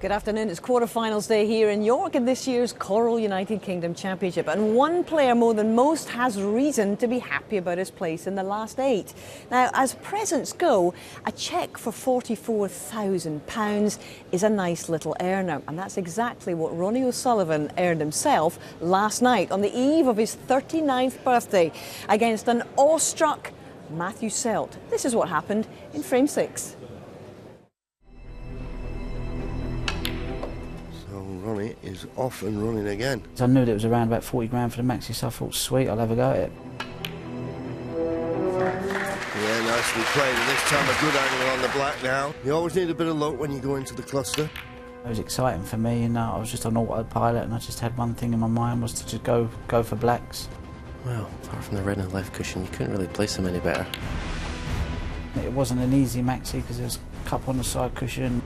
Good afternoon. It's quarter-finals day here in York in this year's Coral United Kingdom Championship. And one player more than most has reason to be happy about his place in the last 8. Now, as presents go, a cheque for £44,000 is a nice little earner. And that's exactly what Ronnie O'Sullivan earned himself last night on the eve of his 39th birthday against an awestruck Matthew Selt. This is what happened in frame 6. Ronnie is off and running again. I knew that it was around about 40 grand for the maxi, so I thought, sweet, I'll have a go at it. Yeah, nicely played, and this time a good angle on the black now. You always need a bit of luck when you go into the cluster. It was exciting for me, and I was just on autopilot, and I just had one thing in my mind, was to just go for blacks. Well, apart from the red and the left cushion, you couldn't really place them any better. It wasn't an easy maxi, because there was a cup on the side cushion.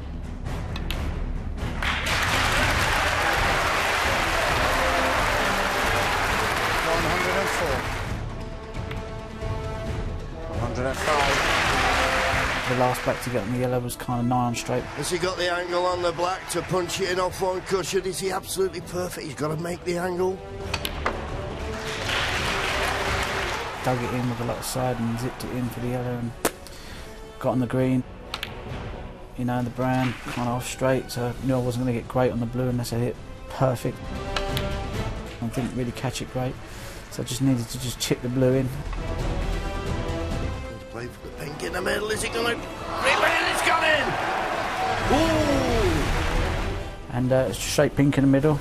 105. The last black to get on the yellow was kind of nigh on straight. Has he got the angle on the black to punch it in off one cushion? Is he absolutely perfect? He's got to make the angle. Dug it in with a lot of side and zipped it in for the yellow and got on the green. You know, the brown kind of off straight, so I knew I wasn't going to get great on the blue unless I hit perfect. I didn't really catch it great, so I just needed to just chip the blue in. Play for the pink in the middle. Is he going to rip it? It's gone in! Ooh! And straight pink in the middle.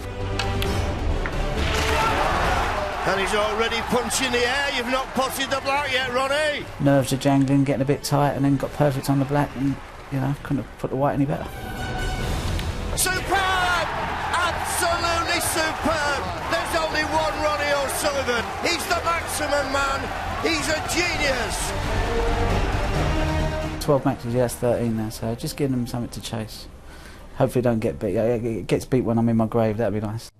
And he's already punching the air. You've not potted the black yet, Ronnie. Nerves are jangling, getting a bit tight, and then got perfect on the black, and you know, couldn't have put the white any better. Superb! Absolutely superb! There's only one Ronnie O'Sullivan. He's the maximum man. He's a genius. 12 maxes, yeah, that's 13 now, so just giving them something to chase. Hopefully don't get beat. It gets beat when I'm in my grave, that'd be nice.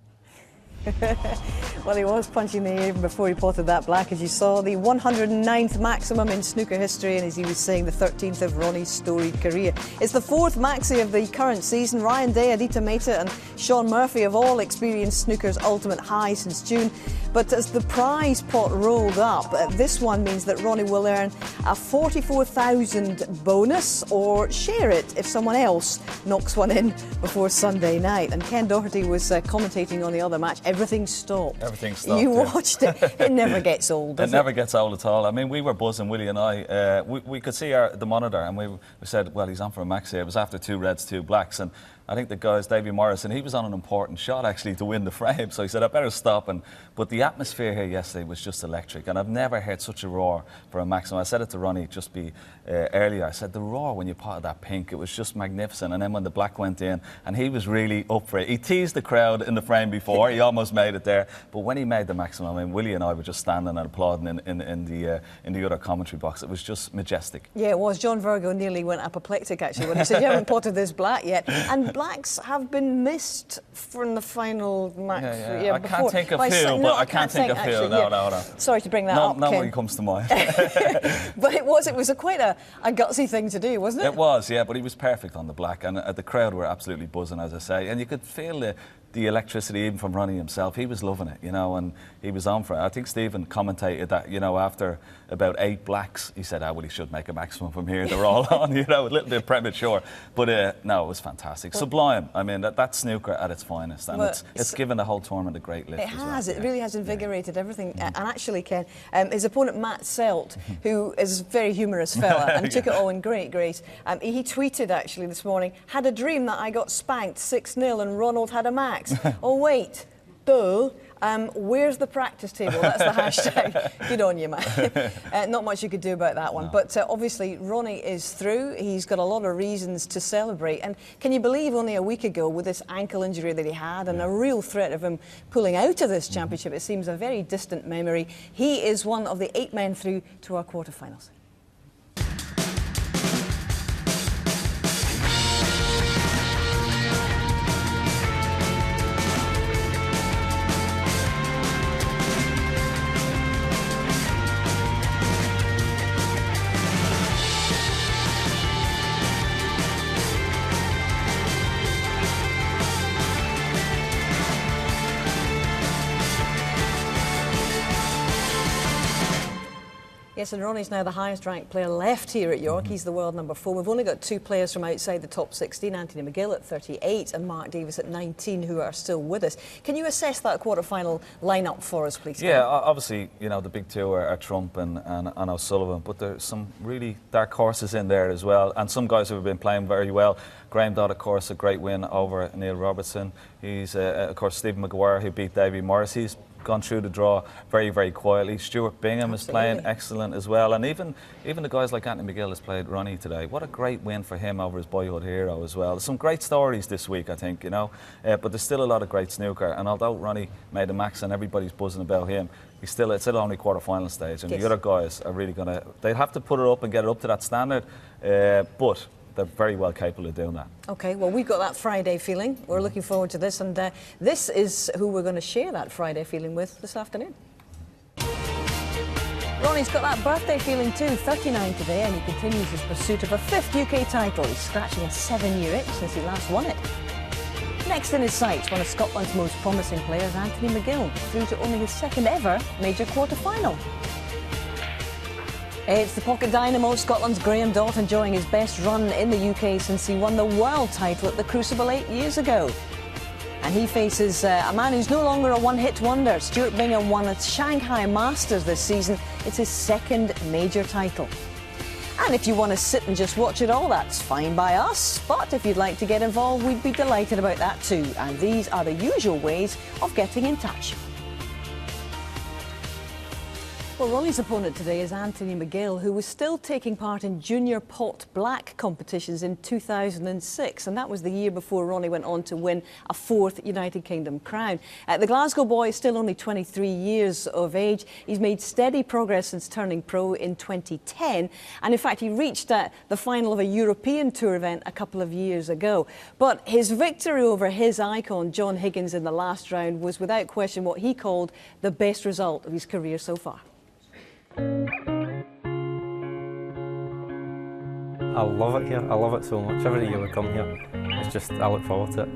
Well, he was punching the air even before he potted that black, as you saw. The 109th maximum in snooker history, and as he was saying, the 13th of Ronnie's storied career. It's the 4th maxi of the current season. Ryan Day, Adita Mehta and Sean Murphy have all experienced snooker's ultimate high since June. But as the prize pot rolled up, this one means that Ronnie will earn a $44,000 bonus, or share it if someone else knocks one in before Sunday night. And Ken Doherty was commentating on the other match. Everything stopped. Everything stopped. You watched it. It never gets old, does it? It never gets old at all. I mean, we were buzzing, Willie and I. We could see the monitor, and we said, well, he's on for a maxi. It was after 2 reds, 2 blacks, and I think the guy's Davy Morrison, he was on an important shot actually to win the frame, so he said I better stop. But the atmosphere here yesterday was just electric, and I've never heard such a roar for a maximum. I said it to Ronnie just earlier. I said the roar when you potted that pink, it was just magnificent. And then when the black went in, and he was really up for it. He teased the crowd in the frame before, he almost made it there. But when he made the maximum, I mean, Willie and I were just standing and applauding in the other commentary box. It was just majestic. Yeah, it was. John Virgo nearly went apoplectic actually when he said, you haven't potted this black yet. And blacks have been missed from the final match. Yeah. I can't think of who, but I can't think of who. No. Sorry to bring that up, Not Ken. when it comes to mind. But it was quite a gutsy thing to do, wasn't it? It was, yeah, but he was perfect on the black, and the crowd were absolutely buzzing, as I say, and you could feel the electricity even from Ronnie himself. He was loving it, you know, and he was on for it. I think Stephen commentated that, you know, after about 8 blacks, he said, well, he should make a maximum from here. They're all on, you know, a little bit premature. But no, it was fantastic. Sublime. I mean, that's snooker at its finest, and it's given the whole tournament a great lift. It has. It really has invigorated everything. And actually, Ken, his opponent Matt Selt, who is a very humorous fella and took it all in great grace, he tweeted actually this morning, had a dream that I got spanked 6-0 and Ronald had a max. Oh wait, duh, Where's the practice table? That's the hashtag. Good on you, man. Not much you could do about that one. No. But obviously, Ronnie is through. He's got a lot of reasons to celebrate. And can you believe only a week ago, with this ankle injury that he had and a real threat of him pulling out of this championship, it seems a very distant memory. He is one of the 8 men through to our quarterfinals. Yes, and Ronnie's now the highest ranked player left here at York. He's the world number 4. We've only got 2 players from outside the top 16, Anthony McGill at 38 and Mark Davis at 19, who are still with us. Can you assess that quarter-final lineup for us, please? Yeah, obviously, you know, the big 2 are Trump and O'Sullivan, but there's some really dark horses in there as well, and some guys who have been playing very well. Graham Dott, of course, a great win over Neil Robertson. He's, of course, Stephen Maguire, who beat Davy Morris. He's gone through the draw very, very quietly. Stuart Bingham is playing excellent as well, and even the guys like Anthony McGill has played Ronnie today. What a great win for him over his boyhood hero as well. There's some great stories this week, I think, you know, but there's still a lot of great snooker, and although Ronnie made a max and everybody's buzzing about him, it's still only quarter-final stage, and the other guys are really going to, they'd have to put it up and get it up to that standard, but they're very well capable of doing that. OK, well, we've got that Friday feeling. We're looking forward to this, and this is who we're going to share that Friday feeling with this afternoon. Ronnie's got that birthday feeling too, 39 today, and he continues his pursuit of a 5th UK title. He's scratching a 7-year itch since he last won it. Next in his sights, one of Scotland's most promising players, Anthony McGill, through to only his 2nd ever major quarter-final. It's the pocket dynamo, Scotland's Graham Dott, enjoying his best run in the UK since he won the world title at the Crucible 8 years ago. And he faces a man who's no longer a one-hit wonder. Stuart Bingham won at Shanghai Masters this season. It's his 2nd major title. And if you want to sit and just watch it all, that's fine by us. But if you'd like to get involved, we'd be delighted about that too. And these are the usual ways of getting in touch. Well, Ronnie's opponent today is Anthony McGill, who was still taking part in junior pot black competitions in 2006, and that was the year before Ronnie went on to win a 4th United Kingdom crown. The Glasgow boy is still only 23 years of age. He's made steady progress since turning pro in 2010, and in fact he reached the final of a European Tour event a couple of years ago. But his victory over his icon, John Higgins, in the last round was without question what he called the best result of his career so far. I love it here. I love it so much. Every year we come here, it's just, I look forward to it.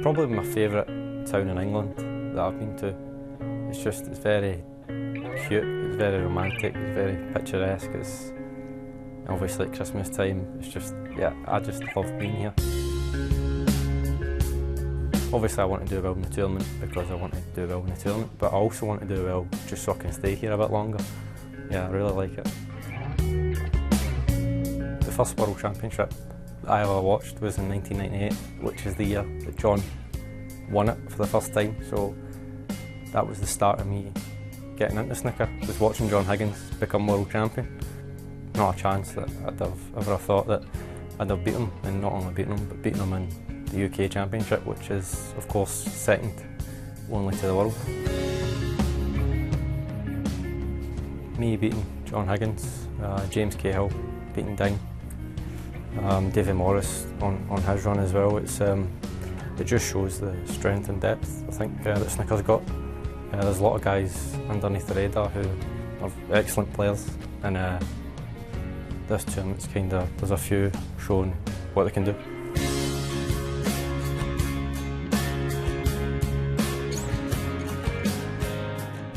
Probably my favourite town in England that I've been to. It's very cute, it's very romantic, it's very picturesque. It's obviously at Christmas time. It's just, yeah, I just love being here. Obviously I want to do well in the tournament because I want to do well in the tournament, but I also want to do well just so I can stay here a bit longer. Yeah, I really like it. The first World Championship that I ever watched was in 1998, which is the year that John won it for the first time, so that was the start of me getting into snooker, was watching John Higgins become world champion. Not a chance that I'd have ever thought that I'd have beaten him, and not only beaten him, but beaten him in the UK Championship, which is, of course, second only to the world. Me beating John Higgins, James Cahill beating Ding, David Morris on his run as well. It just shows the strength and depth, I think, that snooker's got. There's a lot of guys underneath the radar who are excellent players, and this tournament's there's a few showing what they can do.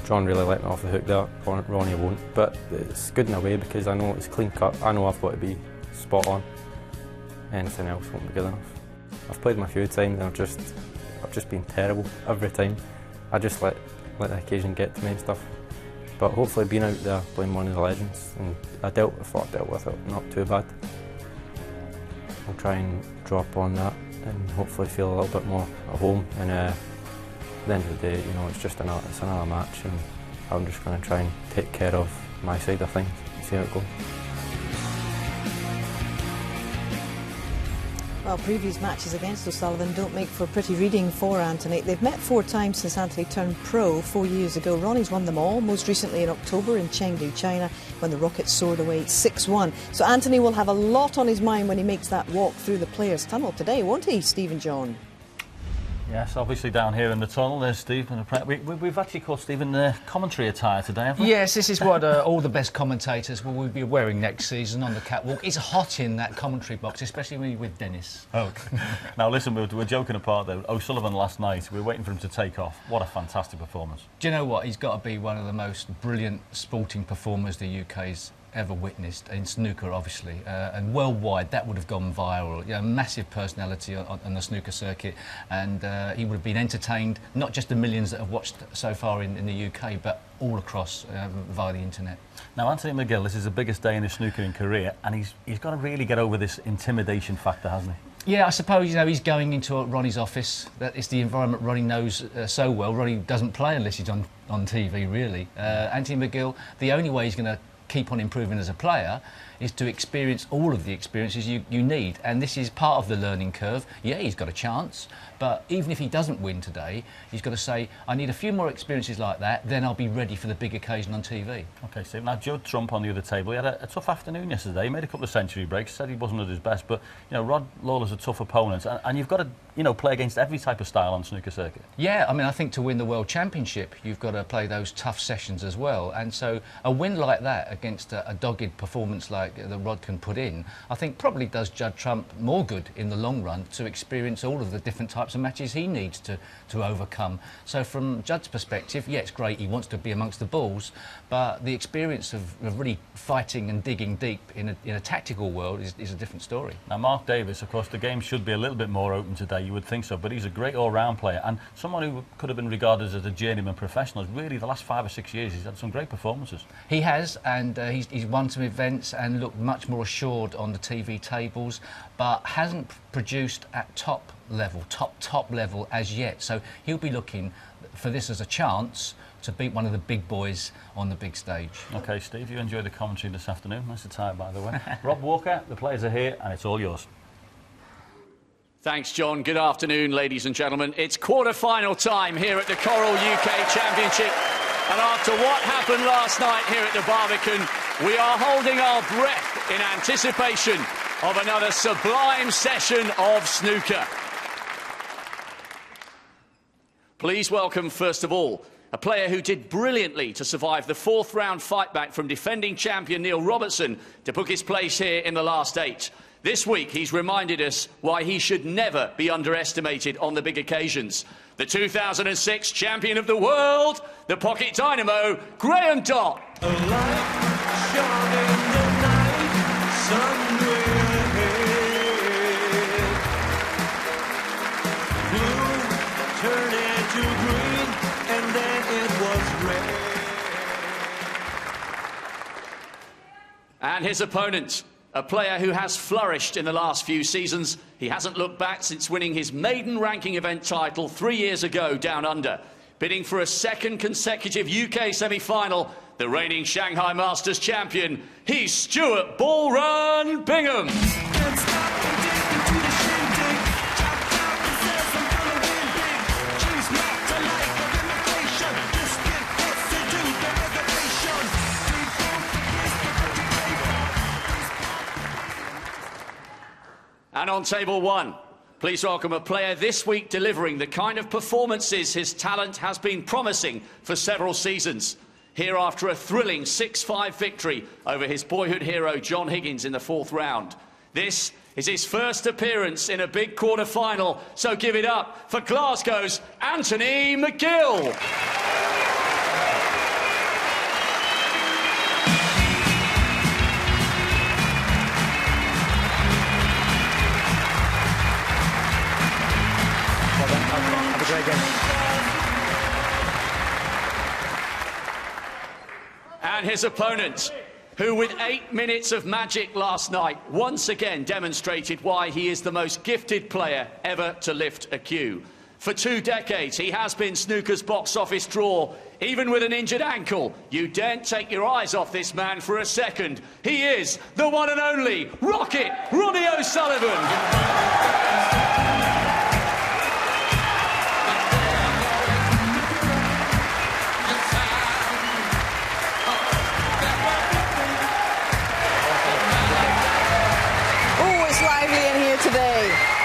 John really let me off the hook there, Ronnie won't, but it's good in a way because I know it's clean cut, I know I've got to be spot on, anything else won't be good enough. I've played them a few times and I've just been terrible every time. I just let the occasion get to me and stuff, but hopefully being out there playing one of the legends, and I thought I dealt with it not too bad. I'll try and drop on that and hopefully feel a little bit more at home. And at the end of the day, you know, it's another match, and I'm just going to try and take care of my side of things and see how it goes. Well, previous matches against O'Sullivan don't make for pretty reading for Anthony. They've met 4 times since Anthony turned pro 4 years ago. Ronnie's won them all, most recently in October in Chengdu, China, when the Rockets soared away 6-1. So Anthony will have a lot on his mind when he makes that walk through the Players' Tunnel today, won't he, Stephen John? Yes, obviously down here in the tunnel there's Steve. We've actually caught Steve in the commentary attire today, haven't we? Yes, this is what all the best commentators will be wearing next season on the catwalk. It's hot in that commentary box, especially when you're with Dennis. Okay. Now listen, we're joking apart though. O'Sullivan last night, we were waiting for him to take off. What a fantastic performance. Do you know what? He's got to be one of the most brilliant sporting performers the UK's ever witnessed, in snooker obviously, and worldwide that would have gone viral. You know, massive personality on the snooker circuit, and he would have been entertained, not just the millions that have watched so far in the UK, but all across via the internet. Now Anthony McGill, this is the biggest day in his snookering career, and he's got to really get over this intimidation factor, hasn't he? Yeah, I suppose, you know, he's going into Ronnie's office. That is the environment Ronnie knows so well. Ronnie doesn't play unless he's on TV, really. Anthony McGill, the only way he's going to keep on improving as a player is to experience all of the experiences you need, and this is part of the learning curve. Yeah, he's got a chance, but even if he doesn't win today, he's got to say, I need a few more experiences like that, then I'll be ready for the big occasion on TV. OK, Steve, now Joe Trump on the other table, he had a tough afternoon yesterday. He made a couple of century breaks, said he wasn't at his best, but, you know, Rod Lawler's a tough opponent, and you've got to, you know, play against every type of style on the snooker circuit. Yeah, I mean, I think to win the World Championship, you've got to play those tough sessions as well, and so a win like that against a dogged performance like that Rod can put in, I think probably does Judd Trump more good in the long run to experience all of the different types of matches he needs to overcome. So from Judd's perspective, yeah, it's great, he wants to be amongst the balls, but the experience of really fighting and digging deep in a tactical world is a different story. Now Mark Davis, of course, the game should be a little bit more open today, you would think so, but he's a great all-round player, and someone who could have been regarded as a journeyman professional. Really, the last 5 or 6 years, he's had some great performances. He has, and he's won some events and looked much more assured on the TV tables, but hasn't produced at top level as yet. So he'll be looking for this as a chance to beat one of the big boys on the big stage. OK, Steve, you enjoyed the commentary this afternoon. Nice attire, by the way. Rob Walker, the players are here, and it's all yours. Thanks, John. Good afternoon, ladies and gentlemen. It's quarter-final time here at the Coral UK Championship. And after what happened last night here at the Barbican, we are holding our breath in anticipation of another sublime session of snooker. Please welcome, first of all, a player who did brilliantly to survive the 4th round fight back from defending champion Neil Robertson to book his place here in the last 8. This week, he's reminded us why he should never be underestimated on the big occasions. The 2006 champion of the world, the pocket dynamo, Graham Dott. A light shone in the night, somewhere ahead. Blue turned into green, and then it was red. And his opponent, a player who has flourished in the last few seasons. He hasn't looked back since winning his maiden ranking event title 3 years ago down under. Bidding for a 2nd consecutive UK semi-final, the reigning Shanghai Masters champion, he's Stuart Ballrun Bingham. And on table 1, please welcome a player this week delivering the kind of performances his talent has been promising for several seasons. Here after a thrilling 6-5 victory over his boyhood hero John Higgins in the 4th round. This is his first appearance in a big quarter-final, so give it up for Glasgow's Anthony McGill. And his opponent, who with 8 minutes of magic last night once again demonstrated why he is the most gifted player ever to lift a cue. For 2 decades, he has been snooker's box office draw. Even with an injured ankle, you daren't take your eyes off this man for a second. He is the one and only Rocket Ronnie O'Sullivan.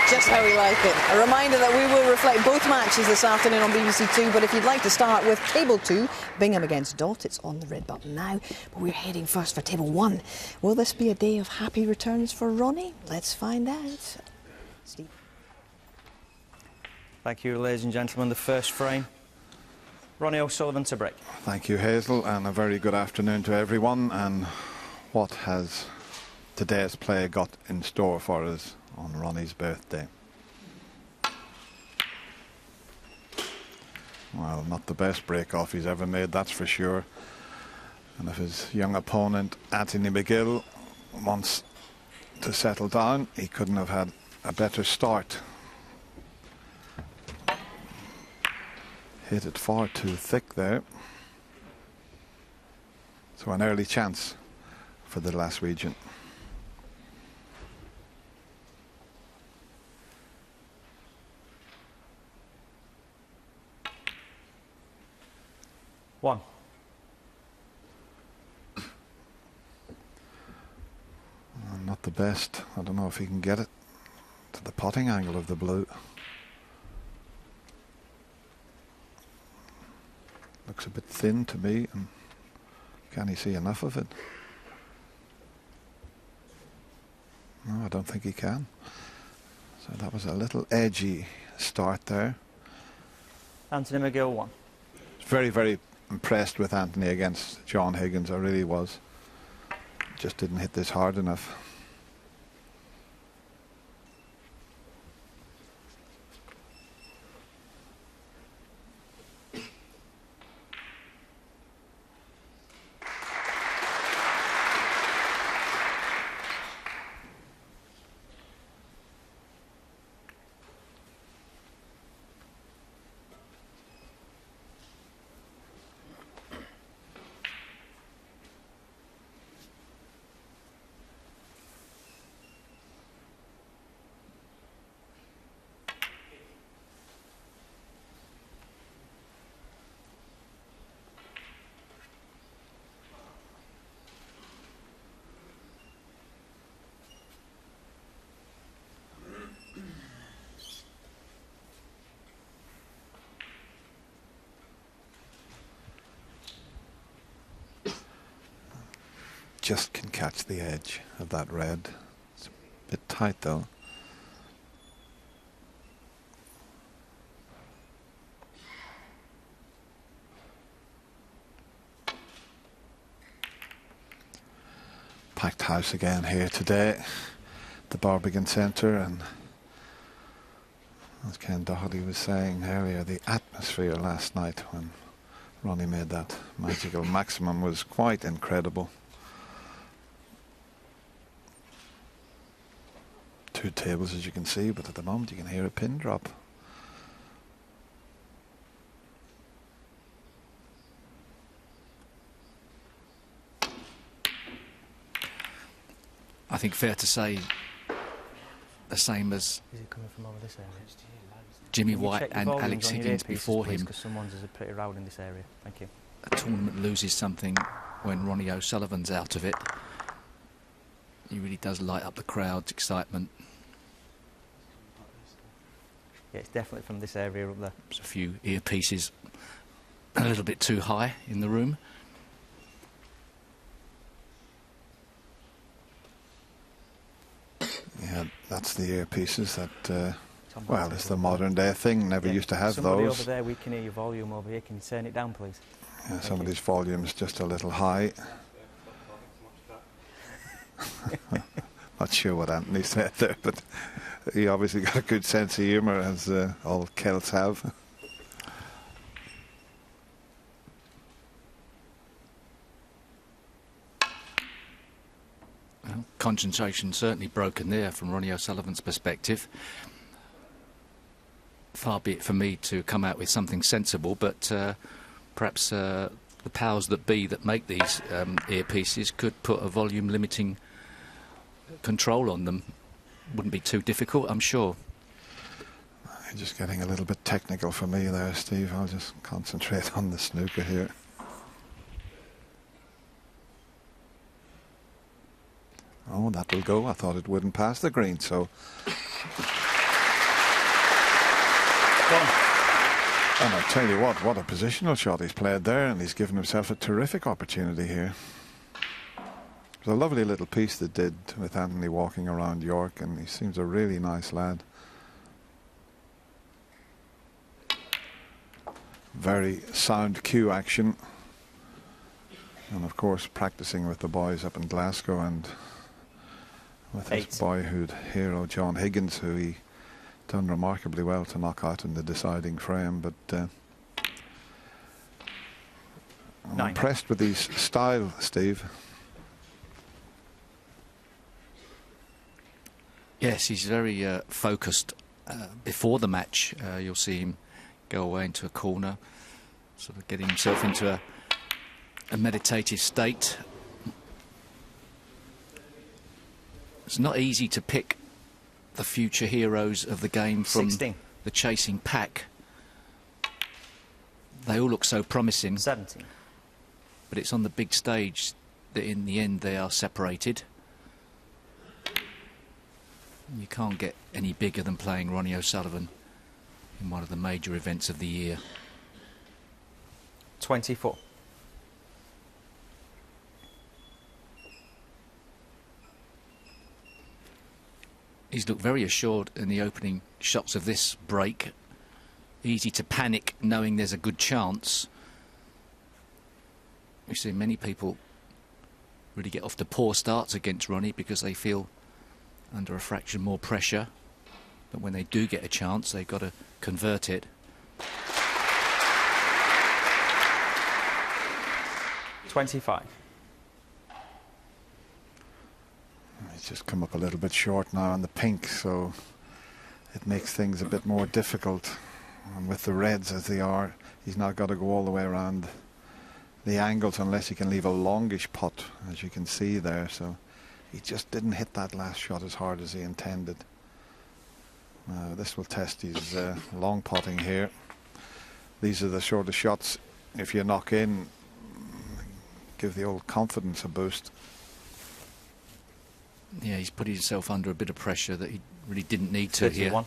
Just how we like it. A reminder that we will reflect both matches this afternoon on BBC Two, but if you'd like to start with Table 2, Bingham against Dott, it's on the red button now, but we're heading first for Table 1. Will this be a day of happy returns for Ronnie? Let's find out. Steve. Thank you, ladies and gentlemen. The first frame. Ronnie O'Sullivan to break. Thank you, Hazel, and a very good afternoon to everyone. And what has today's play got in store for us on Ronnie's birthday? Well, not the best break-off he's ever made, that's for sure. And if his young opponent, Anthony McGill, wants to settle down, he couldn't have had a better start. Hit it far too thick there. So an early chance for the Glaswegian. One. Not the best. I don't know if he can get it to the potting angle of the blue. Looks a bit thin to me, and can he see enough of it? No, I don't think he can. So that was a little edgy start there. Anthony McGill, 1. Very, very impressed with Anthony against John Higgins. I really was. Just didn't hit this hard enough. Just can catch the edge of that red. It's a bit tight though. Packed house again here today, the Barbican Centre, and as Ken Doherty was saying earlier, the atmosphere last night when Ronnie made that magical maximum was quite incredible. 2 tables, as you can see, but at the moment you can hear a pin drop. I think fair to say the same as Is it coming from over this area? Jimmy White and Alex Higgins before him. Because someone's is a pretty loud in this area. Thank you. A tournament loses something when Ronnie O'Sullivan's out of it. He really does light up the crowd's excitement. Yeah, it's definitely from this area up there. There's a few earpieces a little bit too high in the room. Yeah, that's the earpieces that, well, it's the modern day thing. Never used to have Somebody those. over there, we can hear your volume over here. Can you turn it down, please? Yeah, somebody's volume's just a little high. Not sure what Anthony said there, but he obviously got a good sense of humour, as all Celts have. concentration certainly broken there from Ronnie O'Sullivan's perspective. Far be it for me to come out with something sensible, but perhaps the powers that be that make these earpieces could put a volume limiting control on them. Wouldn't be too difficult, I'm sure. You're just getting a little bit technical for me there, Steve. I'll just concentrate on the snooker here. Oh, that will go. I thought it wouldn't pass the green, so... And I tell you what a positional shot he's played there, and he's given himself a terrific opportunity here. It was a lovely little piece that did with Anthony walking around York, and he seems a really nice lad. Very sound cue action, and of course practicing with the boys up in Glasgow and with his boyhood hero John Higgins, who he done remarkably well to knock out in the deciding frame. But I'm impressed with his style, Steve. Yes, he's very focused. Before the match, you'll see him go away into a corner, sort of getting himself into a meditative state. It's not easy to pick the future heroes of the game from 16. The chasing pack. They all look so promising. 17. But it's on the big stage that in the end they are separated. You can't get any bigger than playing Ronnie O'Sullivan in one of the major events of the year. 24. He's looked very assured in the opening shots of this break. Easy to panic knowing there's a good chance. We've seen many people really get off to poor starts against Ronnie because they feel under a fraction more pressure. But when they do get a chance, they've got to convert it. 25. He's just come up a little bit short now on the pink, so it makes things a bit more difficult. And with the reds as they are, he's now got to go all the way around the angles unless he can leave a longish putt, as you can see there. So he just didn't hit that last shot as hard as he intended. This will test his long putting here. These are the sort of shots, if you knock in, give the old confidence a boost. Yeah, he's put himself under a bit of pressure that he really didn't need to here. 31.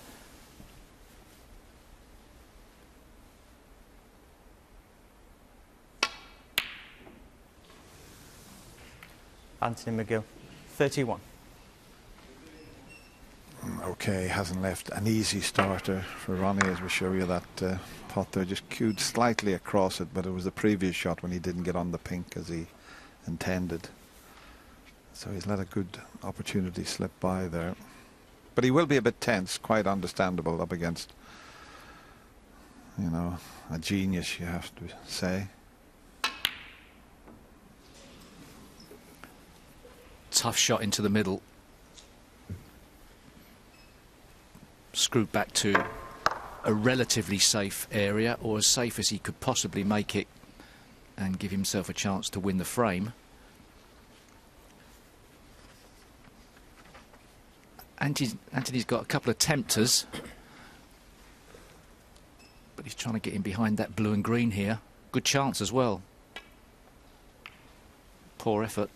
Anthony McGill, 31. Okay, hasn't left an easy starter for Ronnie, as we show you that putt there. Just cued slightly across it, but it was the previous shot when he didn't get on the pink as he intended. So he's let a good opportunity slip by there. But he will be a bit tense, quite understandable, up against, you know, a genius, you have to say. Tough shot into the middle. Screwed back to a relatively safe area, or as safe as he could possibly make it, and give himself a chance to win the frame. Anthony's got a couple of tempters, but he's trying to get in behind that blue and green here. Good chance as well. Poor effort.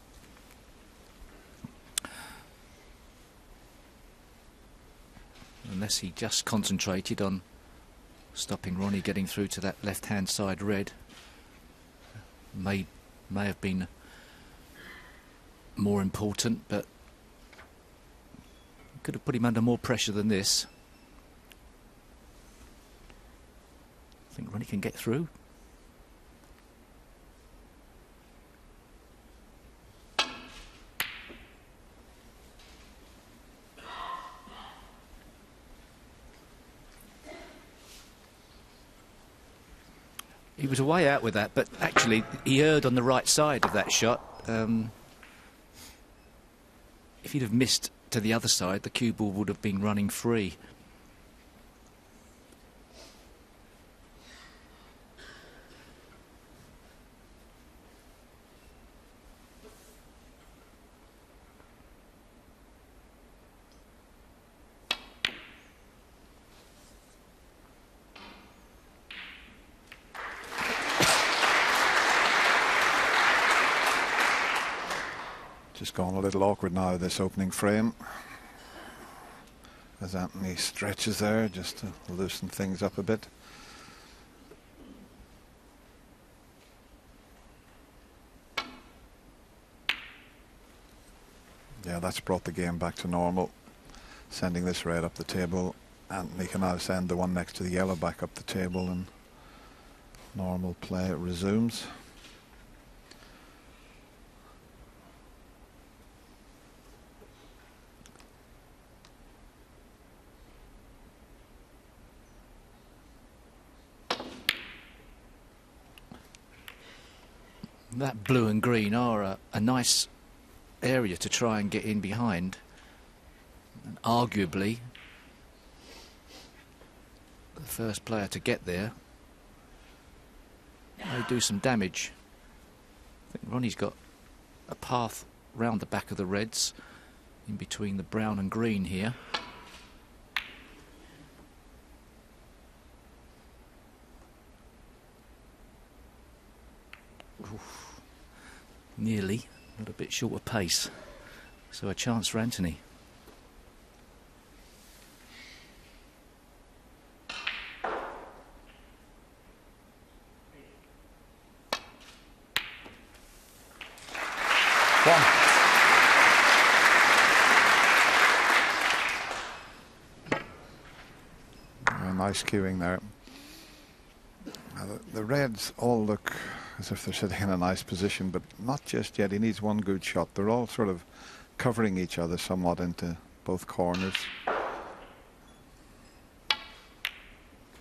Unless he just concentrated on stopping Ronnie getting through to that left-hand side red. May have been more important, but could have put him under more pressure than this. I think Ronnie can get through. He was a way out with that, but actually he erred on the right side of that shot. if he'd have missed to the other side, the cue ball would have been running free. Just gone a little awkward now, this opening frame, as Anthony stretches there just to loosen things up a bit. Yeah, that's brought the game back to normal, sending this red up the table. Anthony can now send the one next to the yellow back up the table, and normal play resumes. That blue and green are a nice area to try and get in behind, and arguably the first player to get there may do some damage. I think Ronnie's got a path round the back of the reds in between the brown and green here. Oof. Nearly, but a bit short of pace. So a chance for Anthony. One. Nice cueing there. Now the reds all look as if they're sitting in a nice position, but not just yet. He needs one good shot. They're all sort of covering each other somewhat into both corners.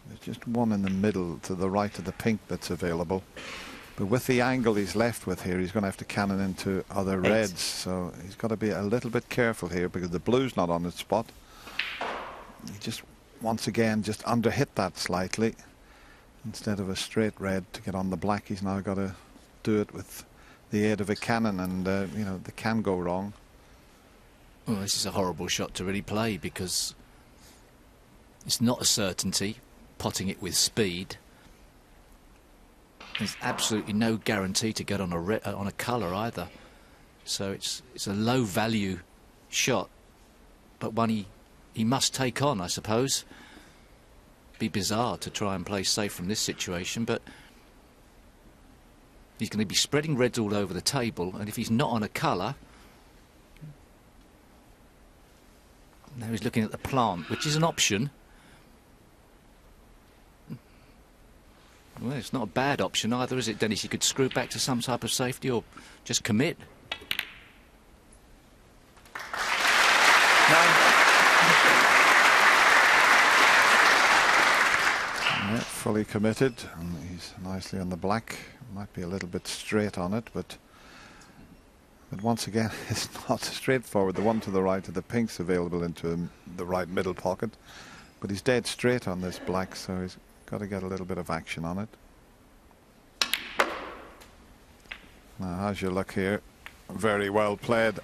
There's just one in the middle to the right of the pink that's available. But with the angle he's left with here, he's going to have to cannon into other reds. So he's got to be a little bit careful here because the blue's not on its spot. He just, once again, just underhit that slightly. Instead of a straight red to get on the black, he's now got to do it with the aid of a cannon, and you know, they can go wrong. Well, this is a horrible shot to really play because it's not a certainty, potting it with speed. There's absolutely no guarantee to get on a colour either. So it's a low value shot, but one he must take on, I suppose. Be bizarre to try and play safe from this situation, but he's going to be spreading reds all over the table, and if he's not on a colour, now he's looking at the plant, which is an option. Well, it's not a bad option either, is it, Dennis? You could screw back to some type of safety or just commit. Yeah, fully committed, and he's nicely on the black. Might be a little bit straight on it, but once again, it's not straightforward. The one to the right of the pink's available into the right middle pocket, but he's dead straight on this black, so he's got to get a little bit of action on it. Now, how's your luck here? Very well played.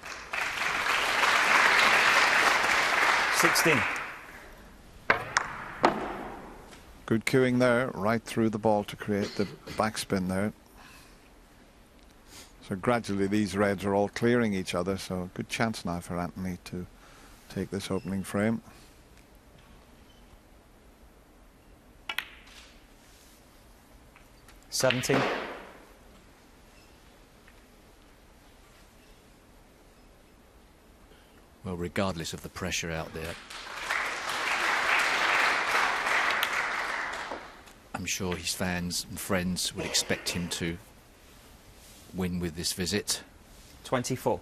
16. Good cueing there, right through the ball to create the backspin there. So gradually these reds are all clearing each other, so good chance now for Anthony to take this opening frame. $17. Well, regardless of the pressure out there, I'm sure his fans and friends would expect him to win with this visit. 24.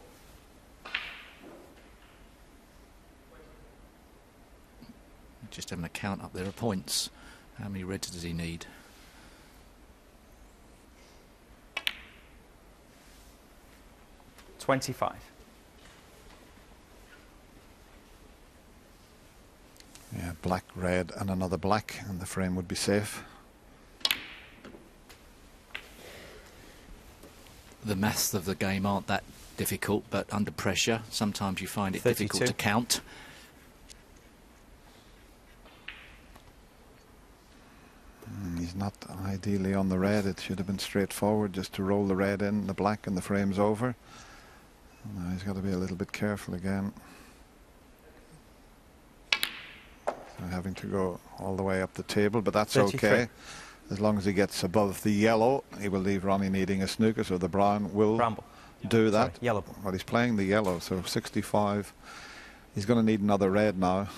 Just having a count up there of points. How many reds does he need? $25. black, red and another black, and the frame would be safe. The maths of the game aren't that difficult, but under pressure, sometimes you find it 32. difficult to count. He's not ideally on the red. It should have been straightforward, just to roll the red in, the black, and the frame's over. Now he's got to be a little bit careful again. So having to go all the way up the table, but that's 33. okay. As long as he gets above the yellow, he will leave Ronnie needing a snooker, so the brown will Bramble. do that. Sorry, yellow. Well, he's playing the yellow, so 65. He's going to need another red now.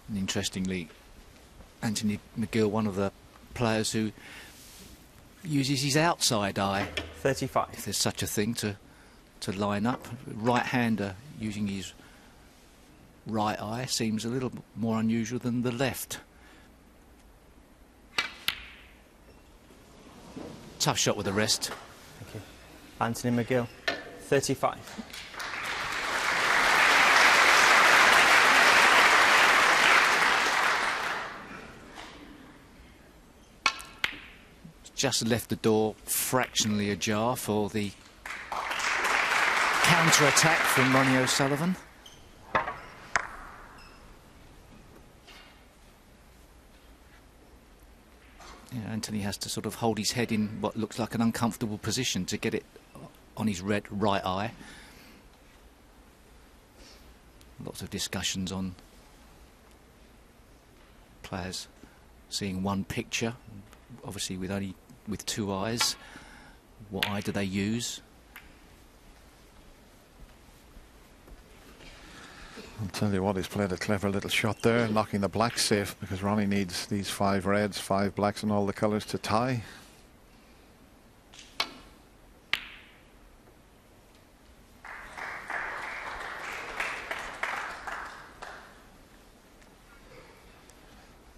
And interestingly, Anthony McGill, one of the players who uses his outside eye, 35. if there's such a thing, to line up. Right-hander using his right eye seems a little more unusual than the left. Tough shot with the wrist. Thank you. Anthony McGill, 35. Just left the door fractionally ajar for the counter-attack from Ronnie O'Sullivan. Yeah, Anthony has to sort of hold his head in what looks like an uncomfortable position to get it on his right eye. Lots of discussions on players seeing one picture, obviously with two eyes. What eye do they use? I'll tell you what, he's played a clever little shot there, knocking the black safe, because Ronnie needs these 5 reds, 5 blacks and all the colours to tie.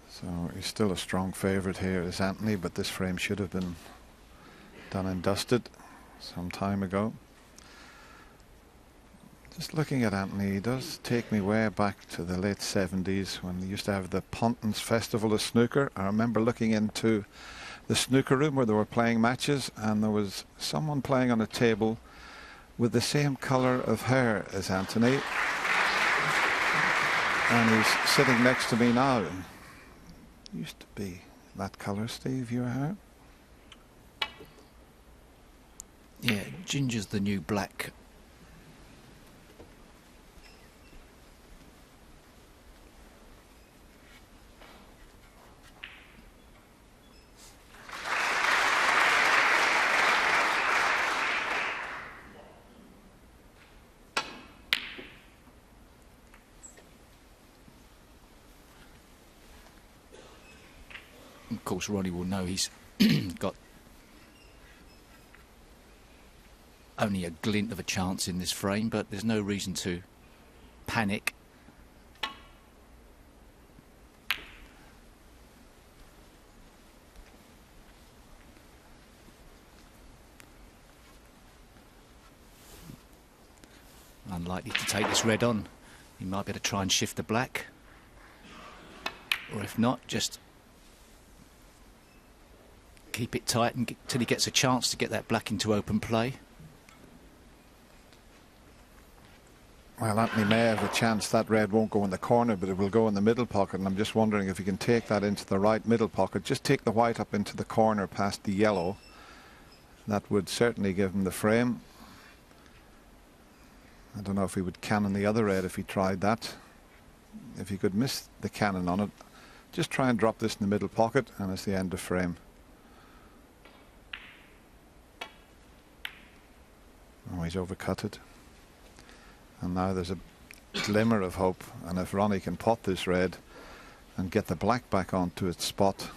So he's still a strong favourite here, is Anthony, but this frame should have been done and dusted some time ago. Just looking at Anthony, he does take me way back to the late 70s when they used to have the Pontins Festival of Snooker. I remember looking into the snooker room where they were playing matches, and there was someone playing on a table with the same colour of hair as Anthony. And he's sitting next to me now. Used to be that colour, Steve, your hair? Yeah, ginger's the new black. Of course, Ronnie will know he's got only a glint of a chance in this frame, but there's no reason to panic. Unlikely to take this red on. He might be able to try and shift the black, or if not, just keep it tight until he gets a chance to get that black into open play. Well, Anthony may have a chance. That red won't go in the corner, but it will go in the middle pocket, and I'm just wondering if he can take that into the right middle pocket. Just take the white up into the corner past the yellow. That would certainly give him the frame. I don't know if he would cannon the other red if he tried that. If he could miss the cannon on it, just try and drop this in the middle pocket, and it's the end of frame. Oh, he's overcut it. And now there's a glimmer of hope, and if Ronnie can pot this red and get the black back onto its spot.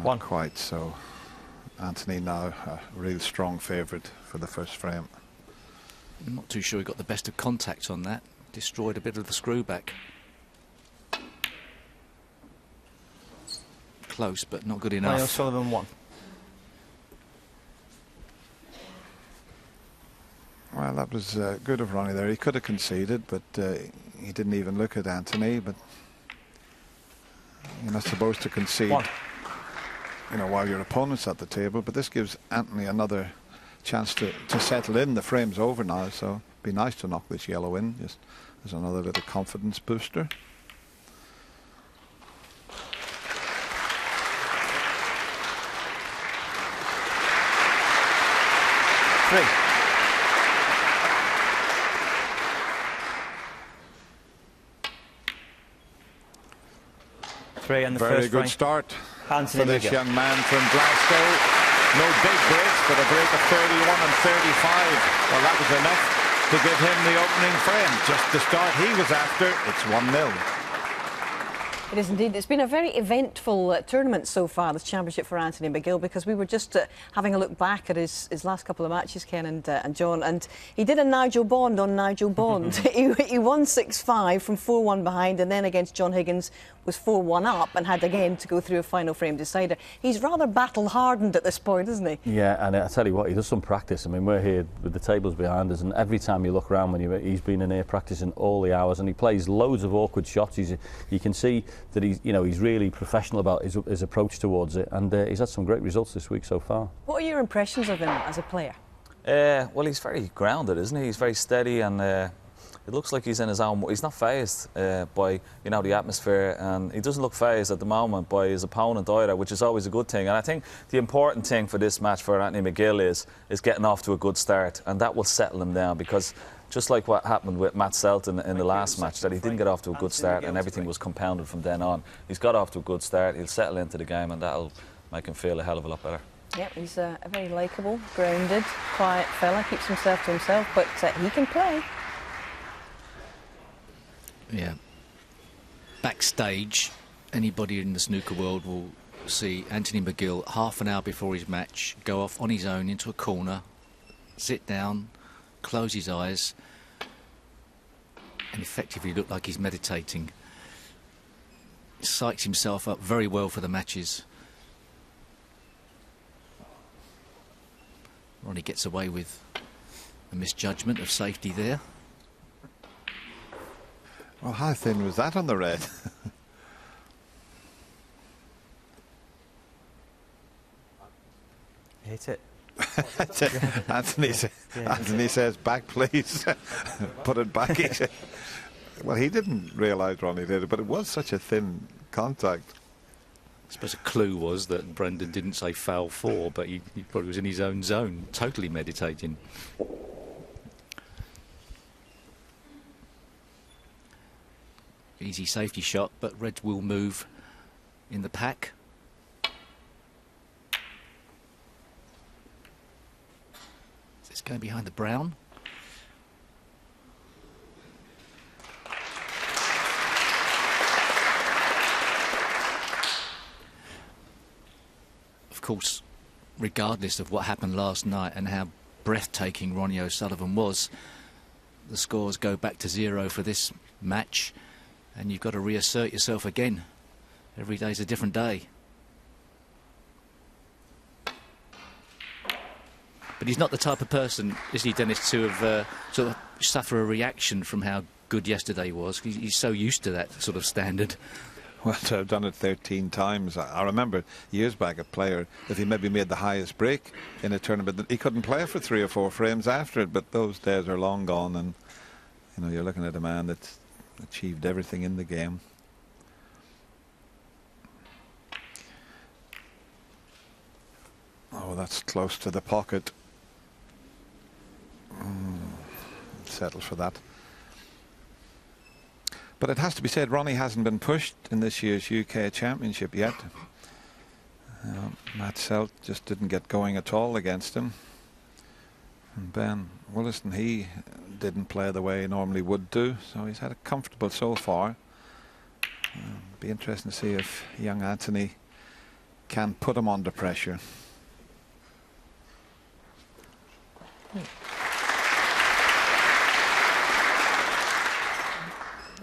Not quite, so Anthony now a real strong favourite for the first frame. I'm not too sure he got the best of contact on that. Destroyed a bit of the screw back. close, but not good Ronnie enough. O'Sullivan 1. Well, that was good of Ronnie there. He could have conceded, but he didn't even look at Anthony. But you're not supposed to concede, you know, while your opponent's at the table. But this gives Anthony another chance to settle in. The frame's over now, so it'd be nice to knock this yellow in, just as another little confidence booster. Three and the Very first good frame. start Anthony for this McGill. young man from Glasgow. No big breaks, but a break of 31 and 35. Well, that was enough to give him the opening frame. Just the start he was after. It's 1-0. It is indeed. It's been a very eventful tournament so far, this championship for Anthony McGill, because we were just having a look back at his last couple of matches, Ken and John, and he did a Nigel Bond on Nigel Bond. he won 6-5 from 4-1 behind, and then against John Higgins was 4-1 up and had again to go through a final frame decider. He's rather battle-hardened at this point, isn't he? Yeah, and I tell you what, he does some practice. I mean, we're here with the tables behind us, and every time you look around, he's been in here practicing all the hours, and he plays loads of awkward shots. You can see that he's really professional about his approach towards it, and he's had some great results this week so far. What are your impressions of him as a player? Well, he's very grounded, isn't he? He's very steady, and it looks like he's in his own. He's not fazed by the atmosphere, and he doesn't look fazed at the moment by his opponent either, which is always a good thing. And I think the important thing for this match for Anthony McGill is getting off to a good start, and that will settle him down, because just like what happened with Matt Selton in the last match, that he didn't get off to a good start and everything was compounded from then on. He's got off to a good start, he'll settle into the game, and that'll make him feel a hell of a lot better. Yep, he's a very likeable, grounded, quiet fella, keeps himself to himself, but he can play. Yeah. Backstage, anybody in the snooker world will see Anthony McGill half an hour before his match go off on his own into a corner, sit down, close his eyes, and effectively look like he's meditating. Psychs himself up very well for the matches. Ronnie gets away with a misjudgment of safety there. Well, how thin was that on the red? Hit it. Anthony says, back please. Put it back. Well, he didn't realise Ronnie did it, but it was such a thin contact. I suppose a clue was that Brendan didn't say foul 4, but he probably was in his own zone, totally meditating. Easy safety shot, but Reds will move in the pack. It's going behind the brown. Of course, regardless of what happened last night and how breathtaking Ronnie O'Sullivan was, the scores go back to 0 for this match. And you've got to reassert yourself again. Every day's a different day. But he's not the type of person, is he, Dennis, to have sort of suffer a reaction from how good yesterday was. He's so used to that sort of standard. Well, to have done it 13 times. I remember years back a player, if he maybe made the highest break in a tournament, he couldn't play for 3 or 4 frames after it, but those days are long gone, and you're looking at a man that's achieved everything in the game. Oh, that's close to the pocket. Settle for that. But it has to be said, Ronnie hasn't been pushed in this year's UK Championship yet. Matt Selt just didn't get going at all against him. And Ben Williston, he didn't play the way he normally would do, so he's had it comfortable so far. Be interesting to see if young Anthony can put him under pressure.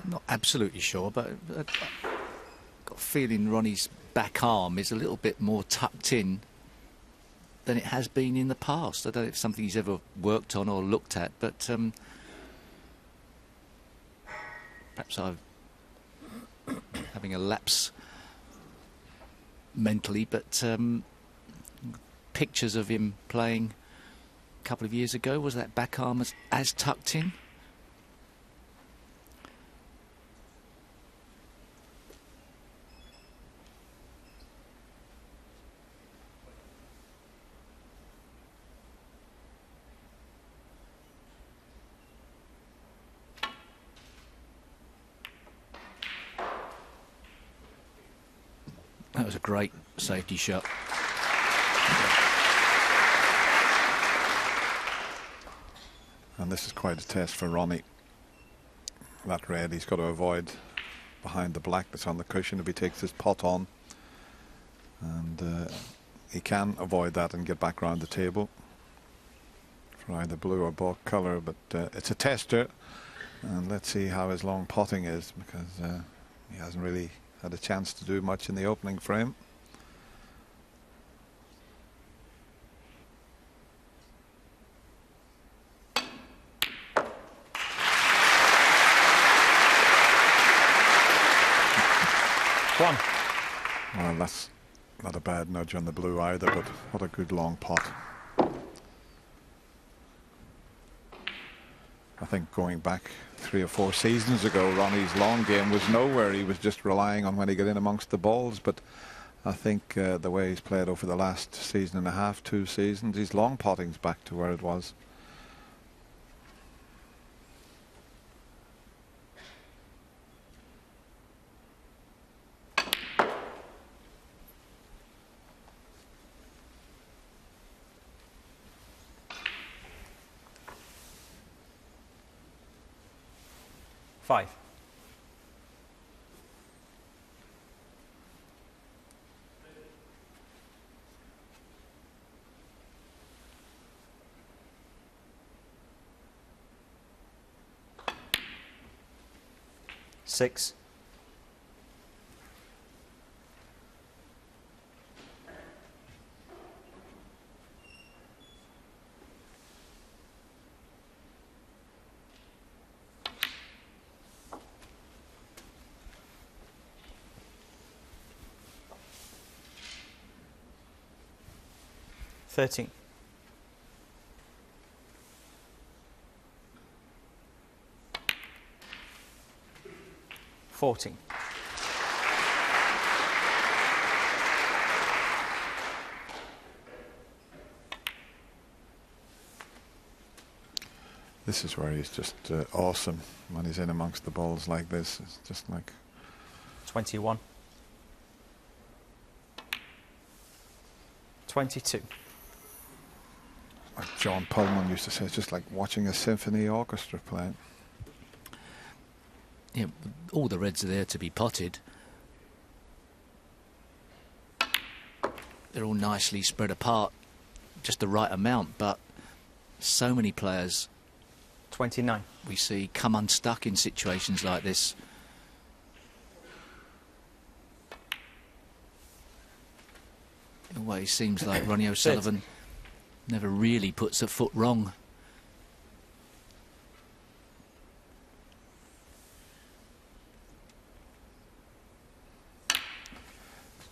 I'm not absolutely sure, but got feeling Ronnie's back arm is a little bit more tucked in than it has been in the past. I don't know if it's something he's ever worked on or looked at, but perhaps I'm having a lapse mentally, but pictures of him playing a couple of years ago, was that back arm as tucked in? That was a great safety shot. And this is quite a test for Ronnie. That red, he's got to avoid behind the black that's on the cushion if he takes his pot on. And he can avoid that and get back round the table for either blue or both colour, but it's a tester. And let's see how his long potting is, because he hasn't really had a chance to do much in the opening frame. One. Well, that's not a bad nudge on the blue either, but what a good long pot. I think going back 3 or 4 seasons ago, Ronnie's long game was nowhere. He was just relying on when he got in amongst the balls, but I think the way he's played over the last season and a half, 2 seasons, his long potting's back to where it was. Five. Six. 13. $14. This is where he's just awesome when he's in amongst the balls like this. It's just like 21. 22. Like John Pullman used to say, it's just like watching a symphony orchestra playing. Yeah, all the reds are there to be potted. They're all nicely spread apart, just the right amount, but so many players 29. we see come unstuck in situations like this. In a way, it seems like Ronnie O'Sullivan never really puts a foot wrong.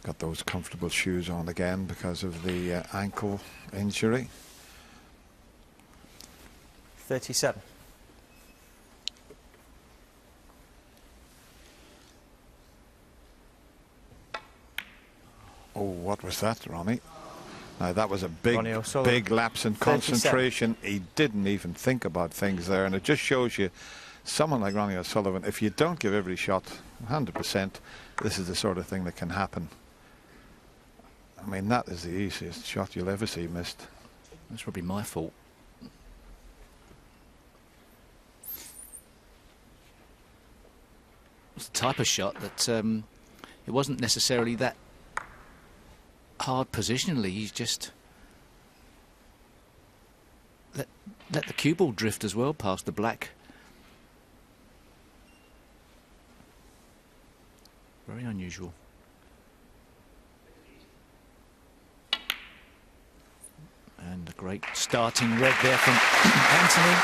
Got those comfortable shoes on again because of the ankle injury. 37. Oh, what was that, Ronnie? Now that was a big lapse in 37. concentration. He didn't even think about things there, and it just shows you someone like Ronnie O'Sullivan, if you don't give every shot 100%, this is the sort of thing that can happen. I mean, that is the easiest shot you'll ever see missed. That's probably my fault. It's the type of shot that it wasn't necessarily that hard positionally. He's just let the cue ball drift as well past the black. Very unusual. And a great starting red there from Anthony.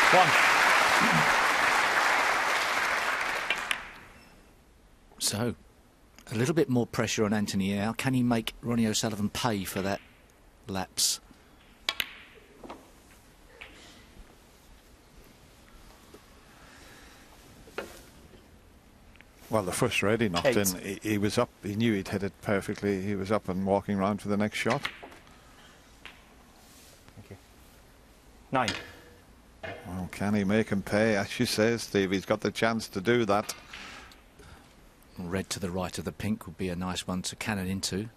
So, a little bit more pressure on Anthony now. Can he make Ronnie O'Sullivan pay for that lapse? Well, the first red he knocked in, he was up. He knew he'd hit it perfectly. He was up and walking around for the next shot. Thank you. 9. Well, can he make him pay? As you say, Steve, he's got the chance to do that. Red to the right of the pink would be a nice one to cannon into.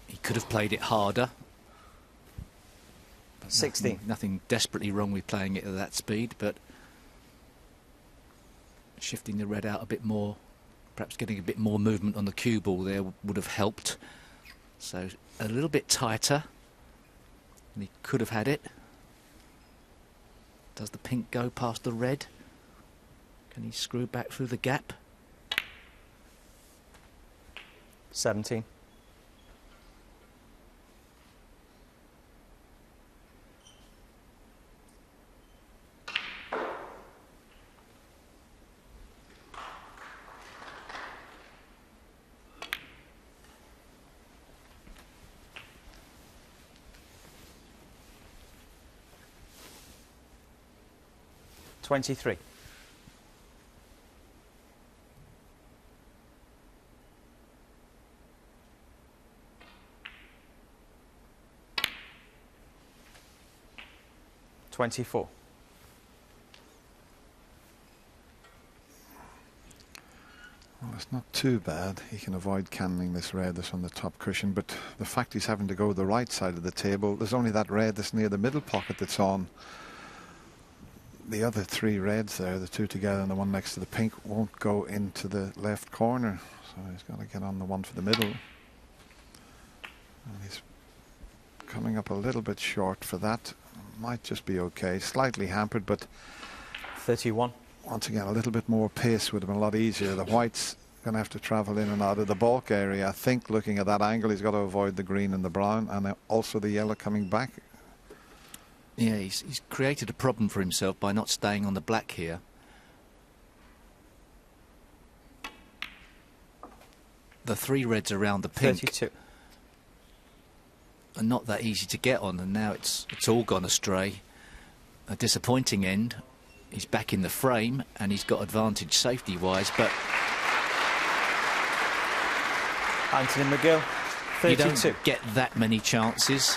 He could have played it harder. 16. Nothing desperately wrong with playing it at that speed, but shifting the red out a bit more, perhaps getting a bit more movement on the cue ball there would have helped. So a little bit tighter, and he could have had it. Does the pink go past the red? Can he screw back through the gap? 17. $23. $24. Well, it's not too bad. He can avoid cannoning this red that's on the top cushion, but the fact he's having to go the right side of the table, there's only that red that's near the middle pocket that's on. The other 3 reds there, the 2 together and the one next to the pink, won't go into the left corner. So he's got to get on the one for the middle. And he's coming up a little bit short for that. Might just be okay. Slightly hampered, but 31. Once again, a little bit more pace would have been a lot easier. The white's going to have to travel in and out of the balk area. I think looking at that angle, he's got to avoid the green and the brown, and also the yellow coming back. Yeah, he's created a problem for himself by not staying on the black here. The 3 reds around the pink 32. are not that easy to get on, and now it's all gone astray. A disappointing end. He's back in the frame, and he's got advantage safety-wise, but Anthony McGill, 32. You don't get that many chances.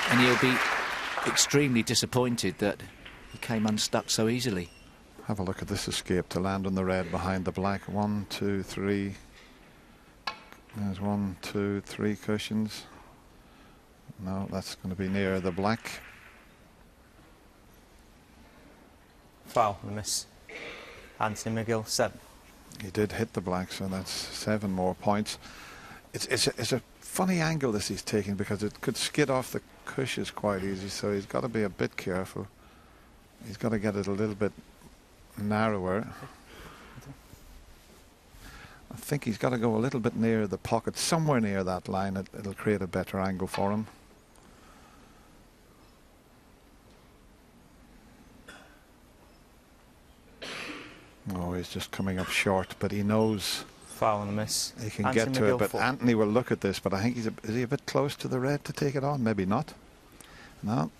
And he'll be extremely disappointed that he came unstuck so easily. Have a look at this escape to land on the red behind the black. 1, 2, 3. There's 1, 2, 3 cushions. No, that's going to be near the black. Foul and a miss. Anthony McGill, 7. He did hit the black, so that's 7 more points. It's a funny angle this he's taking, because it could skid off the cushions quite easy, so he's got to be a bit careful. He's got to get it a little bit narrower. I think he's got to go a little bit near the pocket, somewhere near that line. It'll create a better angle for him. Oh, he's just coming up short, but he knows foul and a miss. He can Anthony get to McGill, it, but 4. Anthony will look at this, but I think is he a bit close to the red to take it on? Maybe not. No,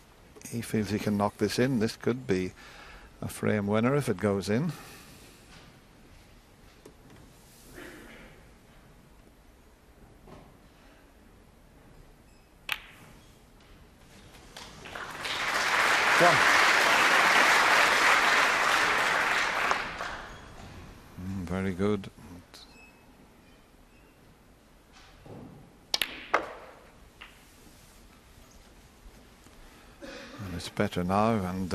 he feels he can knock this in. This could be a frame winner if it goes in. Very good. And it's better now, and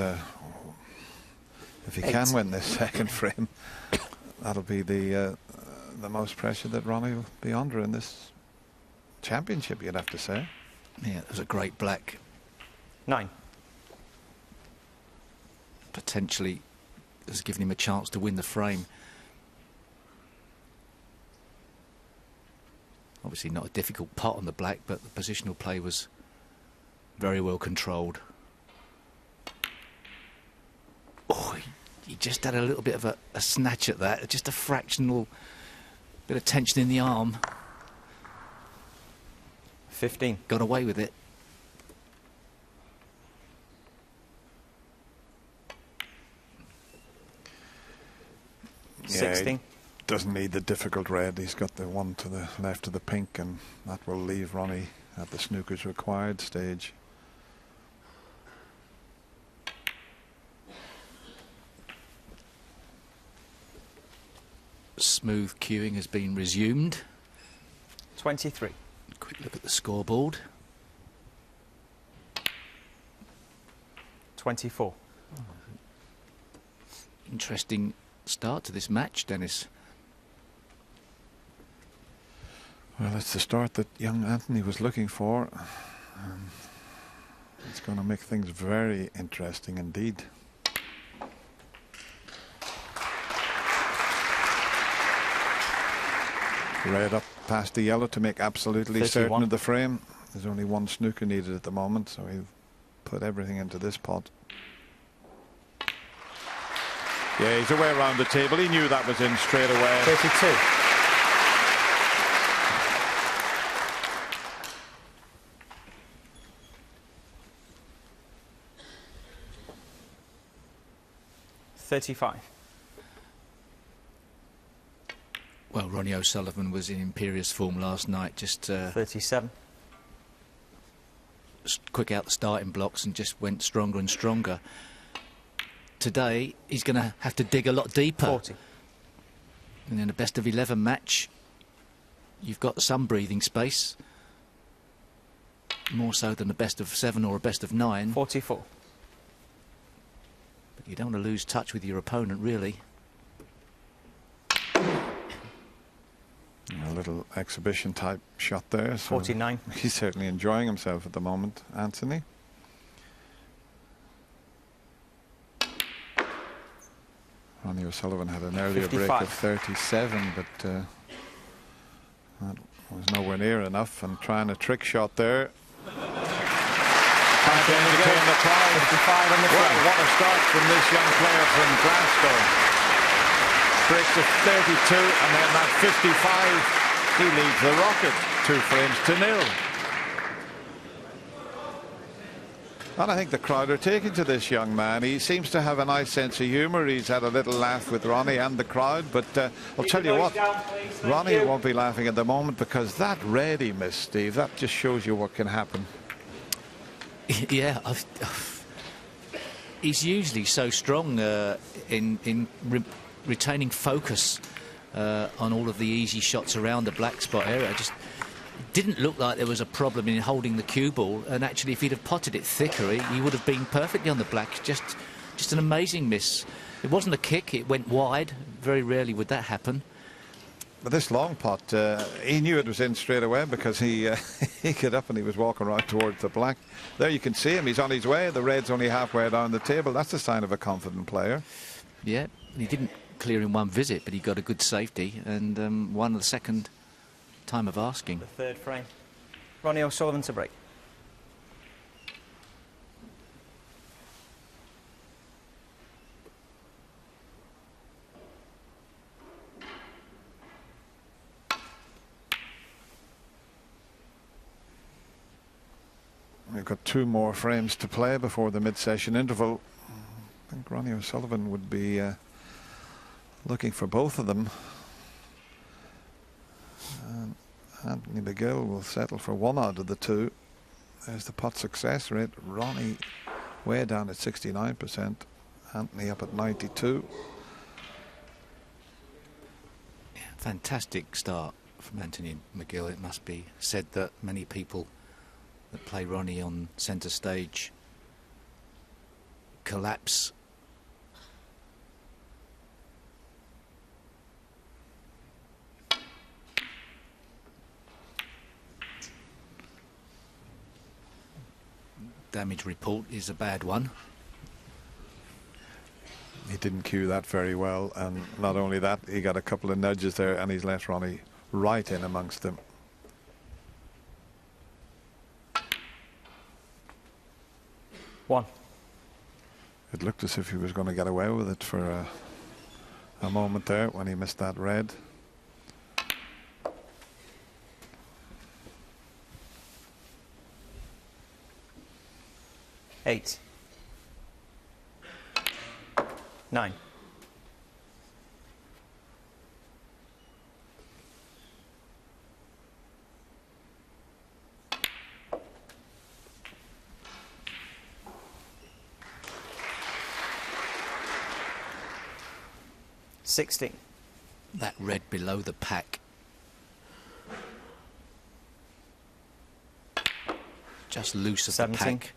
if he can win this second frame, that'll be the most pressure that Ronnie will be under in this championship, you'd have to say. Yeah, it was a great black. 9. Potentially has given him a chance to win the frame. Obviously not a difficult pot on the black, but the positional play was very well controlled. Oh, he just had a little bit of a snatch at that, just a fractional bit of tension in the arm. 15. Got away with it. Yeah, 16. Doesn't need the difficult red. He's got the one to the left of the pink, and that will leave Ronnie at the snooker's required stage. Smooth queuing has been resumed. 23. Quick look at the scoreboard. 24. Interesting start to this match, Dennis. Well, it's the start that young Anthony was looking for. It's going to make things very interesting indeed. Red up past the yellow to make absolutely 31. certain of the frame. There's only one snooker needed at the moment, so he'll put everything into this pot. Yeah, he's away around the table. He knew that was in straight away. 32. Well, Ronnie O'Sullivan was in imperious form last night, just 37. Quick out the starting blocks and just went stronger and stronger. Today, he's going to have to dig a lot deeper. 40. And in a best of 11 match, you've got some breathing space. More so than a best of 7 or a best of 9. 44. But you don't want to lose touch with your opponent, really. A little exhibition type shot there. So 49. He's certainly enjoying himself at the moment, Anthony. Ronnie O'Sullivan had an earlier 55. break of 37, but that was nowhere near enough. And trying a trick shot there. Can't entertain the crowd. 55 on the Well, front. what a start from this young player from Glasgow. Breaks to 32, and then that 55, he leads the Rocket 2 frames to nil. And I think the crowd are taking to this young man. He seems to have a nice sense of humour. He's had a little laugh with Ronnie and the crowd, but I'll tell you what, Ronnie won't be laughing at the moment, because that red he missed, Steve, that just shows you what can happen. Yeah, he's usually so strong in retaining focus on all of the easy shots around the black spot area. It just didn't look like there was a problem in holding the cue ball, and actually if he'd have potted it thicker, he would have been perfectly on the black. Just an amazing miss. It wasn't a kick, it went wide. Very rarely would that happen. But this long pot, he knew it was in straight away, because he he got up and he was walking right towards the black. There you can see him, he's on his way. The red's only halfway down the table. That's a sign of a confident player. Yeah, he didn't clear in one visit, but he got a good safety and won the second time of asking. The third frame. Ronnie O'Sullivan to break. We've got 2 more frames to play before the mid-session interval. I think Ronnie O'Sullivan would be looking for both of them. And Anthony McGill will settle for 1 out of the 2. There's the pot success rate. Ronnie way down at 69%. Anthony up at 92. Yeah, fantastic start from Anthony McGill. It must be said that many people that play Ronnie on centre stage collapse. Damage report is a bad one. He didn't cue that very well, and not only that, he got a couple of nudges there, and he's left Ronnie right in amongst them. 1. It looked as if he was going to get away with it for a moment there when he missed that red. Eight. 9. That red below the pack. Just loose of 17. the pack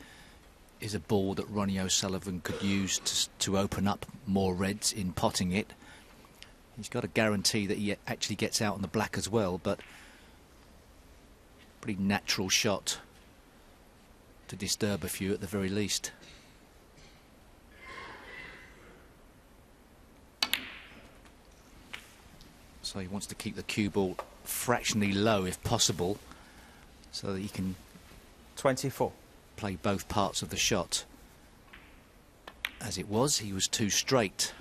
is a ball that Ronnie O'Sullivan could use to open up more reds in potting it. He's got a guarantee that he actually gets out on the black as well, but pretty natural shot to disturb a few at the very least. So he wants to keep the cue ball fractionally low if possible, so that he can 24. Play both parts of the shot. As it was, he was too straight.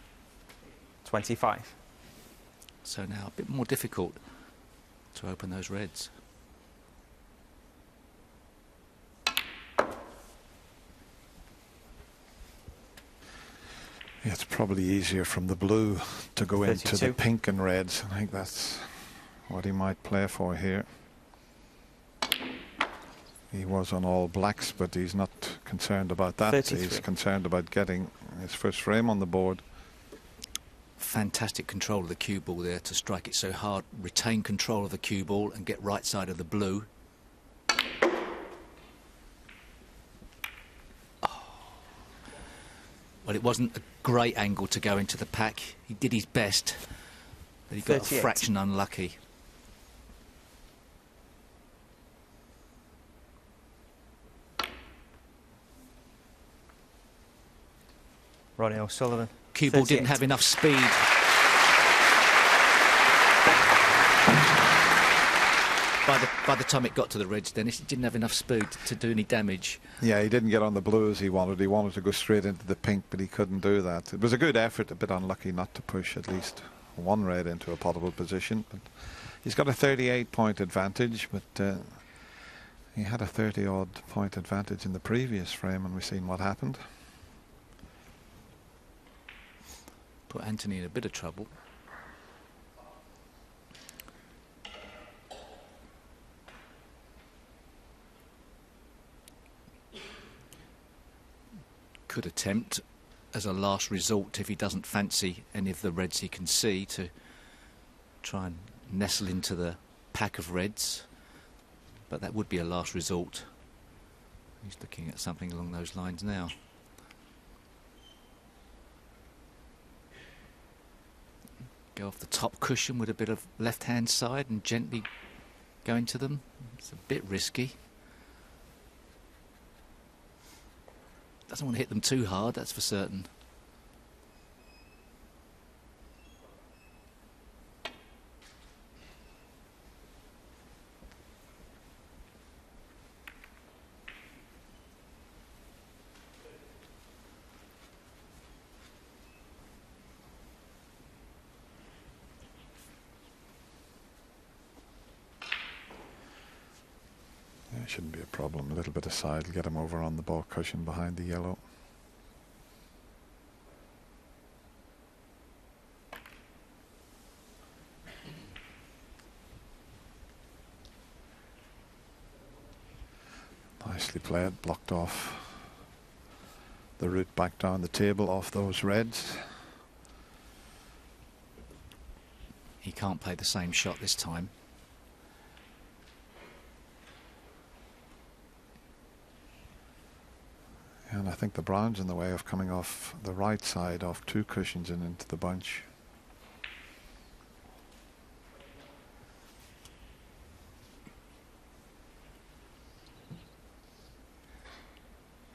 25. So now a bit more difficult to open those reds. Yeah, it's probably easier from the blue to go 32. into the pink and reds. I think that's what he might play for here. He was on all blacks, but he's not concerned about that. 33. He's concerned about getting his first frame on the board. Fantastic control of the cue ball there to strike it so hard, retain control of the cue ball and get right side of the blue. Oh. Well, it wasn't a great angle to go into the pack. He did his best, but he got 38. a fraction unlucky. Ronnie O'Sullivan. Cue ball 38. didn't have enough speed. By the time it got to the reds, Dennis, it didn't have enough speed to do any damage. Yeah, he didn't get on the blue as he wanted. He wanted to go straight into the pink, but he couldn't do that. It was a good effort, a bit unlucky not to push at least one red into a potable position. But he's got a 38-point advantage, but he had a 30-odd point advantage in the previous frame, and we've seen what happened. Put Anthony in a bit of trouble. Could attempt as a last resort, if he doesn't fancy any of the reds he can see, to try and nestle into the pack of reds, but that would be a last resort. He's looking at something along those lines now. Go off the top cushion with a bit of left hand side and gently go into them. It's a bit risky. Doesn't want to hit them too hard, that's for certain. Yeah, it shouldn't be a problem. A little bit of side will get him over on the ball cushion behind the yellow. Nicely played, blocked off the route back down the table off those reds. He can't play the same shot this time. And I think the brown's in the way of coming off the right side, off two cushions and into the bunch.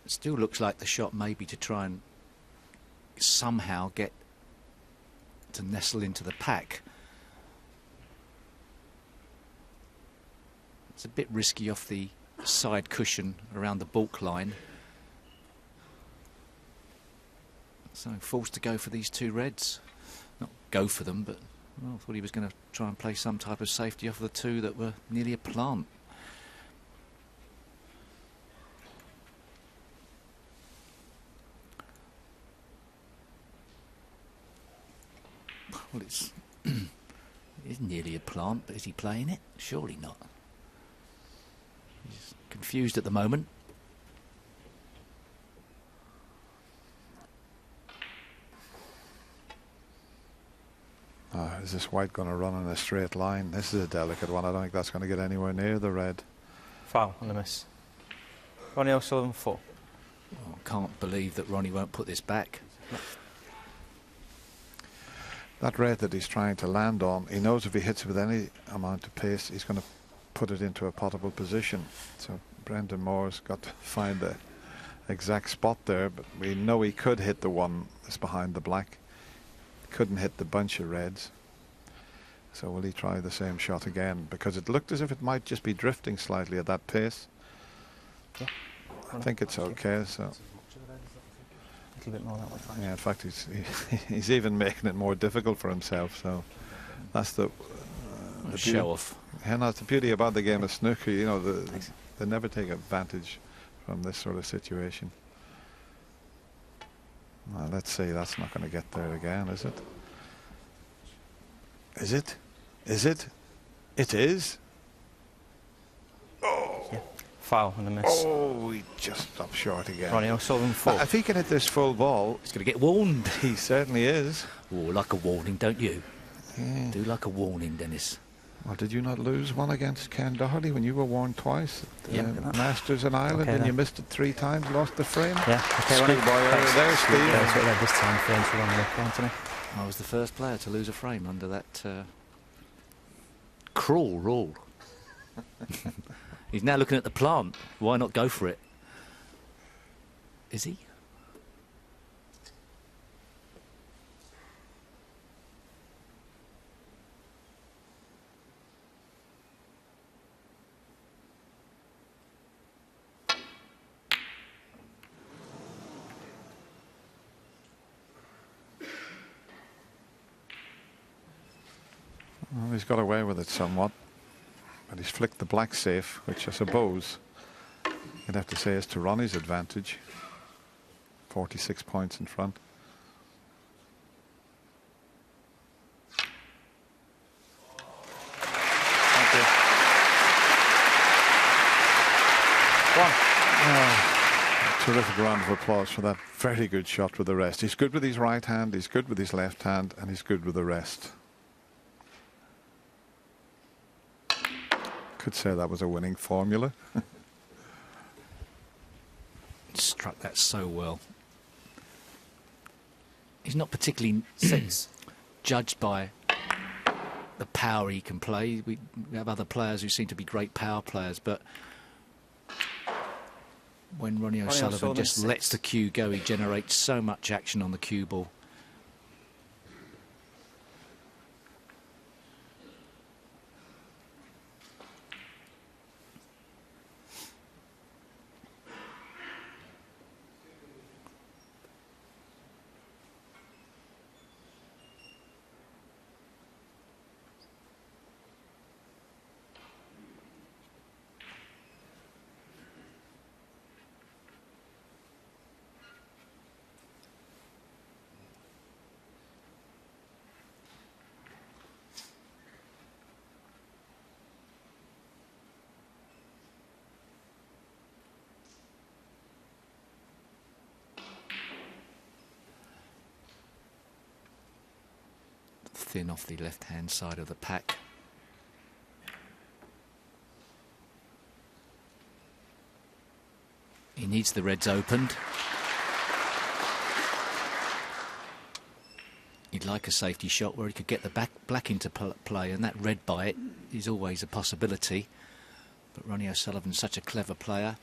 It still looks like the shot maybe to try and somehow get to nestle into the pack. It's a bit risky off the side cushion around the balk line. So forced to go for these two reds. Not go for them, but I thought he was going to try and play some type of safety off the two that were nearly a plant. Well, it is nearly a plant, but is he playing it? Surely not. He's confused at the moment. Is this white going to run in a straight line? This is a delicate one. I don't think that's going to get anywhere near the red. Foul on the miss. Ronnie O'Sullivan 4. Oh, can't believe that Ronnie won't put this back. That red that he's trying to land on, he knows if he hits it with any amount of pace, he's going to put it into a potable position. So Brendan Moore's got to find the exact spot there, but we know he could hit the one that's behind the black. Couldn't hit the bunch of reds. So will he try the same shot again? Because it looked as if it might just be drifting slightly at that pace. Yeah. I think it's okay. So A little bit more that way. yeah, in fact, he's even making it more difficult for himself. So that's the show off. And that's the beauty about the game of snooker. You know, they never take advantage from this sort of situation. Well, let's see, that's not going to get there again, is it? Is it? Is it? It is? Oh! Yeah. Foul on the miss. Oh, he just stopped short again. Ronnie O'Sullivan 4. If he can hit this full ball, He's going to get warned. he certainly is. Oh, like a warning, don't you? Yeah. Do like a warning, Dennis. Well, did you not lose one against Ken Doherty when you were warned twice at Yeah. Masters in Ireland, Okay, and then. you missed it 3 times, lost the frame? Yeah, okay, Ronnie. Schoolboy error there, Steve. Yeah, that's what they this time for entry on the Anthony. I was the first player to lose a frame under that cruel rule. He's now looking at the plant. Why not go for it? Is he? Well, he's got away with it somewhat, but he's flicked the black safe, which I suppose you'd have to say is to Ronnie's advantage. 46 points in front. Thank you. Terrific round of applause for that very good shot with the rest. He's good with his right hand, he's good with his left hand, and he's good with the rest. Could say that was a winning formula. Struck that so well. He's not particularly judged by the power he can play. We have other players who seem to be great power players, but when Ronnie O'Sullivan just lets the cue go, he generates so much action on the cue ball. Thin off the left-hand side of the pack. He needs the reds opened. He'd like a safety shot where he could get the black into play, and that red by it is always a possibility. But Ronnie O'Sullivan's such a clever player.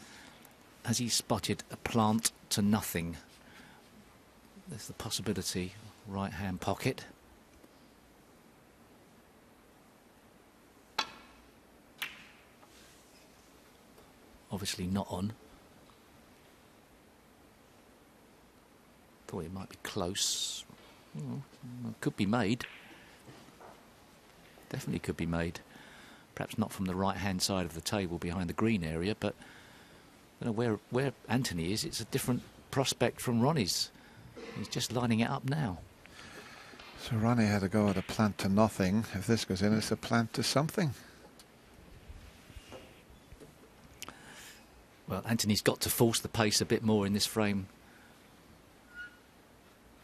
Has he spotted a plant to nothing? There's the possibility, right-hand pocket. Obviously not on. Thought it might be close. Could be made. Definitely could be made. Perhaps not from the right-hand side of the table behind the green area, but I don't know where Anthony is. It's a different prospect from Ronnie's. He's just lining it up now. So Ronnie had to go at a plant to nothing. If this goes in, it's a plant to something. Well, Anthony's got to force the pace a bit more in this frame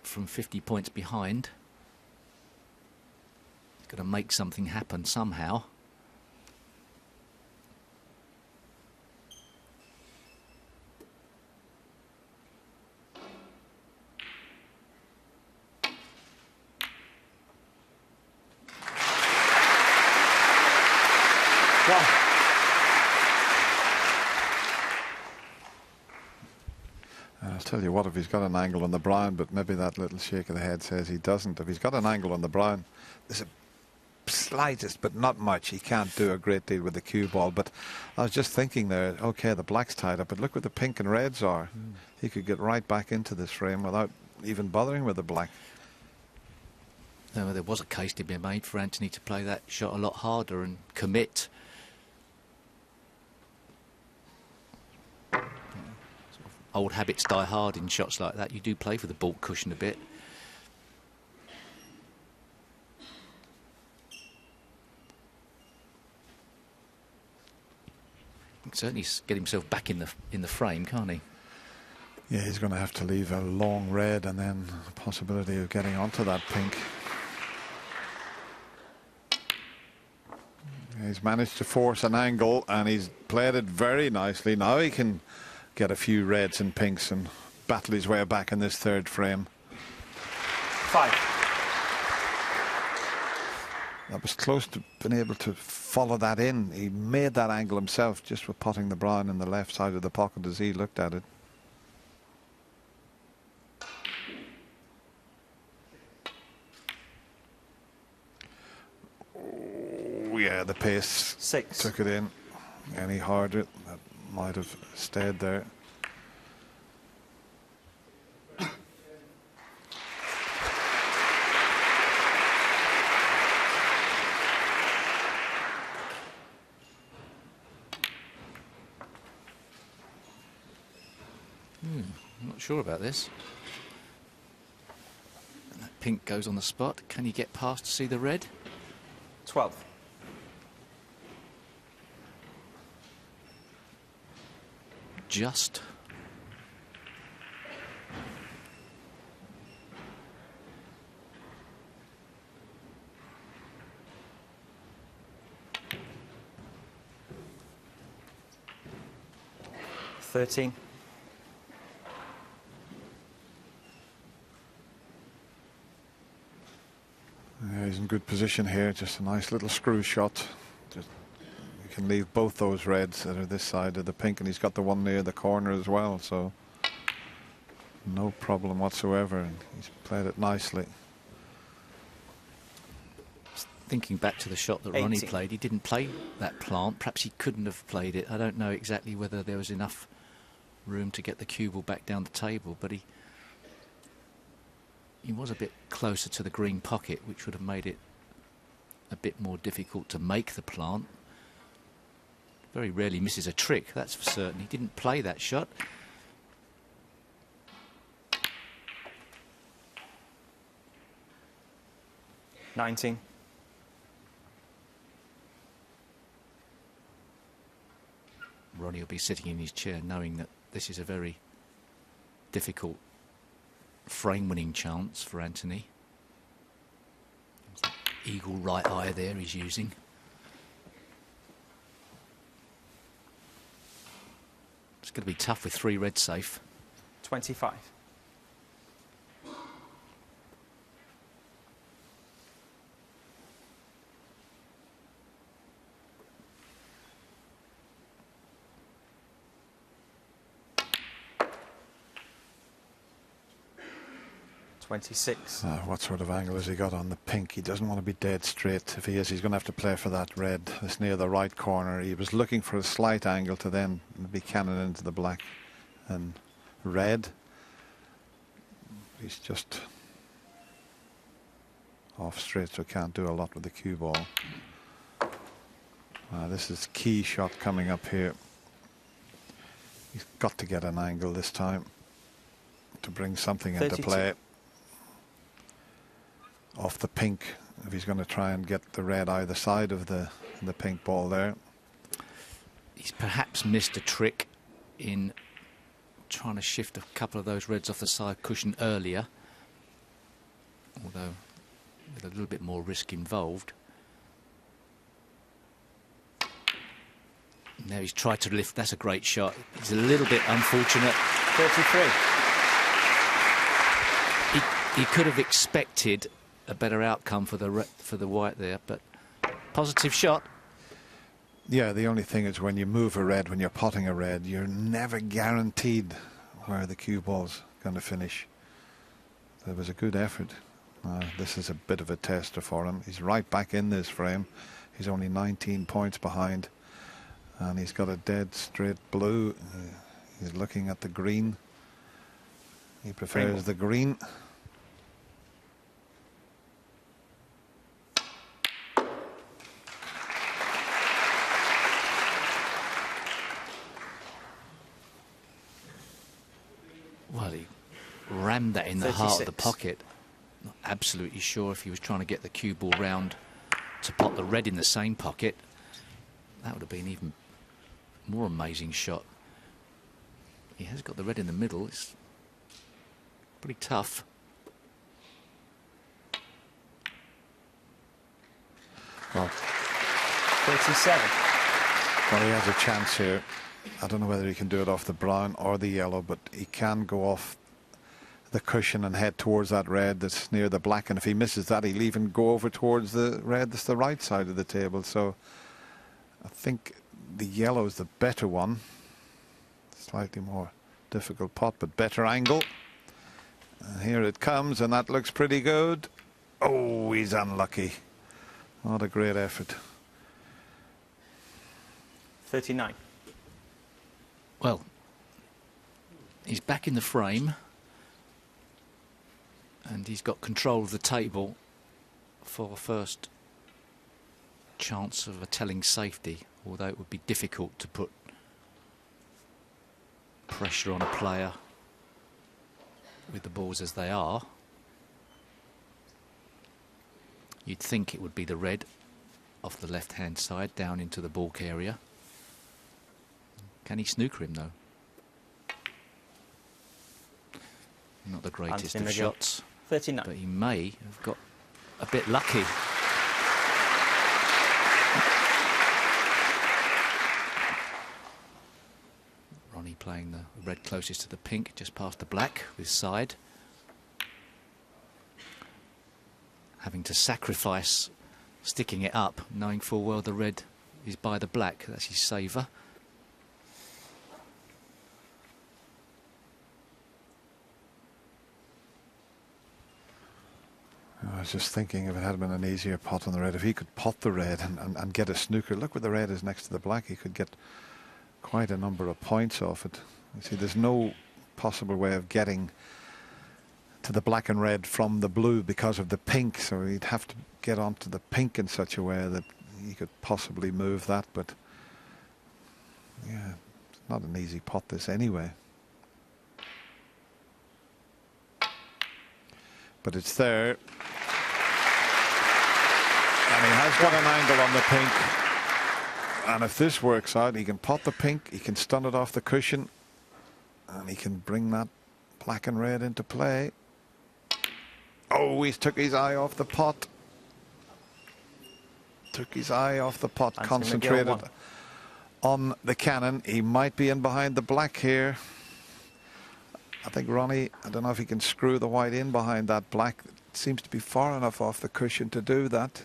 from 50 points behind. He's got to make something happen somehow. I'll tell you what, if he's got an angle on the brown, but maybe that little shake of the head says he doesn't. If he's got an angle on the brown, there's a slightest, but not much. He can't do a great deal with the cue ball. But I was just thinking there, okay, the black's tied up, but look where the pink and reds are. He could get right back into this frame without even bothering with the black. No, there was a case to be made for Anthony to play that shot a lot harder and commit. Old habits die hard in shots like that. You do play for the baulk cushion a bit. He can certainly get himself back in the frame, can't he? Yeah, he's going to have to leave a long red and then a possibility of getting onto that pink. He's managed to force an angle and he's played it very nicely. Now he can get a few reds and pinks and battle his way back in this third frame. 5. That was close to being able to follow that in. He made that angle himself just with putting the brown in the left side of the pocket as he looked at it. Oh, yeah, the pace 6. took it in. Any harder, that might have stayed there. I'm not sure about this. And that pink goes on the spot. Can he get past to see the red? 12. Just. $13. Yeah, he's in good position here. Just a nice little screw shot. Just, you can leave both those reds that are this side of the pink, and he's got the one near the corner as well, so no problem whatsoever. And he's played it nicely. Thinking back to the shot that 18. Ronnie played, he didn't play that plant. Perhaps he couldn't have played it. I don't know exactly whether there was enough room to get the cue ball back down the table, but he was a bit closer to the green pocket, which would have made it a bit more difficult to make the plant. Very rarely misses a trick, that's for certain. He didn't play that shot. $19. Ronnie will be sitting in his chair knowing that this is a very difficult frame-winning chance for Anthony. Eagle right eye there he's using. It's going to be tough with 3 red safe. 25. $26. What sort of angle has he got on the pink? He doesn't want to be dead straight. If he is, he's going to have to play for that red. It's near the right corner. He was looking for a slight angle to then be cannon into the black and red. He's just off straight, so can't do a lot with the cue ball. This is key shot coming up here. He's got to get an angle this time to bring something into 32. play. Off the pink, if he's going to try and get the red either side of the pink ball there. He's perhaps missed a trick in trying to shift a couple of those reds off the side cushion earlier, although with a little bit more risk involved. Now he's tried to lift. That's a great shot. He's a little bit unfortunate. 33. He could have expected a better outcome for the white there, but positive shot. Yeah, the only thing is when you move a red, when you're potting a red, you're never guaranteed where the cue ball's going to finish. There was a good effort. This is a bit of a tester for him. He's right back in this frame. He's only 19 points behind. And he's got a dead straight blue. He's looking at the green. He prefers the green. Well, he rammed that in the heart of the 36. pocket. Not absolutely sure if he was trying to get the cue ball round to pot the red in the same pocket. That would have been even more amazing shot. He has got the red in the middle. It's pretty tough. Well, 37. well, he has a chance here. I don't know whether he can do it off the brown or the yellow, but he can go off the cushion and head towards that red that's near the black. And if he misses that, he'll even go over towards the red that's the right side of the table. So I think the yellow is the better one. Slightly more difficult pot, but better angle. And here it comes, and that looks pretty good. Oh, he's unlucky. Not a great effort. 39. Well, he's back in the frame, and he's got control of the table for first chance of a telling safety, although it would be difficult to put pressure on a player with the balls as they are. You'd think it would be the red off the left-hand side down into the balk area. Can he snooker him, though? Not the greatest of shots. 39. But he may have got a bit lucky. Ronnie playing the red closest to the pink, just past the black with side. Having to sacrifice sticking it up, knowing full well the red is by the black. That's his saver. I was just thinking if it had been an easier pot on the red, if he could pot the red and get a snooker. Look where the red is next to the black. He could get quite a number of points off it. You see, there's no possible way of getting to the black and red from the blue because of the pink. So he'd have to get onto the pink in such a way that he could possibly move that. But yeah, it's not an easy pot this anyway. But it's there. And he has got an angle on the pink. And if this works out, he can pot the pink, he can stun it off the cushion, and he can bring that black and red into play. Oh, he's took his eye off the pot. Took his eye off the pot, concentrated on the cannon. He might be in behind the black here. I think Ronnie, I don't know if he can screw the white in behind that black. It seems to be far enough off the cushion to do that.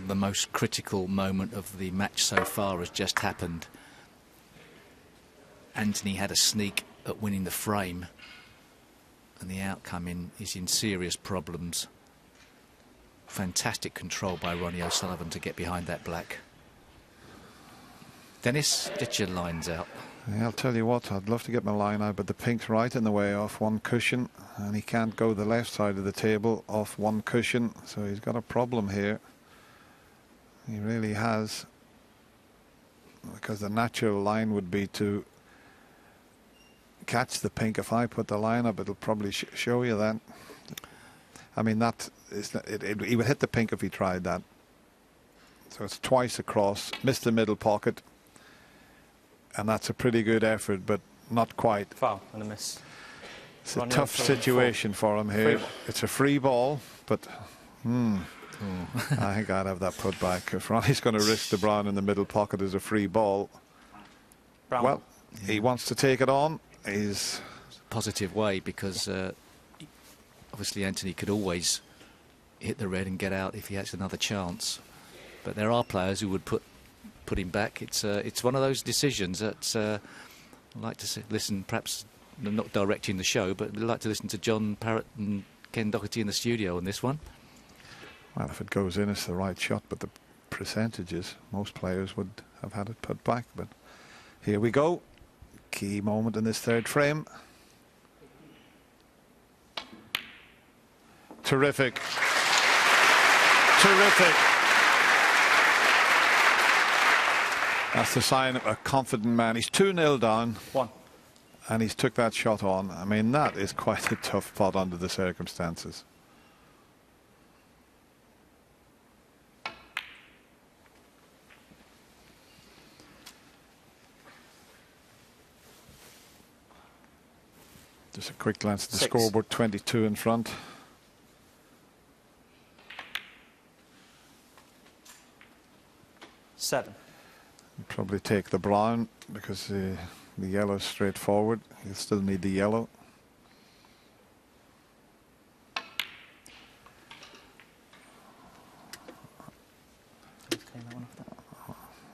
The most critical moment of the match so far has just happened. Anthony had a sneak at winning the frame, and the outcome is in serious problems. fantastic control by Ronnie O'Sullivan to get behind that black. Dennis, get your lines out. Yeah, I'll tell you what, I'd love to get my line out, but the pink's right in the way off one cushion, and he can't go the left side of the table off one cushion, so he's got a problem here. He really has, because the natural line would be to catch the pink. If I put the line up, it'll probably show you that. I mean, that is he would hit the pink if he tried that. So it's twice across, missed the middle pocket, and that's a pretty good effort, but not quite. Foul and a miss. It's a tough situation for him here. It's a free ball, but I think I'd have that put back. If Ronnie's going to risk the brown in the middle pocket as a free ball, Brown. Well, he wants to take it on. He's positive way, because obviously Anthony could always hit the red and get out if he has another chance. But there are players who would put him back. It's one of those decisions that I'd like to listen, perhaps not directing the show, but I'd like to listen to John Parrott and Ken Doherty in the studio on this one. Well, if it goes in, it's the right shot, but the percentages, most players would have had it put back. But here we go. Key moment in this third frame. Terrific. Terrific. That's the sign of a confident man. He's 2-0 down. And he's took that shot on. I mean, that is quite a tough pot under the circumstances. Just a quick glance at the scoreboard, 22 in front. Seven. Probably take the brown because the yellow is straightforward. You'll still need the yellow.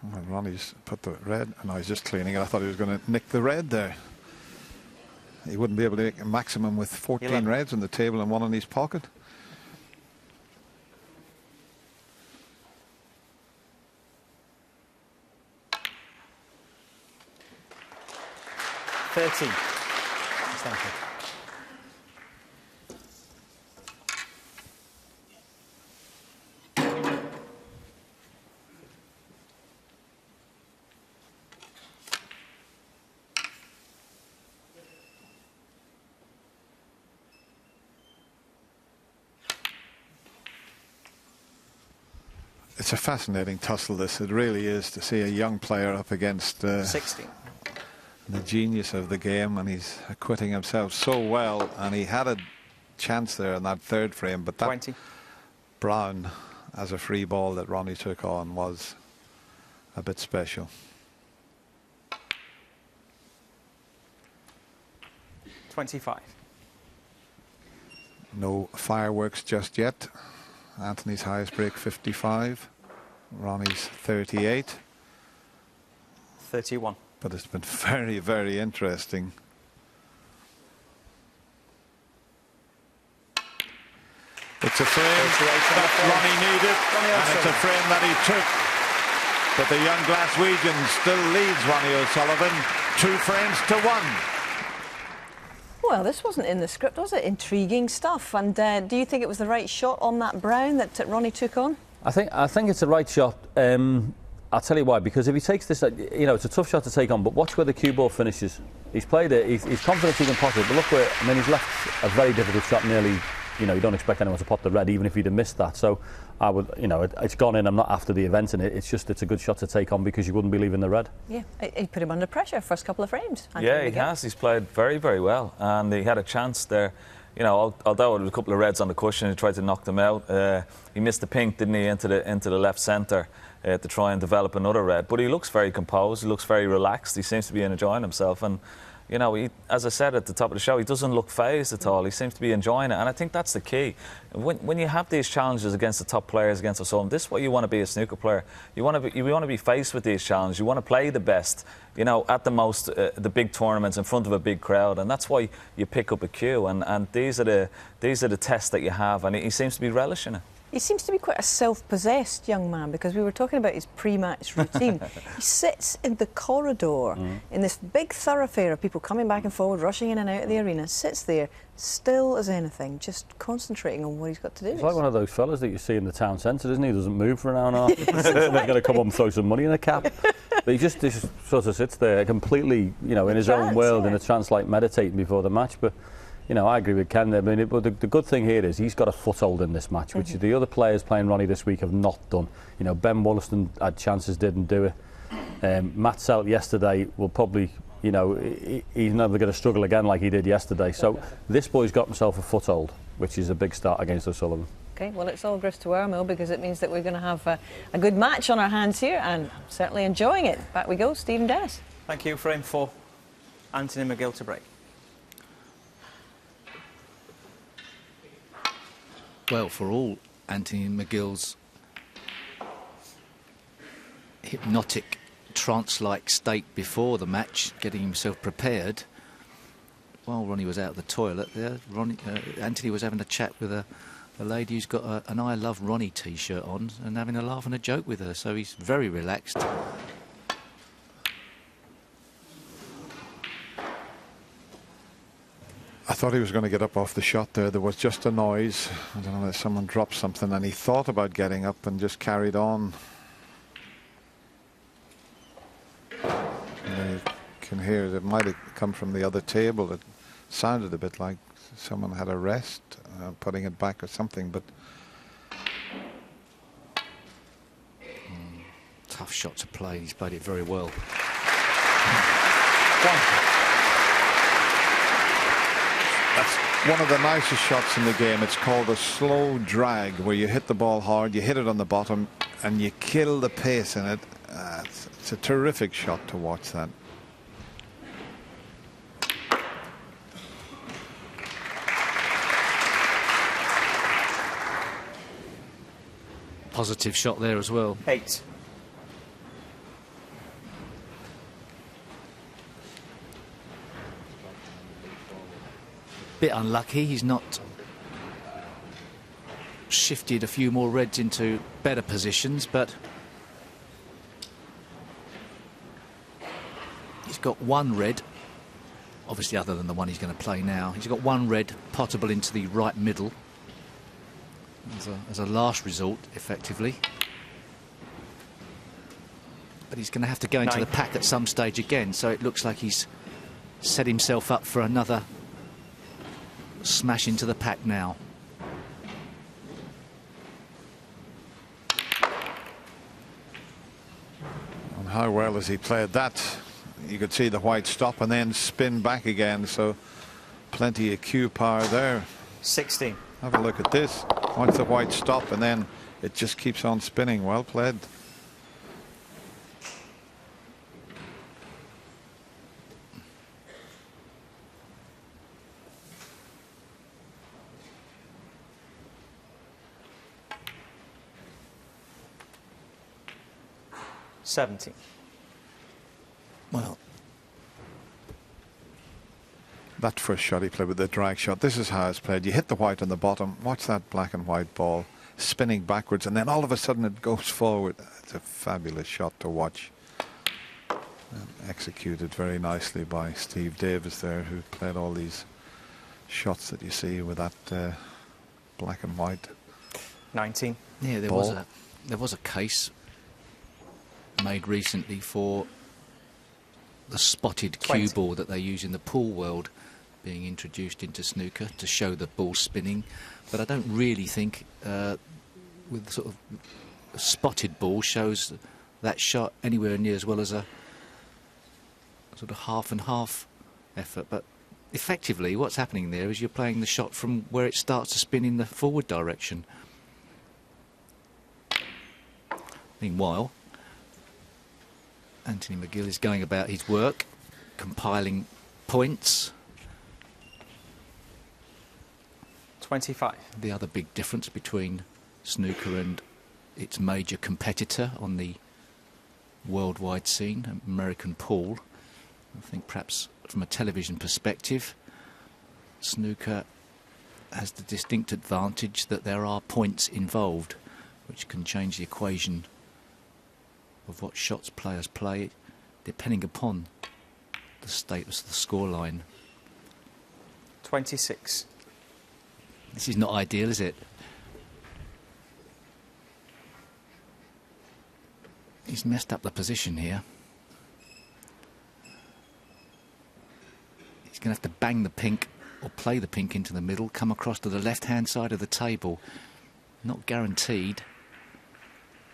Well, Ronnie's put the red, and he's just cleaning it. I thought he was going to nick the red there. He wouldn't be able to make a maximum with 14 reds on the table and one in his pocket. It's a fascinating tussle, this. It really is, to see a young player up against 16. The genius of the game, and he's acquitting himself so well, and he had a chance there in that third frame, but that 20. brown as a free ball that Ronnie took on was a bit special. 25. No fireworks just yet. Anthony's highest break 55, Ronnie's 38. 31. But it's been very, very interesting. It's a frame that Ronnie needed, and it's a frame that he took. But the young Glaswegian still leads Ronnie O'Sullivan 2 frames to 1. Well, this wasn't in the script, was it? Intriguing stuff. And do you think it was the right shot on that brown that Ronnie took on? I think it's the right shot. I'll tell you why. Because if he takes this, you know, it's a tough shot to take on. But watch where the cue ball finishes. He's played it. He's confident he can pot it. But look where, I mean, he's left a very difficult shot. Nearly, you know, you don't expect anyone to pot the red, even if he'd have missed that. So I would, you know, it's gone in. I'm not after the event, and it's a good shot to take on because you wouldn't be leaving the red. Yeah, he put him under pressure first couple of frames. Yeah, he has. He's played very, very well, and he had a chance there. You know, although there was a couple of reds on the cushion, he tried to knock them out. He missed the pink, didn't he, into the left centre to try and develop another red. But he looks very composed. He looks very relaxed. He seems to be enjoying himself. And you know, as I said at the top of the show, he doesn't look phased at all. He seems to be enjoying it, and I think that's the key. When you have these challenges against the top players, against us all, this is what you want to be a snooker player. You want to be faced with these challenges. You want to play the best, you know, at the big tournaments in front of a big crowd, and that's why you pick up a cue. And these are the tests that you have, and he seems to be relishing it. He seems to be quite a self-possessed young man, because we were talking about his pre-match routine. He sits in the corridor in this big thoroughfare of people coming back and forward, rushing in and out of the arena, sits there, still as anything, just concentrating on what he's got to do. He's like one of those fellas that you see in the town centre, isn't he? He doesn't move for an hour and a half. They're going to come up and throw some money in a cap. But he just sort of sits there completely, you know, in his own world, in a trance, like meditating before the match. But you know, I agree with Ken there. I mean, the good thing here is he's got a foothold in this match, which the other players playing Ronnie this week have not done. You know, Ben Wollaston had chances, didn't do it. Matt Selt yesterday will probably, you know, he's never going to struggle again like he did yesterday. So this boy's got himself a foothold, which is a big start against O'Sullivan. Okay, well, it's all grist to our mill, because it means that we're going to have a good match on our hands here, and certainly enjoying it. Back we go, Stephen Dennis. Thank you. Frame 4, Anthony McGill to break. Well, for all Anthony McGill's hypnotic, trance-like state before the match, getting himself prepared, while Ronnie was out of the toilet there, Anthony was having a chat with a lady who's got an I Love Ronnie T-shirt on and having a laugh and a joke with her, so he's very relaxed. I thought he was going to get up off the shot there. There was just a noise. I don't know if someone dropped something, and he thought about getting up and just carried on. And you can hear it might have come from the other table. It sounded a bit like someone had a rest, putting it back or something, but Tough shot to play. He's played it very well. that's one of the nicest shots in the game. It's called a slow drag, where you hit the ball hard, you hit it on the bottom, and you kill the pace in it. It's a terrific shot to watch that. Positive shot there as well. 8. Bit unlucky, he's not shifted a few more reds into better positions, but he's got one red, obviously other than the one he's going to play now. He's got one red potable into the right middle as a last resort, effectively. But he's going to have to go into 9. the pack at some stage again, so it looks like he's set himself up for another smash into the pack now. And how well has he played that? You could see the white stop and then spin back again, so plenty of cue power there. 16. Have a look at this. Watch the white stop and then it just keeps on spinning. Well played. Well, that first shot he played with the drag shot. This is how it's played. You hit the white on the bottom. Watch that black and white ball spinning backwards, and then all of a sudden it goes forward. It's a fabulous shot to watch. And executed very nicely by Steve Davis there, who played all these shots that you see with that black and white. 19. Yeah, there was a case made recently for the spotted 20. cue ball that they use in the pool world being introduced into snooker to show the ball spinning, but I don't really think with sort of a spotted ball shows that shot anywhere near as well as a sort of half and half effort. But effectively what's happening there is you're playing the shot from where it starts to spin in the forward direction. Meanwhile, Anthony McGill is going about his work, compiling points. 25. The other big difference between snooker and its major competitor on the worldwide scene, American pool, I think perhaps from a television perspective, snooker has the distinct advantage that there are points involved, which can change the equation of what shots players play, depending upon the status of the scoreline. 26. This is not ideal, is it? He's messed up the position here. He's going to have to bang the pink or play the pink into the middle, come across to the left-hand side of the table. Not guaranteed,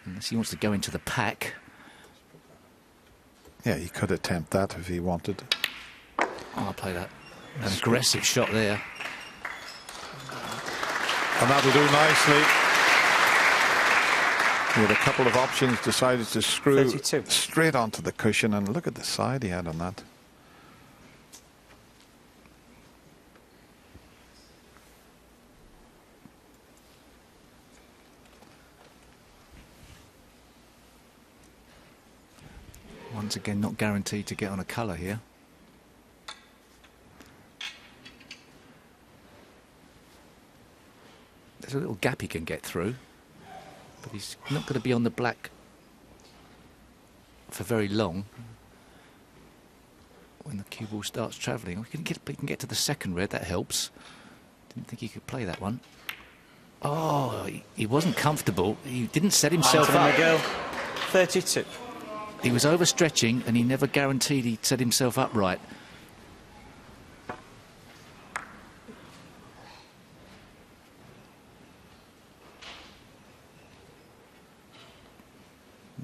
unless he wants to go into the pack. Yeah, he could attempt that if he wanted. Oh, I'll play that. An aggressive shot there. And that'll do nicely. He had a couple of options, decided to screw 32. straight onto the cushion, and look at the side he had on that. Once again, not guaranteed to get on a colour here. There's a little gap he can get through, but he's not going to be on the black for very long when the cue ball starts travelling. He can get to the second red, that helps. Didn't think he could play that one. Oh, he wasn't comfortable. He didn't set himself up. McGill, 32. He was overstretching and he never guaranteed he'd set himself up right.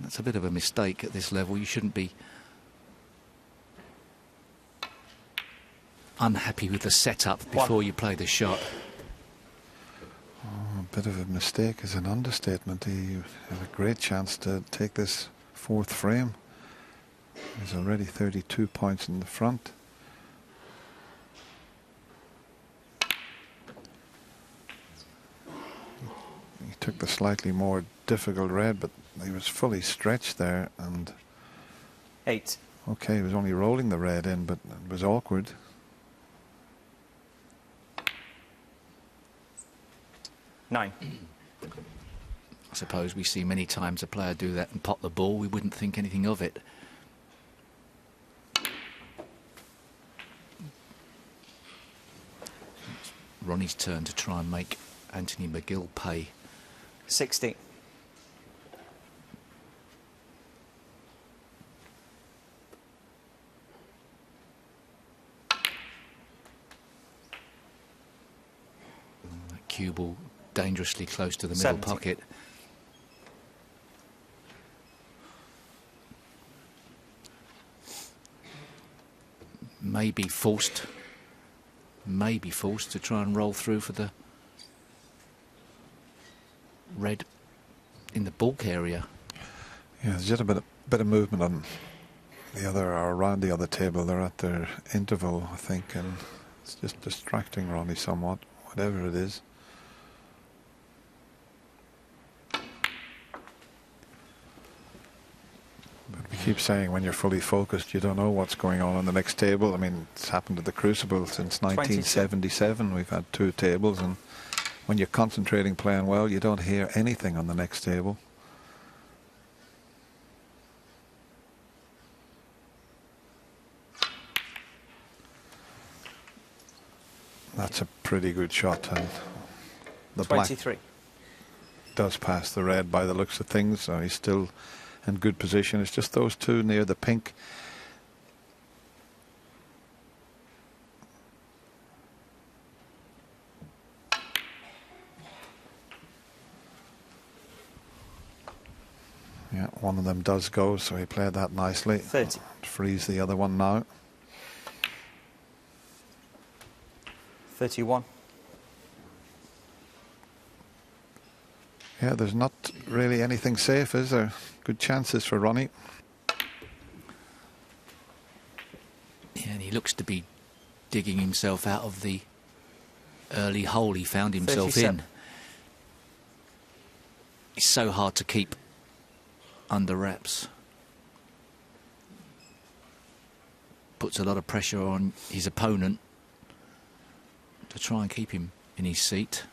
That's a bit of a mistake at this level. You shouldn't be unhappy with the setup before you play the shot. Oh, a bit of a mistake is an understatement. He had a great chance to take this fourth frame. He's already 32 points in the front. He took the slightly more difficult red, but he was fully stretched there, and 8. okay, he was only rolling the red in, but it was awkward. 9. I suppose we see many times a player do that and pot the ball. We wouldn't think anything of it. It's Ronnie's turn to try and make Anthony McGill pay. 60. That cue ball dangerously close to the middle 70. pocket. May be forced to try and roll through for the red in the bulk area. Yeah, there's just a bit of movement on the other, or around the other table. They're at their interval, I think, and it's just distracting Ronnie somewhat, whatever it is. But we keep saying when you're fully focused, you don't know what's going on the next table. I mean, it's happened at the Crucible since 1977. We've had 2 tables, and when you're concentrating, playing well, you don't hear anything on the next table. That's a pretty good shot, and the 23. black does pass the red by the looks of things, so he's still in good position. It's just those 2 near the pink. Yeah, one of them does go, so he played that nicely. 30. Frees the other one now. 31. Yeah, there's not really anything safe, is there? Good chances for Ronnie. Yeah, and he looks to be digging himself out of the early hole he found himself 37. in. It's so hard to keep under wraps. Puts a lot of pressure on his opponent to try and keep him in his seat.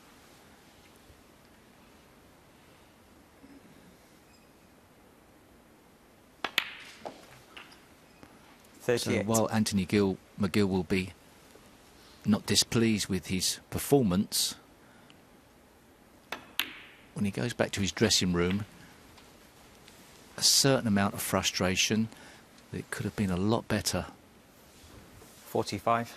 So while Anthony McGill will be not displeased with his performance, when he goes back to his dressing room, a certain amount of frustration that it could have been a lot better. 45.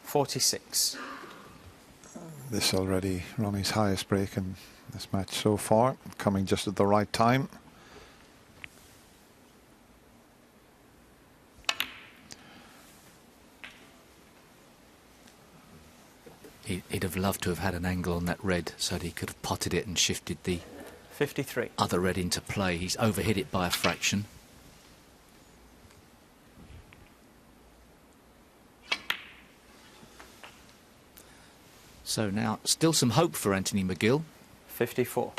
46. This already Ronnie's highest break in this match so far, coming just at the right time. He'd have loved to have had an angle on that red so that he could have potted it and shifted the 53. Other red into play. He's overhit it by a fraction. So now, still some hope for Anthony McGill. 54.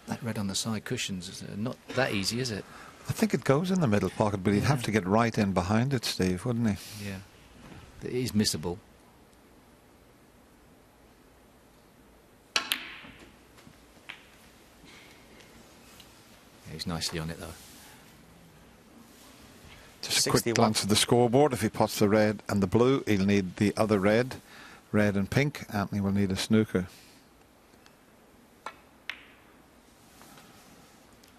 That red on the side cushions is not that easy, is it? I think it goes in the middle pocket, but he'd have to get right in behind it, Steve, wouldn't he? Yeah. It is missable. He's nicely on it, though. Just a 61. quick glance at the scoreboard. If he pots the red and the blue, he'll need the other red and pink. Anthony will need a snooker.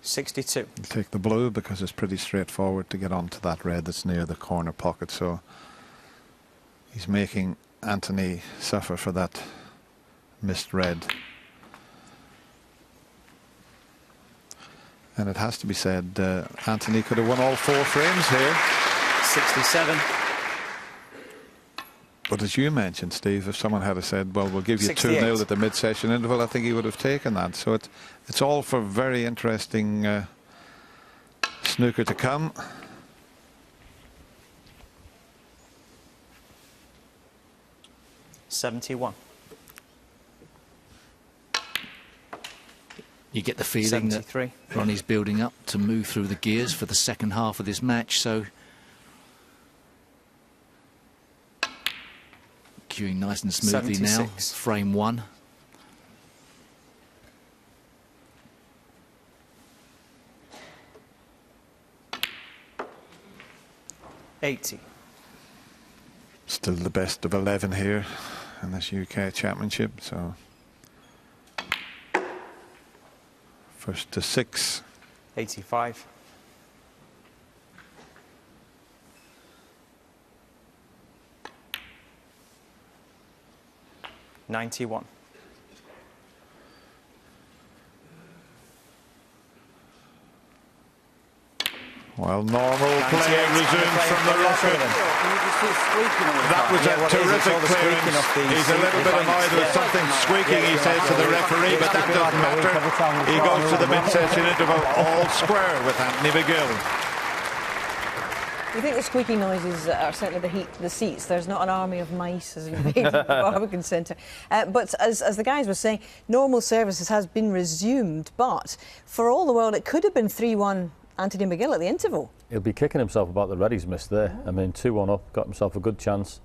62. He'll take the blue because it's pretty straightforward to get onto that red that's near the corner pocket. So he's making Anthony suffer for that missed red. And it has to be said, Anthony could have won all 4 frames here. 67. But as you mentioned, Steve, if someone had said, well, we'll give you 68. 2-0 at the mid-session interval, I think he would have taken that. So it's all for very interesting snooker to come. $71. You get the feeling 73. that Ronnie's building up to move through the gears for the second half of this match, so queuing nice and smoothly 76. now. Frame 1. $80. Still the best of 11 here in this UK Championship. So first to 6. 85. 91. Well, normal play resumes from the rocket. That was a terrific clearance. He's a little bit annoyed with something squeaking, he says to the referee, but that doesn't matter. He goes to the mid-session interval all square with Anthony McGill. You think the squeaking noises are certainly the seats. There's not an army of mice as invaded the Barbican Centre. But as the guys were saying, normal services has been resumed. But for all the world, it could have been 3-1 Anthony McGill at the interval. He'll be kicking himself about the red he's missed there. I mean, 2-1 up, got himself a good chance.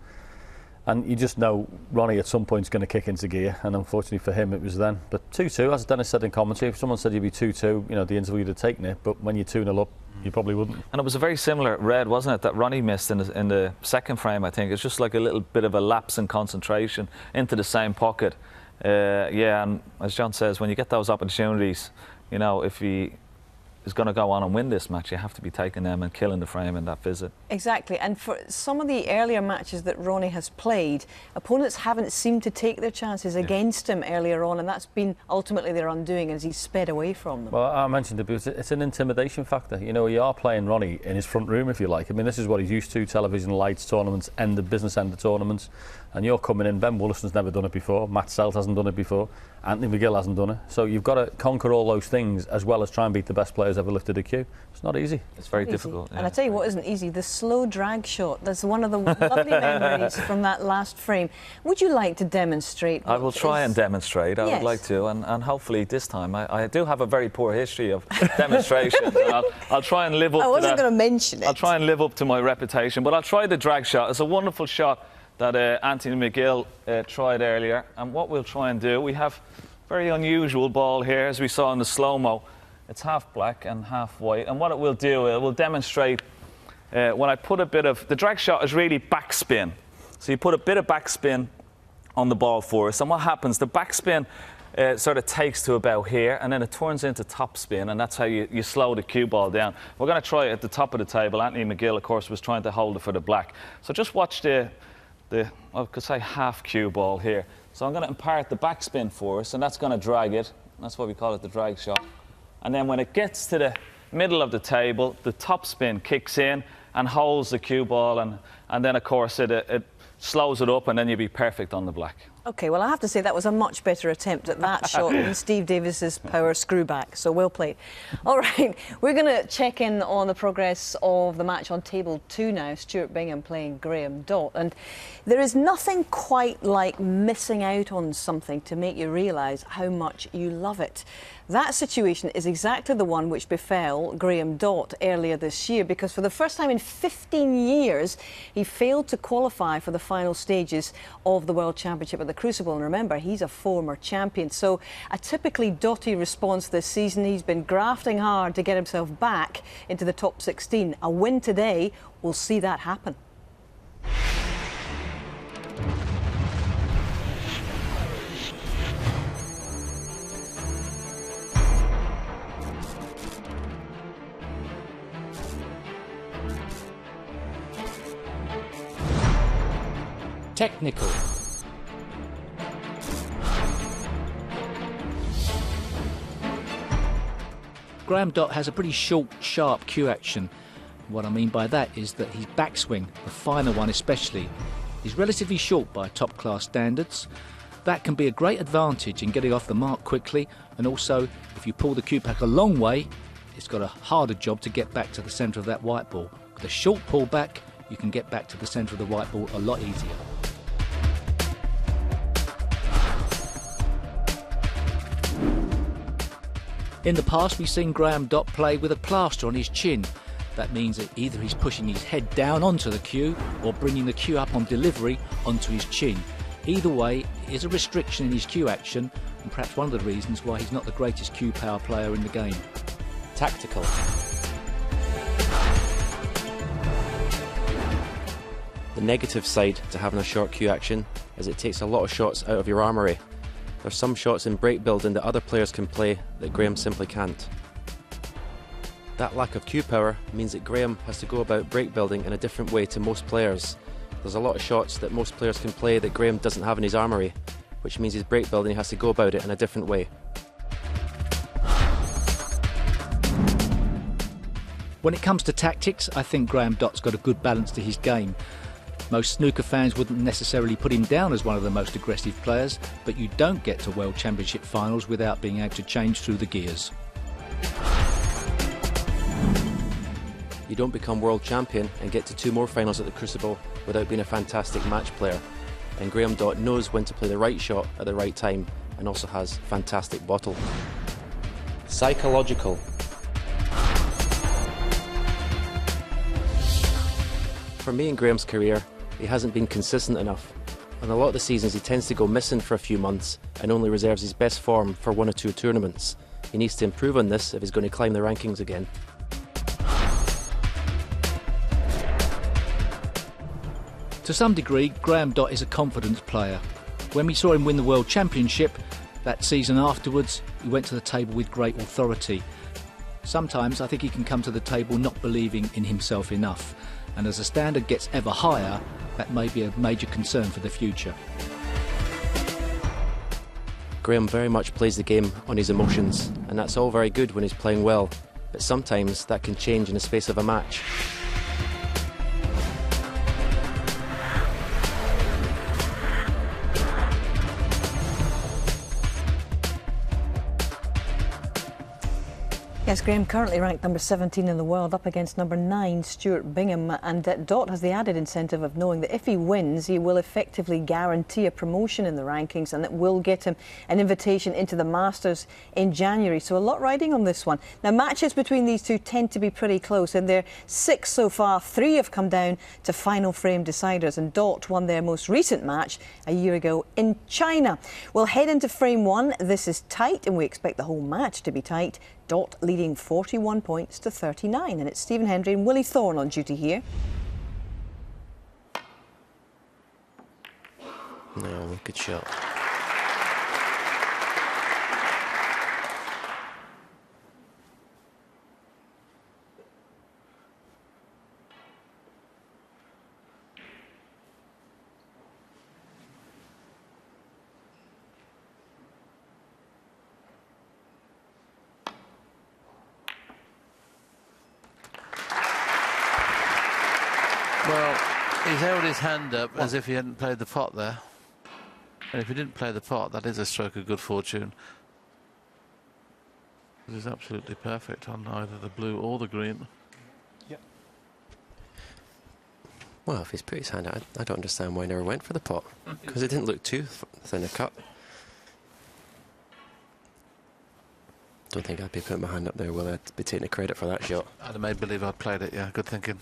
And you just know Ronnie at some point is going to kick into gear, and unfortunately for him it was then. But 2-2, as Dennis said in commentary, if someone said you'd be 2-2, you know, the interval you'd have taken it, but when you're 2-0 up, you probably wouldn't. And it was a very similar red, wasn't it, that Ronnie missed in the second frame, I think. It's just like a little bit of a lapse in concentration into the same pocket. Yeah, and as John says, when you get those opportunities, you know, if he is going to go on and win this match, you have to be taking them and killing the frame in that visit. Exactly, and for some of the earlier matches that Ronnie has played, opponents haven't seemed to take their chances against him earlier on, and that's been ultimately their undoing as he's sped away from them. Well, I mentioned it, but it's an intimidation factor. You know, you are playing Ronnie in his front room, if you like. I mean, this is what he's used to, television, lights, tournaments, business end of tournaments. and you're coming in. Ben Wollaston's never done it before. Matt Selt hasn't done it before. Anthony McGill hasn't done it. So you've got to conquer all those things as well as try and beat the best players ever lifted a cue. It's not easy. It's very difficult. And I tell you what isn't easy, the slow drag shot. That's one of the lovely memories from that last frame. Would you like to demonstrate? I will try and demonstrate. I Yes. would like to, and hopefully this time. I do have a very poor history of demonstration. I'll try and live up to that. I wasn't going to mention it. I'll try and live up to my reputation, but I'll try the drag shot. It's a wonderful shot that Anthony McGill tried earlier, and what we'll try and do, we have very unusual ball here, as we saw in the slow-mo. It's half black and half white, and what it will do, it will demonstrate when I put a bit of... The drag shot is really backspin. So you put a bit of backspin on the ball for us, and what happens, the backspin sort of takes to about here, and then it turns into topspin, and that's how you slow the cue ball down. We're going to try it at the top of the table. Anthony McGill, of course, was trying to hold it for the black. So just watch the I could say half cue ball here. So I'm going to impart the backspin for us, and that's going to drag it. That's why we call it the drag shot. And then when it gets to the middle of the table, the top spin kicks in and holds the cue ball, and then of course it slows it up, and then you'll be perfect on the black. OK, well, I have to say that was a much better attempt at that shot than Steve Davis's power screwback, so well played. All right, we're going to check in on the progress of the match on table 2 now. Stuart Bingham playing Graham Dott, and there is nothing quite like missing out on something to make you realise how much you love it. That situation is exactly the one which befell Graham Dott earlier this year, because for the first time in 15 years, he failed to qualify for the final stages of the World Championship at the Crucible. And remember, he's a former champion. So a typically Dotty response this season. He's been grafting hard to get himself back into the top 16. A win today will see that happen. Technical. Graham Dott has a pretty short, sharp cue action. What I mean by that is that his backswing, the final one especially, is relatively short by top-class standards. That can be a great advantage in getting off the mark quickly, and also, if you pull the cue back a long way, it's got a harder job to get back to the centre of that white ball. With a short pullback, you can get back to the centre of the white ball a lot easier. In the past, we've seen Graham Dott play with a plaster on his chin. That means that either he's pushing his head down onto the cue or bringing the cue up on delivery onto his chin. Either way is a restriction in his cue action, and perhaps one of the reasons why he's not the greatest cue power player in the game. Tactical. The negative side to having a short cue action is it takes a lot of shots out of your armoury. There's some shots in break building that other players can play that Graham simply can't. That lack of cue power means that Graham has to go about break building in a different way to most players. There's a lot of shots that most players can play that Graham doesn't have in his armoury, which means his break building has to go about it in a different way. When it comes to tactics, I think Graham Dott's got a good balance to his game. Most snooker fans wouldn't necessarily put him down as one of the most aggressive players, but you don't get to World Championship finals without being able to change through the gears. You don't become world champion and get to 2 more finals at the Crucible without being a fantastic match player. And Graham Dott knows when to play the right shot at the right time, and also has fantastic bottle. Psychological. For me in Graham's career, he hasn't been consistent enough. On a lot of the seasons he tends to go missing for a few months and only reserves his best form for 1 or 2 tournaments. He needs to improve on this if he's going to climb the rankings again. To some degree, Graham Dott is a confidence player. When we saw him win the World Championship, that season afterwards, he went to the table with great authority. Sometimes I think he can come to the table not believing in himself enough. And as the standard gets ever higher, that may be a major concern for the future. Graham very much plays the game on his emotions, and that's all very good when he's playing well, but sometimes that can change in the space of a match. Yes, Graham, currently ranked number 17 in the world, up against number 9, Stuart Bingham. And Dott has the added incentive of knowing that if he wins, he will effectively guarantee a promotion in the rankings, and that will get him an invitation into the Masters in January. So a lot riding on this one. Now, matches between these two tend to be pretty close. In their 6 so far, 3 have come down to final frame deciders, and Dott won their most recent match a year ago in China. We'll head into frame 1. This is tight, and we expect the whole match to be tight. Dott leading 41 points to 39. And it's Stephen Hendry and Willie Thorne on duty here. No, good shot. Well, he's held his hand up as if he hadn't played the pot there. And if he didn't play the pot, that is a stroke of good fortune. It is absolutely perfect on either the blue or the green. Yep. Well, if he's put his hand out, I don't understand why he never went for the pot, because it didn't look too thin a cut. Don't think I'd be putting my hand up there, will I? I'd be taking the credit for that shot. I'd have made believe I'd played it, yeah, good thinking.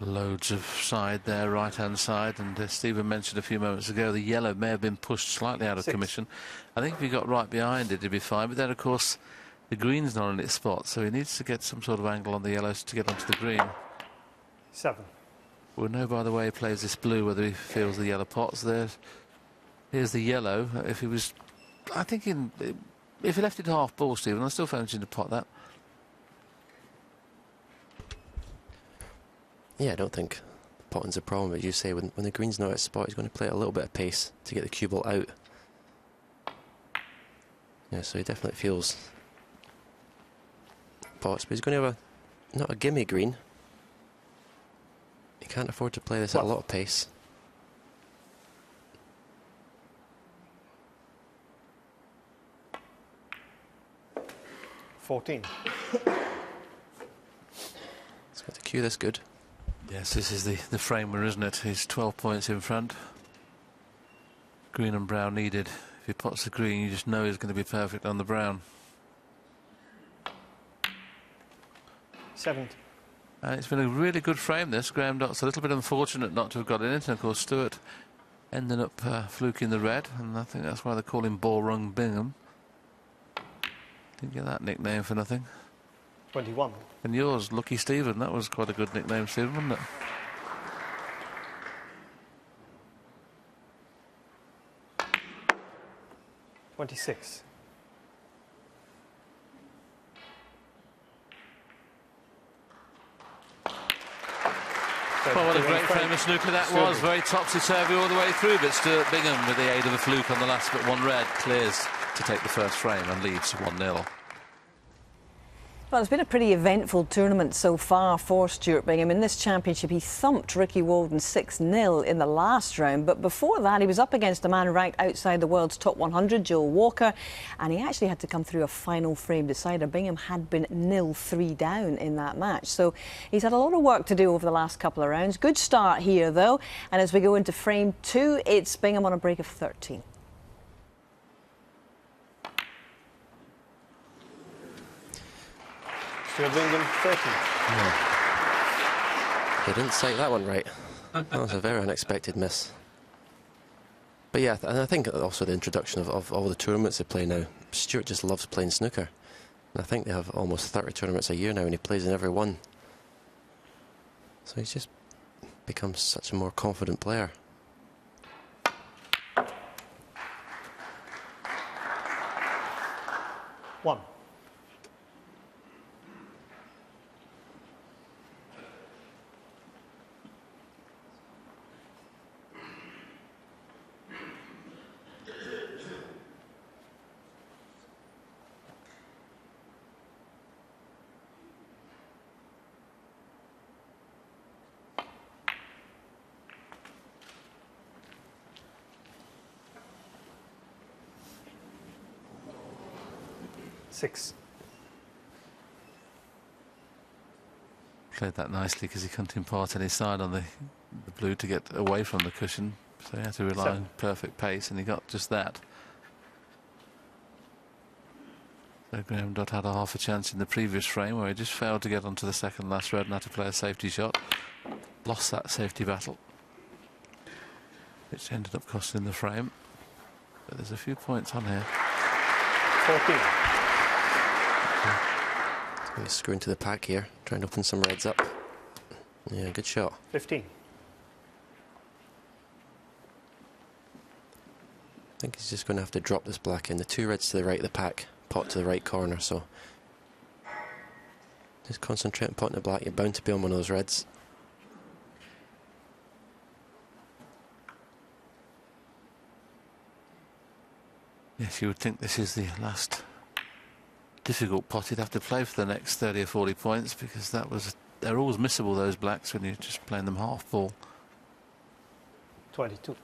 Loads of side there, right-hand side, and Stephen mentioned a few moments ago the yellow may have been pushed slightly out of commission. I think if he got right behind it, he'd be fine, but then, of course, the green's not in its spot, so he needs to get some sort of angle on the yellows to get onto the green. 7. We'll know by the way he plays this blue whether he feels the yellow pot's there. Here's the yellow. If he was, I think, if he left it half ball, Stephen, I still fancy to pot that. Yeah, I don't think potting's a problem, but you say when the green's not at spot, he's going to play a little bit of pace to get the cue ball out. Yeah, so he definitely feels pots, but he's going to have not a gimme green. He can't afford to play this at a lot of pace. $14. He's got to cue this good. Yes, this is the framer, isn't it? He's 12 points in front. Green and brown needed. If he pots the green, you just know he's going to be perfect on the brown. 70. And it's been a really good frame, this. Graham Dott's a little bit unfortunate not to have got it in, and of course Stuart ended up fluking the red, and I think that's why they call him Ball-Rung Bingham. Didn't get that nickname for nothing. 21. And yours, Lucky Stephen, that was quite a good nickname, Stephen, wasn't it? $26. Well, what a great frame of snooker that was. Very topsy-turvy all the way through, but Stuart Bingham, with the aid of a fluke on the last but one red, clears to take the first frame and leads 1-0. Well, it's been a pretty eventful tournament so far for Stuart Bingham. In this championship, he thumped Ricky Walden 6-0 in the last round. But before that, he was up against a man ranked outside the world's top 100, Joel Walker, and he actually had to come through a final frame decider. Bingham had been 0-3 down in that match. So he's had a lot of work to do over the last couple of rounds. Good start here, though. And as we go into frame 2, it's Bingham on a break of 13. Bingham 13. No. He didn't sight that one right. That was a very unexpected miss. But yeah, and I think also the introduction of all the tournaments they play now. Stuart just loves playing snooker. And I think they have almost 30 tournaments a year now, and he plays in every one. So he's just become such a more confident player. One. 6. Played that nicely because he couldn't impart any side on the blue to get away from the cushion, so he had to rely on perfect pace, and he got just that. So Graham Dott had a half a chance in the previous frame where he just failed to get onto the second last red and had to play a safety shot. Lost that safety battle, which ended up costing the frame. But there's a few points on here. 14. He's screwing to the pack here, trying to open some reds up. Yeah, good shot. 15. I think he's just going to have to drop this black in. The 2 reds to the right of the pack, pot to the right corner, so just concentrate on potting the black. You're bound to be on one of those reds. Yes, you would think this is the last difficult pot he'd have to play for the next 30 or 40 points, because they're always missable, those blacks, when you're just playing them half ball. 22.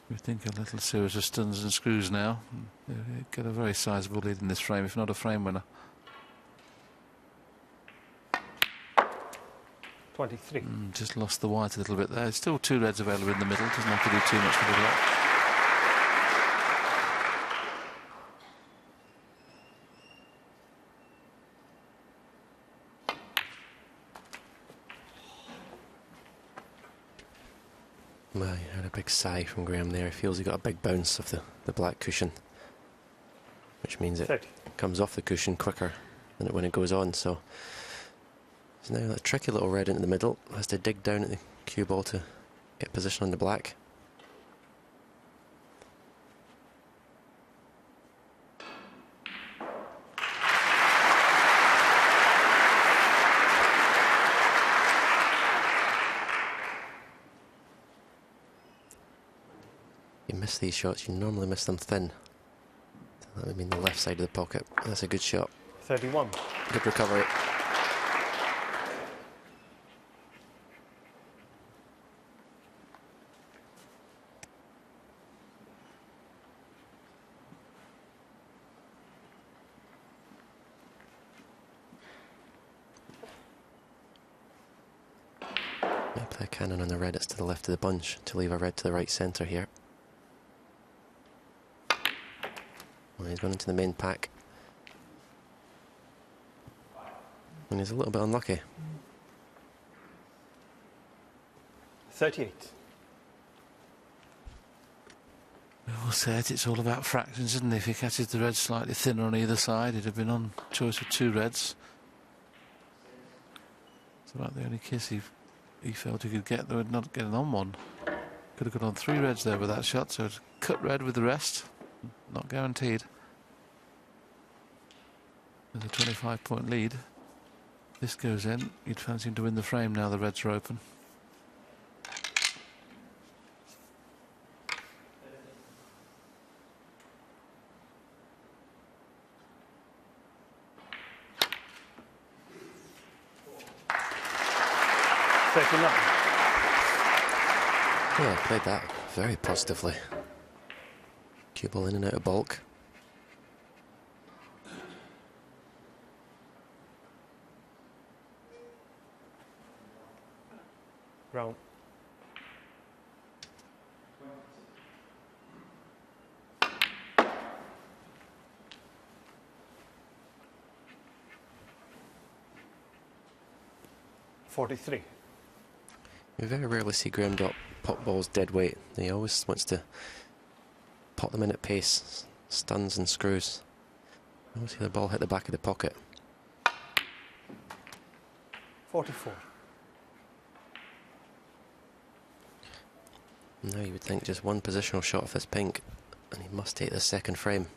We think a little series of stuns and screws now. Get a very sizable lead in this frame, if not a frame winner. 23. Just lost the white a little bit there. Still 2 reds available in the middle. Doesn't have to do too much for the black. Well, you heard a big sigh from Graham there. He feels he got a big bounce of the black cushion, which means it 30. comes off the cushion quicker than when it goes on. So it's now a tricky little red into the middle. Has to dig down at the cue ball to get position on the black. You miss these shots, you normally miss them thin. That would mean the left side of the pocket. That's a good shot. 31. Good recovery. May play a cannon on the red, it's to the left of the bunch to leave a red to the right centre here. Well, he's gone into the main pack. And he's a little bit unlucky. 38. We all said it's all about fractions, isn't it? If he catches the red slightly thinner on either side, he'd have been on choice of 2 reds. It's about the only kiss he felt he could get, though, not getting on one. Could have got on 3 reds there with that shot, so it's cut red with the rest. Not guaranteed. There's a 25-point lead. This goes in. You'd fancy him to win the frame now the reds are open. Yeah, played that very positively. Cue ball in and out of bulk. Round. .43. You very rarely see Graham Dott pot balls dead weight. He always wants to pot them in at pace, stuns and screws. I always see the ball hit the back of the pocket. 44. Now you would think just one positional shot of this pink and he must take the second frame.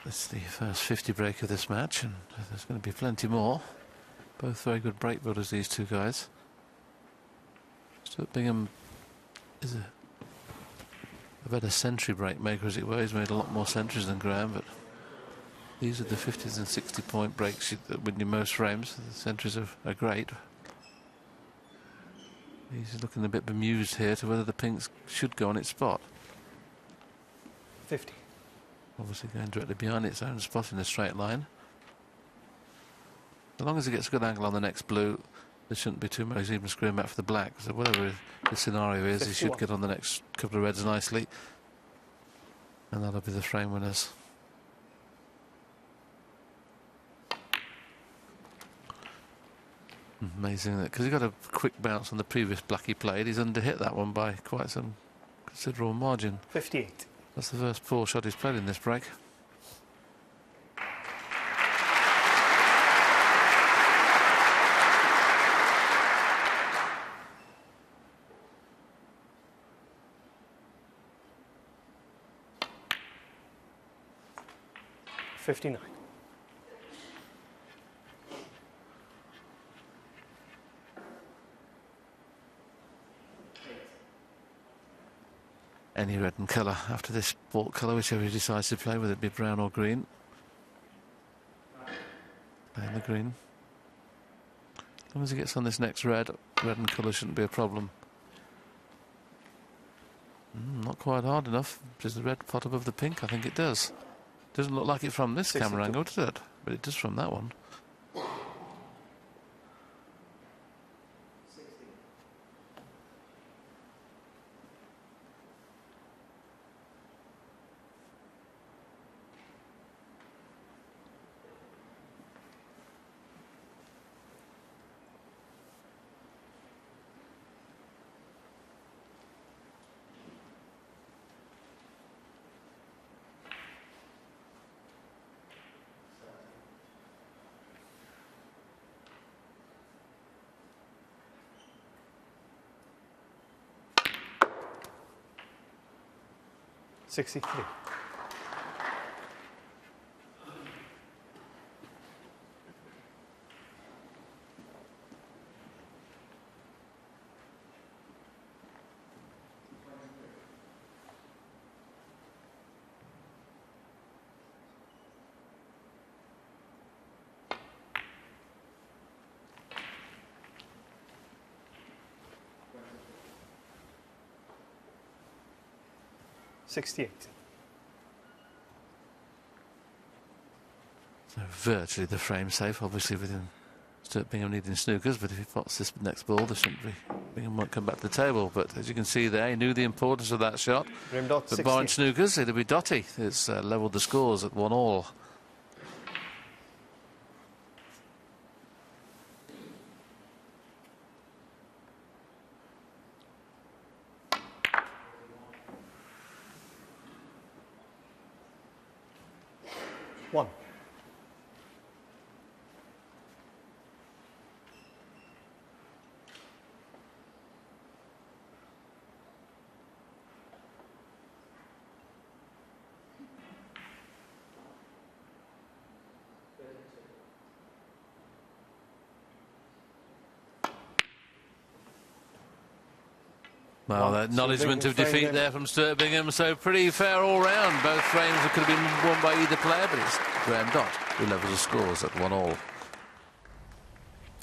That's the first 50 break of this match, and there's going to be plenty more. Both very good break builders, these two guys. Stuart Bingham is a better century break maker, as it were. He's made a lot more centuries than Graham, but These are the 50s and 60-point breaks that win you most frames. The centuries are great. He's looking a bit bemused here to whether the pinks should go on its spot. 50. Obviously going directly behind its own spot in a straight line. As long as he gets a good angle on the next blue, there shouldn't be too much. He's even screwing back for the black. So whatever the scenario is, 51. he should get on the next couple of reds nicely. And that'll be the frame winners. Amazing that, because he got a quick bounce on the previous black he played. He's underhit that one by quite some considerable margin. 58. That's the first poor shot he's played in this break. $59. Any red and colour after this ball colour, whichever he decides to play, whether it be brown or green. Playing the green. As long as he gets on this next red and colour shouldn't be a problem. Not quite hard enough. Does the red pot above the pink? I think it does. Doesn't look like it from this 62. camera angle, does it? But it does from that one. $63. $68. So virtually the frame safe, obviously within Stuart Bingham needing snookers, but if he pots this next ball, there shouldn't be. Bingham won't come back to the table, but as you can see there, he knew the importance of that shot. Dott, but barring snookers, it'll be Dotty. It's levelled the scores at 1-all. One. Well, the acknowledgement of defeat there from Stuart Bingham, so pretty fair all round. Both frames could have been won by either player, but it's Graham Dott who levels the scores at 1-all.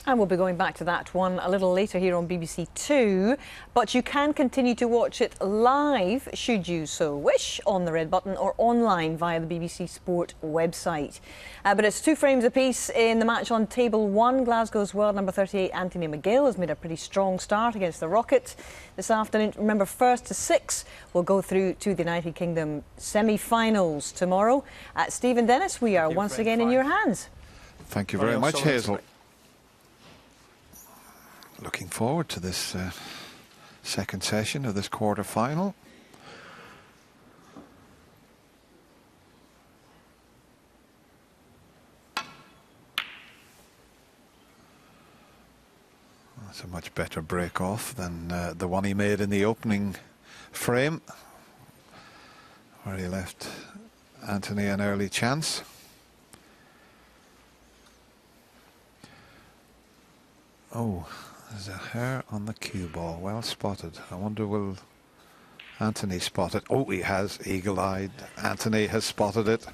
And we'll be going back to that one a little later here on BBC Two. But you can continue to watch it live, should you so wish, on the red button or online via the BBC Sport website. But it's 2 frames apiece in the match on table 1. Glasgow's world number 38, Anthony McGill, has made a pretty strong start against the Rocket this afternoon. Remember, 1st to 6 will go through to the United Kingdom semi-finals tomorrow. Stephen Dennis, we are once again in your hands. Thank you very much, Hazel. Looking forward to this second session of this quarter-final. That's a much better break-off than the one he made in the opening frame, where he left Anthony an early chance. Oh, there's a hair on the cue ball. Well spotted. I wonder, will Anthony spot it? Oh, he has. Eagle-eyed. Anthony has spotted it.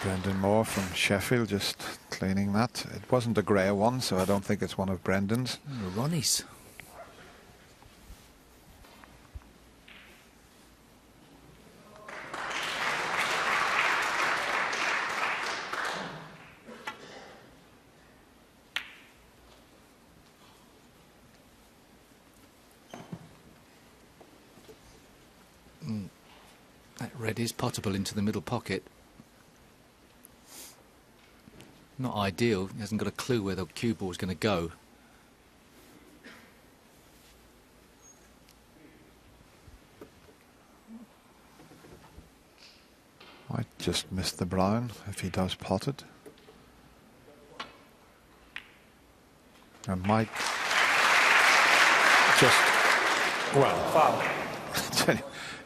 Brendan Moore from Sheffield just cleaning that. It wasn't a grey one, so I don't think it's one of Brendan's. Ronnie's. That red is potable into the middle pocket. Not ideal. He hasn't got a clue where the cue ball is going to go. Might just miss the brown if he does pot it. And might just, well, foul.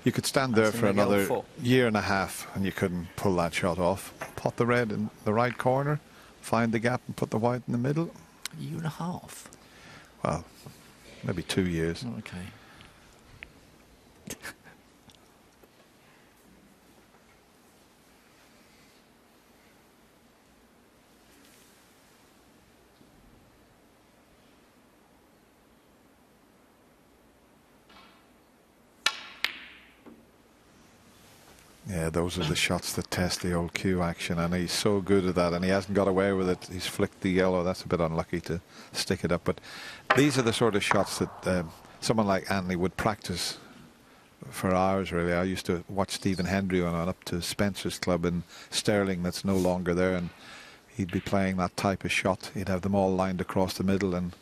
You could stand there for another year and a half and you couldn't pull that shot off. Pot the red in the right corner, find the gap and put the white in the middle. A year and a half? Well, maybe 2 years. Okay. Yeah, those are the shots that test the old cue action, and he's so good at that, and he hasn't got away with it. He's flicked the yellow. That's a bit unlucky to stick it up, but these are the sort of shots that someone like Anthony would practice for hours, really. I used to watch Stephen Hendry when I went up to Spencer's club in Stirling that's no longer there, and he'd be playing that type of shot. He'd have them all lined across the middle and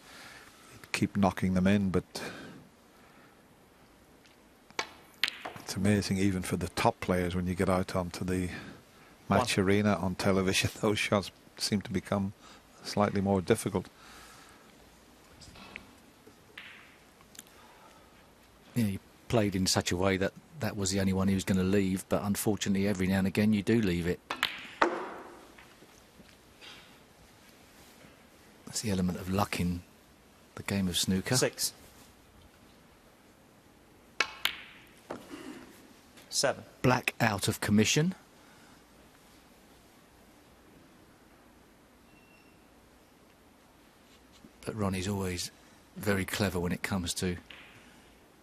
he'd keep knocking them in, but it's amazing even for the top players when you get out onto the match arena on television, those shots seem to become slightly more difficult. Yeah, he played in such a way that that was the only one he was going to leave, but unfortunately every now and again you do leave it. That's the element of luck in the game of snooker. 6. 7. Black out of commission. But Ronnie's always very clever when it comes to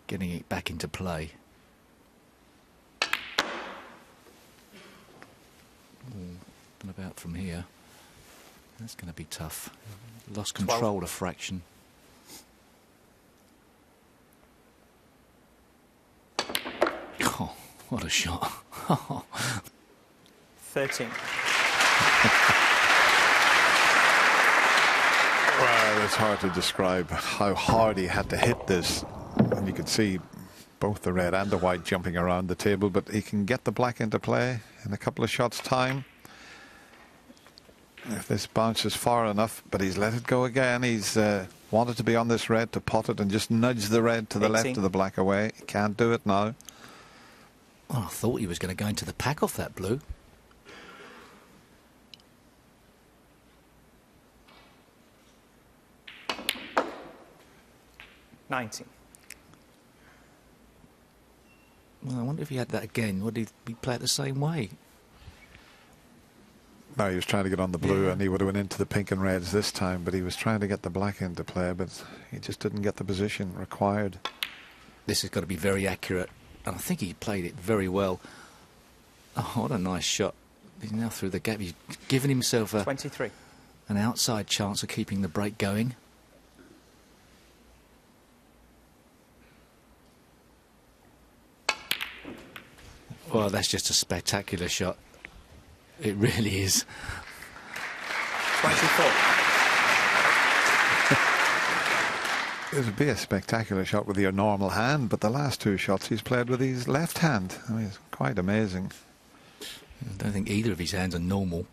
getting it back into play. And about from here. That's going to be tough. Lost control a fraction. Oh, what a shot. 13. Well, it's hard to describe how hard he had to hit this. And you could see both the red and the white jumping around the table, but he can get the black into play in a couple of shots' time. If this bounces far enough, but he's let it go again. He's wanted to be on this red to pot it and just nudge the red to the 18. left of the black away. He can't do it now. Oh, I thought he was going to go into the pack off that blue. $19. Well, I wonder if he had that again. Would he play it the same way? No, he was trying to get on the blue, and he would have went into the pink and reds this time, but he was trying to get the black into play, but he just didn't get the position required. This has got to be very accurate, and I think he played it very well. Oh, what a nice shot. He's now through the gap. He's given himself 23. An outside chance of keeping the break going. Well, that's just a spectacular shot. It really is. 24. It would be a spectacular shot with your normal hand, but the last two shots he's played with his left hand. I mean, it's quite amazing. I don't think either of his hands are normal.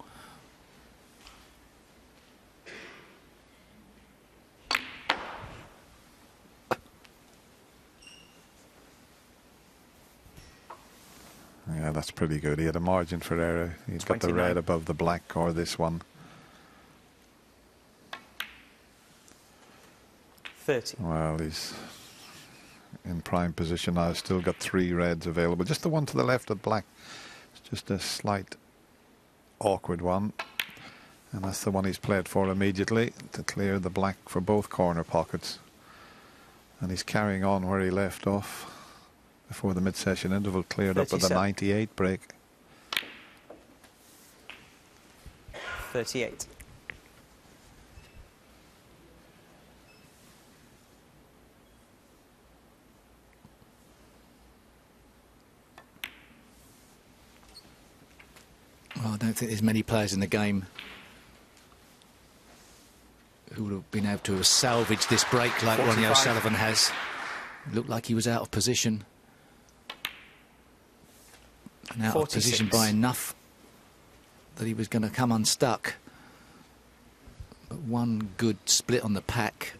Yeah, that's pretty good. He had a margin for error. He's got the 29. red above the black, or this one. 30. Well, he's in prime position now. Still got 3 reds available. Just the one to the left of black. It's just a slight awkward one. And that's the one he's played for immediately, to clear the black for both corner pockets. And he's carrying on where he left off before the mid-session interval, cleared up with a 98 break. 38. Well, I don't think there's many players in the game who would have been able to have salvaged this break like 45. Ronnie O'Sullivan has. It looked like he was out of position. And out 46. of position by enough that he was going to come unstuck. But one good split on the pack,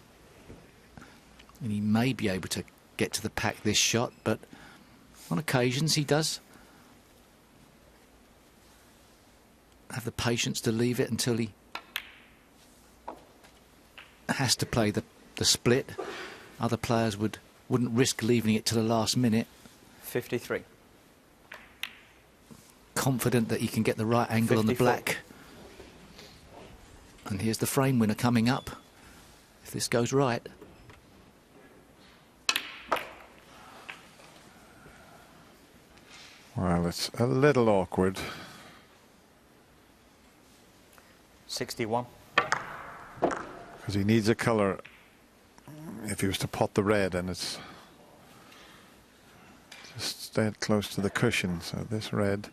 and he may be able to get to the pack this shot, but on occasions he does have the patience to leave it until he has to play the split. Other players wouldn't risk leaving it to the last minute. 53. Confident that he can get the right angle 54. on the black. And here's the frame winner coming up, if this goes right. Well, it's a little awkward. 61. Because he needs a colour if he was to pot the red, and it's just stayed close to the cushion. So this red,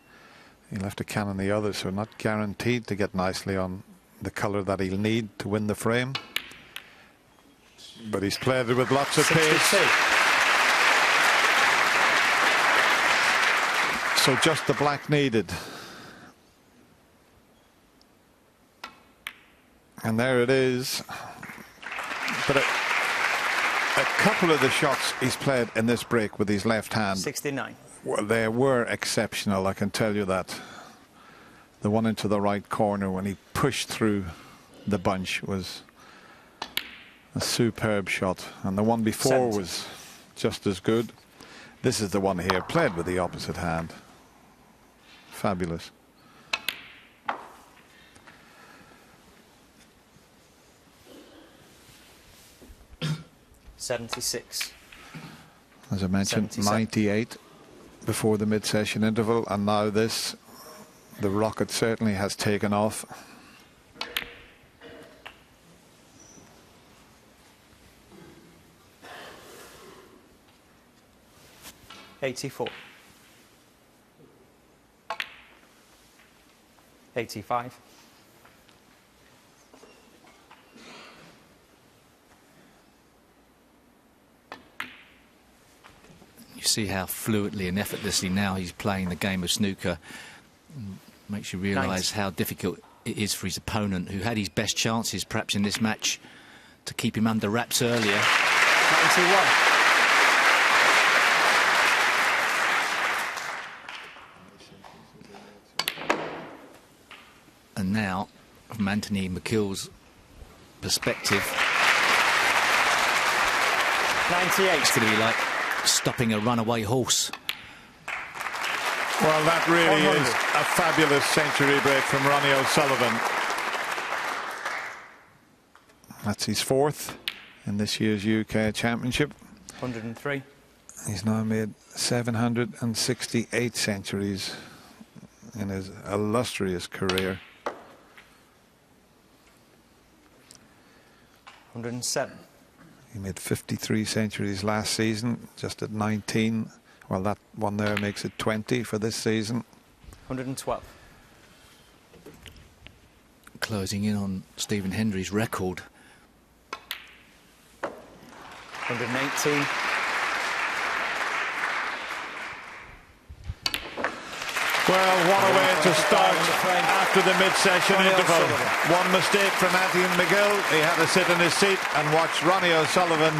he'll have to cannon the other, so not guaranteed to get nicely on the colour that he'll need to win the frame. But he's played it with lots of 62. pace. So just the black needed. And there it is. But a couple of the shots he's played in this break with his left hand, 69. well, they were exceptional, I can tell you that. The one into the right corner when he pushed through the bunch was a superb shot. And the one before 70. was just as good. This is the one here, played with the opposite hand. Fabulous. $76. As I mentioned, 77. 98 before the mid-session interval, and now this, the rocket certainly has taken off. $84. 85. You see how fluently and effortlessly now he's playing the game of snooker. Makes you realise how difficult it is for his opponent, who had his best chances perhaps in this match to keep him under wraps earlier. 91. And now, from Anthony McGill's perspective, 98. it's going to be like stopping a runaway horse. Well, that really is a fabulous century break from Ronnie O'Sullivan. That's his fourth in this year's UK Championship. 103. He's now made 768 centuries in his illustrious career. 107. He made 53 centuries last season, just at 19. Well, that one there makes it 20 for this season. 112. Closing in on Stephen Hendry's record. 118. Well, what a way to start after the mid-session interval. One mistake from Anthony McGill. He had to sit in his seat and watch Ronnie O'Sullivan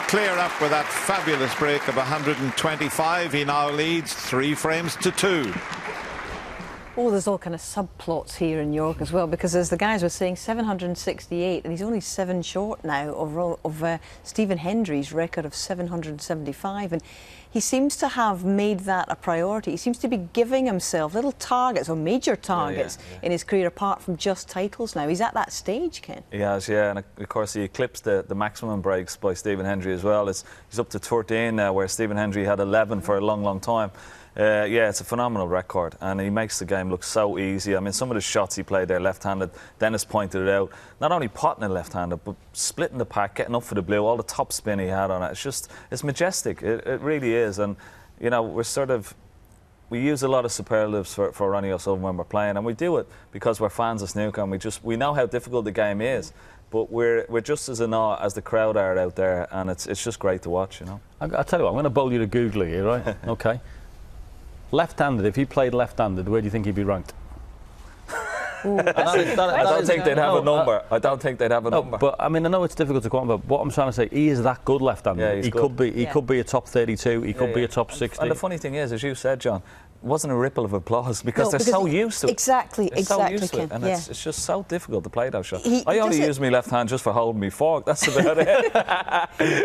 clear up with that fabulous break of 125. He now leads 3 frames to 2. Oh, there's all kind of subplots here in York as well, because as the guys were saying, 768, and he's only 7 short now of Stephen Hendry's record of 775, and he seems to have made that a priority. He seems to be giving himself little targets, or major targets, in his career, apart from just titles now. He's at that stage, Ken. He has, yeah, and of course he eclipsed the maximum breaks by Stephen Hendry as well. He's up to 13 now, where Stephen Hendry had 11 for a long, long time. Yeah, it's a phenomenal record, and he makes the game look so easy. I mean, some of the shots he played there left-handed, Dennis pointed it out, not only potting it left-handed, but splitting the pack, getting up for the blue, all the top spin he had on it. It's majestic, it really is. And, you know, we use a lot of superlatives for Ronnie O'Sullivan when we're playing, and we do it because we're fans of snooker, and we know how difficult the game is. But we're just as in awe as the crowd are out there, and it's just great to watch, you know. I'll tell you what, I'm going to bowl you to Google here, right? Okay. Left-handed, if he played left-handed, where do you think he'd be ranked? I don't think they'd have a number. I don't think they'd have a number. But I mean, I know it's difficult to quantify, but what I'm trying to say, he is that good left-handed. Yeah, he could be a top 32. He could be a top 60. And the funny thing is, as you said, John, it wasn't a ripple of applause because they're so used to it. Exactly, so used to it, and it's just so difficult to play those shots. I only use my left hand just for holding me fork. That's about it.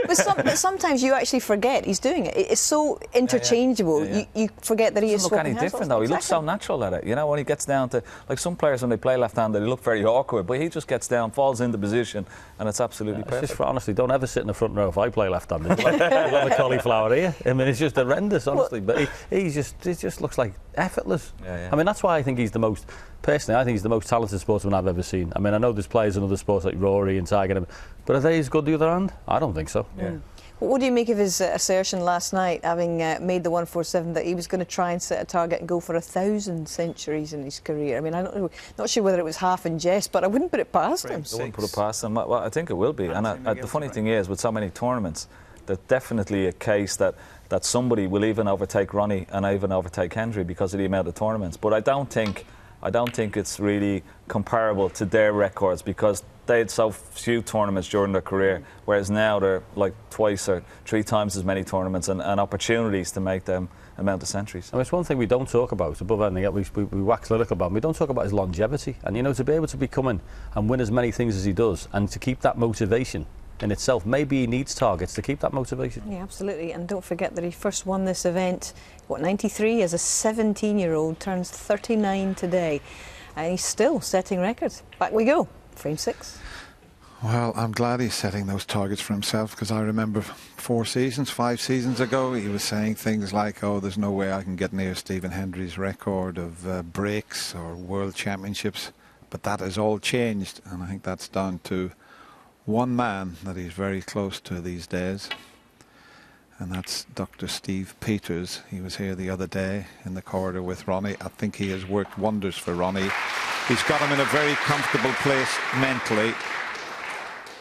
But sometimes you actually forget he's doing it. It's so interchangeable. You forget that he is. Doesn't look any different though. He looks so natural at it. You know, when he gets down to, like some players when they play left-handed, they look very awkward. But he just gets down, falls into position, and it's absolutely perfect. Just for, honestly, don't ever sit in the front row if I play left-handed. You've got the cauliflower here. I mean, it's just horrendous, honestly. But he just looks like effortless. I mean, that's why I think he's the most. Personally, I think he's the most talented sportsman I've ever seen. I mean, I know there's players in other sports like Rory and Tiger, but are they as good the other hand? I don't think so. Yeah. What do you make of his assertion last night, having made the 147, that he was going to try and set a target and go for 1,000 centuries in his career? I mean, I'm not sure whether it was half in jest, but I wouldn't put it past him. I wouldn't put it past him. Well, I think it will be. And the funny thing is, with so many tournaments, there's definitely a case that somebody will even overtake Ronnie and even overtake Hendry because of the amount of tournaments. But I don't think it's really comparable to their records because they had so few tournaments during their career, whereas now they're like 2 or 3 times as many tournaments and opportunities to make them amount of centuries. I mean, it's one thing we don't talk about, above anything else, we wax lyrical about him. We don't talk about his longevity. And, you know, to be able to be coming and win as many things as he does and to keep that motivation in itself, maybe he needs targets to keep that motivation. Yeah, absolutely. And don't forget that he first won this event, 93, as a 17-year-old, turns 39 today. And he's still setting records. Back we go. Frame 6. Well, I'm glad he's setting those targets for himself, because I remember 5 seasons ago, he was saying things like, oh, there's no way I can get near Stephen Hendry's record of breaks or world championships. But that has all changed, and I think that's down to one man that he's very close to these days, and that's Dr. Steve Peters. He was here the other day in the corridor with Ronnie. I think he has worked wonders for Ronnie. He's got him in a very comfortable place mentally,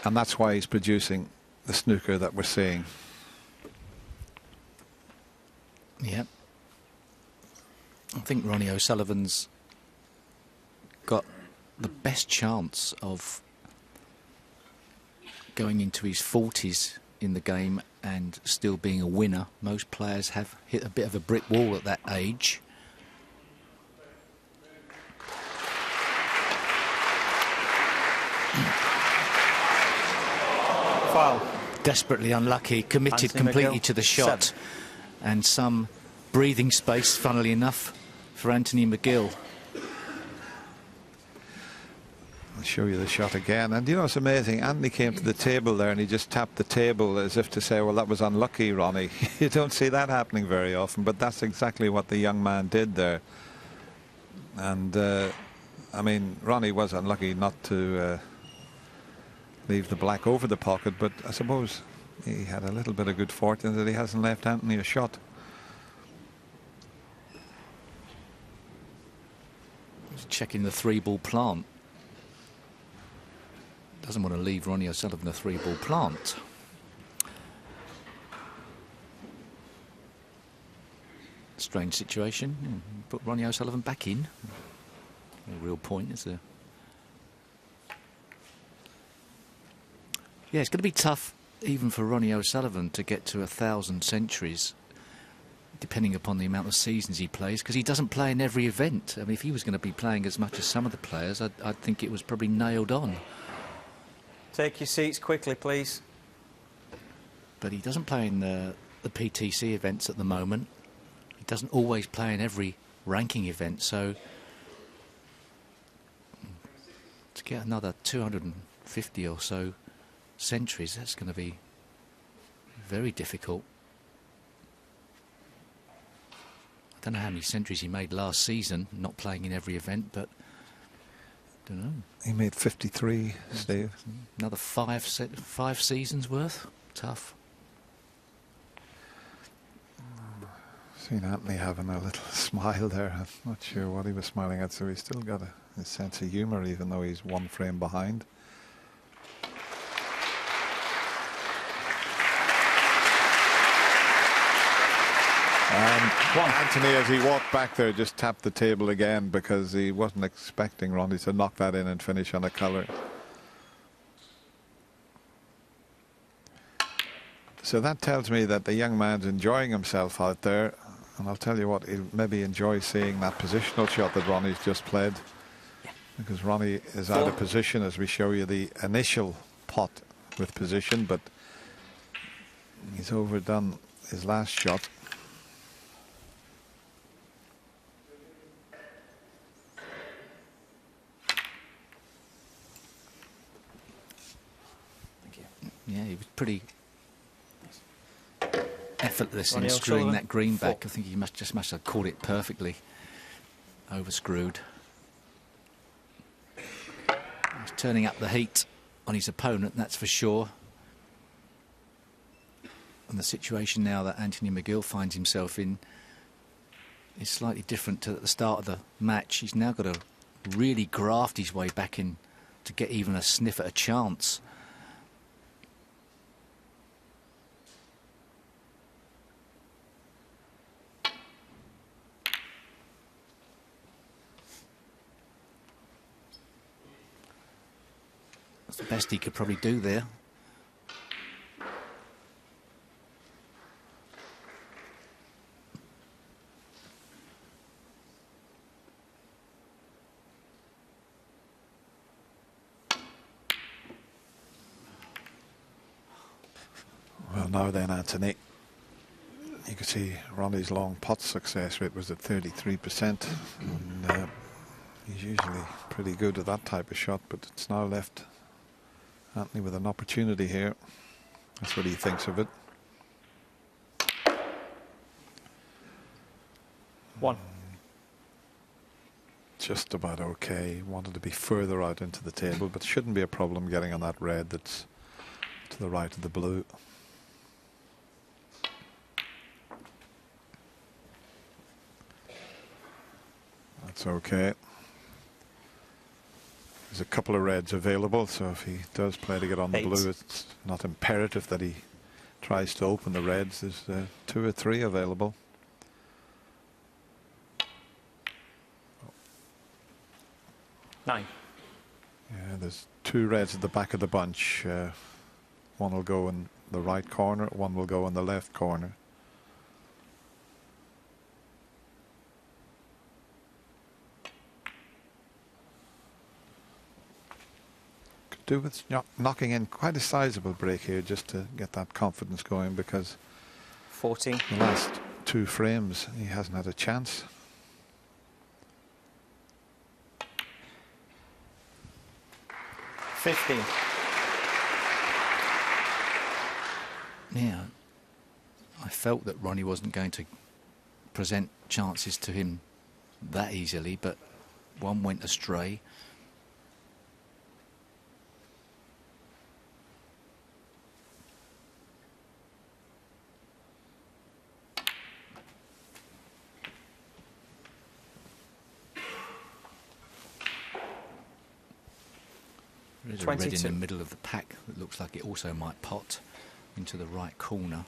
and that's why he's producing the snooker that we're seeing. Yeah. I think Ronnie O'Sullivan's got the best chance of going into his 40s in the game and still being a winner. Most players have hit a bit of a brick wall at that age. Foul. Desperately unlucky, committed completely to the shot. And some breathing space, funnily enough, for Anthony McGill. I'll show you the shot again, and you know, it's amazing. Anthony came to the table there and he just tapped the table as if to say, well, that was unlucky, Ronnie. You don't see that happening very often, but that's exactly what the young man did there. And I mean, Ronnie was unlucky not to leave the black over the pocket, but I suppose he had a little bit of good fortune that he hasn't left Anthony a shot. Just checking the 3-ball plant. Doesn't want to leave Ronnie O'Sullivan a 3-ball plant. Strange situation. Put Ronnie O'Sullivan back in. No real point, is there? Yeah, it's going to be tough even for Ronnie O'Sullivan to get to 1,000 centuries, depending upon the amount of seasons he plays, because he doesn't play in every event. I mean, if he was going to be playing as much as some of the players, I'd think it was probably nailed on. Take your seats quickly, please. But he doesn't play in the PTC events at the moment. He doesn't always play in every ranking event, so to get another 250 or so centuries, that's going to be very difficult. I don't know how many centuries he made last season, not playing in every event, but I don't know. He made 53, Steve. Another five seasons worth? Tough. Seen Anthony having a little smile there. I'm not sure what he was smiling at, so he's still got a sense of humour, even though he's one frame behind. And Anthony, as he walked back there, just tapped the table again because he wasn't expecting Ronnie to knock that in and finish on a colour. So that tells me that the young man's enjoying himself out there. And I'll tell you what, he'll maybe enjoy seeing that positional shot that Ronnie's just played. Because Ronnie is out of position as we show you the initial pot with position, but he's overdone his last shot. Yeah, he was pretty effortless in screwing that green back. I think he must have caught it perfectly. Overscrewed. He's turning up the heat on his opponent, that's for sure. And the situation now that Anthony McGill finds himself in is slightly different to at the start of the match. He's now got to really graft his way back in to get even a sniff at a chance. That's the best he could probably do there. Well, now then, Anthony, you can see Ronnie's long pot success rate was at 33%. And, he's usually pretty good at that type of shot, but it's now left Anthony with an opportunity here. That's what he thinks of it. One. Just about okay. Wanted to be further out into the table, but shouldn't be a problem getting on that red that's to the right of the blue. That's okay. There's a couple of reds available, so if he does play to get on the blue, it's not imperative that he tries to open the reds. There's 2 or 3 available. Nine. Yeah, there's 2 reds at the back of the bunch. One will go in the right corner, one will go in the left corner. Do with knocking in quite a sizable break here just to get that confidence going, because 14. The last 2 frames he hasn't had a chance. Yeah, I felt that Ronnie wasn't going to present chances to him that easily, but one went astray. There's a red in the middle of the pack that looks like it also might pot into the right corner.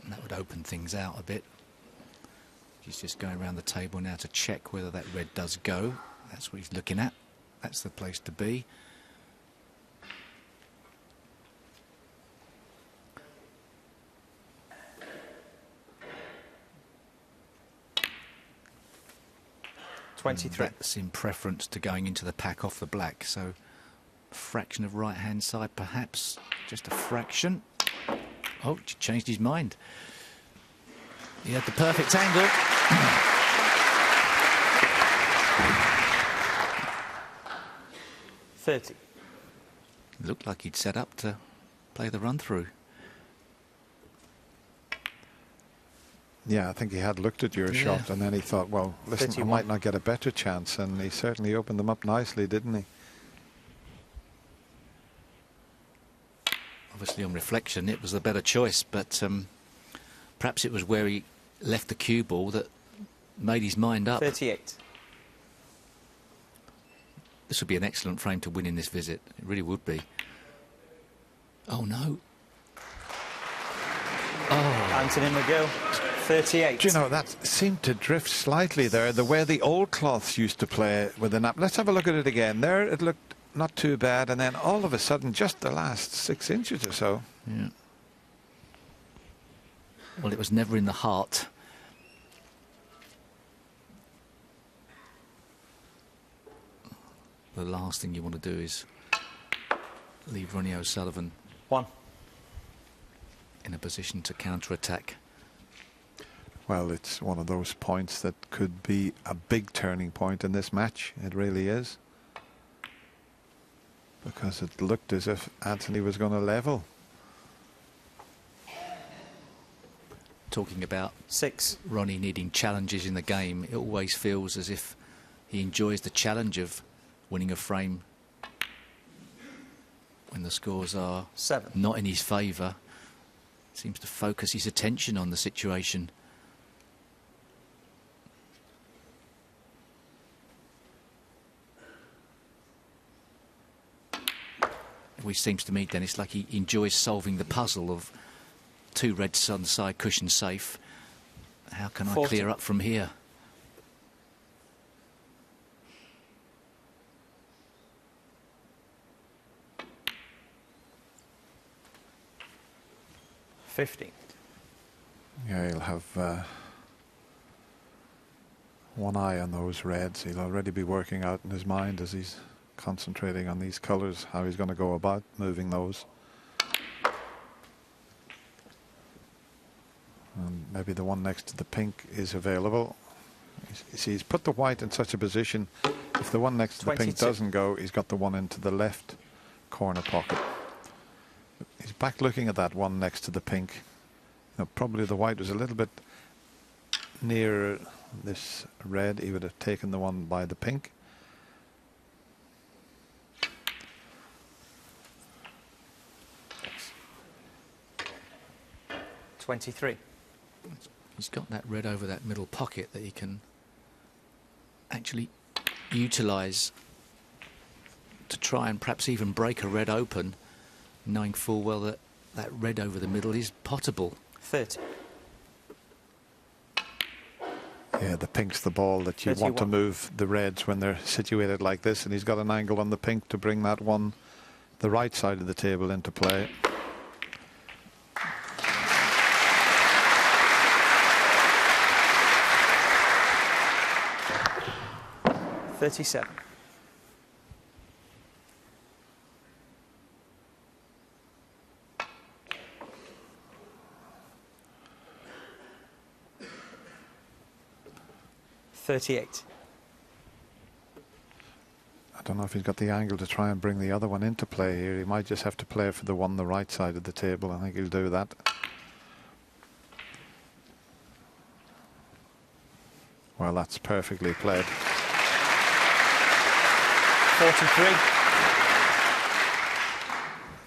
And that would open things out a bit. He's just going around the table now to check whether that red does go. That's what he's looking at. That's the place to be. 23. That's in preference to going into the pack off the black. So, fraction of right-hand side, perhaps. Just a fraction. Oh, changed his mind. He had the perfect angle. 30. Looked like he'd set up to play the run-through. Yeah, I think he had looked at your shot and then he thought, well, listen, 31. I might not get a better chance. And he certainly opened them up nicely, didn't he? Obviously, on reflection, it was the better choice, but perhaps it was where he left the cue ball that made his mind up. 38. This would be an excellent frame to win in this visit. It really would be. Oh, no. Oh. Anthony McGill, 38. Do you know, that seemed to drift slightly there, the way the old cloths used to play with the nap. Let's have a look at it again. There, it looked not too bad, and then all of a sudden, just the last 6 inches or so. Yeah. Well, it was never in the heart. The last thing you want to do is leave Ronnie O'Sullivan 1. in a position to counter-attack. Well, it's one of those points that could be a big turning point in this match. It really is. Because it looked as if Anthony was going to level. Talking about 6. Ronnie needing challenges in the game, it always feels as if he enjoys the challenge of winning a frame when the scores are 7. not in his favour. Seems to focus his attention on the situation. It always seems to me, Dennis, like he enjoys solving the puzzle of 2 reds on the side, cushion safe. How can 40. I clear up from here? $50. Yeah, he'll have one eye on those reds. He'll already be working out in his mind as he's concentrating on these colours, how he's going to go about moving those. And maybe the one next to the pink is available. You see, he's put the white in such a position, if the one next to the pink 22. doesn't go, he's got the one into the left corner pocket. He's back looking at that one next to the pink. You know, probably the white was a little bit near this red. He would have taken the one by the pink. $23. He's got that red over that middle pocket that he can actually utilise to try and perhaps even break a red open, knowing full well that that red over the middle is potable. 30. Yeah, the pink's the ball that you want to 31. move the reds when they're situated like this, and he's got an angle on the pink to bring that one, the right side of the table, into play. $37. $38. I don't know if he's got the angle to try and bring the other one into play here. He might just have to play for the one the right side of the table. I think he'll do that. Well, that's perfectly played. 43.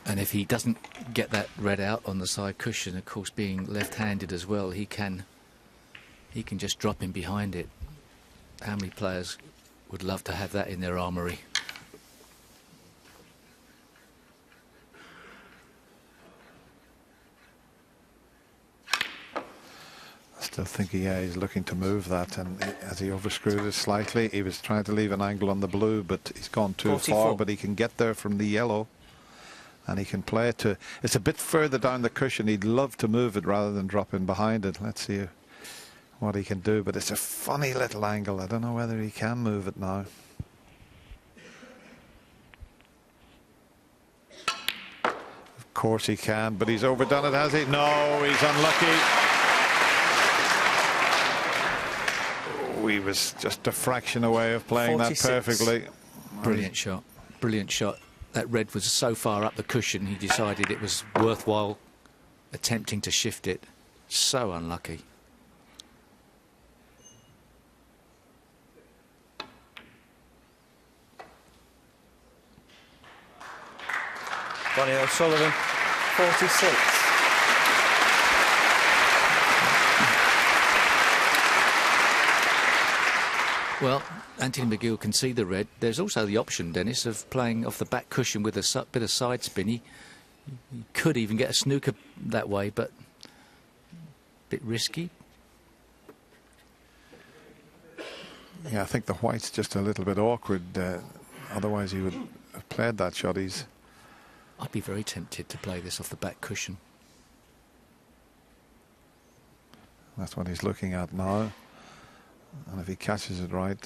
And if he doesn't get that red out on the side cushion, of course, being left-handed as well, he can just drop in behind it. How many players would love to have that in their armoury? I still think he's looking to move that, and as he overscrewed it slightly, he was trying to leave an angle on the blue, but he's gone too 44. far. But he can get there from the yellow, and he can play it to. It's a bit further down the cushion. He'd love to move it rather than drop in behind it. Let's see what he can do, but it's a funny little angle. I don't know whether he can move it now. Of course he can, but he's overdone it, has he? No, he's unlucky. He was just a fraction away of playing 46. That perfectly. Brilliant shot. Brilliant shot. That red was so far up the cushion, he decided it was worthwhile attempting to shift it. So unlucky. Ronnie O'Sullivan, 46. Well, Anthony McGill can see the red. There's also the option, Dennis, of playing off the back cushion with a bit of side spin. He could even get a snooker that way, but a bit risky. Yeah, I think the white's just a little bit awkward. Otherwise, he would have played that shot. I'd be very tempted to play this off the back cushion. That's what he's looking at now. And if he catches it right,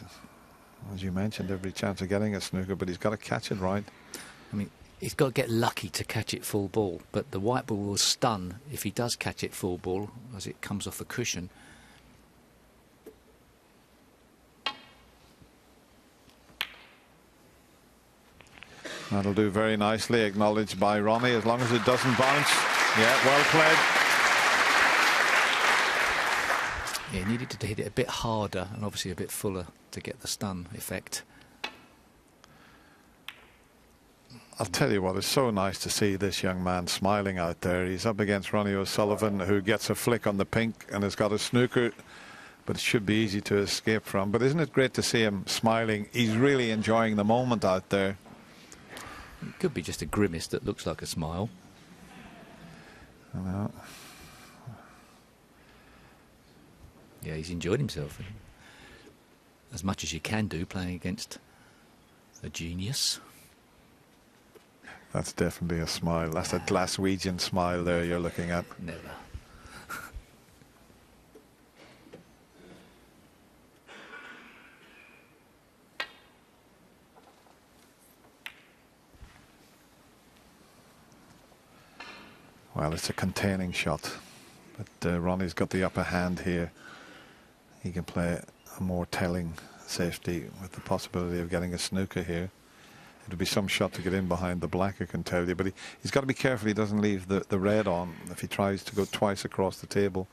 as you mentioned, every chance of getting a snooker, but he's got to catch it right. I mean, he's got to get lucky to catch it full ball, but the white ball will stun if he does catch it full ball as it comes off the cushion. That'll do very nicely, acknowledged by Ronnie, as long as it doesn't bounce. Yeah, well played. Yeah, he needed to hit it a bit harder and obviously a bit fuller to get the stun effect. I'll tell you what, it's so nice to see this young man smiling out there. He's up against Ronnie O'Sullivan, who gets a flick on the pink and has got a snooker, but it should be easy to escape from. But isn't it great to see him smiling? He's really enjoying the moment out there. It could be just a grimace that looks like a smile. I know. Yeah, he's enjoyed himself as much as you can do playing against a genius. That's definitely a smile. That's a Glaswegian smile there you're looking at. Never. Well, it's a containing shot, but Ronnie's got the upper hand here. He can play a more telling safety with the possibility of getting a snooker here. It'll be some shot to get in behind the black, I can tell you, but he's got to be careful he doesn't leave the red on if he tries to go twice across the table.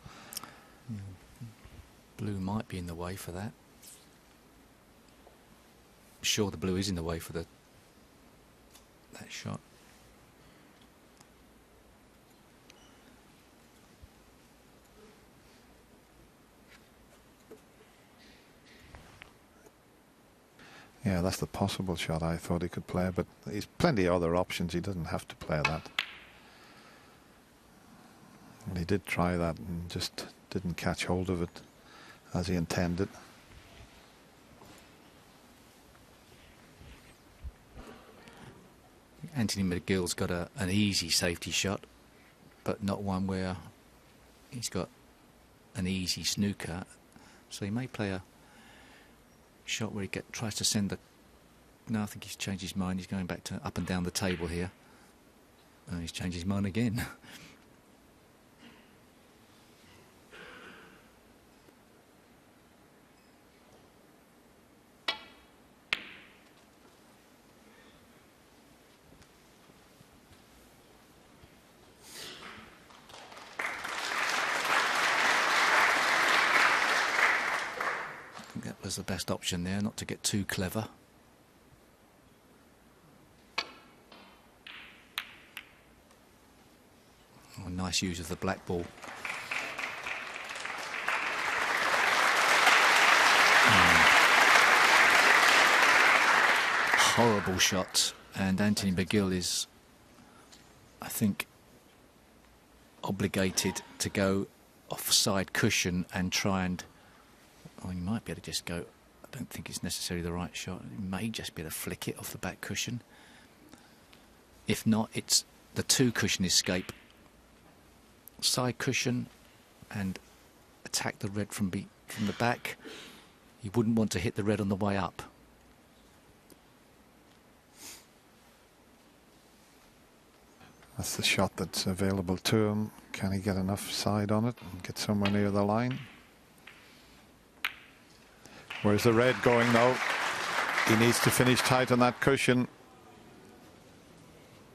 Blue might be in the way for that. I'm sure the blue is in the way for that shot. Yeah, that's the possible shot I thought he could play, but he's plenty of other options. He doesn't have to play that. And he did try that and just didn't catch hold of it as he intended. Anthony McGill's got an easy safety shot, but not one where he's got an easy snooker. So he may play a shot where he tries to send the... No, I think he's changed his mind. He's going back to up and down the table here. And he's changed his mind again. That was the best option there, not to get too clever. Oh, nice use of the black ball. Horrible shot, and Anthony McGill is, I think, obligated to go offside cushion and try and... Oh, he might be able to just go... I don't think it's necessarily the right shot. He may just be able to flick it off the back cushion. If not, it's the two-cushion escape. Side cushion and a attack the red from the back. You wouldn't want to hit the red on the way up. That's the shot that's available to him. Can he get enough side on it and get somewhere near the line? Where's the red going now? He needs to finish tight on that cushion.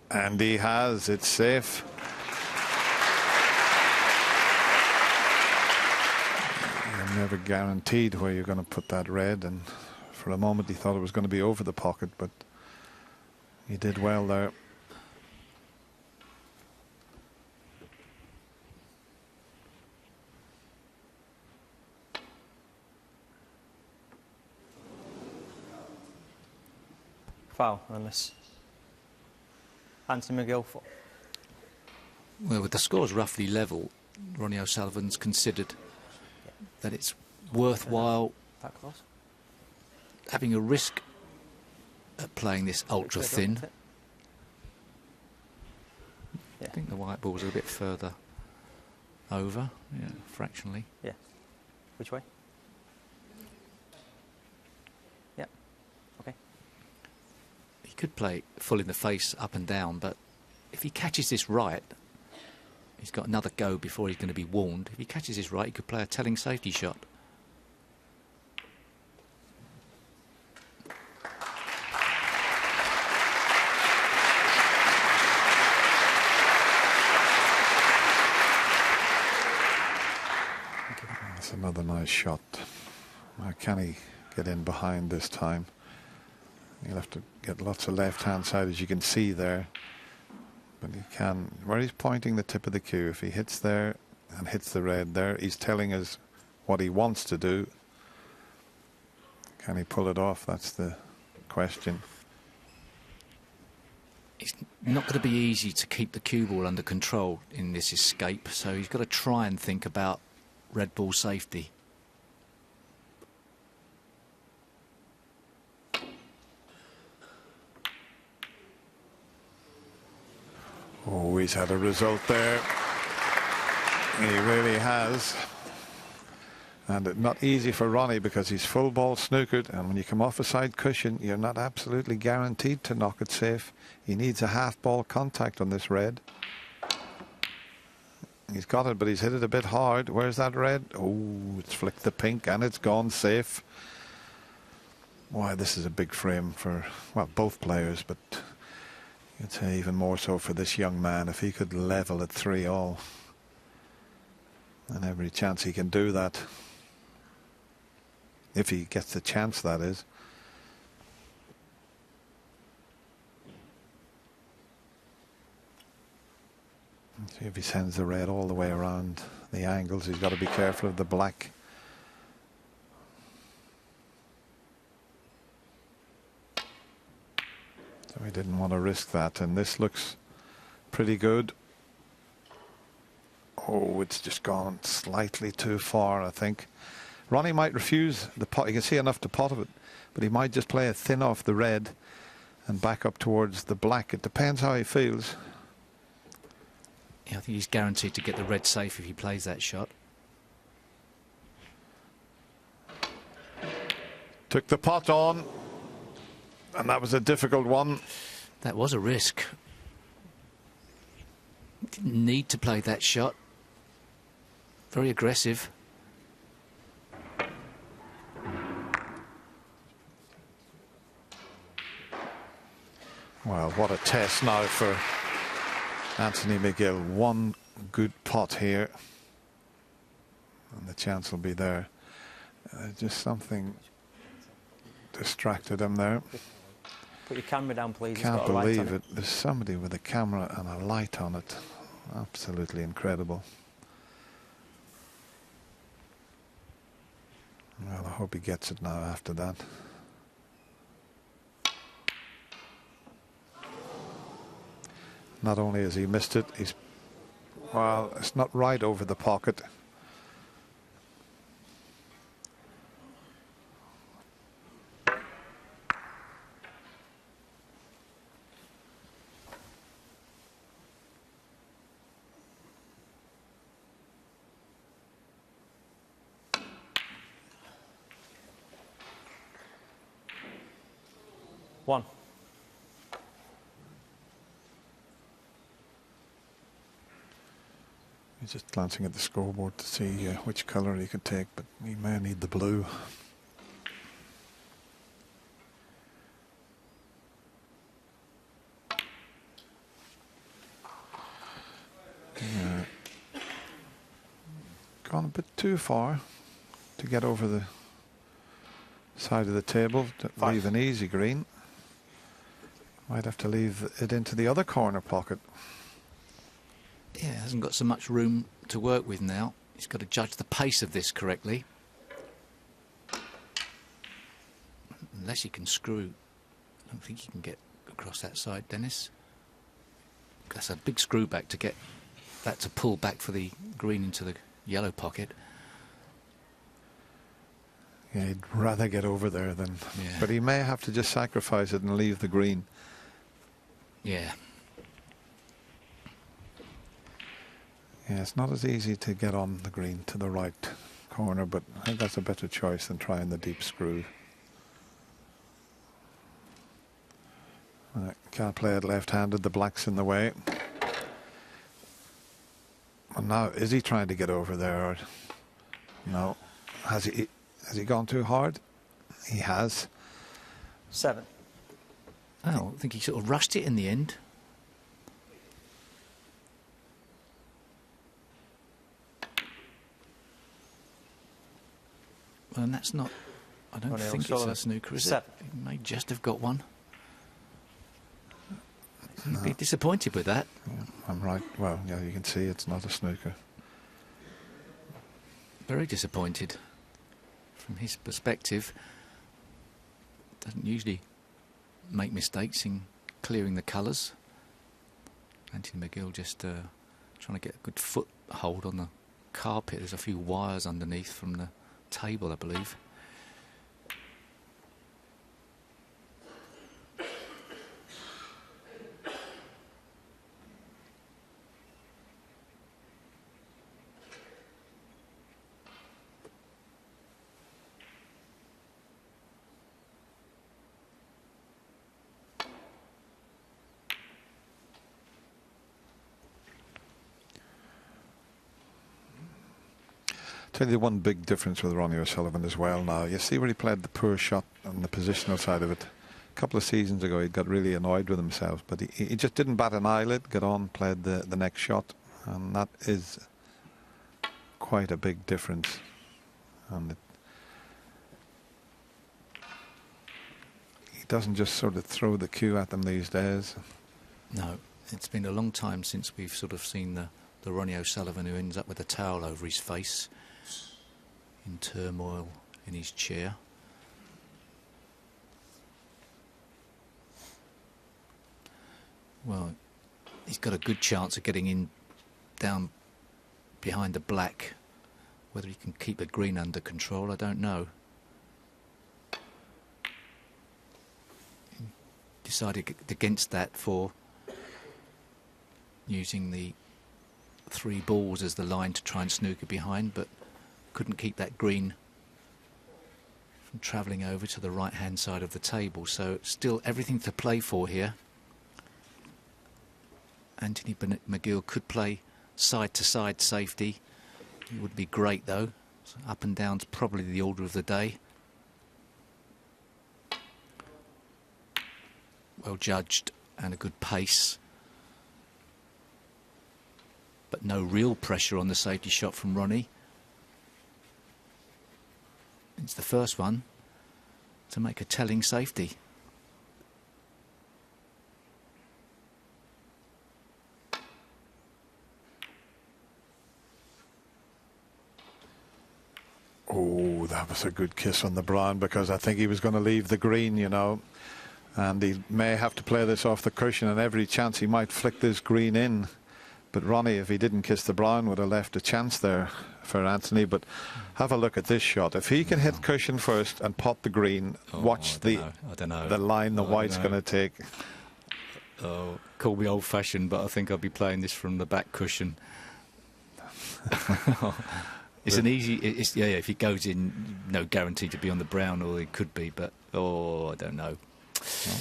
And he has. It's safe. You're never guaranteed where you're going to put that red. And for a moment he thought it was going to be over the pocket, but he did well there. Foul on this. Anthony McGill. Well, with the scores roughly level, Ronnie O'Sullivan's considered that it's worthwhile having a risk at playing this ultra thin. I think the white ball's a bit further over, yeah, fractionally. Yeah. Which way? Yep. Okay. He could play full in the face up and down, but if he catches this right, he's got another go before he's going to be warned. If he catches this right, he could play a telling safety shot. That's another nice shot. Now, can he get in behind this time? He'll have to get lots of left-hand side, as you can see there. But he can, where he's pointing the tip of the cue, if he hits there and hits the red there, he's telling us what he wants to do. Can he pull it off? That's the question. It's not going to be easy to keep the cue ball under control in this escape, so he's got to try and think about red ball safety. Oh, he's had a result there. He really has. And not easy for Ronnie because he's full ball snookered, and when you come off a side cushion, you're not absolutely guaranteed to knock it safe. He needs a half ball contact on this red. He's got it, but he's hit it a bit hard. Where's that red? Oh, it's flicked the pink and it's gone safe. Why, this is a big frame for, well, both players, but I'd say even more so for this young man. If he could level at 3-all, and every chance he can do that, if he gets the chance, that is. See if he sends the red all the way around the angles. He's got to be careful of the black. So he didn't want to risk that, and this looks pretty good. Oh, it's just gone slightly too far, I think. Ronnie might refuse the pot. You can see enough to pot of it, but he might just play it thin off the red and back up towards the black. It depends how he feels. Yeah, I think he's guaranteed to get the red safe if he plays that shot. Took the pot on, and that was a difficult one. That was a risk. Didn't need to play that shot. Very aggressive. Well, what a test now for Anthony McGill. One good pot here, and the chance will be there. Just something distracted him there. Put your camera down, please. Can't believe it. There's somebody with a camera and a light on it. Absolutely incredible. Well, I hope he gets it now after that. Not only has he missed it, he's, well, it's not right over the pocket. 1. He's just glancing at the scoreboard to see which colour he could take, but he may need the blue. Gone a bit too far to get over the side of the table to leave an easy green. Might have to leave it into the other corner pocket. Yeah, hasn't got so much room to work with now. He's got to judge the pace of this correctly. Unless he can screw. I don't think he can get across that side, Dennis. That's a big screw back to get that to pull back for the green into the yellow pocket. Yeah, he'd rather get over there than... Yeah. But he may have to just sacrifice it and leave the green. Yeah. Yeah, it's not as easy to get on the green to the right corner, but I think that's a better choice than trying the deep screw. Can't play it left-handed, the black's in the way. And now, is he trying to get over there? Or no. Has he gone too hard? He has. 7. Oh, I think he sort of rushed it in the end. Well, and that's not... I don't think it's a snooker, is it? He may just have got one. He'd be disappointed with that. Yeah, I'm right. Well, yeah, you can see it's not a snooker. Very disappointed. From his perspective, doesn't usually make mistakes in clearing the colours. Anthony McGill just trying to get a good foothold on the carpet. There's a few wires underneath from the table, I believe. Tell you one big difference with Ronnie O'Sullivan as well now. You see where he played the poor shot on the positional side of it. A couple of seasons ago he got really annoyed with himself, but he just didn't bat an eyelid, got on, played the next shot, and that is quite a big difference. And he doesn't just sort of throw the cue at them these days. No, it's been a long time since we've sort of seen the Ronnie O'Sullivan who ends up with a towel over his face, in turmoil in his chair. Well, he's got a good chance of getting in down behind the black. Whether he can keep a green under control, I don't know. He decided against that for using the 3 balls as the line to try and snooker behind, but couldn't keep that green from travelling over to the right hand side of the table. So still everything to play for here. Anthony McGill could play side to side safety. It would be great though. So up and down's probably the order of the day. Well judged and a good pace. But no real pressure on the safety shot from Ronnie. It's the first one to make a telling safety. Oh, that was a good kiss on the brown, because I think he was going to leave the green, you know. And he may have to play this off the cushion, and every chance he might flick this green in. But Ronnie, if he didn't kiss the brown, would have left a chance there for Anthony. But have a look at this shot. If he can hit cushion first and pot the green, watch the line the white's going to take. Oh, call me old-fashioned, but I think I'll be playing this from the back cushion. It's an easy... yeah, if it goes in, no guarantee to be on the brown, or it could be, but... Oh, I don't know. Well,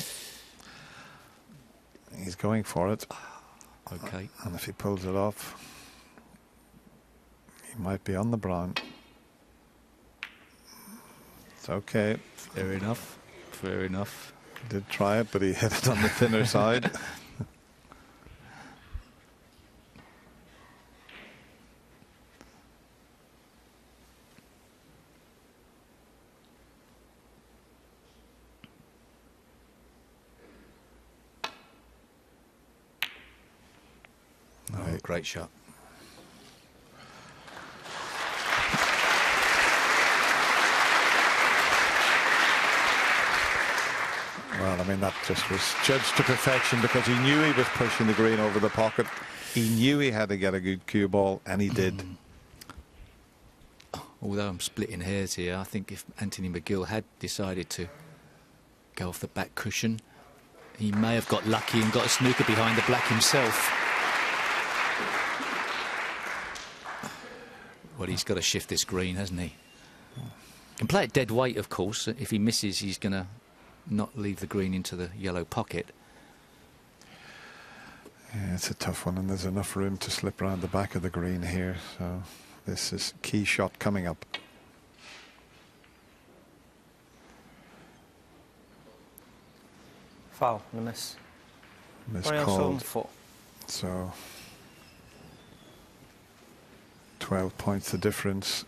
He's going for it. Okay. And if he pulls it off, he might be on the brown. It's okay. Fair enough. Fair enough. He did try it, but he hit it on the thinner side. Oh, great shot. Well, I mean, that just was judged to perfection because he knew he was pushing the green over the pocket. He knew he had to get a good cue ball, and he did. Although I'm splitting hairs here, I think if Anthony McGill had decided to go off the back cushion, he may have got lucky and got a snooker behind the black himself. Well, he's got to shift this green, hasn't he? Can play it dead weight, of course. If he misses, he's going to not leave the green into the yellow pocket. Yeah, it's a tough one, and there's enough room to slip around the back of the green here. So this is key shot coming up. Foul and a miss. Miscalled. So 12 points the difference.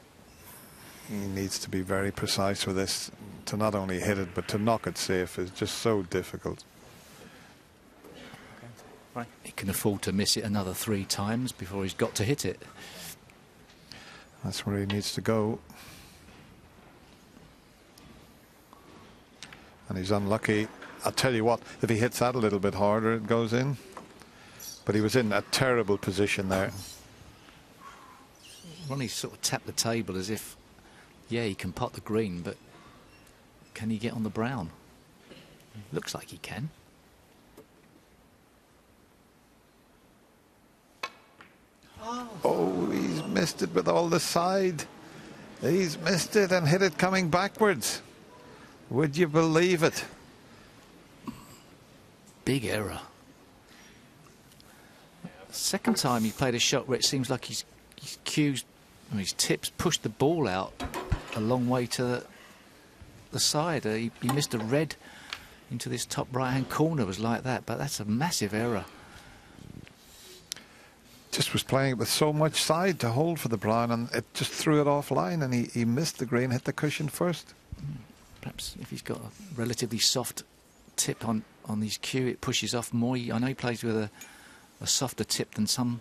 He needs to be very precise with this. To not only hit it, but to knock it safe is just so difficult. Right. He can afford to miss it another 3 times before he's got to hit it. That's where he needs to go. And he's unlucky. I'll tell you what, if he hits that a little bit harder, it goes in. But he was in a terrible position there. Ronnie sort of tapped the table as if, yeah, he can pot the green, but can he get on the brown? Looks like he can. Oh, he's missed it with all the side. He's missed it and hit it coming backwards. Would you believe it? Big error. Second time he played a shot where it seems like his cues, his tips pushed the ball out a long way to the side. He missed a red into this top right-hand corner. Was like that, but that's a massive error. Just was playing it with so much side to hold for the brown, and it just threw it offline, and he missed the green, hit the cushion first. Perhaps if he's got a relatively soft tip on his cue, it pushes off more. I know he plays with a softer tip than some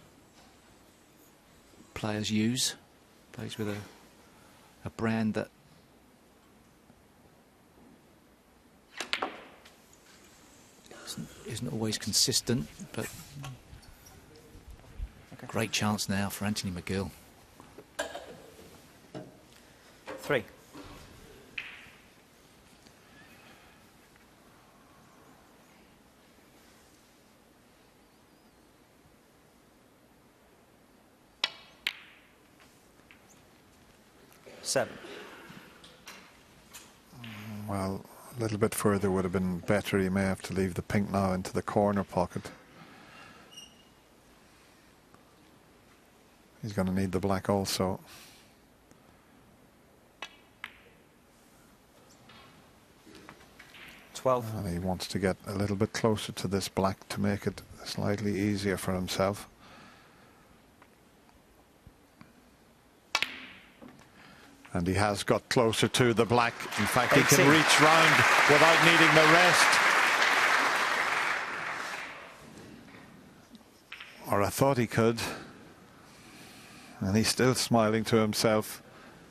players use. Plays with a brand that isn't always consistent, but great chance now for Anthony McGill. 3. Seven. Well, a little bit further would have been better. He may have to leave the pink now into the corner pocket. He's going to need the black also. And he wants to get a little bit closer to this black to make it slightly easier for himself. And he has got closer to the black. In fact, he can reach round without needing the rest. Or I thought he could. And he's still smiling to himself.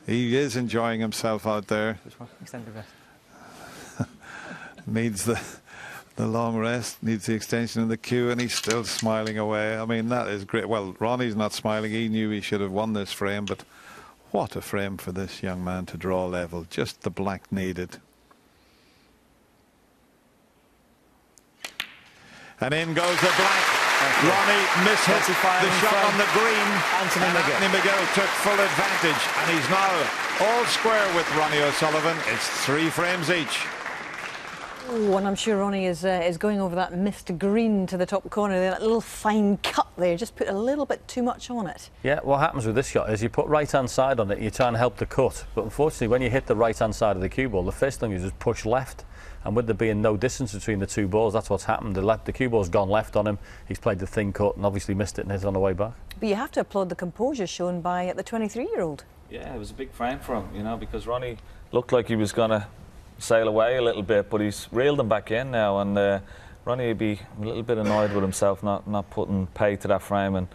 He is enjoying himself out there. Which one? Extended rest. Needs the long rest, needs the extension in the cue, and he's still smiling away. I mean, that is great. Well, Ronnie's not smiling. He knew he should have won this frame, but what a frame for this young man to draw level. Just the black needed. And in goes the black. Ronnie mishit the shot on the green. Anthony McGill took full advantage, and he's now all square with Ronnie O'Sullivan. It's 3 frames each. Oh, and I'm sure Ronnie is going over that mist green to the top corner there, that little fine cut there, just put a little bit too much on it. Yeah, what happens with this shot is you put right-hand side on it, you try and help the cut, but unfortunately when you hit the right-hand side of the cue ball, the first thing you do is push left, and with there being no distance between the two balls, that's what's happened. The cue ball's gone left on him, he's played the thin cut and obviously missed it and hit it on the way back. But you have to applaud the composure shown by the 23-year-old. Yeah, it was a big frame for him, you know, because Ronnie looked like he was going to sail away a little bit, but he's reeled him back in now, and Ronnie would be a little bit annoyed with himself not putting pay to that frame and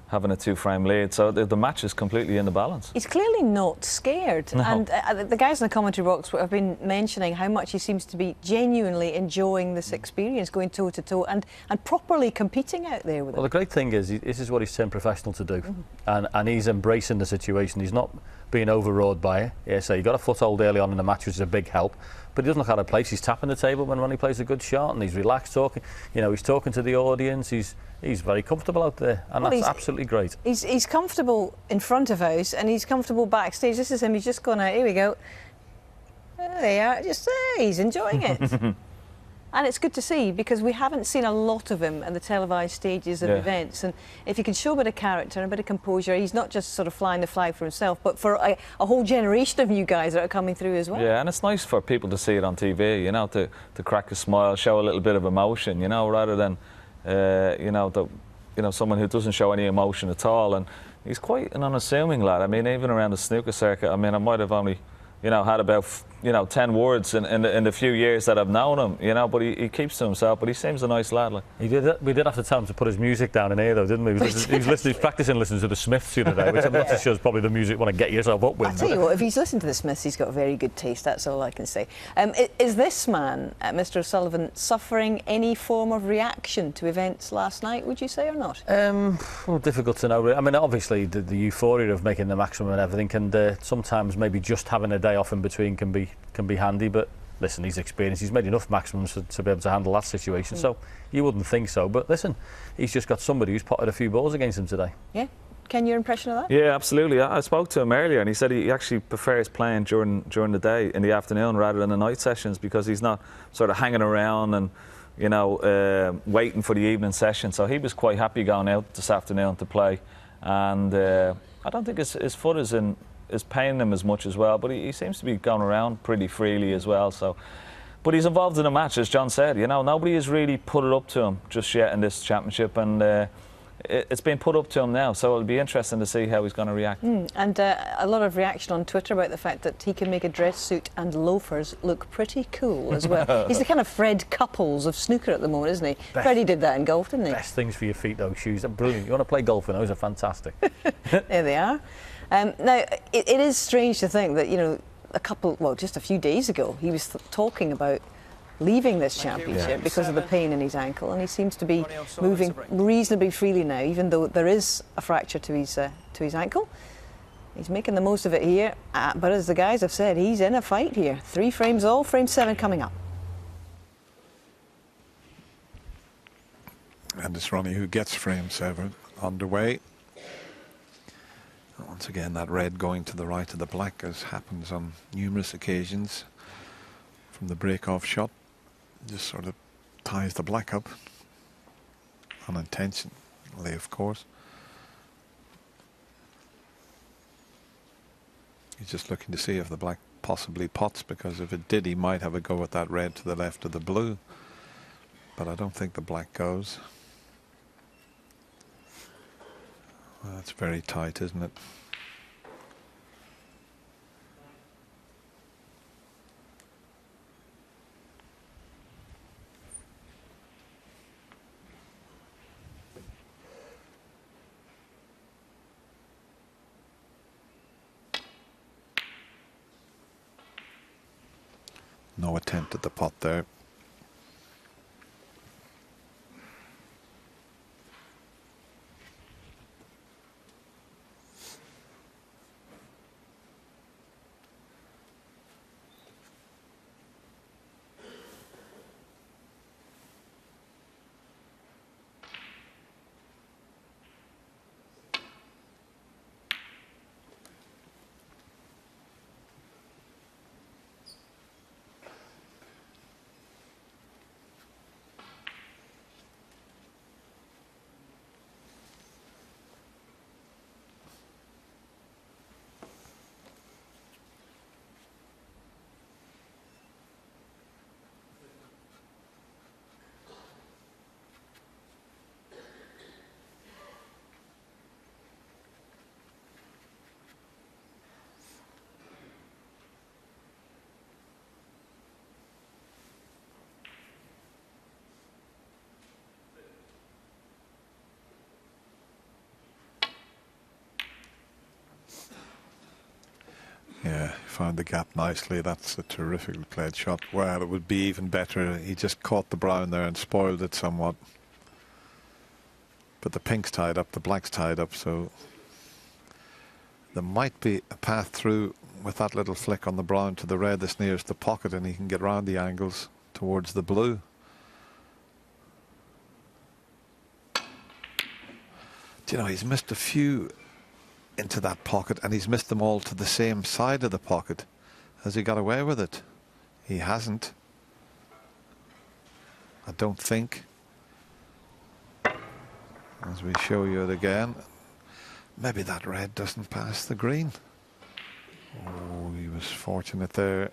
having a 2-frame lead. So the match is completely in the balance. He's clearly not scared. No. And the guys in the commentary box have been mentioning how much he seems to be genuinely enjoying this experience, going toe-to-toe and properly competing out there with Well, it. the great thing is, this is what he's turned professional to do. And he's embracing the situation. He's not being overawed by it. Yeah, so he got a foothold early on in the match, which is a big help. But he doesn't look out of place. He's tapping the table when Ronnie plays a good shot, and he's relaxed talking. You know, he's talking to the audience. He's very comfortable out there, and that's absolutely great. He's comfortable in front of house, and he's comfortable backstage. This is him. He's just gone out. Here we go. There they are. Just there. He's enjoying it. And it's good to see, because we haven't seen a lot of him in the televised stages of events. And if he can show a bit of character and a bit of composure, he's not just sort of flying the flag for himself, but for a whole generation of new guys that are coming through as well. Yeah, and it's nice for people to see it on TV, you know, to crack a smile, show a little bit of emotion, you know, rather than, someone who doesn't show any emotion at all. And he's quite an unassuming lad. I mean, even around the snooker circuit, I mean, I might have only, had about, 10 words in the few years that I've known him, but he keeps to himself, but he seems a nice lad. Like. We did have to tell him to put his music down in here, though, didn't we? He was practicing listening to the Smiths the other day, which I'm not so sure is probably the music you want to get yourself up with. I'll tell you what, if he's listened to the Smiths, he's got very good taste, that's all I can say. Is this man, Mr. O'Sullivan, suffering any form of reaction to events last night, would you say, or not? Well, difficult to know. I mean, obviously, the euphoria of making the maximum and everything, and sometimes maybe just having a day off in between can be handy, but listen, he's experienced, he's made enough maximums to be able to handle that situation, so you wouldn't think so, but listen, he's just got somebody who's potted a few balls against him today. Yeah. Ken, your impression of that? Yeah, absolutely. I spoke to him earlier and he said he actually prefers playing during the day, in the afternoon, rather than the night sessions, because he's not sort of hanging around and waiting for the evening session. So he was quite happy going out this afternoon to play, and I don't think his foot is paying him as much as well, but he seems to be going around pretty freely as well. So, but he's involved in a match, as John said. Nobody has really put it up to him just yet in this championship, and it's been put up to him now. So it'll be interesting to see how he's going to react. And a lot of reaction on Twitter about the fact that he can make a dress suit and loafers look pretty cool as well. He's the kind of Fred Couples of snooker at the moment, isn't he? Freddie did that in golf, didn't he? Best things for your feet, those shoes. They're brilliant. You want to play golf in those? Are fantastic. There they are. Now, it is strange to think that, just a few days ago, he was talking about leaving this championship because of the pain in his ankle, and he seems to be moving reasonably freely now, even though there is a fracture to his ankle. He's making the most of it here, but as the guys have said, he's in a fight here. 3 frames all, frame 7 coming up. And it's Ronnie who gets frame 7 underway. Once again, that red going to the right of the black, as happens on numerous occasions from the break-off shot. Just sort of ties the black up, unintentionally, of course. He's just looking to see if the black possibly pots, because if it did, he might have a go at that red to the left of the blue. But I don't think the black goes. Well, that's very tight, isn't it? No attempt at the pot there. found the gap nicely. That's a terrifically played shot. Well, it would be even better. He just caught the brown there and spoiled it somewhat. But the pink's tied up, the black's tied up, so there might be a path through with that little flick on the brown to the red that's nearest the pocket, and he can get round the angles towards the blue. Do you know, he's missed a few into that pocket, and he's missed them all to the same side of the pocket. Has he got away with it? He hasn't. I don't think. As we show you it again, maybe that red doesn't pass the green. Oh, he was fortunate there.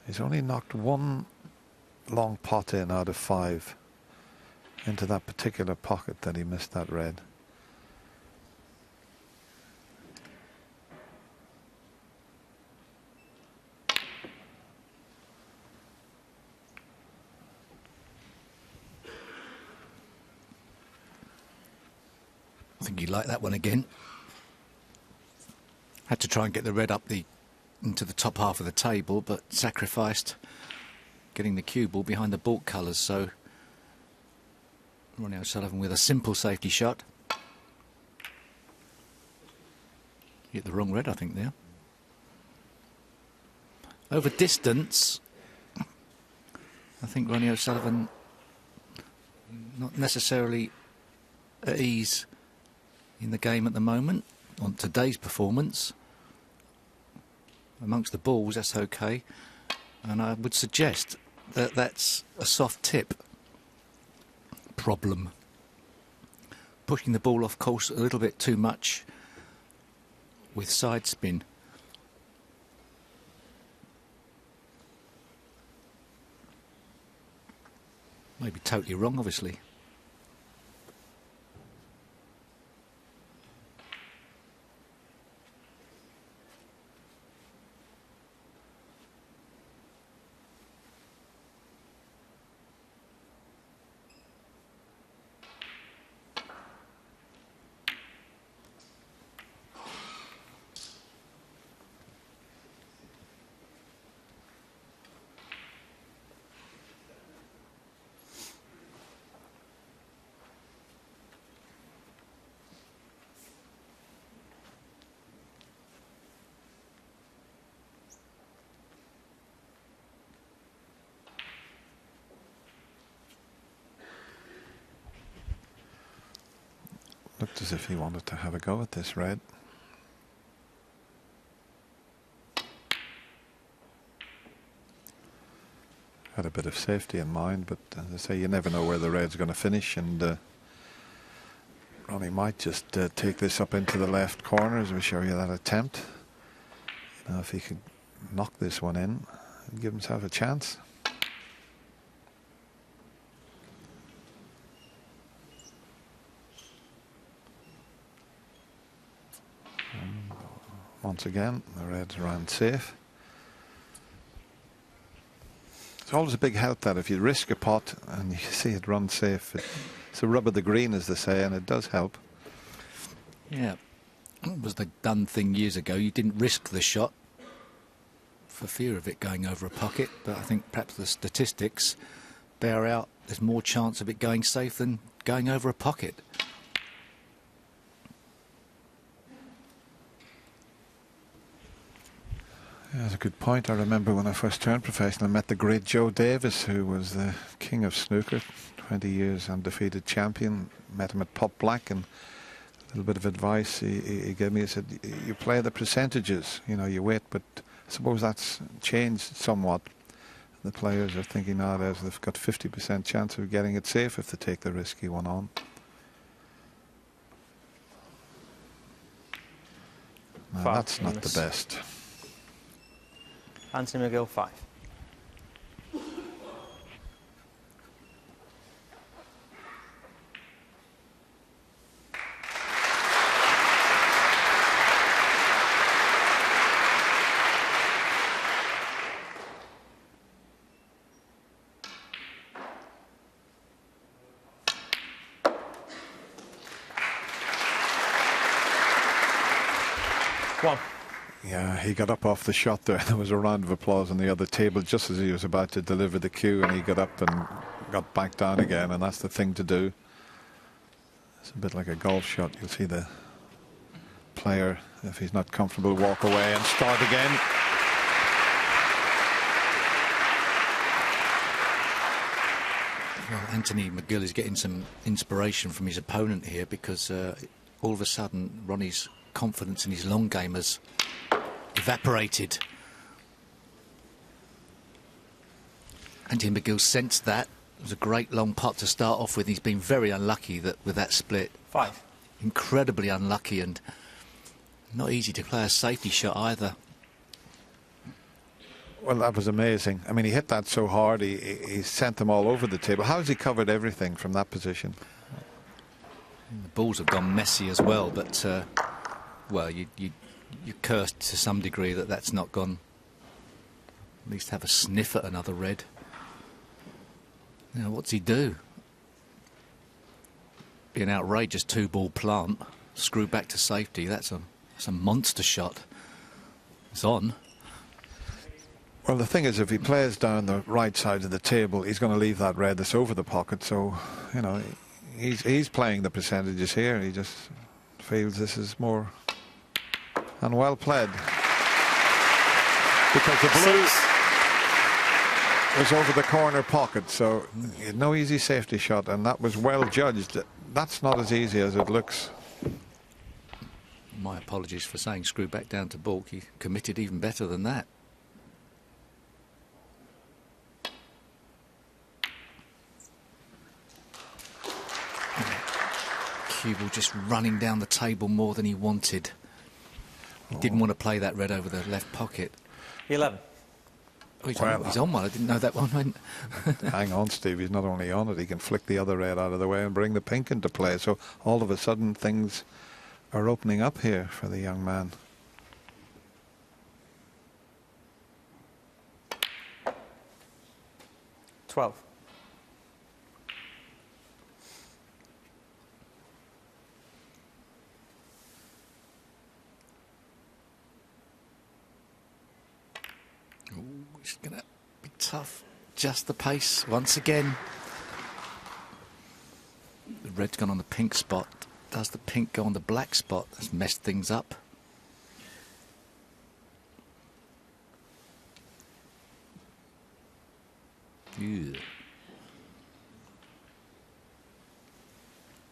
He's only knocked one long pot in out of 5 into that particular pocket that he missed that red. I think he liked that one again. Had to try and get the red up into the top half of the table, but sacrificed getting the cue ball behind the baulk colours. So Ronnie O'Sullivan with a simple safety shot. Hit the wrong red, I think, there. Over distance, I think Ronnie O'Sullivan not necessarily at ease in the game at the moment. On today's performance, amongst the balls, that's okay, and I would suggest that that's a soft tip problem. Pushing the ball off course a little bit too much with side spin. Maybe totally wrong, obviously. Looked as if he wanted to have a go at this red. Had a bit of safety in mind, but as I say, you never know where the red's going to finish, and Ronnie might just take this up into the left corner as we show you that attempt. Now, if he could knock this one in and give himself a chance. Once again, the red's around safe. It's always a big help that if you risk a pot and you see it run safe, it's a rub of the green, as they say, and it does help. Yeah, it was the done thing years ago. You didn't risk the shot for fear of it going over a pocket, but I think perhaps the statistics bear out there's more chance of it going safe than going over a pocket. Yeah, that's a good point. I remember when I first turned professional, I met the great Joe Davis, who was the king of snooker, 20 years undefeated champion. Met him at Pop Black, and a little bit of advice he gave me. He said, you play the percentages, you know, you wait, but I suppose that's changed somewhat. The players are thinking nowadays they've got 50% chance of getting it safe if they take the risky one on. Now, that's not the best. Anthony McGill 5. 1. Yeah, he got up off the shot there. There was a round of applause on the other table just as he was about to deliver the cue, and he got up and got back down again, and that's the thing to do. It's a bit like a golf shot. You'll see the player, if he's not comfortable, walk away and start again. Well, Anthony McGill is getting some inspiration from his opponent here, because all of a sudden Ronnie's confidence in his long game has evaporated. Anthony McGill sensed that. It was a great long putt to start off with. He's been very unlucky with that split. 5. Incredibly unlucky, and not easy to play a safety shot either. Well, that was amazing. I mean, he hit that so hard, he sent them all over the table. How's he covered everything from that position? The balls have gone messy as well, but well, you're cursed to some degree that that's not gone. At least have a sniff at another red. Now, what's he do? Be an outrageous 2-ball plant, screw back to safety. That's a monster shot. It's on. Well, the thing is, if he plays down the right side of the table, he's going to leave that red that's over the pocket. So, you know, he's playing the percentages here. He just feels this is more. And well played. Because the blue was over the corner pocket, so no easy safety shot, and that was well judged. That's not as easy as it looks. My apologies for saying screw back down to balk. He committed even better than that. Cue ball just running down the table more than he wanted. He didn't want to play that red over the left pocket. 11. Oh, he's on one. I didn't know that one went. Hang on, Steve. He's not only on it, he can flick the other red out of the way and bring the pink into play. So all of a sudden things are opening up here for the young man. $12. It's going to be tough. Just the pace once again. The red's gone on the pink spot. Does the pink go on the black spot? That's messed things up. Ew.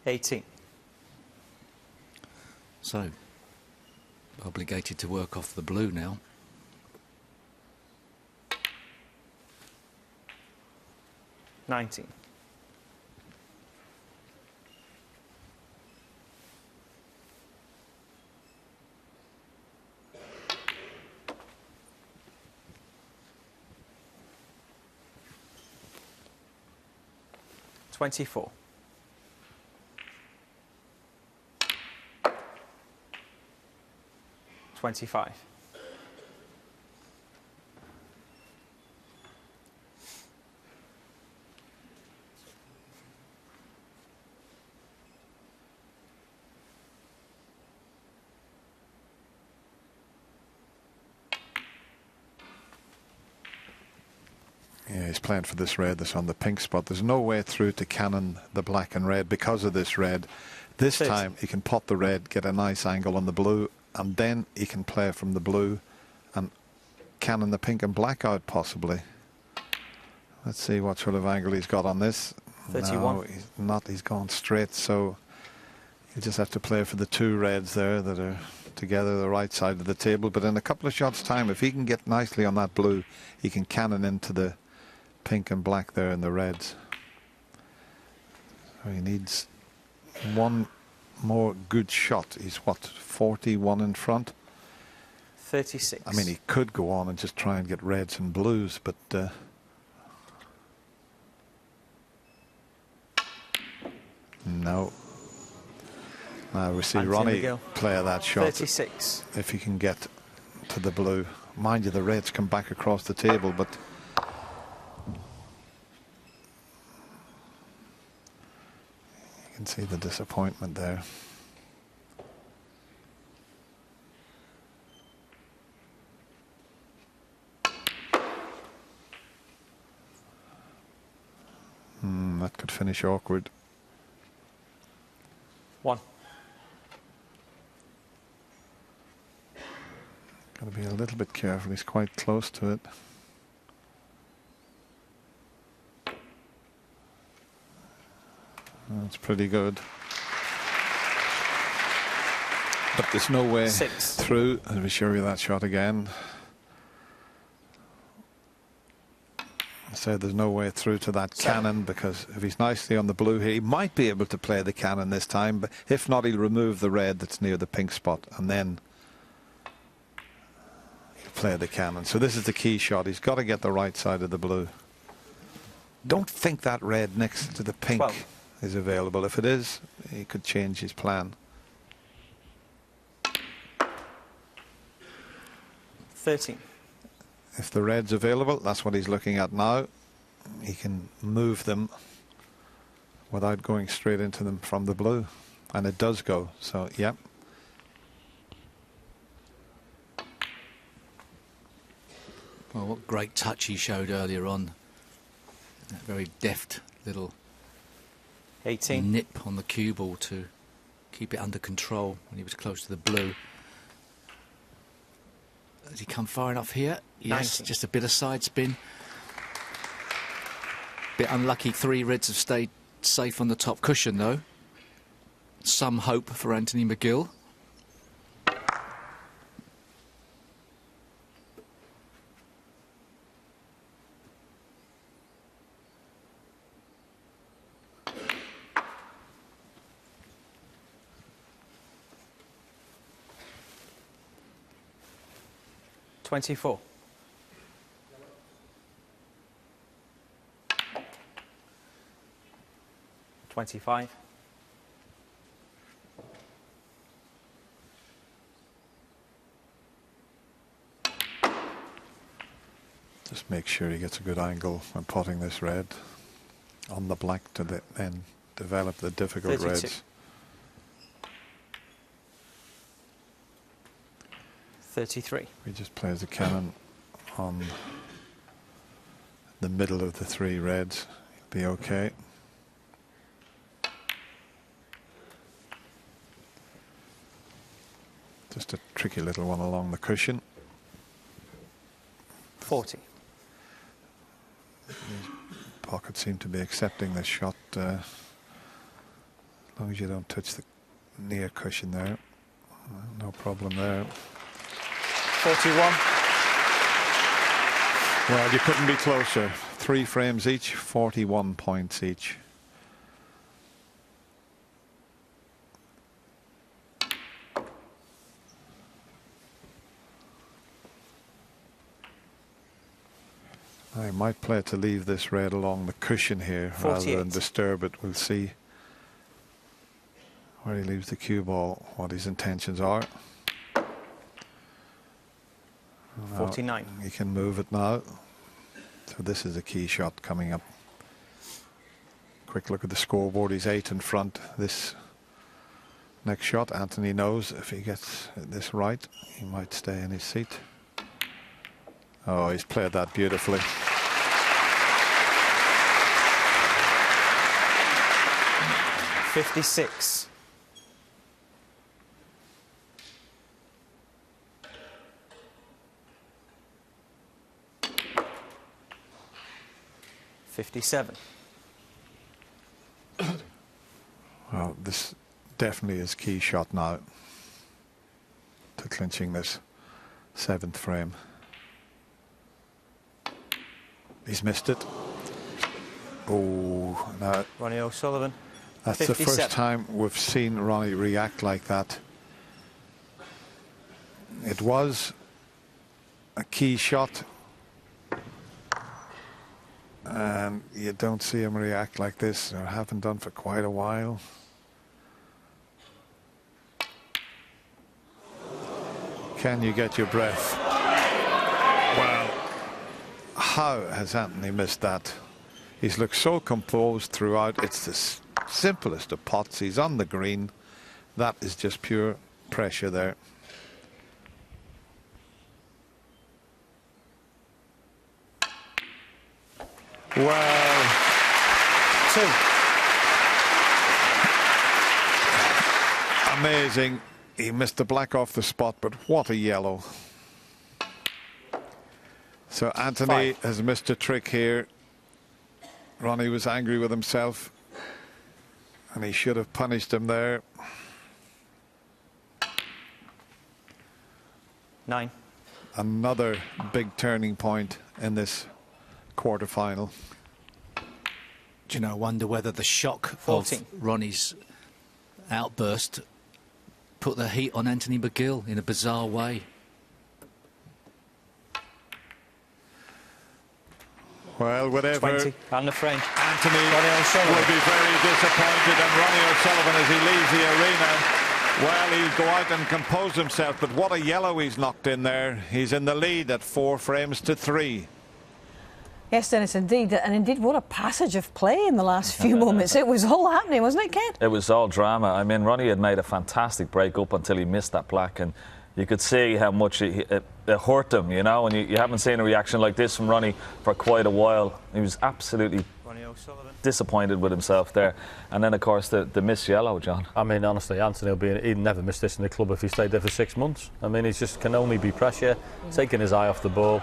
18. So, obligated to work off the blue now. 19. $24. 25. Yeah, he's playing for this red that's on the pink spot. There's no way through to cannon the black and red because of this red. This time he can pot the red, get a nice angle on the blue, and then he can play from the blue and cannon the pink and black out possibly. Let's see what sort of angle he's got on this. 31. No, he's not. He's gone straight, so you just have to play for the two reds there that are together the right side of the table. But in a couple of shots time, if he can get nicely on that blue, he can cannon into the pink and black there in the reds. So he needs one more good shot. He's what, 41 in front? 36. I mean, he could go on and just try and get reds and blues, but no. Now we see Anthony Ronnie McGill. play that shot. 36. If he can get to the blue. Mind you, the reds come back across the table, but you can see the disappointment there. finish awkward. 1. Got to be a little bit careful. He's quite close to it. That's pretty good. But there's no way 6. through. I'll be sure of that shot again. I said there's no way through to that cannon, because if he's nicely on the blue here, he might be able to play the cannon this time, but if not, he'll remove the red that's near the pink spot, and then he'll play the cannon. So this is the key shot. He's got to get the right side of the blue. Don't think that red next to the pink 12. is available. If it is, he could change his plan. 13. If the red's available, that's what he's looking at now. He can move them without going straight into them from the blue. And it does go, so yep. Well, what great touch he showed earlier on. That very deft little 18. nip on the cue ball to keep it under control when he was close to the blue. Has he come far enough here? Yes, 19. just a bit of side spin. Bit unlucky, 3 reds have stayed safe on the top cushion though. Some hope for Anthony McGill. $24. $25. Just make sure he gets a good angle when potting this red on the black to then develop the difficult 32. reds. 33. He just plays the cannon on the middle of the 3 reds. He'll be okay. Just a tricky little one along the cushion. 40. His pocket seemed to be accepting this shot, as long as you don't touch the near cushion there. No problem there. 41. Well, you couldn't be closer. 3 frames each, 41 points each. I might play to leave this red along the cushion here 48. rather than disturb it. We'll see where he leaves the cue ball, what his intentions are. 49. He can move it now. So this is a key shot coming up. Quick look at the scoreboard. He's 8 in front. This next shot, Anthony knows if he gets this right, he might stay in his seat. Oh, he's played that beautifully. $56. $57. Well, this definitely is key shot now to clinching this 7th frame. He's missed it. Oh, no. Ronnie O'Sullivan. That's 57. the first time we've seen Ronnie react like that. It was a key shot, and you don't see him react like this, or haven't done for quite a while. Can you get your breath? Wow. How has Anthony missed that? He's looked so composed throughout. It's the simplest of pots. He's on the green. That is just pure pressure there. Well, 2. amazing. He missed the black off the spot, but what a yellow. So Anthony has missed a trick here. Ronnie was angry with himself, and he should have punished him there. 9. Another big turning point in this quarter-final. Do you know, I wonder whether the shock 14. of Ronnie's outburst put the heat on Anthony McGill in a bizarre way. Well, whatever. 20. And the frame. Anthony will be very disappointed, and Ronnie O'Sullivan, as he leaves the arena, well, he'll go out and compose himself, but what a yellow he's knocked in there. He's in the lead at 4 frames to 3. Yes, Dennis, indeed. And indeed, what a passage of play in the last few moments. It was all happening, wasn't it, Ken? It was all drama. I mean, Ronnie had made a fantastic break up until he missed that black, and you could see how much it hurt him, you know, and you haven't seen a reaction like this from Ronnie for quite a while. He was absolutely disappointed with himself there. And then, of course, the missed yellow, John. I mean, honestly, Anthony he'd never miss this in the club if he stayed there for 6 months. I mean, he just can only be pressure, taking his eye off the ball.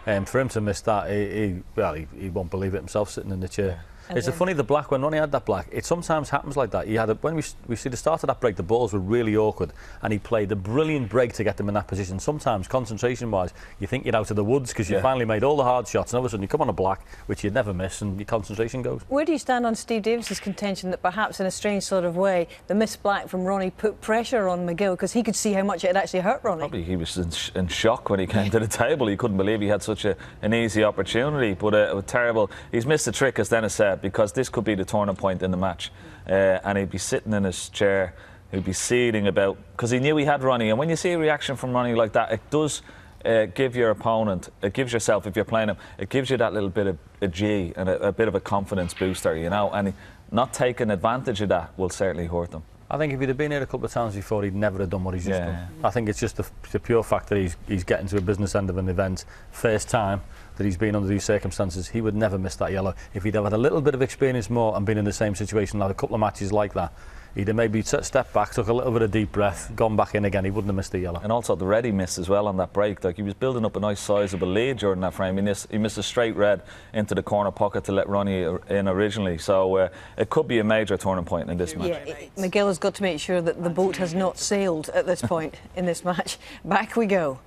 For him to miss that, he won't believe it himself sitting in the chair. It's funny, the black, when Ronnie had that black, it sometimes happens like that. He had when we see the start of that break, the balls were really awkward, and he played a brilliant break to get them in that position. Sometimes, concentration-wise, you think you're out of the woods because you finally made all the hard shots, and all of a sudden you come on a black, which you'd never miss, and your concentration goes. Where do you stand on Steve Davis's contention that perhaps in a strange sort of way, the missed black from Ronnie put pressure on McGill because he could see how much it had actually hurt Ronnie? Probably he was in shock when he came to the table. He couldn't believe he had such an easy opportunity, but it was terrible. He's missed a trick, as Dennis said, because this could be the turning point in the match, and he'd be sitting in his chair, he'd be seething about, because he knew he had Ronnie, and when you see a reaction from Ronnie like that, it does give your opponent, it gives yourself, if you're playing him, it gives you that little bit of a G and a bit of a confidence booster, you know, and not taking advantage of that will certainly hurt them. I think if he'd have been here a couple of times before, he'd never have done what he's just done. I think it's just the pure fact that he's getting to a business end of an event first time that he's been under these circumstances. He would never miss that yellow. If he'd have had a little bit of experience more and been in the same situation, like a couple of matches like that, he'd have maybe stepped back, took a little bit of deep breath, gone back in again. He wouldn't have missed the yellow. And also the red he missed as well on that break. Like, he was building up a nice sizable lead during that frame. He missed a straight red into the corner pocket to let Ronnie in originally. So it could be a major turning point in this match. Yeah, McGill has got to make sure that the boat has not sailed at this point in this match. Back we go.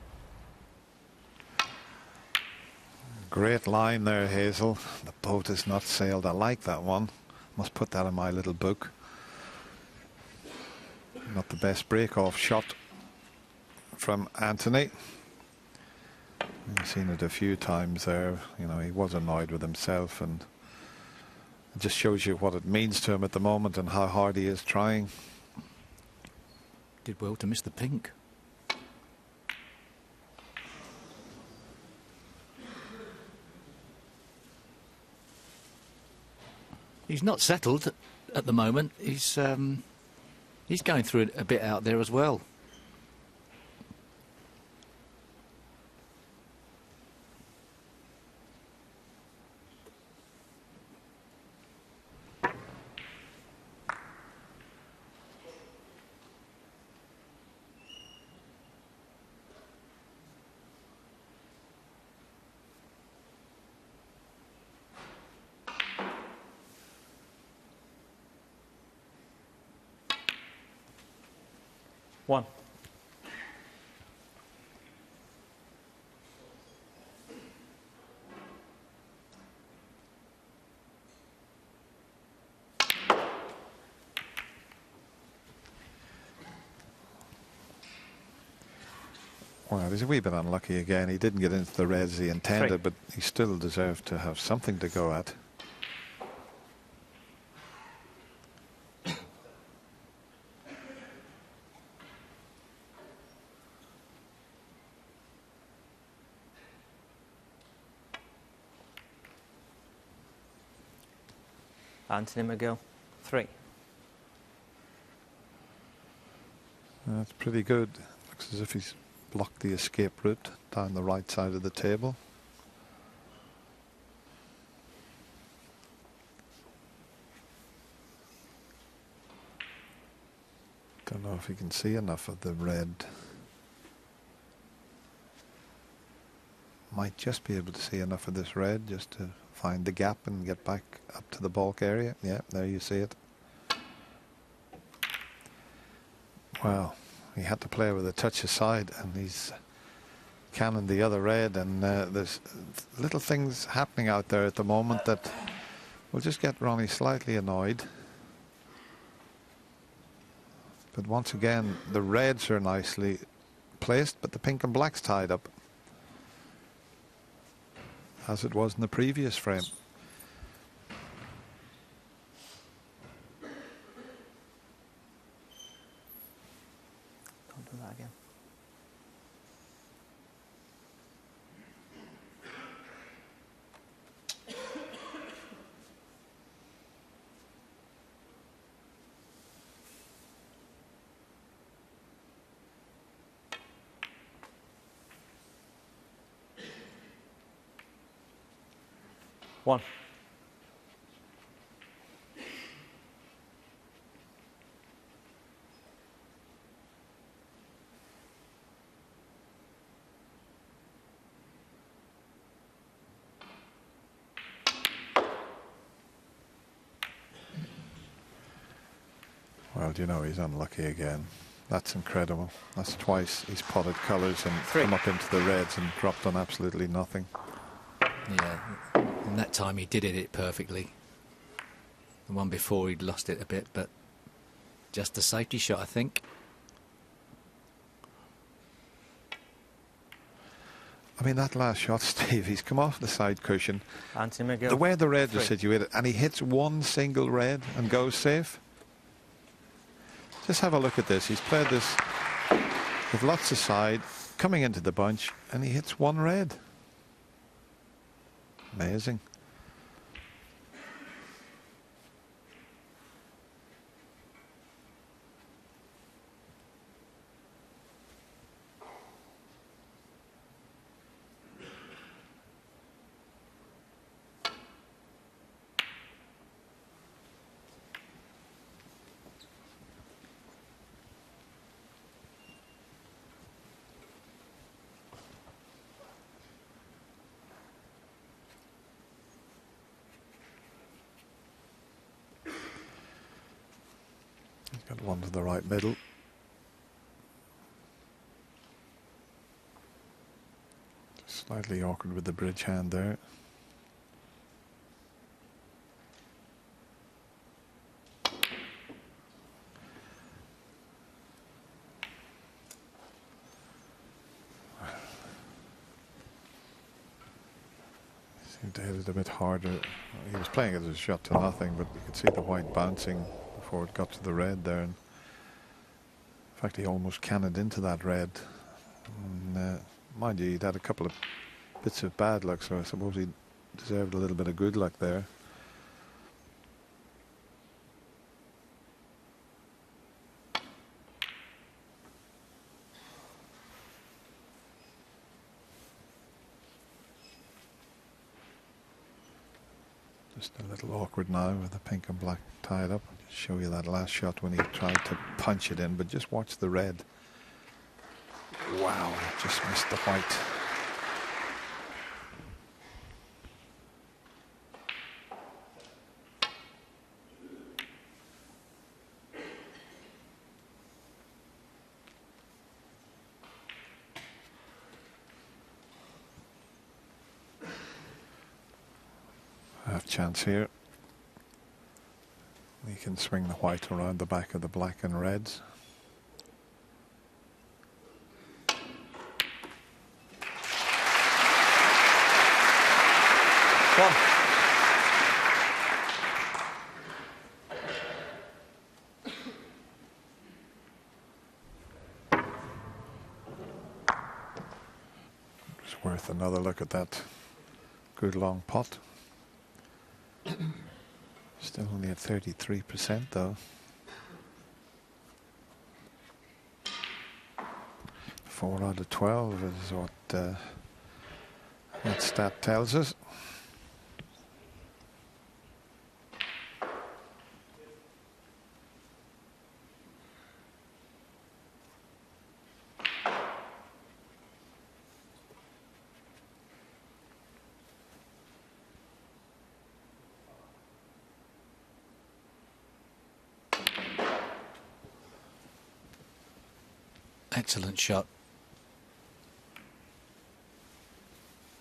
Great line there, Hazel. The boat is not sailed. I like that one. Must put that in my little book. Not the best break-off shot from Anthony. I've seen it a few times there. You know, he was annoyed with himself, and it just shows you what it means to him at the moment and how hard he is trying. Did well to miss the pink. He's not settled at the moment. He's going through it a bit out there as well. One. Well, he's a wee bit unlucky again. He didn't get into the reds he intended, but he still deserved to have something to go at. Anthony McGill, 3. That's pretty good. Looks as if he's blocked the escape route down the right side of the table. Don't know if you can see enough of the red. Might just be able to see enough of this red just to find the gap and get back up to the baulk area. Yeah, there you see it. Well, he had to play with a touch aside, and he's cannoned the other red, and there's little things happening out there at the moment that will just get Ronnie slightly annoyed. But once again, the reds are nicely placed, but the pink and black's tied up, as it was in the previous frame. Don't do that again. One. Well, you know, he's unlucky again. That's incredible. That's twice he's potted colours and come up into the reds and dropped on absolutely nothing. Yeah, and that time he did it perfectly. The one before he'd lost it a bit, but just a safety shot, I think. I mean, that last shot, Steve, he's come off the side cushion. Anthony McGill. The way the reds are 3. situated, and he hits one single red and goes safe. Just have a look at this. He's played this with lots of side, coming into the bunch, and he hits one red. Amazing. Got one to the right middle. Just slightly awkward with the bridge hand there. Seemed to hit it a bit harder. He was playing it as a shot to nothing, but you could see the white bouncing before it got to the red there, and in fact he almost cannoned into that red. And, mind you, he'd had a couple of bits of bad luck, so I suppose he deserved a little bit of good luck there. Just a little awkward now with the pink and black tied up. I'll just show you that last shot when he tried to punch it in, but just watch the red. Wow, just missed the white. Half chance here. He can swing the white around the back of the black and reds. One. It's worth another look at that good long pot. Still only at 33% though. 4 out of 12 is what that stat tells us. Excellent shot.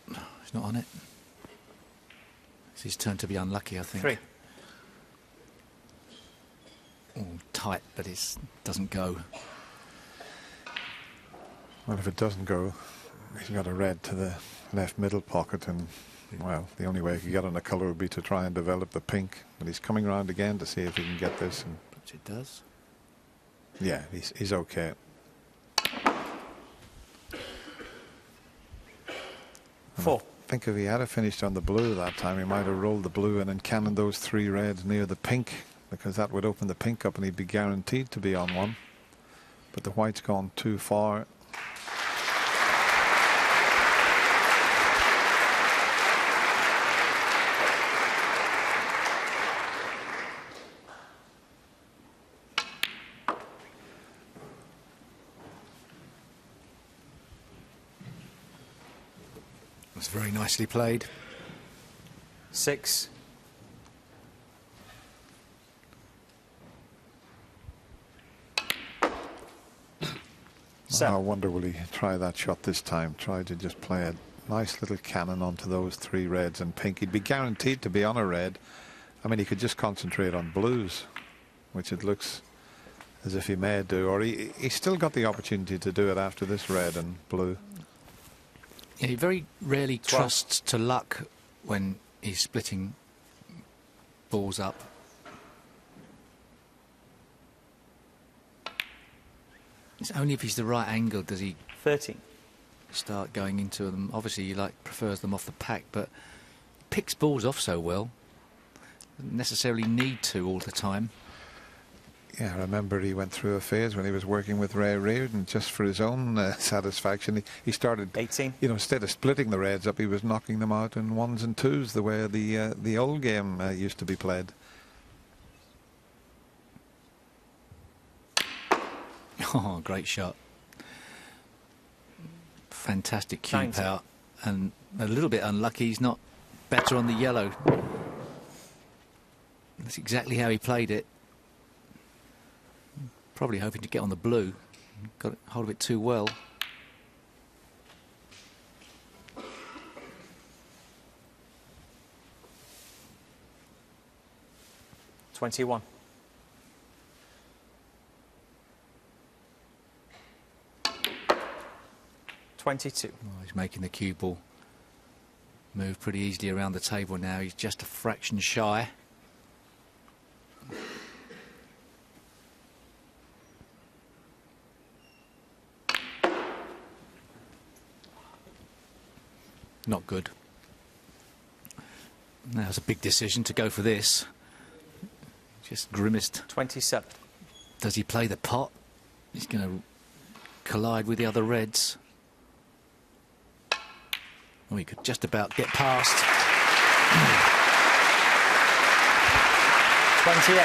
He's not on it. It's his turn to be unlucky, I think. 3. Oh, tight, but it doesn't go. Well, if it doesn't go, he's got a red to the left middle pocket, and well, the only way he could get on the colour would be to try and develop the pink. But he's coming round again to see if he can get this. And which it does. yeah, he's okay. Four. I think if he had finished on the blue that time, he might have rolled the blue and then cannoned those 3 reds near the pink, because that would open the pink up and he'd be guaranteed to be on one. But the white's gone too far. That's very nicely played. 6. I wonder will he try that shot this time, try to just play a nice little cannon onto those 3 reds and pink. He'd be guaranteed to be on a red. I mean, he could just concentrate on blues, which it looks as if he may do, or he's still got the opportunity to do it after this red and blue. Yeah, he very rarely trusts to luck when he's splitting balls up. It's only if he's the right angle does he 13. start going into them. Obviously, he prefers them off the pack, but picks balls off so well. Doesn't necessarily need to all the time. Yeah, I remember he went through a phase when he was working with Ray Reardon just for his own satisfaction. He started, 18. you know, instead of splitting the reds up, he was knocking them out in 1s and 2s, the way the old game used to be played. Oh, great shot. Fantastic cue 19. power. And a little bit unlucky, he's not better on the yellow. That's exactly how he played it. Probably hoping to get on the blue. Got hold of it too well. $21. 22. Oh, he's making the cue ball move pretty easily around the table now. He's just a fraction shy. Not good. Now it's a big decision to go for this. Just grimaced. 27. Does he play the pot? He's going to collide with the other reds. Oh, he could just about get past. 28.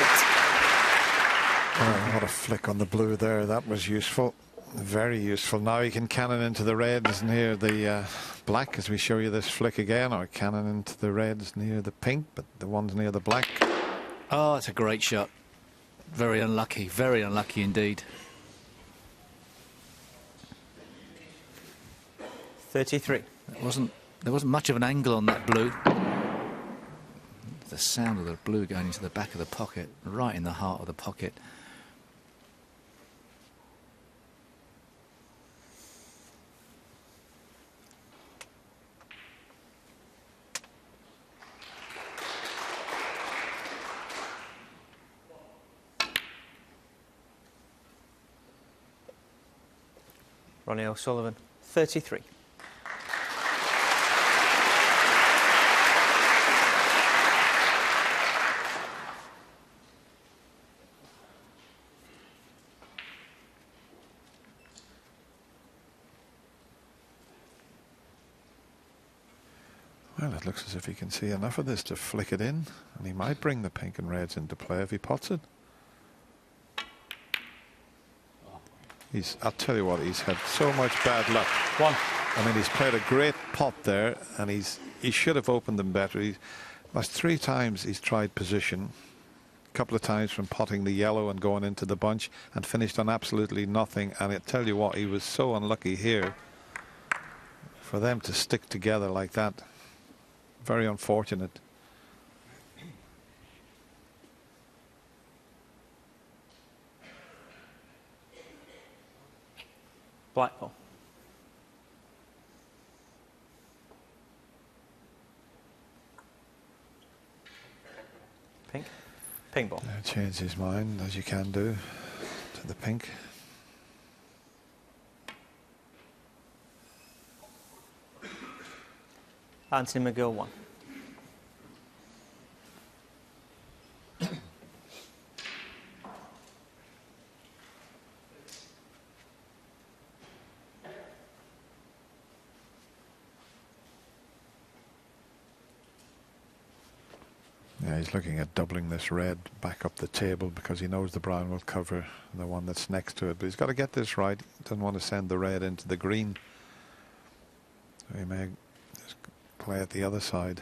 Oh, what a flick on the blue there. That was useful. Very useful. Now he can cannon into the reds near the black as we show you this flick again, or cannon into the reds near the pink, but the ones near the black. Oh, it's a great shot. Very unlucky indeed. 33. There wasn't much of an angle on that blue. The sound of the blue going into the back of the pocket, right in the heart of the pocket. Ronnie O'Sullivan, 33. Well, it looks as if he can see enough of this to flick it in, and he might bring the pink and reds into play if he pots it. I'll tell you what, he's had so much bad luck. I mean, he's played a great pot there, and he should have opened them better. That's 3 times he's tried position, couple of times from potting the yellow and going into the bunch, and finished on absolutely nothing. And I tell you what, he was so unlucky here. For them to stick together like that, very unfortunate. Black ball. Pink. Pink ball. Change his mind, as you can do, to the pink. Anthony McGill 1. Yeah, he's looking at doubling this red back up the table because he knows the brown will cover the one that's next to it. But he's got to get this right. He doesn't want to send the red into the green. So he may just play at the other side.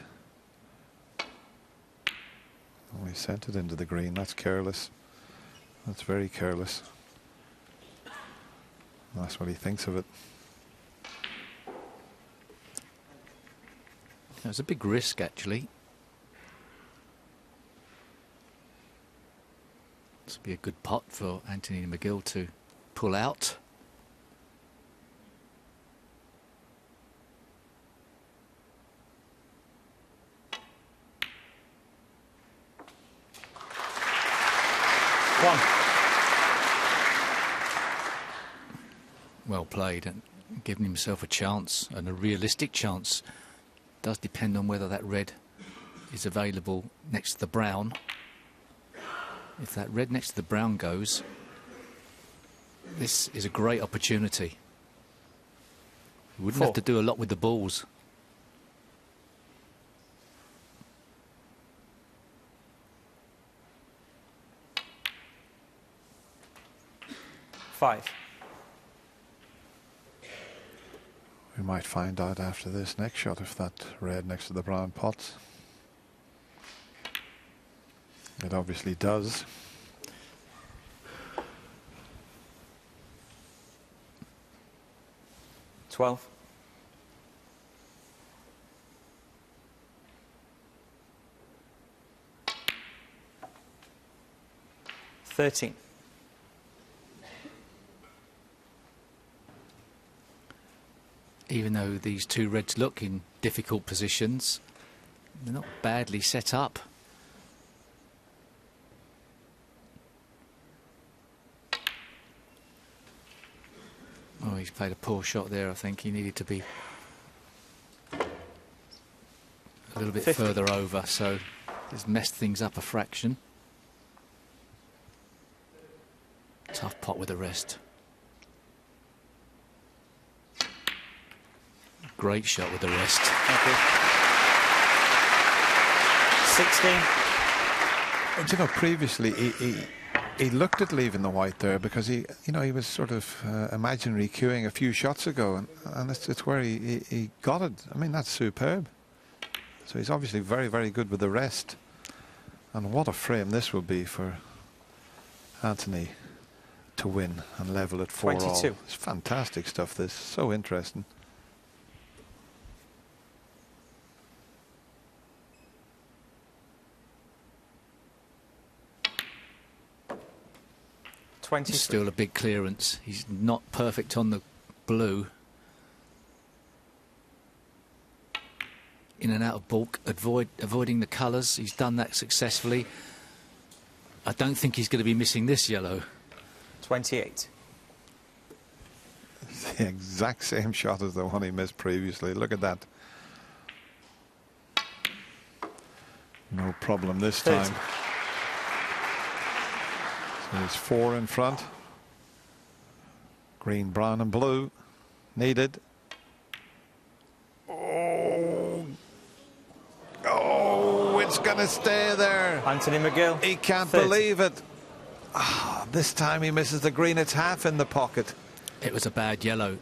Oh, he sent it into the green. That's careless. That's very careless. That's what he thinks of it. It was a big risk, actually. This would be a good pot for Anthony McGill to pull out. One. Well played and giving himself a chance, and a realistic chance. Does depend on whether that red is available next to the brown. If that red next to the brown goes, this is a great opportunity. You wouldn't have to do a lot with the balls. Five. We might find out after this next shot if that red next to the brown pots. It obviously does. $12. $13. Even though these two reds look in difficult positions, they're not badly set up. Oh, he's played a poor shot there. I think he needed to be a little bit 50. further over, so he's messed things up a fraction. Tough pot with the rest. Great shot with the rest. Thank you. 16. But, you know, previously he looked at leaving the white there because he was sort of imaginary cueing a few shots ago, and it's where he got it. I mean, that's superb. So he's obviously very, very good with the rest. And what a frame this will be for Anthony to win and level at 4 all. 22. It's fantastic stuff, this. So interesting. Still a big clearance. He's not perfect on the blue. In and out of bulk, avoiding the colours. He's done that successfully. I don't think he's going to be missing this yellow. 28. It's the exact same shot as the one he missed previously. Look at that. No problem this time. So there's 4 in front. Green, brown and blue needed. Oh, it's going to stay there. Anthony McGill. He can't believe it. This time he misses the green. It's half in the pocket. It was a bad yellow.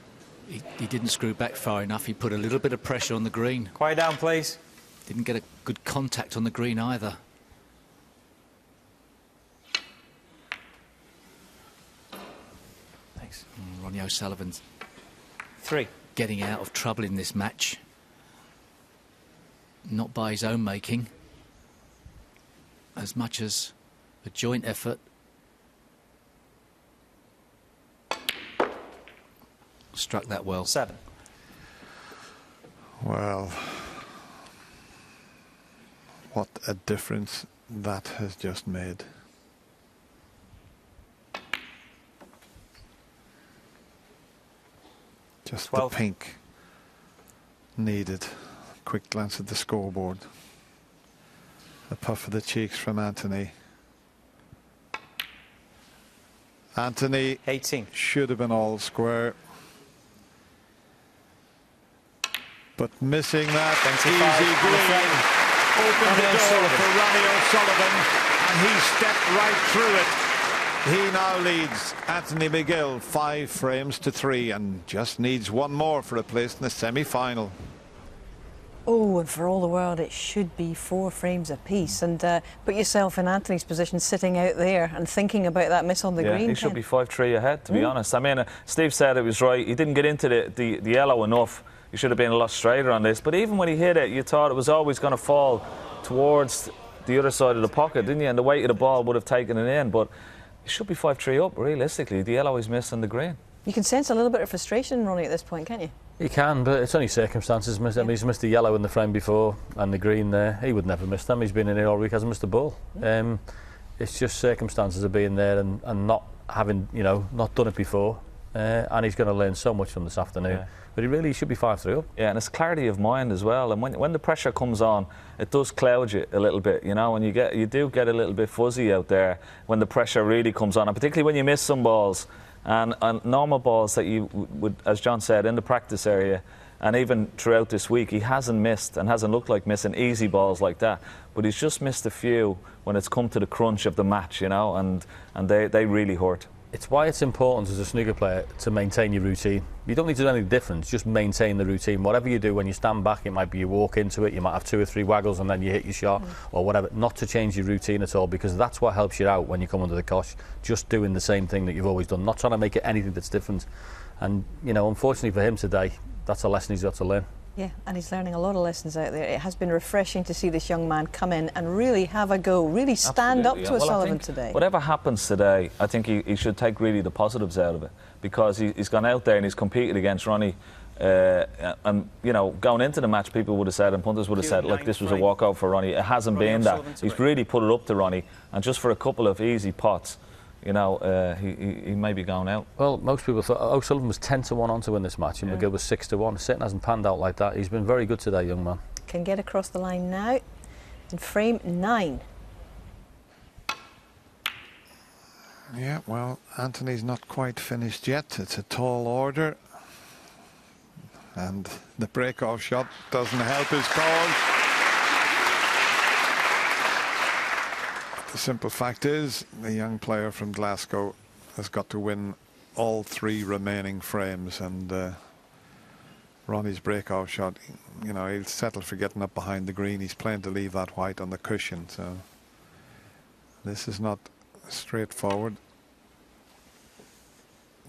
He didn't screw back far enough. He put a little bit of pressure on the green. Quiet down, please. Didn't get a good contact on the green either. 6. Ronnie O'Sullivan's 3. getting out of trouble in this match. Not by his own making, as much as a joint effort. Struck that well. 7. Well, what a difference that has just made. Just 12. the pink needed. Quick glance at the scoreboard. A puff of the cheeks from Anthony. Anthony 18. should have been all square. But missing that 25 easy green opened the door for Ronnie O'Sullivan, and he stepped right through it. He now leads Anthony McGill 5 frames to 3 and just needs one more for a place in the semi-final. Oh, and for all the world, it should be 4 frames apiece. And put yourself in Anthony's position, sitting out there and thinking about that miss on the green. He should be 5-3 ahead, to be honest. I mean, Steve said it was right. He didn't get into the yellow enough. He should have been a lot straighter on this. But even when he hit it, you thought it was always going to fall towards the other side of the pocket, didn't you? And the weight of the ball would have taken it in. But it should be 5-3 up, realistically. The yellow is missed on the green. You can sense a little bit of frustration, Ronnie, at this point, can't you? You can, but it's only circumstances. I mean, he's missed the yellow in the frame before and the green there. He would never miss them. He's been in here all week, hasn't missed a ball. It's just circumstances of being there and not having, you know, not done it before. And he's going to learn so much from this afternoon. Yeah. But he really should be 5-3 up. Yeah, and it's clarity of mind as well. And when the pressure comes on, it does cloud you a little bit, you know, and you do get a little bit fuzzy out there when the pressure really comes on, and particularly when you miss some balls. And normal balls that you would, as John said, in the practice area, and even throughout this week, he hasn't missed and hasn't looked like missing easy balls like that. But he's just missed a few when it's come to the crunch of the match, you know, and they really hurt. It's why it's important as a snooker player to maintain your routine. You don't need to do anything different, just maintain the routine. Whatever you do when you stand back, it might be you walk into it, you might have 2 or 3 waggles and then you hit your shot or whatever. Not to change your routine at all, because that's what helps you out when you come under the cosh. Just doing the same thing that you've always done, not trying to make it anything that's different. And, you know, unfortunately for him today, that's a lesson he's got to learn. Yeah, and he's learning a lot of lessons out there. It has been refreshing to see this young man come in and really have a go, really stand up to O'Sullivan today. Whatever happens today, I think he should take really the positives out of it, because he's gone out there and he's competed against Ronnie. And, you know, going into the match, people would have said, and punters would have said, look, this was a walkout for Ronnie. It hasn't been that. He's really put it up to Ronnie, and just for a couple of easy pots, you know, he may be going out. Well, most people thought O'Sullivan was 10-1 on to win this match, and McGill was 6-1. Sitting hasn't panned out like that. He's been very good today, young man. Can get across the line now in frame 9. Yeah, well, Anthony's not quite finished yet. It's a tall order. And the break-off shot doesn't help his cause. The simple fact is, the young player from Glasgow has got to win all 3 remaining frames, and Ronnie's break-off shot, you know, he'll settle for getting up behind the green. He's playing to leave that white on the cushion, so this is not straightforward,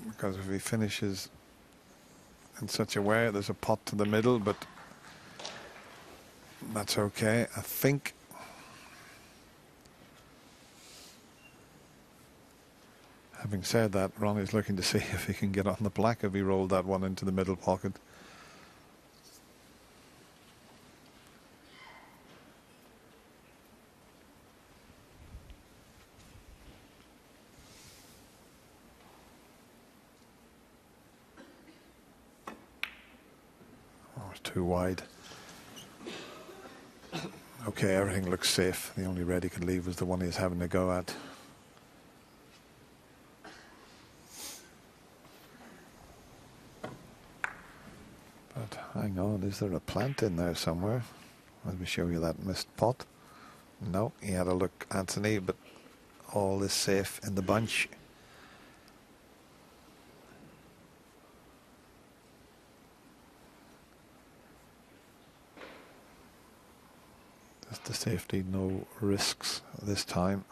because if he finishes in such a way, there's a pot to the middle, but that's okay, I think. Having said that, Ronnie's looking to see if he can get on the black if he rolled that one into the middle pocket. Oh, it's too wide. Okay, everything looks safe. The only red he could leave was the one he's having to go at. But hang on, is there a plant in there somewhere? Let me show you that missed pot. No, he had a look, Anthony, but all is safe in the bunch. Just the safety, no risks this time,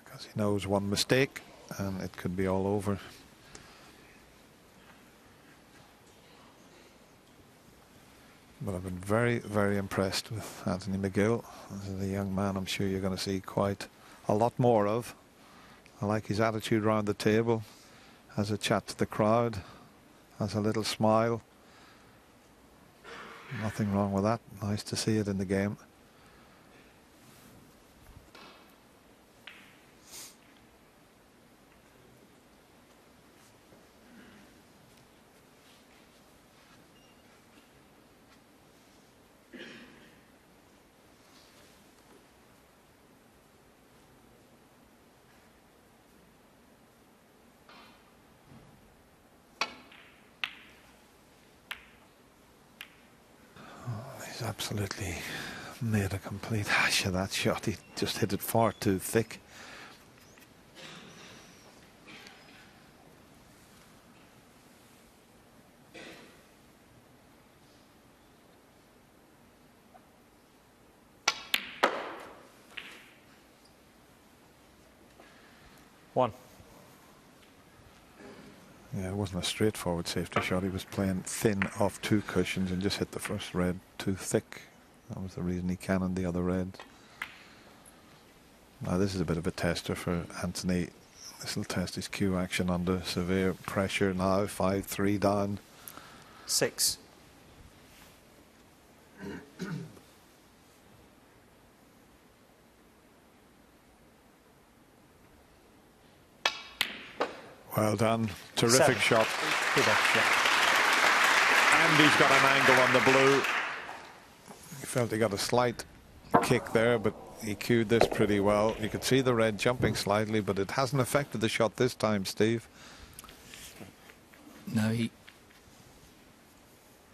because he knows one mistake and it could be all over. But I've been very, very impressed with Anthony McGill. This is a young man I'm sure you're going to see quite a lot more of. I like his attitude around the table, has a chat to the crowd, has a little smile. Nothing wrong with that. Nice to see it in the game. Absolutely made a complete hash of that shot. He just hit it far too thick. One. Yeah, it wasn't a straightforward safety shot. He was playing thin off two cushions and just hit the first red too thick. That was the reason he cannoned the other red. Now this is a bit of a tester for Anthony. This will test his cue action under severe pressure now. 5-3 down. 6. Well done. Terrific 7. shot. Good shot. And he's got an angle on the blue. He felt he got a slight kick there, but he cued this pretty well. You could see the red jumping slightly, but it hasn't affected the shot this time, Steve. No, he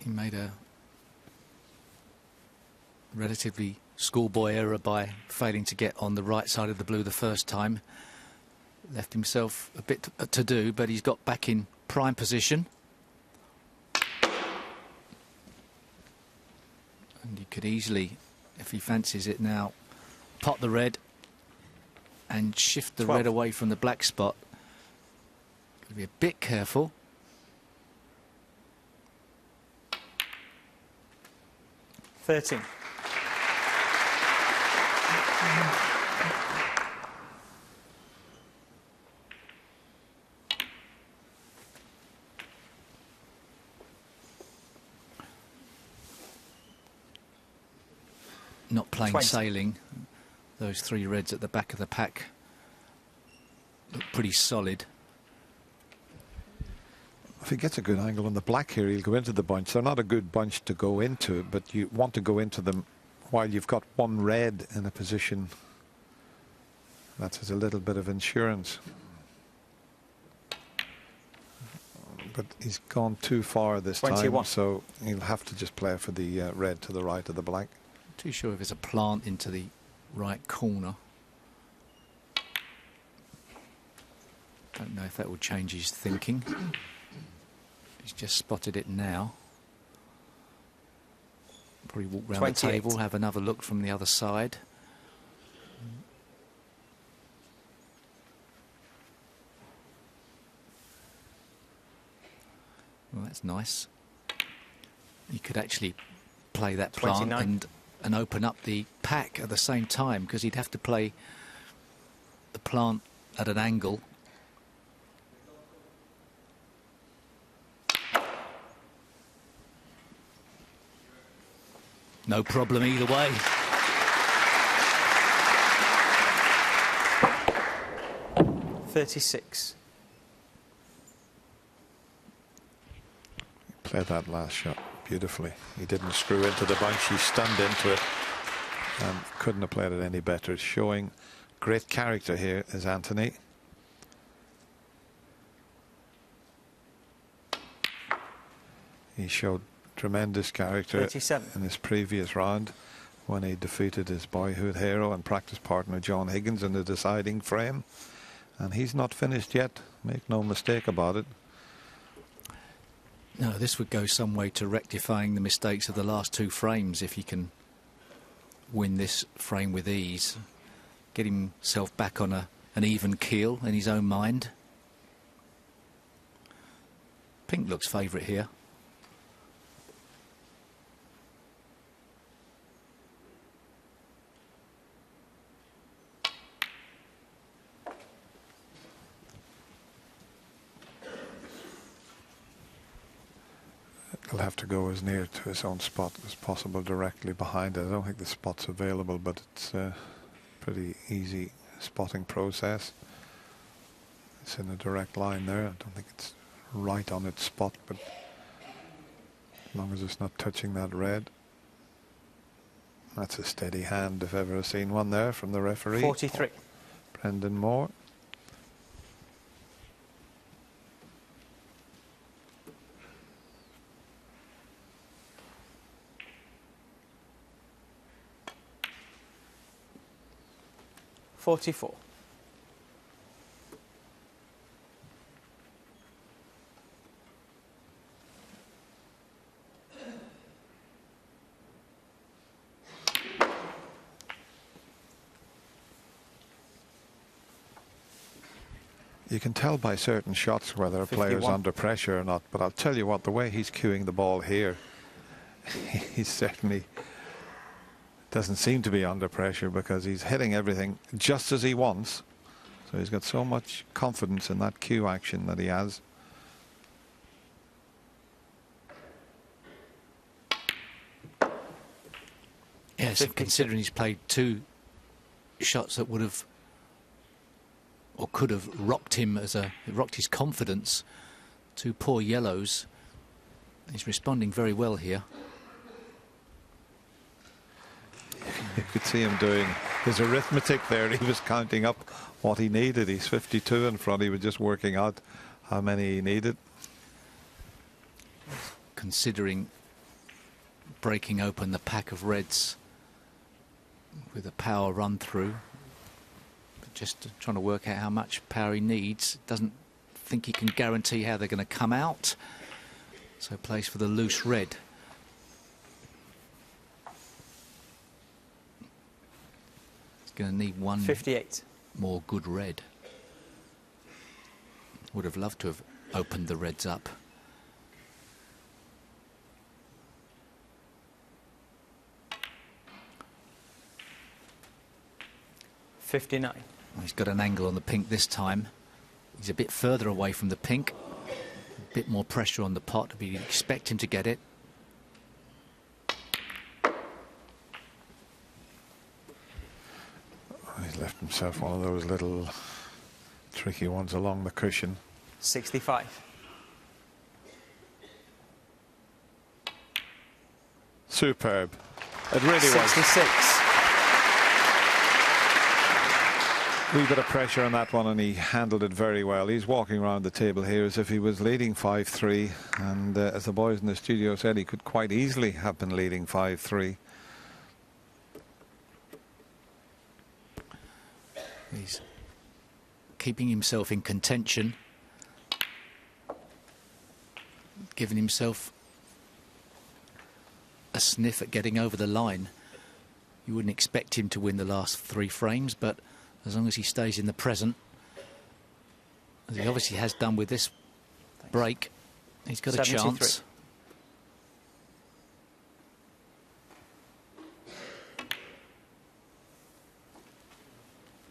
made a relatively schoolboy error by failing to get on the right side of the blue the first time. Left himself a bit to do, but he's got back in prime position. And he could easily, if he fancies it now, pot the red and shift the 12. red away from the black spot. Got to be a bit careful. $13. Not plain 20. sailing. Those three reds at the back of the pack look pretty solid. If he gets a good angle on the black here, he'll go into the bunch. They're not a good bunch to go into, but you want to go into them while you've got one red in a position that has a little bit of insurance. But he's gone too far this 21. time, so he'll have to just play for the red to the right of the black. Too sure if there's a plant into the right corner. Don't know if that will change his thinking. He's just spotted it now. Probably walk round 28. the table, have another look from the other side. Well, that's nice. He could actually play that plant 29. and open up the pack at the same time, because he'd have to play the plant at an angle. No problem either way. $36. Played that last shot beautifully. He didn't screw into the bunch, he stunned into it and couldn't have played it any better. Showing great character here is Anthony. He showed tremendous character 37. in his previous round when he defeated his boyhood hero and practice partner John Higgins in the deciding frame, and he's not finished yet, make no mistake about it. No, this would go some way to rectifying the mistakes of the last two frames if he can win this frame with ease, get himself back on a an even keel in his own mind. Pink looks favourite here. He'll have to go as near to his own spot as possible directly behind it. I don't think the spot's available, but it's a pretty easy spotting process. It's in a direct line there. I don't think it's right on its spot, but as long as it's not touching that red. That's a steady hand if ever I've seen one there from the referee. 43. Brendan Moore. $44. You can tell by certain shots whether a player's 51. under pressure or not, but I'll tell you what, the way he's cueing the ball here, he certainly doesn't seem to be under pressure because he's hitting everything just as he wants. So he's got so much confidence in that cue action that he has. Yes, considering he's played 2 shots that would have or could have rocked him rocked his confidence. 2 poor yellows. He's responding very well here. You could see him doing his arithmetic there. He was counting up what he needed. He's 52 in front. He was just working out how many he needed. Considering breaking open the pack of reds with a power run through, but just trying to work out how much power he needs. Doesn't think he can guarantee how they're going to come out, so plays for the loose red. He's going to need 1 58 more good red. Would have loved to have opened the reds up. $59. Well, he's got an angle on the pink this time. He's a bit further away from the pink. A bit more pressure on the pot. But you'd expect him to get it. He's left himself one of those little tricky ones along the cushion. 65. Superb. It really 66. was. A wee bit of pressure on that one, and he handled it very well. He's walking around the table here as if he was leading 5-3, and as the boys in the studio said, he could quite easily have been leading 5-3. He's keeping himself in contention, giving himself a sniff at getting over the line. You wouldn't expect him to win the last 3 frames, but as long as he stays in the present, as he obviously has done with this break, he's got a 73. chance.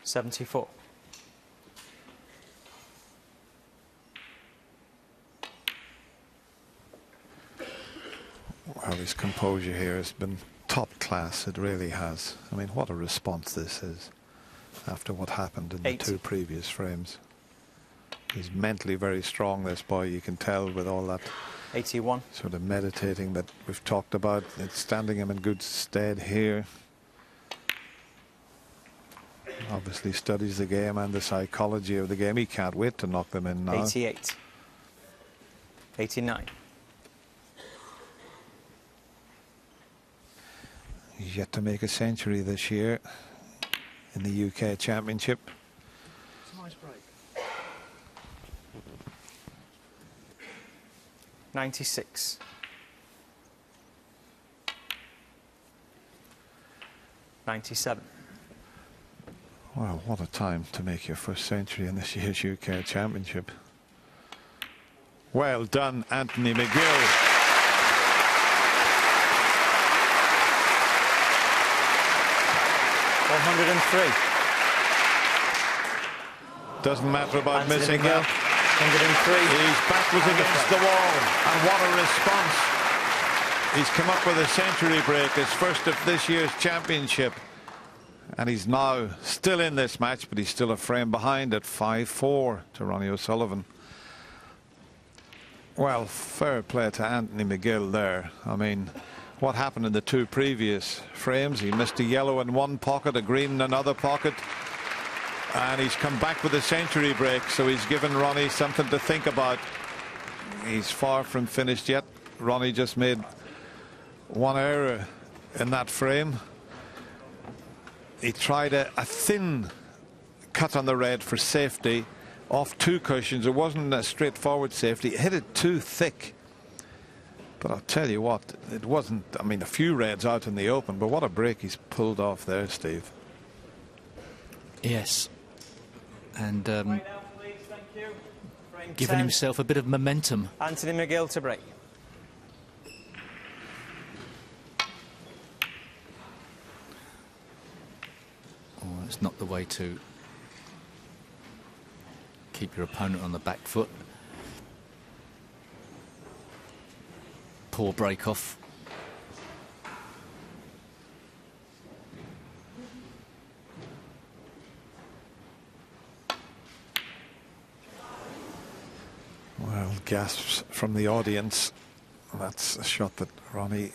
$74. Well, his composure here has been top class. It really has. I mean, what a response this is after what happened in the 2 previous frames. He's mentally very strong, this boy. You can tell with all that 81. sort of meditating that we've talked about. It's standing him in good stead here. Obviously studies the game and the psychology of the game. He can't wait to knock them in now. 88. 89. He's yet to make a century this year in the UK Championship. It's a nice break. 96. 97. Well, what a time to make your first century in this year's UK Championship. Well done, Anthony McGill. Doesn't matter about Anthony missing McGill, that. 103. His back was against the wall, and what a response. He's come up with a century break, his first of this year's championship. And he's now still in this match, but he's still a frame behind at 5-4 to Ronnie O'Sullivan. Well, fair play to Anthony McGill there. I mean, what happened in the two previous frames? He missed a yellow in one pocket, a green in another pocket, and he's come back with a century break, so he's given Ronnie something to think about. He's far from finished yet. Ronnie just made one error in that frame. He tried a thin cut on the red for safety off two cushions. It wasn't a straightforward safety. He hit it too thick. But I'll tell you what, it wasn't, I mean, a few reds out in the open, but what a break he's pulled off there, Steve. Yes. And giving himself a bit of momentum. Anthony McGill to break. Oh, that's not the way to keep your opponent on the back foot. Poor break off. Well, gasps from the audience. That's a shot that Ronnie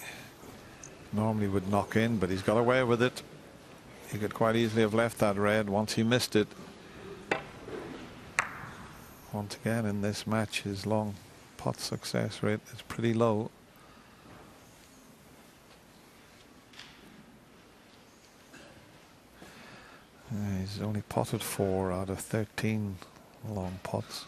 normally would knock in, but he's got away with it. He could quite easily have left that red once he missed it. Once again in this match, his long pot success rate is pretty low. He's only potted 4 out of 13 long pots.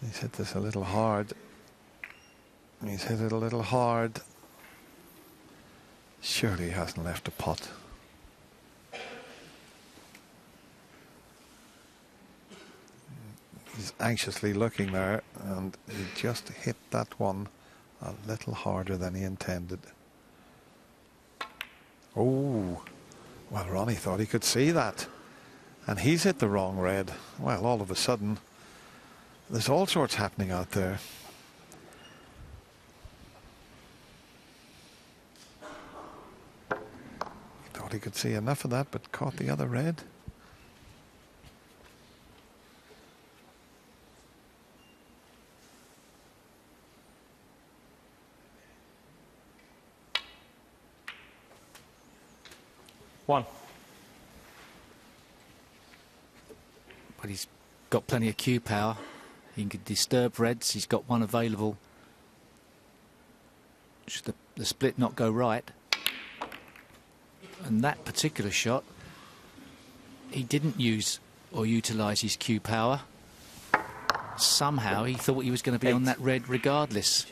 He's hit this a little hard. He's hit it a little hard. Surely he hasn't left a pot. He's anxiously looking there, and he just hit that one a little harder than he intended. Oh, well, Ronnie thought he could see that, and he's hit the wrong red. Well, all of a sudden, there's all sorts happening out there. Thought he could see enough of that, but caught the other red. One. But he's got plenty of cue power. He can disturb reds. He's got one available. Should the split not go right? And that particular shot, he didn't use or utilise his cue power. Somehow he thought he was going to be on that red regardless.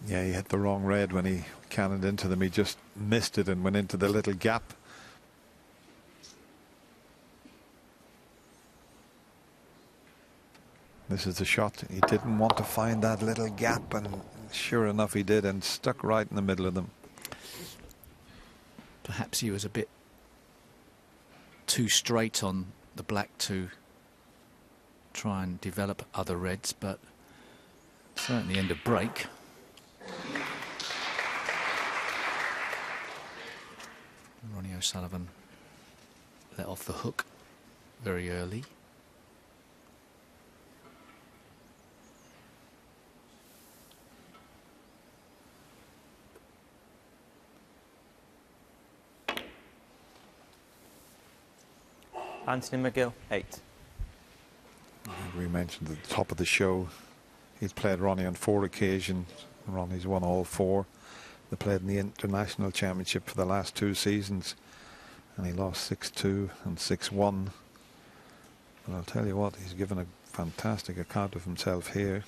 Yeah, he hit the wrong red when he cannoned into them. He just missed it and went into the little gap. This is the shot. He didn't want to find that little gap, and sure enough he did, and stuck right in the middle of them. Perhaps he was a bit too straight on the black to try and develop other reds, but certainly end of break. Ronnie O'Sullivan let off the hook very early. Anthony McGill, 8. We mentioned at the top of the show, he's played Ronnie on 4 occasions. Ronnie's won all 4. They played in the International Championship for the last 2 seasons, and he lost 6-2 and 6-1. But I'll tell you what, he's given a fantastic account of himself here.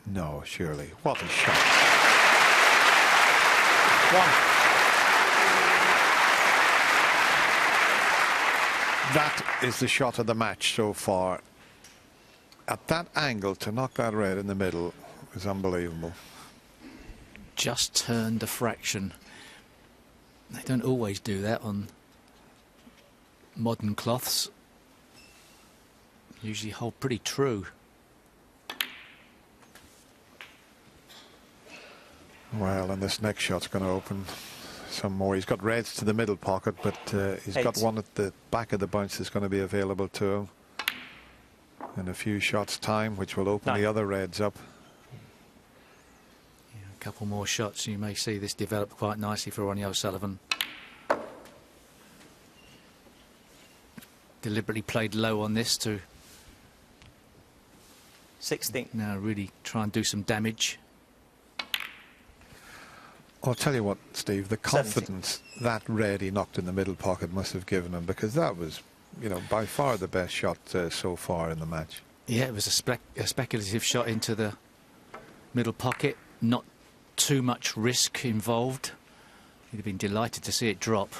No, surely. What a shot. 1. That is the shot of the match so far. At that angle, to knock that red in the middle is unbelievable. Just turned a fraction. They don't always do that on modern cloths. Usually hold pretty true. Well, and this next shot's going to open some more. He's got reds to the middle pocket, but he's got one at the back of the bunch that's going to be available to him in a few shots' time, which will open the other reds up. Yeah, a couple more shots, you may see this develop quite nicely for Ronnie O'Sullivan. Deliberately played low on this to 16. Now really try and do some damage. I'll tell you what, Steve, the confidence that red he knocked in the middle pocket must have given him, because that was, you know, by far the best shot so far in the match. Yeah, it was a speculative shot into the middle pocket. Not too much risk involved. He'd have been delighted to see it drop.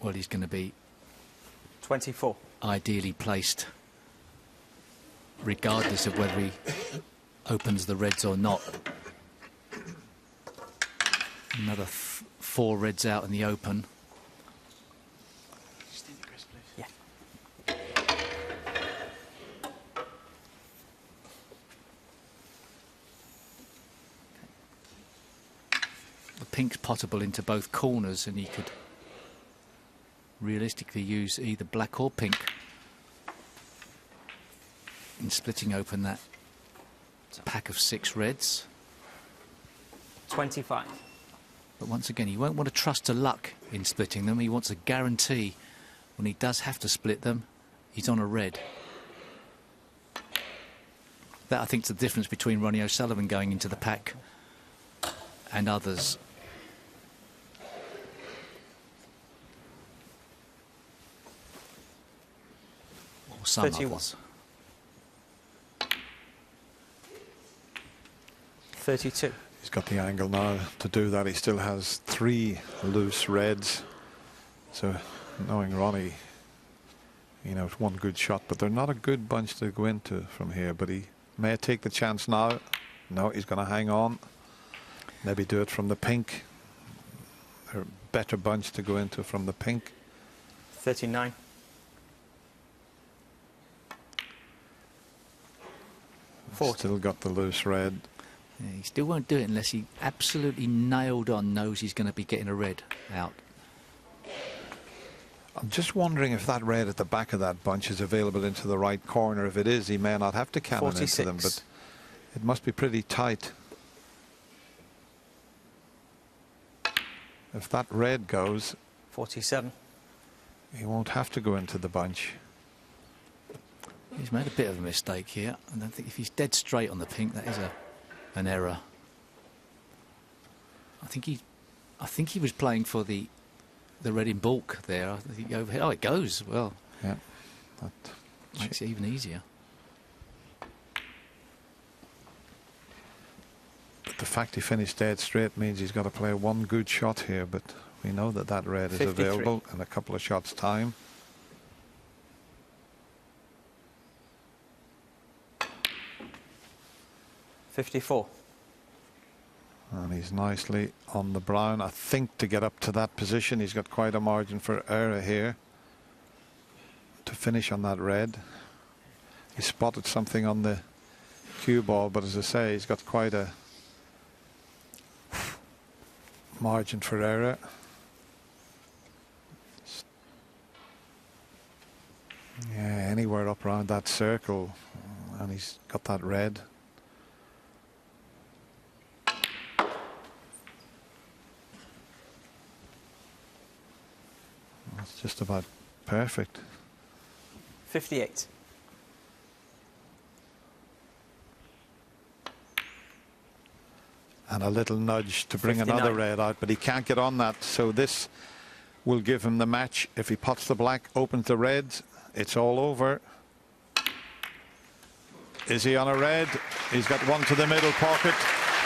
Well, he's going to be 24. Ideally placed, regardless of whether he opens the reds or not. Another 4 reds out in the open. Yeah. The pink's potable into both corners, and he could realistically use either black or pink in splitting open that pack of 6 reds. 25. But once again, he won't want to trust to luck in splitting them. He wants a guarantee when he does have to split them, he's on a red. That, I think, is the difference between Ronnie O'Sullivan going into the pack and others. Some 31. Others. 32. He's got the angle now to do that. He still has 3 loose reds. So knowing Ronnie, you know, it's one good shot, but they're not a good bunch to go into from here. But he may take the chance now. No, he's going to hang on. Maybe do it from the pink. They're a better bunch to go into from the pink. 39. Still got the loose red. Yeah, he still won't do it unless he absolutely nailed on knows he's going to be getting a red out. I'm just wondering if that red at the back of that bunch is available into the right corner. If it is, he may not have to cannon 46. into them, but it must be pretty tight. If that red goes, 47. he won't have to go into the bunch. He's made a bit of a mistake here. I don't think if he's dead straight on the pink, that is an error. I think he was playing for the red in bulk there. I think overhead. Oh, it goes well. Yeah, that makes it even easier. But the fact he finished dead straight means he's got to play one good shot here. But we know that that red is 53. available in a couple of shots' time. $54. And he's nicely on the brown. I think to get up to that position, he's got quite a margin for error here to finish on that red. He spotted something on the cue ball, but as I say, he's got quite a margin for error. anywhere up around that circle, and he's got that red. It's just about perfect. 58. And a little nudge to bring 59. another red out, but he can't get on that, so this will give him the match. If he pots the black, opens the red, it's all over. Is he on a red? He's got one to the middle pocket.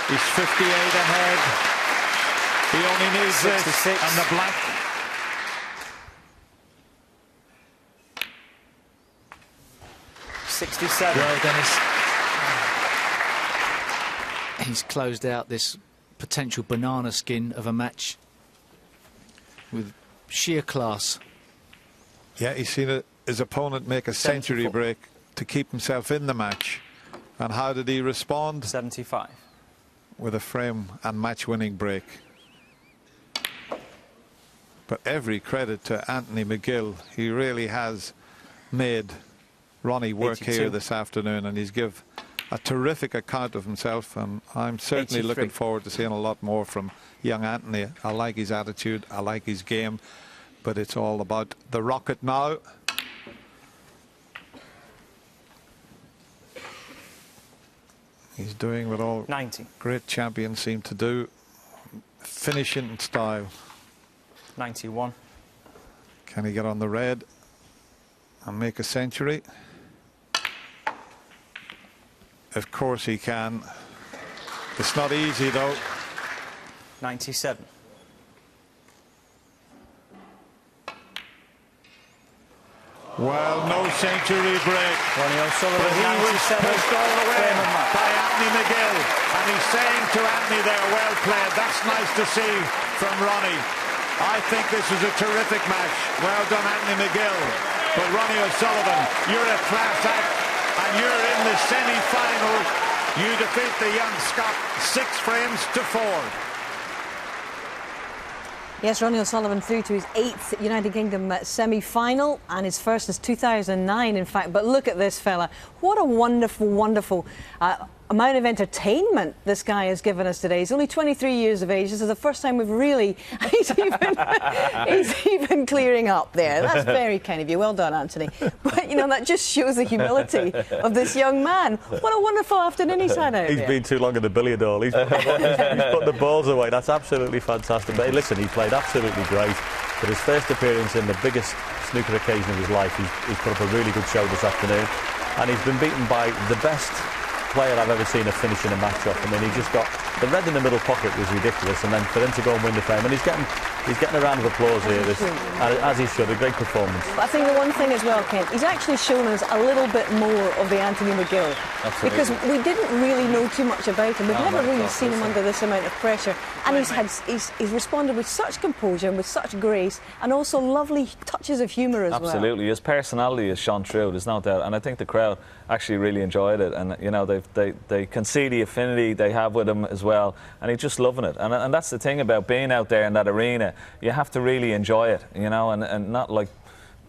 He's 58 ahead. He only needs 66. this and the black. Well, Dennis, he's closed out this potential banana skin of a match with sheer class. Yeah, he's seen his opponent make a century 74. break to keep himself in the match. And how did he respond? 75. With a frame and match-winning break. But every credit to Anthony McGill. He really has made Ronnie work 82. here this afternoon, and he's give a terrific account of himself, and I'm certainly 83. looking forward to seeing a lot more from young Anthony. I like his attitude, I like his game, but it's all about the rocket now. He's doing what all 90. great champions seem to do, finishing in style. 91. Can he get on the red and make a century? Of course he can. It's not easy though. 97. Well, no century break. Ronnie O'Sullivan, But he was 97. pushed all the way Frame of match. by Anthony McGill. And he's saying to Anthony there, well played. That's nice to see from Ronnie. I think this was a terrific match. Well done, Anthony McGill. But Ronnie O'Sullivan, you're a class act, and you're in the semi-final. You defeat the young Scot 6 frames to 4. Yes, Ronnie O'Sullivan through to his 8th United Kingdom semi-final, and his first is 2009, in fact. But look at this fella. What a wonderful, wonderful amount of entertainment this guy has given us today. He's only 23 years of age. This is the first time we've really... he's even clearing up there. That's very kind of you. Well done, Anthony. But, you know, that just shows the humility of this young man. What a wonderful afternoon he's had out He's there. been too long in the billiard hall. He's put the balls away. That's absolutely fantastic. But hey, listen, he played absolutely great. But his first appearance in the biggest snooker occasion of his life, he's put up a really good show this afternoon. And he's been beaten by the best player I've ever seen of finishing a match off. I mean, he just got the red in the middle pocket was ridiculous, and then for him to go and win the frame, and he's getting a round of applause here, as he should. A great performance. But I think the one thing as well, Kent, he's actually shown us a little bit more of the Anthony McGill. Absolutely. Because we didn't really know too much about him. We've never really seen him under this amount of pressure. And he's responded with such composure and with such grace, and also lovely touches of humour as well. Absolutely. His personality has shone through, there's no doubt. And I think the crowd actually really enjoyed it. And, you know, they can see the affinity they have with him as well. And he's just loving it. And that's the thing about being out there in that arena. You have to really enjoy it, you know, and not like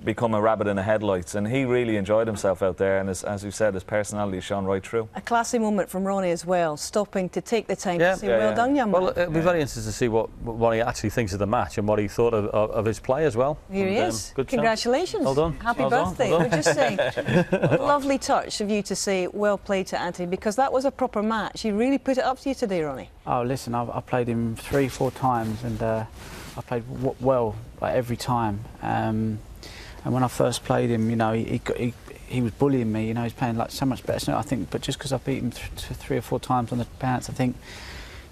become a rabbit in the headlights. And he really enjoyed himself out there, and as you said, his personality shone right through. A classy moment from Ronnie as well, stopping to take the time to say, well done, young man. Well, it'll be very interesting to see what he actually thinks of the match and what he thought of his play as well. Here he is. Good Congratulations. Well done. Happy Well done. birthday. Well done. We're just saying, lovely touch of you to say, well played to Anthony, because that was a proper match. He really put it up to you today, Ronnie. Oh, listen, I played him 3-4 times, and I played well like, every time. And when I first played him, you know, he was bullying me. You know, he's playing like so much better snooker, I think. But just because I beat him 3 or 4 times on the bounce, I think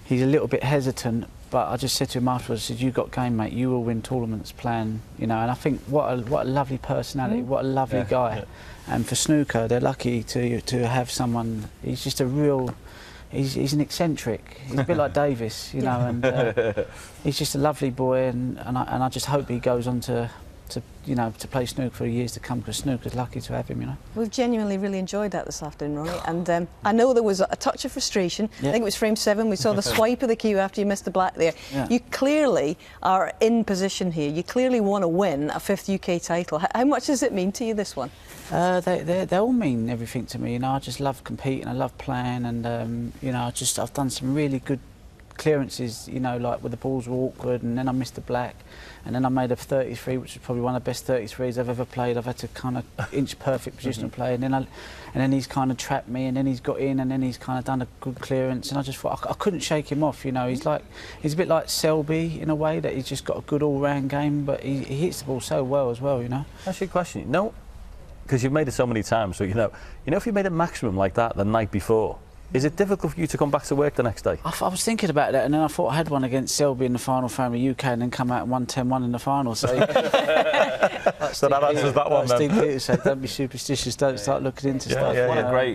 he's a little bit hesitant. But I just said to him afterwards, I said, "You got game, mate. You will win tournaments playing." You know, and I think what a lovely personality, what a lovely guy. Yeah. And for snooker, they're lucky to have someone. He's just a real. He's an eccentric. He's a bit like Davis, you know, and he's just a lovely boy. And I just hope he goes on to to play snooker for years to come, because snooker's lucky to have him, you know. We've genuinely really enjoyed that this afternoon, Ronnie, and I know there was a touch of frustration. I think it was frame 7, we saw the swipe of the cue after you missed the black there. You clearly are in position here. You clearly want to win a 5th UK title. How much does it mean to you, this one? They all mean everything to me, you know. I just love competing, I love playing, and you know, I've done some really good clearances, you know, like with the balls were awkward, and then I missed the black, and then I made a 33, which is probably one of the best 33s I've ever played. I've had to kind of inch perfect positional play, and then he's kind of trapped me, and then he's got in, and then he's kind of done a good clearance, and I just thought I couldn't shake him off, you know. He's a bit like Selby in a way, that he's just got a good all-round game, but he hits the ball so well as well, you know. That's your question. No, because you've made it so many times, so you know if you made a maximum like that the night before, is it difficult for you to come back to work the next day? I was thinking about that, and then I thought I had one against Selby in the final Family UK, and then come out and won 10-1 in the final. So, so that answers that one. Steve Peters said, "Don't be superstitious. Don't start looking into stuff."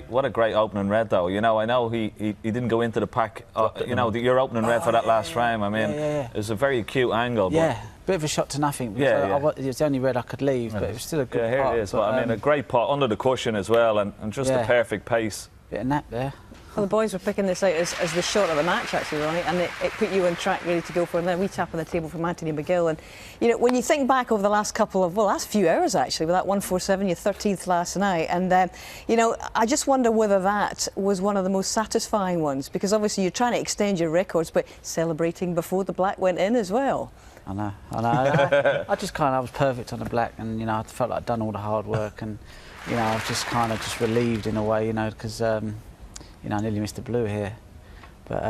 What a great opening red, though. You know, I know he didn't go into the pack. You know, your opening red for that last frame. I mean, it was a very acute angle. But bit of a shot to nothing. Yeah. It was the only red I could leave, but it was still a good here pot. it is. But, I mean, a great pot under the cushion as well, and just the perfect pace. Bit of nap there. Well, the boys were picking this out as the shot of the match, actually, Ronnie, and it put you on track ready to go for it. And then we tap on the table from Anthony McGill. And, you know, when you think back over the last last few hours, actually, with that 147, your 13th last night, and, you know, I just wonder whether that was one of the most satisfying ones, because obviously you're trying to extend your records, but celebrating before the black went in as well. I know. I was perfect on the black, and, you know, I felt like I'd done all the hard work, and, you know, I was just kind of just relieved in a way, you know, because, you know, I nearly missed the blue here. But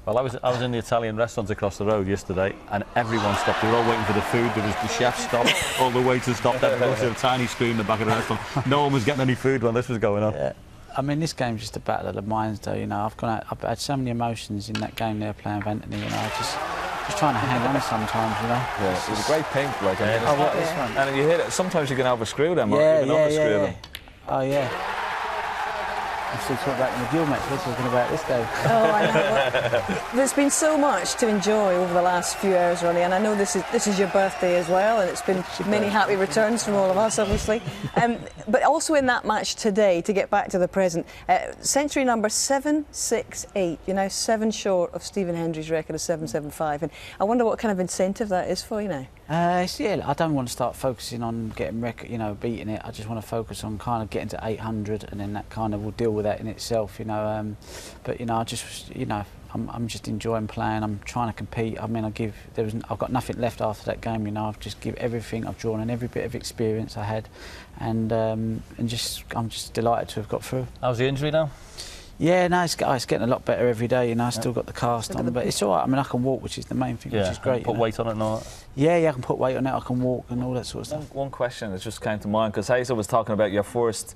well, I was in the Italian restaurants across the road yesterday, and everyone stopped. They were all waiting for the food. There was the chef stopped, all the waiters stopped. Everyone was in a tiny screen in the back of the restaurant. No one was getting any food when this was going on. Yeah. I mean, this game's just a battle of the minds, though. You know, I've had so many emotions in that game there playing with Anthony. You know, just trying to hang on sometimes. You know. Yeah, it was a great pink, like. This one. And you hit it. Sometimes you can overscrew them, or even underscrew them. Oh yeah. I'm still talking about the McGill match. We're talking about this game. Oh, I know. There's been so much to enjoy over the last few hours, Ronnie, and I know this is your birthday as well, and it's been many happy returns from all of us, obviously. But also in that match today, to get back to the present, century number 768. You're now 7 short of Stephen Hendry's record of 775, and I wonder what kind of incentive that is for you now. Yeah, I don't want to start focusing on getting beating it. I just want to focus on kind of getting to 800, and then that kind of will deal with that in itself, you know. But you know, I'm just enjoying playing. I'm trying to compete. I mean, I've got nothing left after that game. You know, I've just give everything. I've drawn on every bit of experience I had, and I'm just delighted to have got through. How's the injury now? Yeah, no, it's getting a lot better every day. You know, I still got the cast on, but it's all right. I mean, I can walk, which is the main thing, which is great. Put weight on it and all that. Yeah, I can put weight on it. I can walk and all that sort of stuff. One question that just came to mind, because Hazel was talking about your first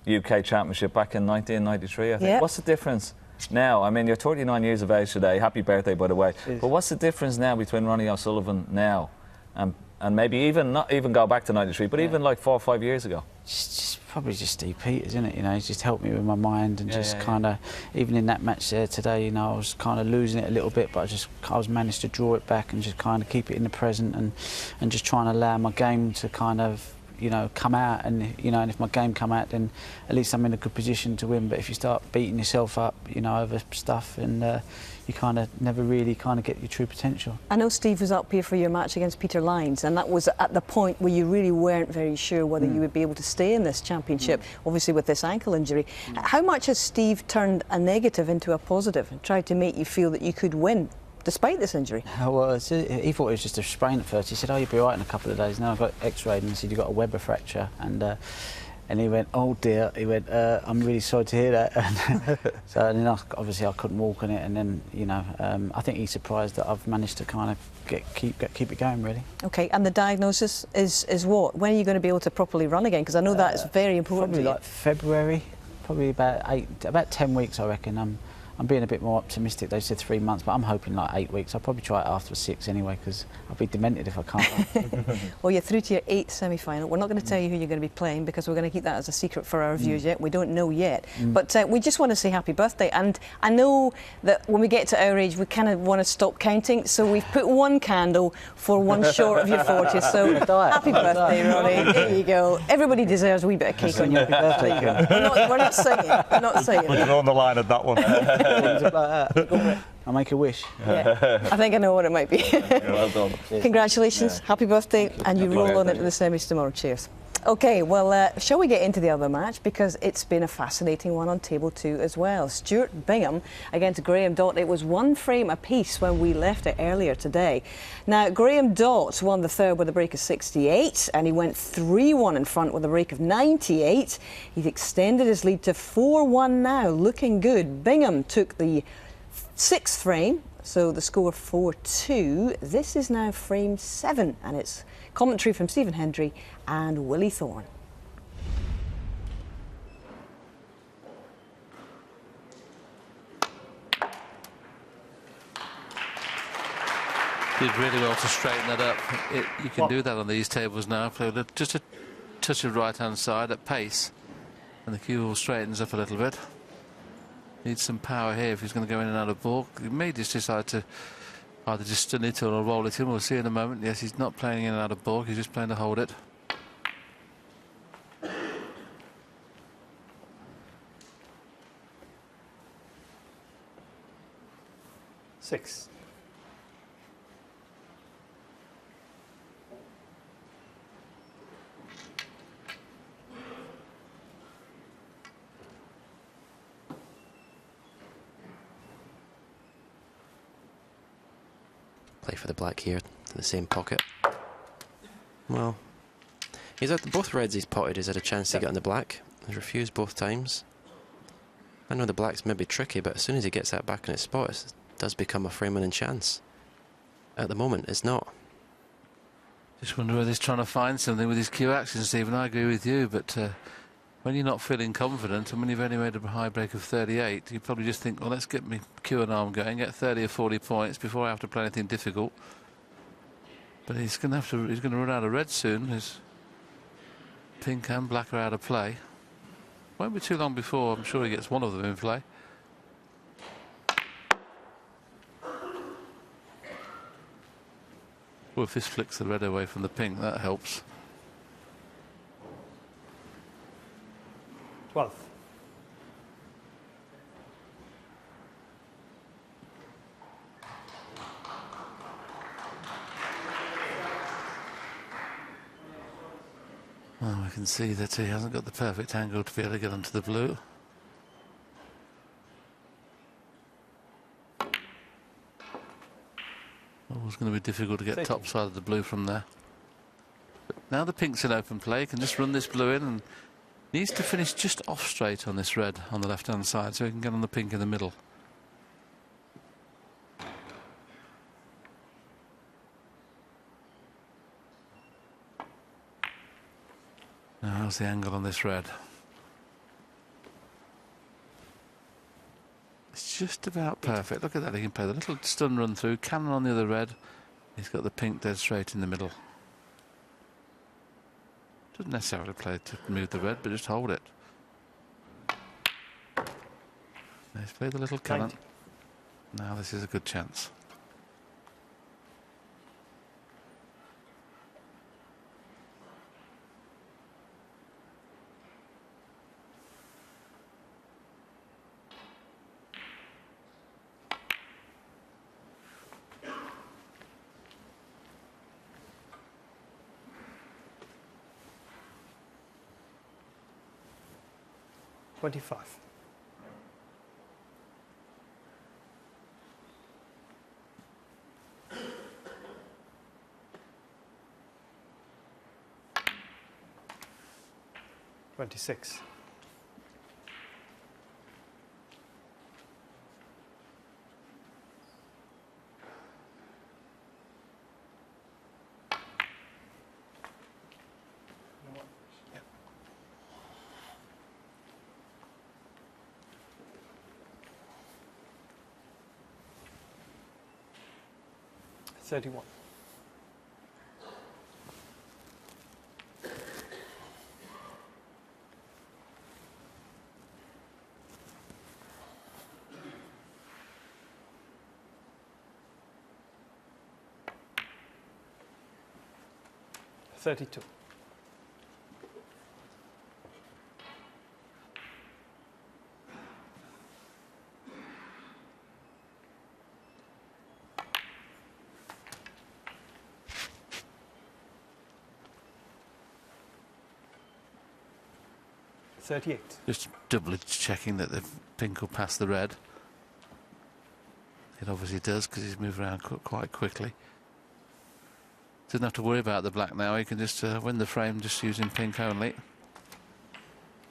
UK championship back in 1993, I think. Yep. What's the difference now? I mean, you're 39 years of age today. Happy birthday, by the way. But what's the difference now between Ronnie O'Sullivan now and maybe not even go back to 93, but even like 4 or 5 years ago? Probably just Steve Peters, isn't it? You know, he's just helped me with my mind, and kind of, even in that match there today, you know, I was kind of losing it a little bit, but I was managed to draw it back and just kind of keep it in the present, and just trying to allow my game to kind of, you know, come out, and you know, and if my game come out, then at least I'm in a good position to win. But if you start beating yourself up, you know, over stuff, and you kind of never really kind of get your true potential. I know Steve was up here for your match against Peter Lyons, and that was at the point where you really weren't very sure whether you would be able to stay in this championship, obviously with this ankle injury. How much has Steve turned a negative into a positive and tried to make you feel that you could win despite this injury? Well, he thought it was just a sprain at first. He said, "Oh, you'll be all right in a couple of days." Now I got X-rayed, and he said, "You've got a Weber fracture." And he went, "Oh dear." He went, "I'm really sorry to hear that." So and then obviously I couldn't walk on it, and then, you know, I think he's surprised that I've managed to kind of keep it going, really. Okay, and the diagnosis is what? When are you going to be able to properly run again? Because I know that is very important. Probably like February, probably about 10 weeks, I reckon. I'm being a bit more optimistic. They said 3 months, but I'm hoping like 8 weeks. I'll probably try it after 6 anyway, because I'll be demented if I can't. Well, you're through to your 8th semi-final. We're not going to tell you who you're going to be playing because we're going to keep that as a secret for our viewers yet. We don't know yet. But we just want to say happy birthday. And I know that when we get to our age, we kind of want to stop counting. So we've put 1 candle for 1 short of your 40th. So happy birthday, Ronnie. There you go. Everybody deserves a wee bit of cake on your birthday. We're not singing. We're not singing. We're on the line at that one. I'll make a wish. Yeah. I think I know what it might be. Well done. Congratulations, happy birthday, and you roll on into the semis tomorrow. Cheers. OK, well, shall we get into the other match, because it's been a fascinating one on table 2 as well. Stuart Bingham against Graham Dott. It was 1 frame apiece when we left it earlier today. Now, Graham Dott won the third with a break of 68, and he went 3-1 in front with a break of 98. He's extended his lead to 4-1 now, looking good. Bingham took the 6th frame, so the score 4-2. This is now frame 7, and it's commentary from Stephen Hendry and Willie Thorne. Did really well to straighten that up. You can do that on these tables now. Play with just a touch of right-hand side at pace, and the cue ball straightens up a little bit. Needs some power here if he's going to go in and out of ball. He may just decide to either just stun it or roll it in. We'll see in a moment. Yes, he's not playing in and out of ball. He's just playing to hold it. Six. Play for the black here, to the same pocket. Well, he's had both reds he's potted. He's had a chance to get on the black. He's refused both times. I know the black's maybe tricky, but as soon as he gets that back in its spot, it does become a frame-winning chance. At the moment, it's not. Just wonder whether he's trying to find something with his cue action, Stephen. I agree with you, but when you're not feeling confident and when you've only made a high break of 38, you probably just think, well, let's get me cue and arm going, get 30 or 40 points before I have to play anything difficult. But he's going to run out of red soon. His pink and black are out of play. Won't be too long before I'm sure he gets one of them in play. Well, if this flicks the red away from the pink, that helps. 12. Well, we can see that he hasn't got the perfect angle to be able to get onto the blue. Always going to be difficult to get top side of the blue from there. But now the pink's in open play, can just run this blue in and needs to finish just off straight on this red on the left-hand side so he can get on the pink in the middle. Now how's the angle on this red? It's just about perfect. Look at that, he can play the little stun run through, cannon on the other red. He's got the pink dead straight in the middle. Doesn't necessarily play to move the red, but just hold it. He's played the little cannon. Now this is a good chance. $25. $26. 31. $32. $38. Just doubly checking that the pink will pass the red. It obviously does because he's moved around quite quickly. Doesn't have to worry about the black now. He can just win the frame just using pink only.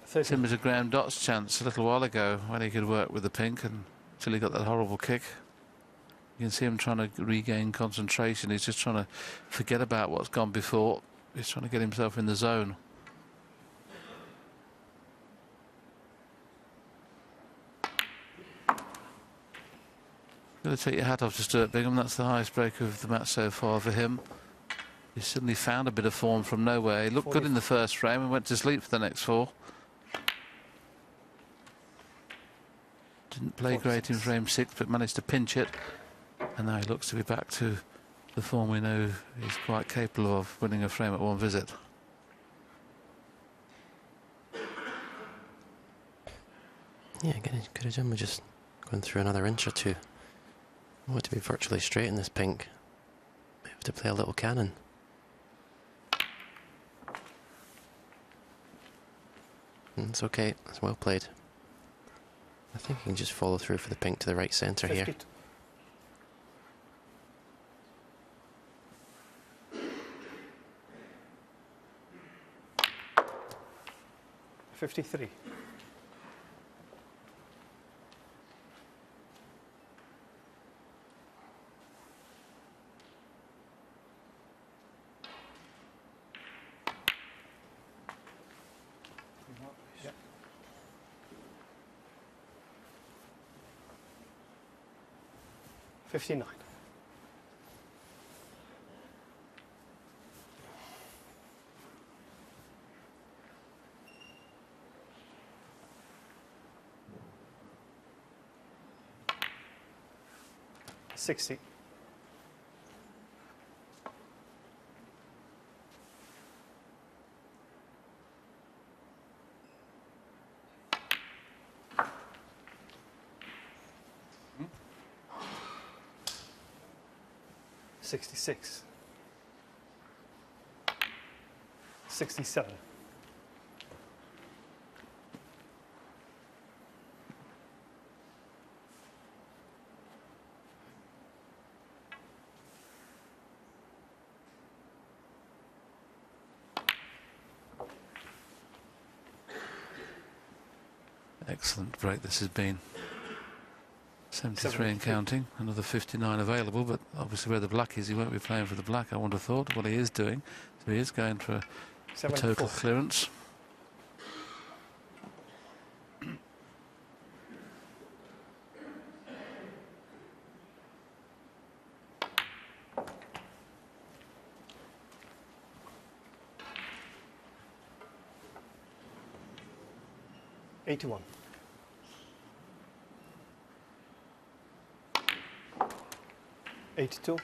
Similar to Graham Dott's chance a little while ago when he could work with the pink until he got that horrible kick. You can see him trying to regain concentration. He's just trying to forget about what's gone before. He's trying to get himself in the zone. Got to take your hat off to Stuart Bingham. That's the highest break of the match so far for him. He suddenly found a bit of form from nowhere. He looked good in the first frame and went to sleep for the next four. Didn't play great in frame 6, but managed to pinch it. And now he looks to be back to the form we know he's quite capable of, winning a frame at one visit. Yeah, could have done with just going through another inch or two. I want it to be virtually straight in this pink. I have to play a little cannon. It's okay, it's well played. I think he can just follow through for the pink to the right centre here. 53. Yep. $59. $60. $66. $67. Excellent break this has been. 73 and counting, another 59 available, but obviously where the black is, he won't be playing for the black, I would have thought. What he is doing, so he is going for a total clearance. $81. $82.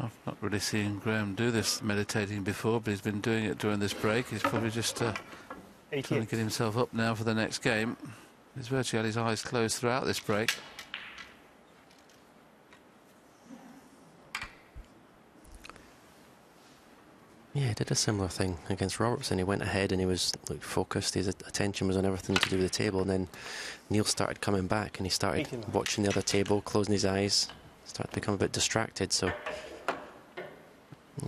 I've not really seen Graham do this meditating before, but he's been doing it during this break. He's probably just trying to get himself up now for the next game. He's virtually had his eyes closed throughout this break. Yeah, he did a similar thing against Robertson. He went ahead and he was focused. His attention was on everything to do with the table. And then Neil started coming back and he started watching the other table, closing his eyes, started to become a bit distracted. So,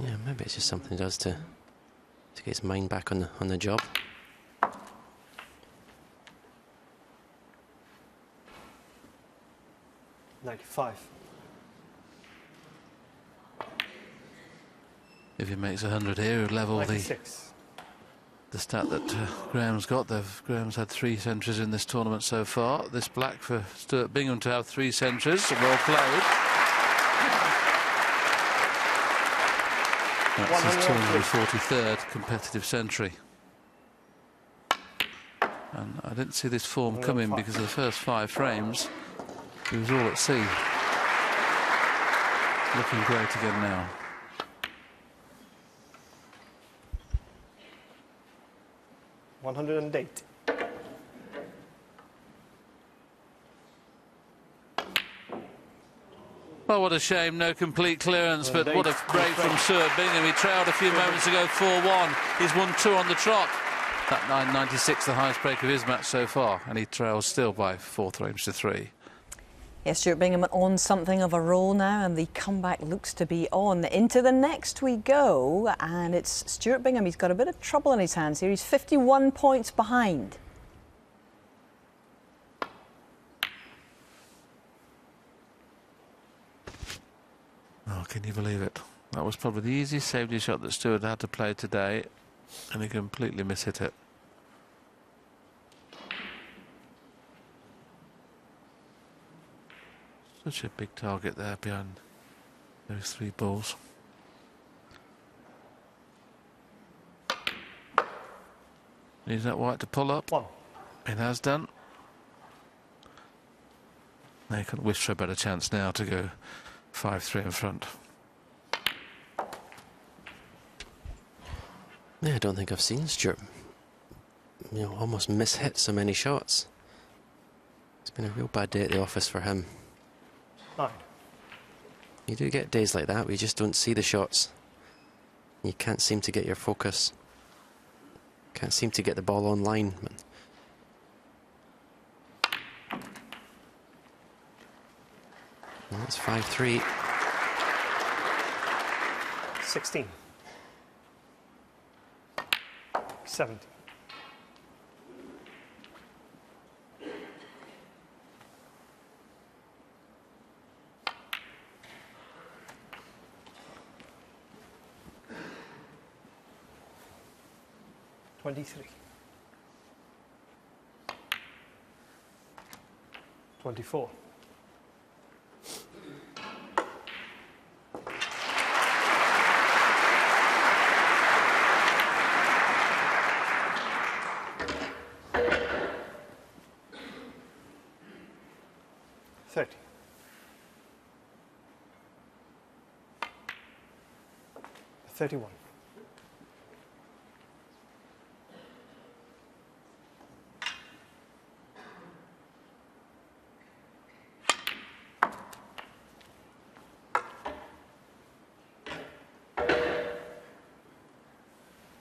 yeah, maybe it's just something he does to get his mind back on the job. $95. If he makes 100 here, he'll level 96. the stat that Graham's got. Graham's had 3 centuries in this tournament so far. This black for Stuart Bingham to have 3 centuries. Well played. That's his 243rd competitive century. And I didn't see this form coming because of the first 5 frames. He was all at sea. Looking great again now. $108. Well, what a shame, no complete clearance, but what a break from Stuart Bingham. He trailed a few moments ago 4-1. He's won 2 on the trot. That 9.96, the highest break of his match so far, and he trails still by 4 frames to 3. Yes, Stuart Bingham on something of a roll now, and the comeback looks to be on. Into the next we go, and it's Stuart Bingham. He's got a bit of trouble in his hands here. He's 51 points behind. Oh, can you believe it? That was probably the easiest safety shot that Stuart had to play today, and he completely mishit it. Such a big target there behind those 3 balls. Needs that white to pull up. 1. It has done. They couldn't wish for a better chance now to go 5-3 in front. Yeah, I don't think I've seen Stuart, almost miss-hit so many shots. It's been a real bad day at the office for him. 9. You do get days like that where you just don't see the shots. You can't seem to get your focus. Can't seem to get the ball on line. Well, that's 5-3. 16. 70. 23. 24. 30. 31.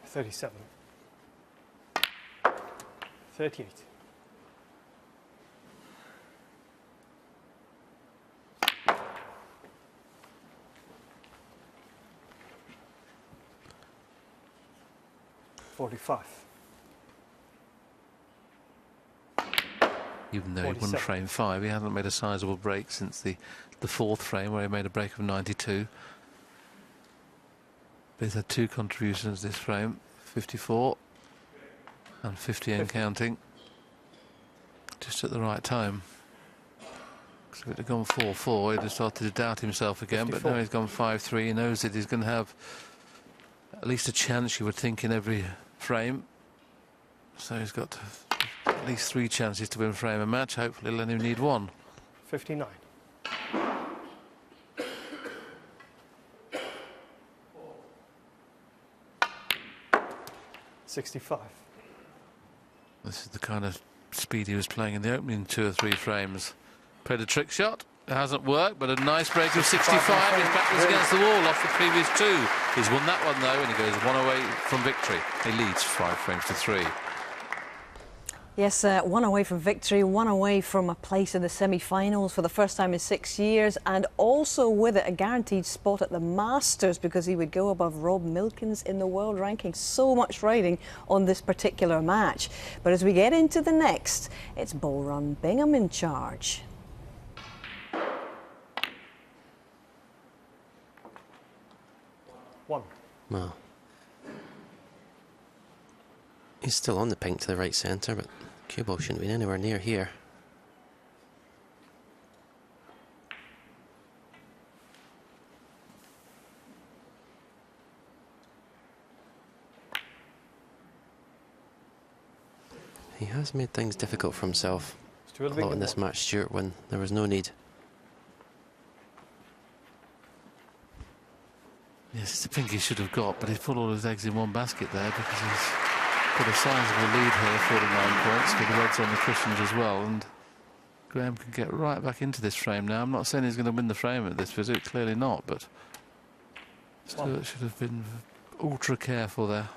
37. 38. 45. Even though he won frame 5, he hasn't made a sizable break since the 4th frame where he made a break of 92. But he's had 2 contributions this frame, 54 and 50 and counting, just at the right time. So if it had gone 4-4, he'd have started to doubt himself again, 54. But now he's gone 5-3. He knows that he's going to have at least a chance, you would think, in every frame. So he's got at least 3 chances to win frame a match. Hopefully he'll only need 1. 59. 65. This is the kind of speed he was playing in the opening 2 or 3 frames. Played a trick shot. It hasn't worked, but a nice break of 65. His back was against the wall off the previous 2. He's won that one, though, and he goes 1 away from victory. He leads 5 frames to 3. Yes, 1 away from victory, 1 away from a place in the semi-finals for the first time in 6 years, and also with it a guaranteed spot at the Masters because he would go above Rob Milkins in the world ranking. So much riding on this particular match. But as we get into the next, it's Bull Run Bingham in charge. One. Well, he's still on the pink to the right centre, but cue ball shouldn't be anywhere near here. He has made things difficult for himself a lot in this match, Stuart, when there was no need. Yes, it's the pink he should have got, but he's put all his eggs in one basket there because he's got a sizable lead here, 49 points, with the reds on the cushions as well, and Graham can get right back into this frame now. I'm not saying he's going to win the frame at this visit, clearly not, but Stuart should have been ultra careful there.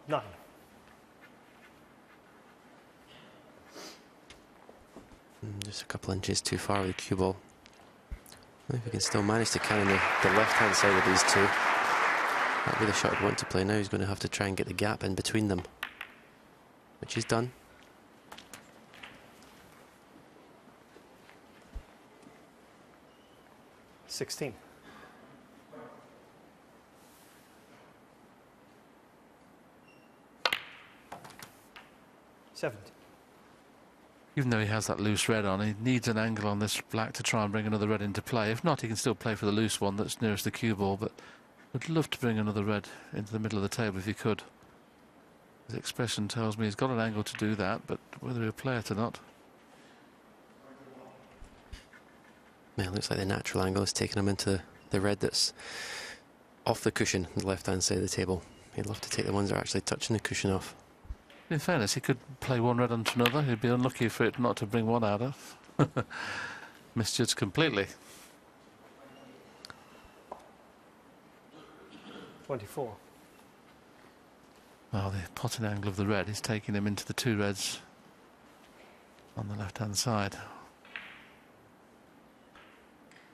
Nine. Just a couple inches too far with the cue ball. If he can still manage to cannon the left-hand side of these two, that'd be the shot he'd want to play. Now he's going to have to try and get the gap in between them, which he's done. $16. $70. Even though he has that loose red on, he needs an angle on this black to try and bring another red into play. If not, he can still play for the loose one that's nearest the cue ball, but would love to bring another red into the middle of the table if he could. His expression tells me he's got an angle to do that, but whether he'll play it or not. Yeah, it looks like the natural angle is taking him into the red that's off the cushion on the left-hand side of the table. He'd love to take the ones that are actually touching the cushion off. In fairness, he could play one red onto another. He'd be unlucky for it not to bring one out of. Misjudged completely. 24. Well, the potting angle of the red is taking him into the two reds on the left-hand side.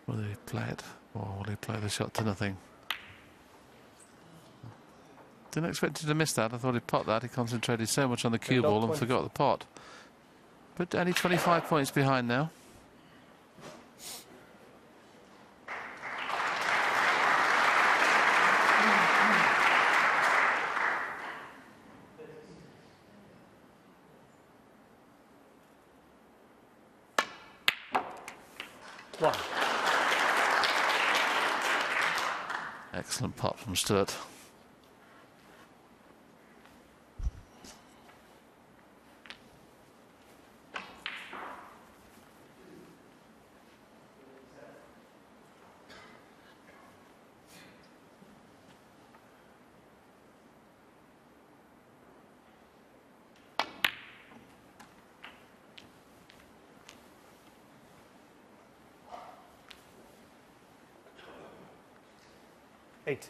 Will he play it, or will he play the shot to nothing? Didn't expect him to miss that. I thought he'd pot that. He concentrated so much on the cue ball and forgot the pot. But only 25 points behind now. One. Excellent pot from Stuart. Eight.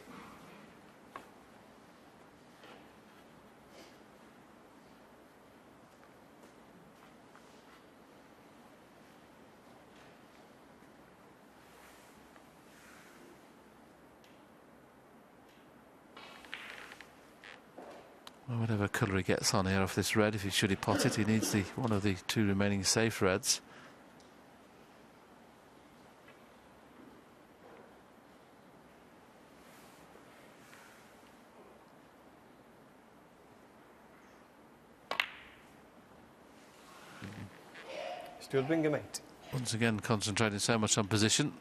Well, whatever colour he gets on here off this red, if he should he pot it, he needs the one of the two remaining safe reds. Still Bingham 8. Once again concentrating so much on position.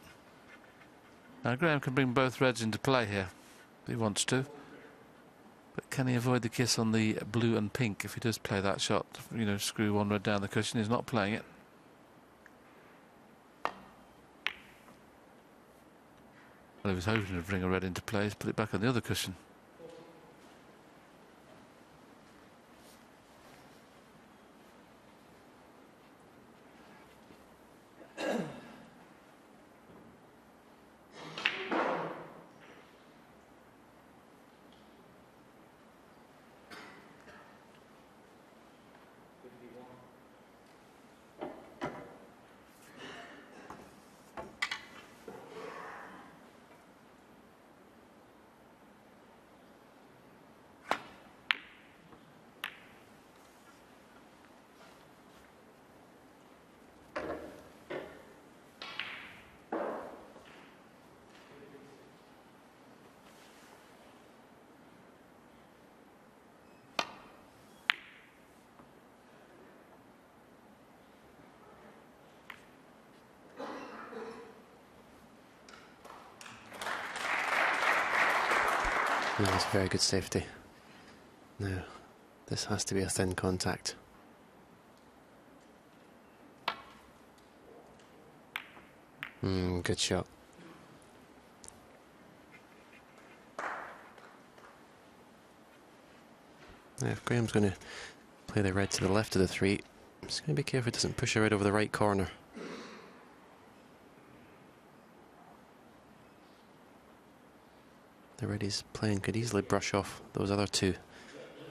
Now Graham can bring both reds into play here if he wants to. But can he avoid the kiss on the blue and pink if he does play that shot? You know, screw one red down the cushion. He's not playing it. Well, he was hoping to bring a red into play. He's put it back on the other cushion. No, it's very good safety. Now, this has to be a thin contact. Good shot. Now, if Graham's going to play the red to the left of the 3, I'm just going to be careful it doesn't push her right over the right corner. The red he's playing could easily brush off those other 2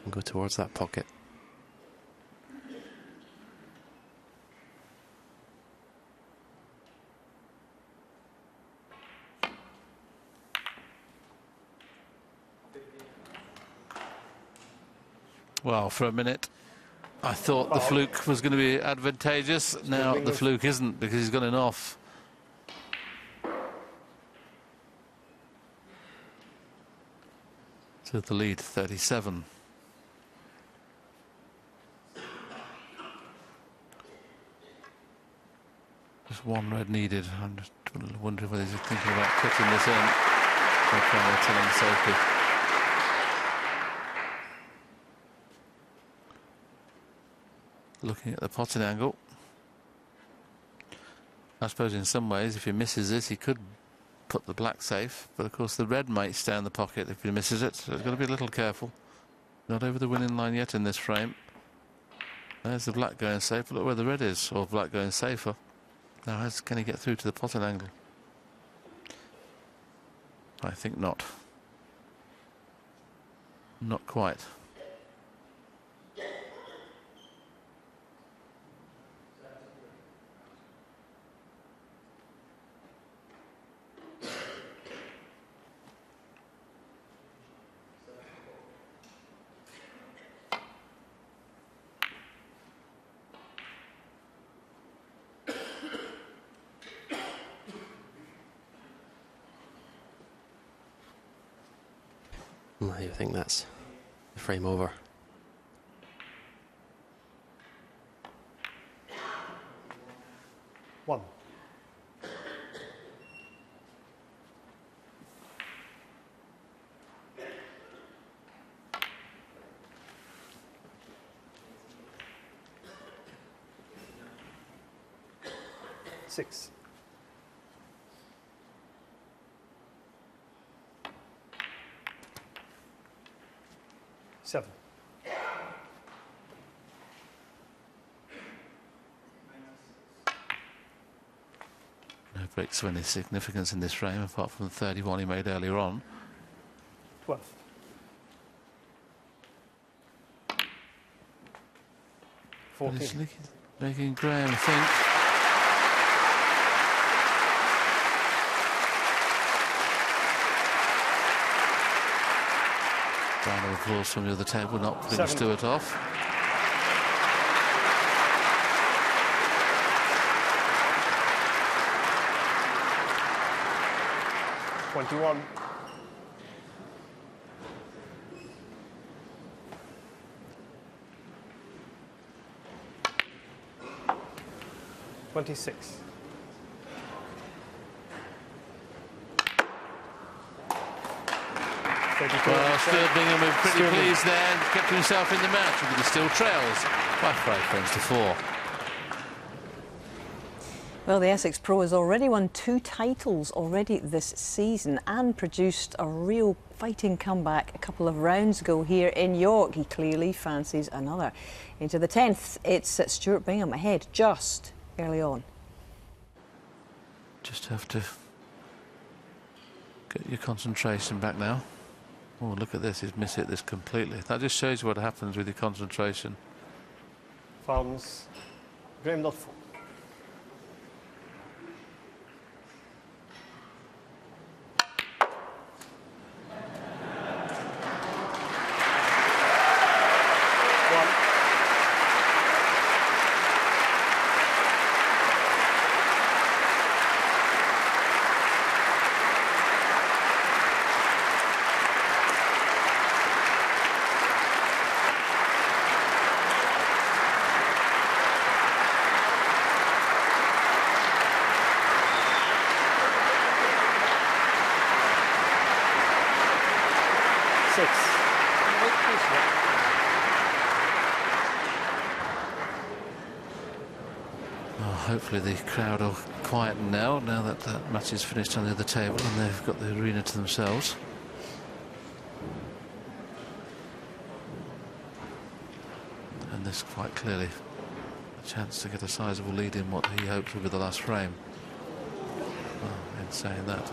and go towards that pocket. Well, for a minute, I thought the fluke was going to be advantageous. Now the fluke isn't, because he's got an off. To the lead, 37. Just one red needed. I'm just wondering whether he's thinking about cutting this in. Okay, telling safety. Looking at the potting angle. I suppose in some ways, if he misses this, he could put the black safe, but of course the red might stay in the pocket if he misses it, so he's got to be a little careful. Not over the winning line yet in this frame. There's the black going safe. Look where the red is, or black going safer. Now, can he get through to the potting angle? I think not. Not quite. I think that's the frame over. One. Six. 7. No breaks of any significance in this frame, apart from the 31 he made earlier on. 12. 14. He's making Graham think. Round of applause from the other table, not putting Stewart off. 21. 26. Well, Stuart Bingham was pretty pleased there and kept himself in the match, but he still trails by 5 frames to 4. Well, the Essex Pro has already won 2 titles already this season and produced a real fighting comeback a couple of rounds ago here in York. He clearly fancies another. Into the 10th, it's Stuart Bingham ahead just early on. Just have to get your concentration back now. Oh, look at this, he's mishit this completely. That just shows you what happens with your concentration. Fouls. Graham Dott. 1. Well, hopefully the crowd will quieten now that that match is finished on the other table and they've got the arena to themselves. And this quite clearly a chance to get a sizable lead in what he hopes will be the last frame. Well, in saying that,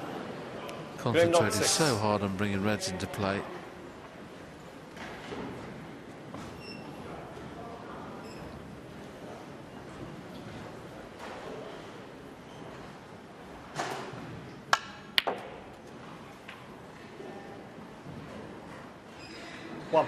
concentrated so hard on bringing reds into play. One.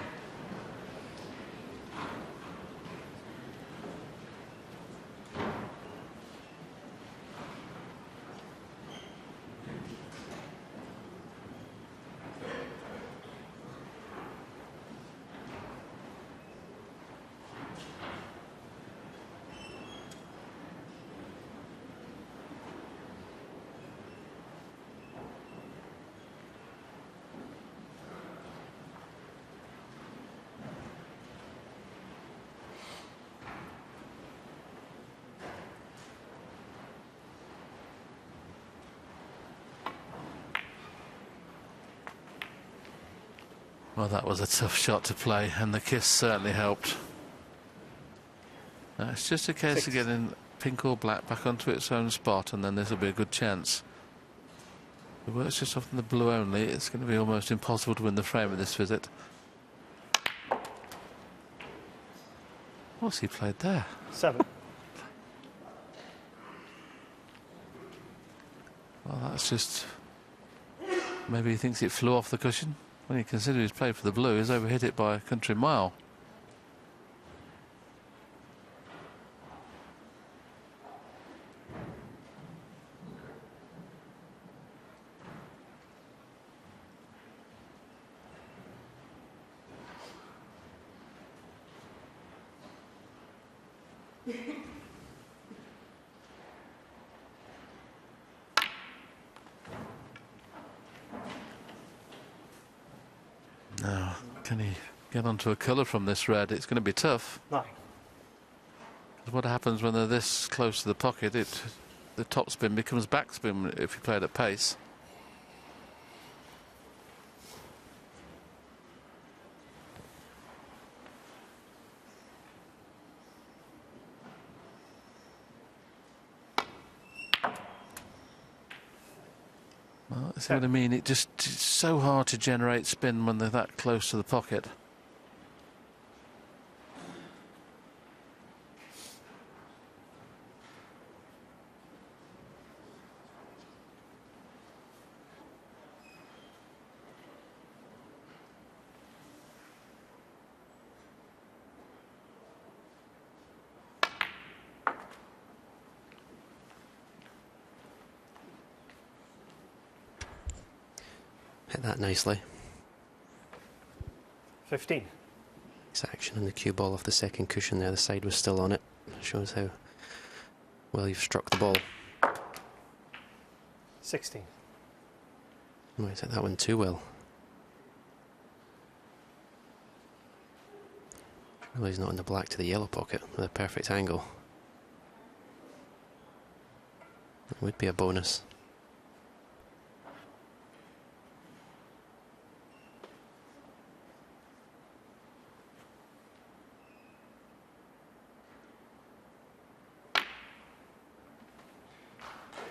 Well, that was a tough shot to play, and the kiss certainly helped. Now, it's just a case of getting pink or black back onto its own spot, and then this will be a good chance. If it works just off in the blue only, it's going to be almost impossible to win the frame with this visit. What's he played there? 7. Well, that's just... Maybe he thinks it flew off the cushion. When you consider he's played for the blue, he's overhit it by a country mile. Now, can he get onto a colour from this red? It's going to be tough. 9. Because what happens when they're this close to the pocket, the topspin becomes backspin if you play it at pace. Well, see what I mean? It's so hard to generate spin when they're that close to the pocket. Hit that nicely. 15. Nice action on the cue ball off the second cushion there. The side was still on it. Shows how well you've struck the ball. 16. Oh, he's hit that one too well. Well, he's not in the black to the yellow pocket with a perfect angle. That would be a bonus.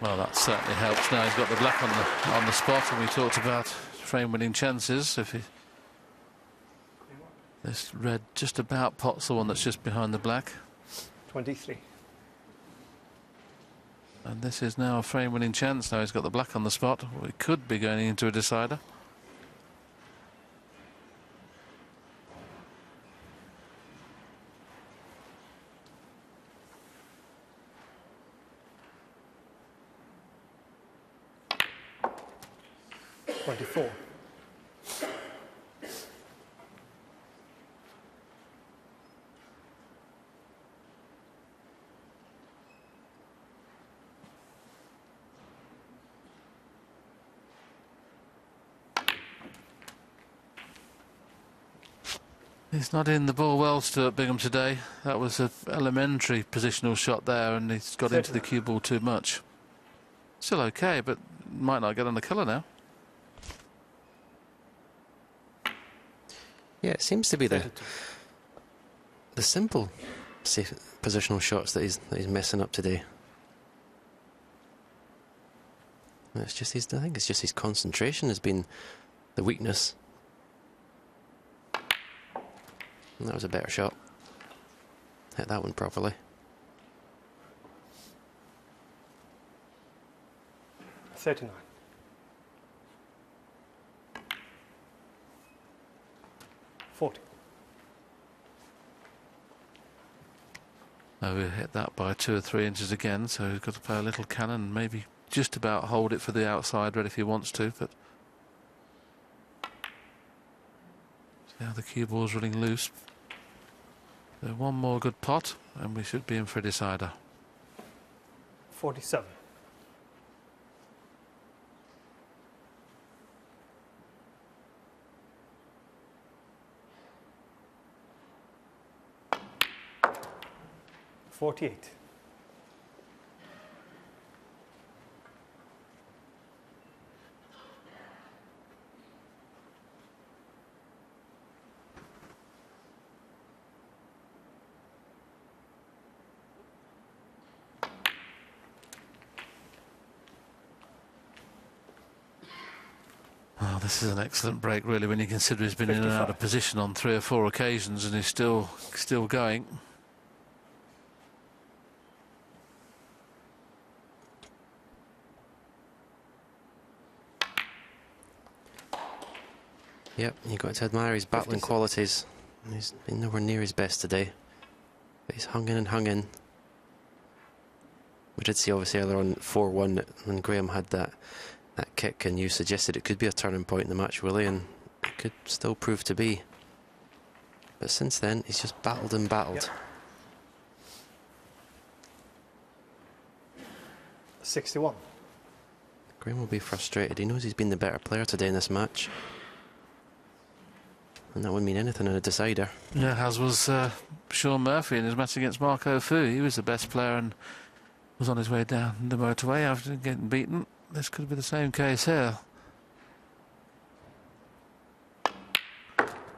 Well, that certainly helps. Now he's got the black on the spot, and we talked about frame-winning chances. If this red just about pots the one that's just behind the black. 23. And this is now a frame-winning chance. Now he's got the black on the spot. We could be going into a decider. He's not in the ball well, Stuart Bingham, today. That was an elementary positional shot there, and he's got into the cue ball too much. Still okay, but might not get on the colour now. Yeah, it seems to be the simple safe positional shots that he's messing up today. It's just I think it's just his concentration has been the weakness. And that was a better shot. Hit that one properly. $39. $40. Now we hit that by 2 or 3 inches again, so he's got to play a little cannon, maybe just about hold it for the outside red if he wants to, but now the cue ball's running loose. So one more good pot and we should be in for a decider. 47. $48. Oh, this is an excellent break, really, when you consider he's been in and out of position on 3 or 4 occasions and he's still going. Yep, you've got to admire his battling qualities. He's been nowhere near his best today, but he's hung in and hung in. We did see obviously earlier on 4-1 when Graham had that kick, and you suggested it could be a turning point in the match, Willie, and it could still prove to be. But since then, he's just battled and battled. Yep. 61. Graham will be frustrated. He knows he's been the better player today in this match, and that wouldn't mean anything in a decider. Yeah, as was Sean Murphy in his match against Marco Fu. He was the best player and was on his way down the motorway after getting beaten. This could be the same case here.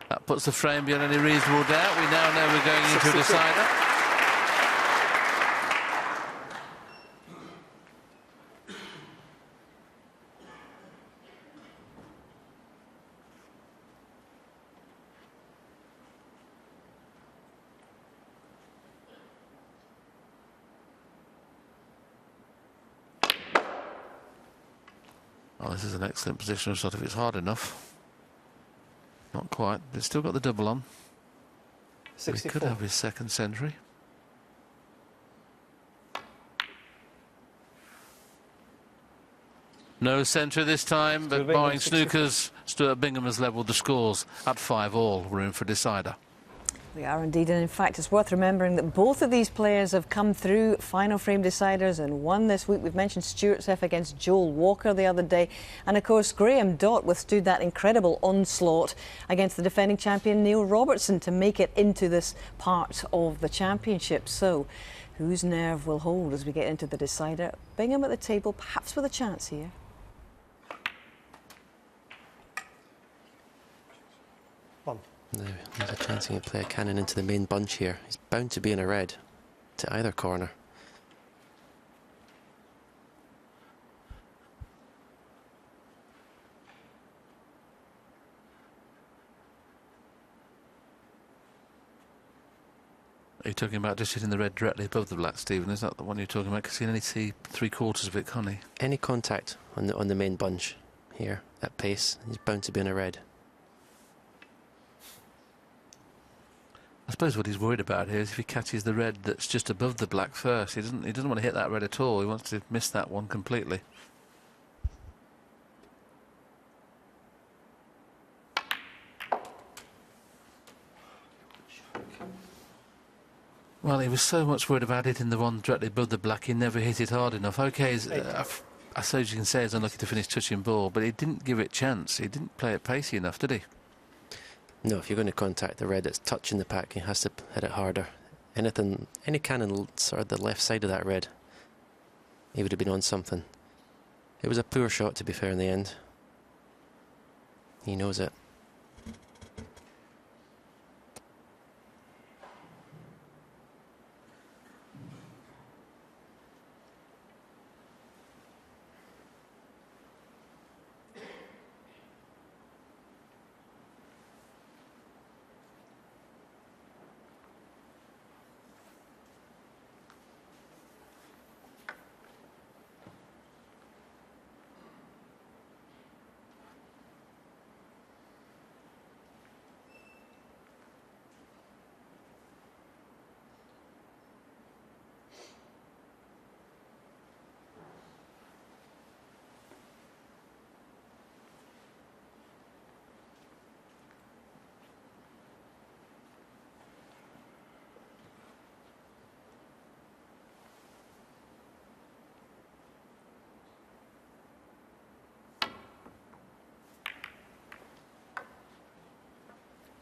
That puts the frame beyond any reasonable doubt. We now know we're going into a decider. Oh, this is an excellent positional shot if it's hard enough. Not quite. It's still got the double on. 64. He could have his second century. No century this time, but barring snookers, Stuart Bingham has levelled the scores at 5-all. Room for decider. We are indeed, and in fact it's worth remembering that both of these players have come through final frame deciders and won this week. We've mentioned Stuart Seth against Joel Walker the other day, and of course Graham Dott withstood that incredible onslaught against the defending champion Neil Robertson to make it into this part of the championship. So whose nerve will hold as we get into the decider? Bingham at the table, perhaps with a chance here. There's a chance he can play a cannon into the main bunch here. He's bound to be in a red to either corner. Are you talking about just hitting the red directly above the black, Stephen? Is that the one you're talking about? Because you can only see 3/4 of it, can't he? Any contact on the main bunch here at pace, he's bound to be in a red. I suppose what he's worried about here is if he catches the red that's just above the black first. He doesn't want to hit that red at all. He wants to miss that one completely. Well, he was so much worried about hitting the one directly above the black, he never hit it hard enough. OK, I suppose you can say he's unlucky to finish touching ball, but he didn't give it chance. He didn't play it pacey enough, did he? No, if you're going to contact the red, it's touching the pack. He has to hit it harder. Anything, any cannon sort of the left side of that red, he would have been on something. It was a poor shot, to be fair, in the end. He knows it.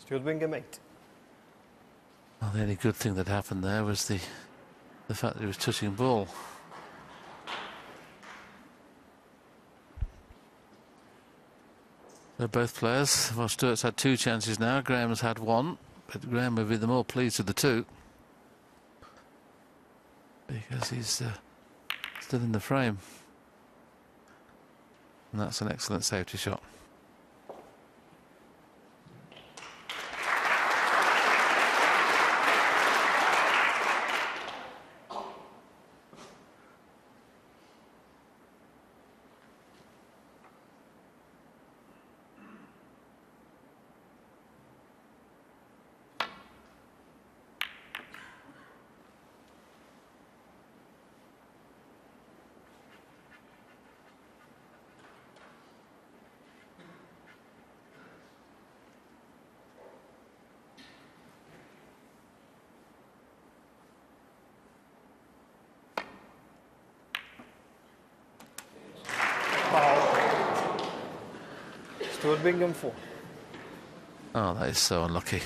Stuart Bingham 8. Well, the only good thing that happened there was the fact that he was touching the ball. So both players, well, Stuart's had 2 chances now, Graham's had 1, but Graham will be the more pleased with the 2 because he's still in the frame, and that's an excellent safety shot. Stuart Bingham 4. Oh, that is so unlucky.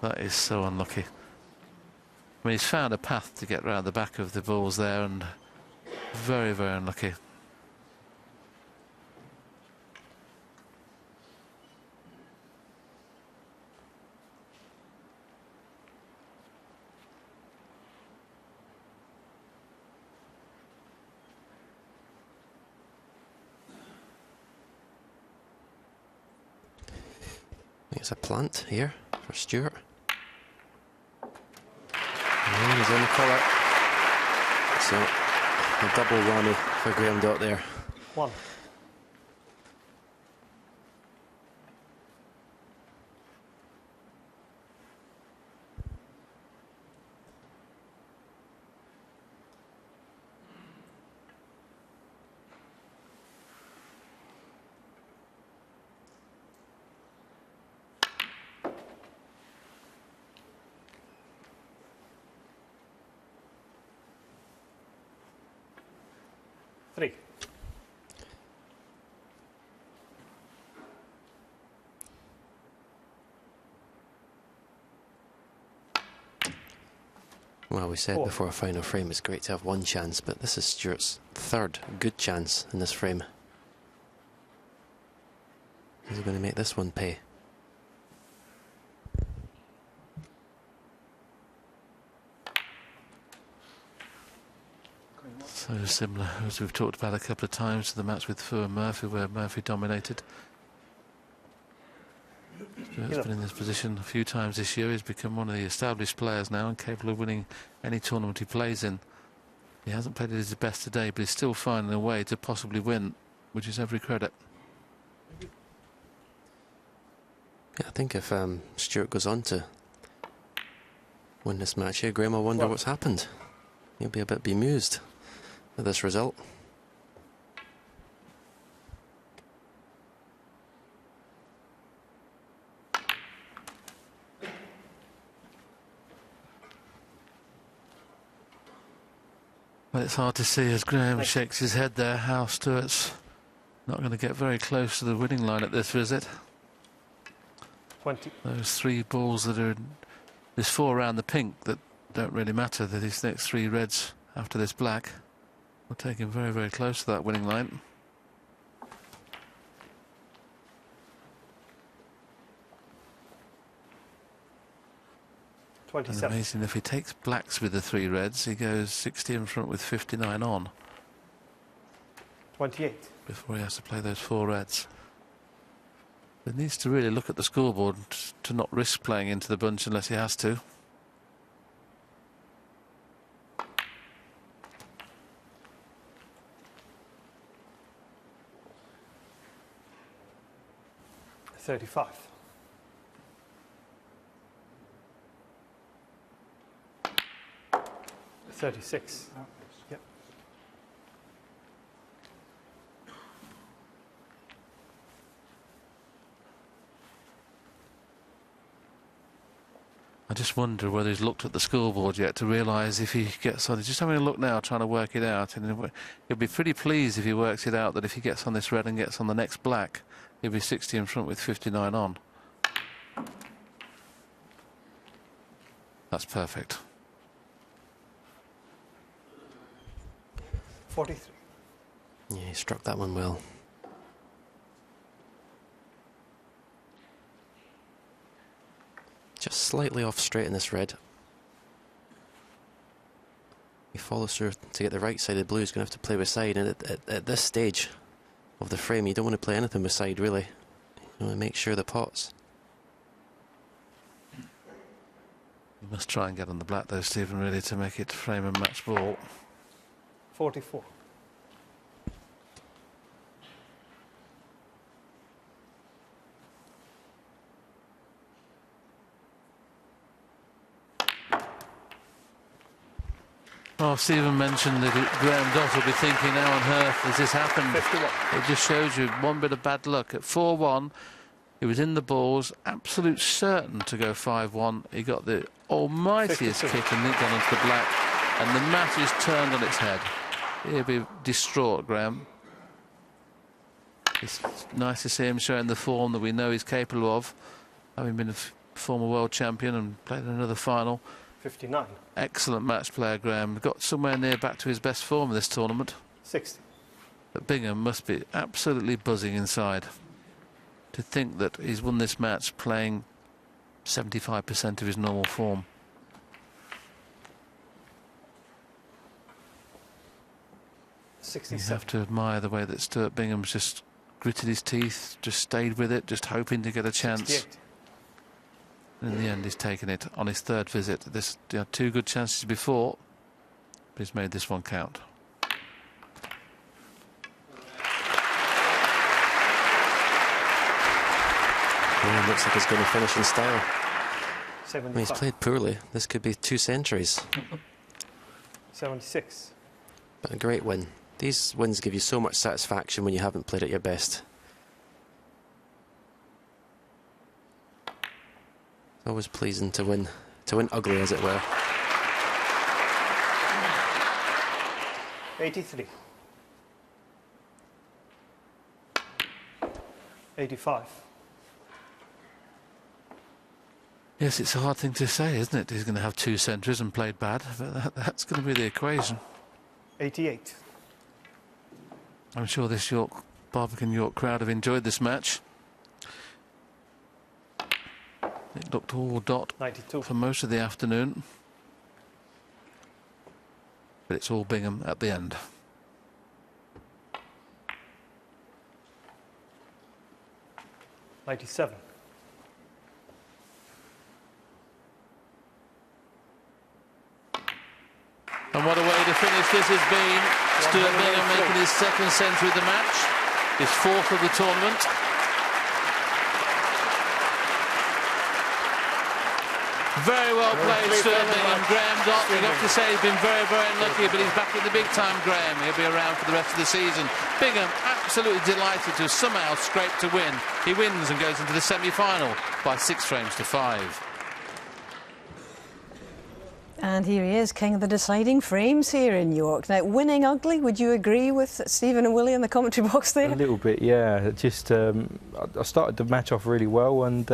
That is so unlucky. I mean, he's found a path to get round the back of the balls there, and very, very unlucky. It's a plant here for Stuart. And he's on the collar. So a double whammy for Graham Dott there. 1. Three. Well, we said before a final frame it's great to have 1 chance, but this is Stuart's 3rd good chance in this frame. Is he going to make this one pay? So similar, as we've talked about a couple of times, to the match with Fu and Murphy, where Murphy dominated. Stuart's been in this position a few times this year. He's become one of the established players now and capable of winning any tournament he plays in. He hasn't played at his best today, but he's still finding a way to possibly win, which is every credit. Yeah, I think if Stuart goes on to win this match here, Graham will wonder what's happened. He'll be a bit bemused with this result. Well, it's hard to see as Graham shakes his head there how Stuart's not going to get very close to the winning line at this visit. 20. Those 3 balls that are... There's 4 around the pink that don't really matter. That these next 3 reds after this black will take him very, very close to that winning line. 27. And amazing, if he takes blacks with the 3 reds, he goes 60 in front with 59 on. 28. Before he has to play those 4 reds. He needs to really look at the scoreboard to not risk playing into the bunch unless he has to. $35. 36. Yep. I just wonder whether he's looked at the scoreboard yet to realise if he gets on. He's just having a look now, trying to work it out, and he'll be pretty pleased if he works it out that if he gets on this red and gets on the next black, he'll be 60 in front with 59 on. That's perfect. 43. Yeah, he struck that one well. Just slightly off straight in this red. He follows through to get the right side of the blue. He's going to have to play with side, and at this stage of the frame, you don't want to play anything with side, really. You want to make sure the pots. You must try and get on the black, though, Stephen, really, to make it frame and match ball. 44. Oh, Stephen mentioned that Graham Dott will be thinking, how on earth has this happened? 51. It just shows you one bit of bad luck. At 4-1, he was in the balls, absolute certain to go 5-1. He got the almightiest 52. kick and linked on into the black, and the match is turned on its head. He'll be distraught, Graham. It's nice to see him showing the form that we know he's capable of, having been a former world champion and played in another final. 59. Excellent match player, Graham. Got somewhere near back to his best form in this tournament. 60. But Bingham must be absolutely buzzing inside to think that he's won this match playing 75% of his normal form. You have to admire the way that Stuart Bingham's just gritted his teeth, just stayed with it, just hoping to get a chance. 68. And in the end, he's taken it on his 3rd visit. This, he had 2 good chances before, but he's made this one count. Yeah, looks like he's going to finish in style. 75. I mean, he's played poorly. This could be 2 centuries. 76. But a great win. These wins give you so much satisfaction when you haven't played at your best. It's always pleasing to win ugly, as it were. 83. 85. Yes, it's a hard thing to say, isn't it? He's going to have 2 centuries and played bad, but that's going to be the equation. 88. I'm sure this Barbican York crowd have enjoyed this match. It looked all Dott 92. for most of the afternoon, but it's all Bingham at the end. $97. And what a way to finish this has been. Stuart Bingham making his 2nd century of the match, his 4th of the tournament. Very well played, Stuart Bingham. Graham Dott, we've got to say he's been very, very unlucky, but he's back at the big time, Graham. He'll be around for the rest of the season. Bingham absolutely delighted to somehow scrape to win. He wins and goes into the semi-final by 6 frames to 5. And here he is, king of the deciding frames here in York. Now, winning ugly, would you agree with Stephen and Willie in the commentary box there? A little bit, yeah. Just I started the match off really well and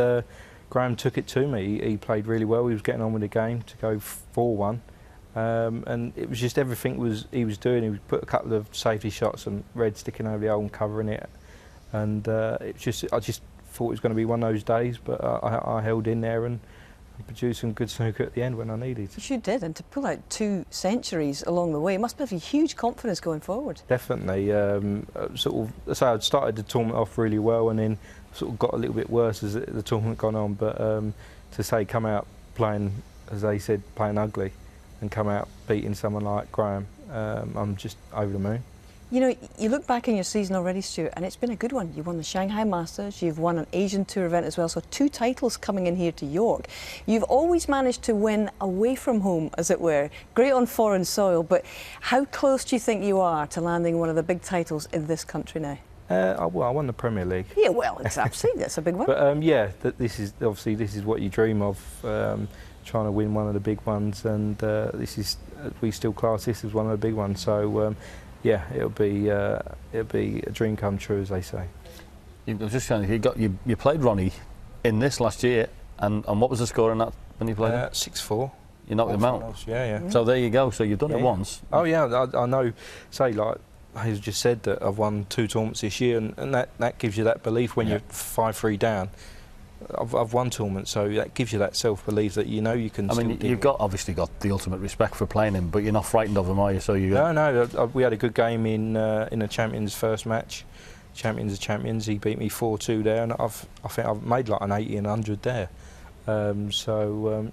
Graham took it to me. He played really well. He was getting on with the game to go 4-1. And it was just everything he was doing. He would put a couple of safety shots and red sticking over the hole and covering it. And I just thought it was going to be one of those days, but I held in there and produced some good snooker at the end when I needed. You did, and to pull out 2 centuries along the way, it must have a huge confidence going forward. Definitely. Sort of, so I'd started the tournament off really well, and then sort of got a little bit worse as the tournament gone on. But to say come out playing, as they said, playing ugly, and come out beating someone like Graham, I'm just over the moon. You know, you look back in your season already, Stuart, and it's been a good one. You won the Shanghai Masters, you've won an Asian Tour event as well, so 2 titles coming in here to York. You've always managed to win away from home, as it were. Great on foreign soil, but how close do you think you are to landing one of the big titles in this country now? Well, I won the Premier League. Yeah, well, absolutely, that's a big one. But yeah, this is what you dream of, trying to win one of the big ones, and we still class this as one of the big ones. So. Yeah, it'll be a dream come true, as they say. I was just trying to. You played Ronnie in this last year, and what was the score in that when you played him? 6-4. You knocked him out. Yeah. So there you go. So you've done it once. Oh yeah, I know. Say like he's just said that I've won 2 tournaments this year, and that gives you that belief when you're 5-3 down. I've won tournaments, so that gives you that self-belief that you know you can. I mean, you've obviously got the ultimate respect for playing him, but you're not frightened of him, are you? So you. No. We had a good game in the Champions first match. Champions of Champions. He beat me 4-2 there, and I think I've made like an 80 and 100 there.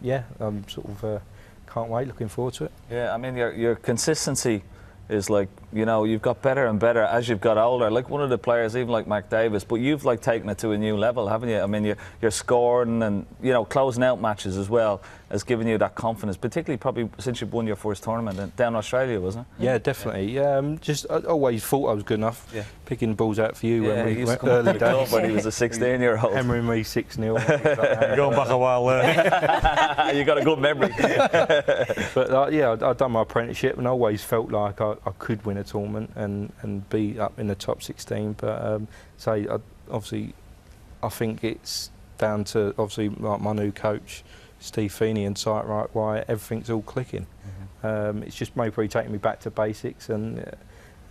Yeah, I'm sort of can't wait. Looking forward to it. Yeah, I mean your consistency is like, you know, you've got better and better as you've got older. Like one of the players, even like Mac Davis, but you've like taken it to a new level, haven't you? I mean, you're scoring and, you know, closing out matches as well has given you that confidence, particularly probably since you've won your first tournament down in Australia, wasn't it? Yeah, definitely. Just I always thought I was good enough. Yeah. Picking balls out for you when we went early days. When he was a 16-year-old. Hammering me 6-0. Going back a while there. You got a good memory. But yeah, I'd done my apprenticeship and I always felt like I could win a tournament and be up in the top 16. But obviously, I think it's down to obviously like my new coach, Steve Feeney, and Sight Right why everything's all clicking. It's just maybe taking me back to basics, and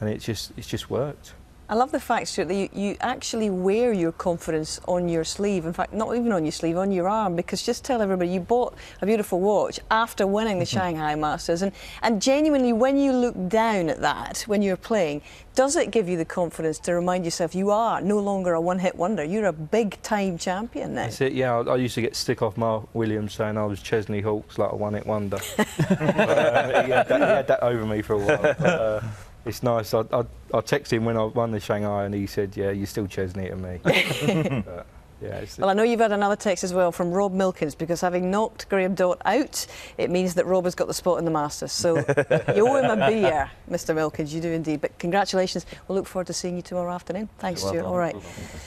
it's just worked. I love the fact, Stuart, that you actually wear your confidence on your sleeve. In fact, not even on your sleeve, on your arm, because just tell everybody you bought a beautiful watch after winning the Shanghai Masters. And genuinely, when you look down at that, when you're playing, does it give you the confidence to remind yourself you are no longer a one-hit wonder? You're a big-time champion now. That's it, yeah. I used to get stick off Mark Williams saying I was Chesney Hawkes, like a one-hit wonder. He had that over me for a while. But, it's nice. I texted him when I won the Shanghai and he said, yeah, you're still Chesney to me. But, yeah, well, I know you've had another text as well from Rob Milkins, because having knocked Graham Dott out, it means that Rob has got the spot in the Masters. So you owe him a beer, Mr. Milkins, you do indeed. But congratulations. We'll look forward to seeing you tomorrow afternoon. Thanks, Stuart. All right.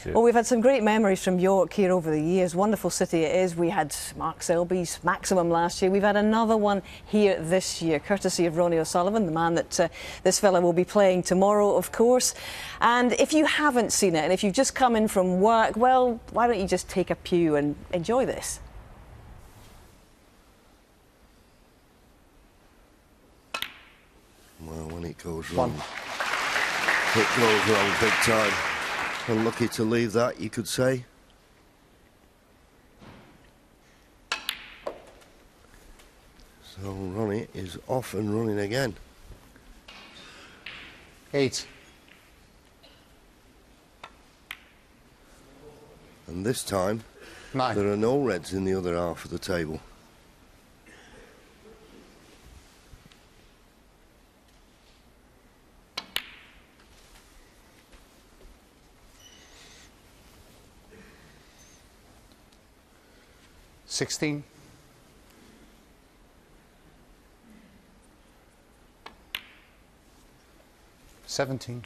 Well, we've had some great memories from York here over the years. Wonderful city it is. We had Mark Selby's Maximum last year. We've had another one here this year, courtesy of Ronnie O'Sullivan, the man that this fella will be playing tomorrow, of course. And if you haven't seen it, and if you've just come in from work, well, why don't you just take a pew and enjoy this? Well, when it goes wrong, it goes wrong big time. Unlucky to leave that, you could say. So Ronnie is off and running again. 8. And this time, 9. There are no reds in the other half of the table. $16. 17.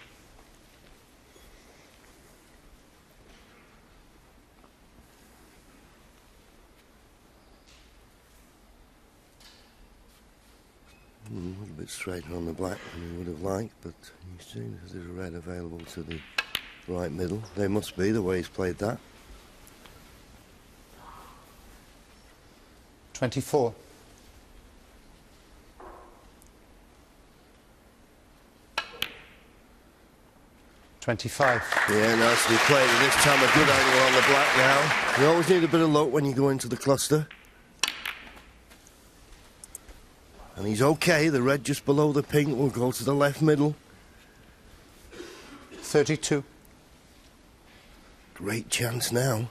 'A little bit straighter on the black than he would have liked, but he's seen as there's a red available to the right middle. They must be, the way he's played that. 24. 25. Yeah, nicely played. And this time a good angle on the black now. You always need a bit of luck when you go into the cluster. And he's okay. The red just below the pink will go to the left middle. 32. Great chance now.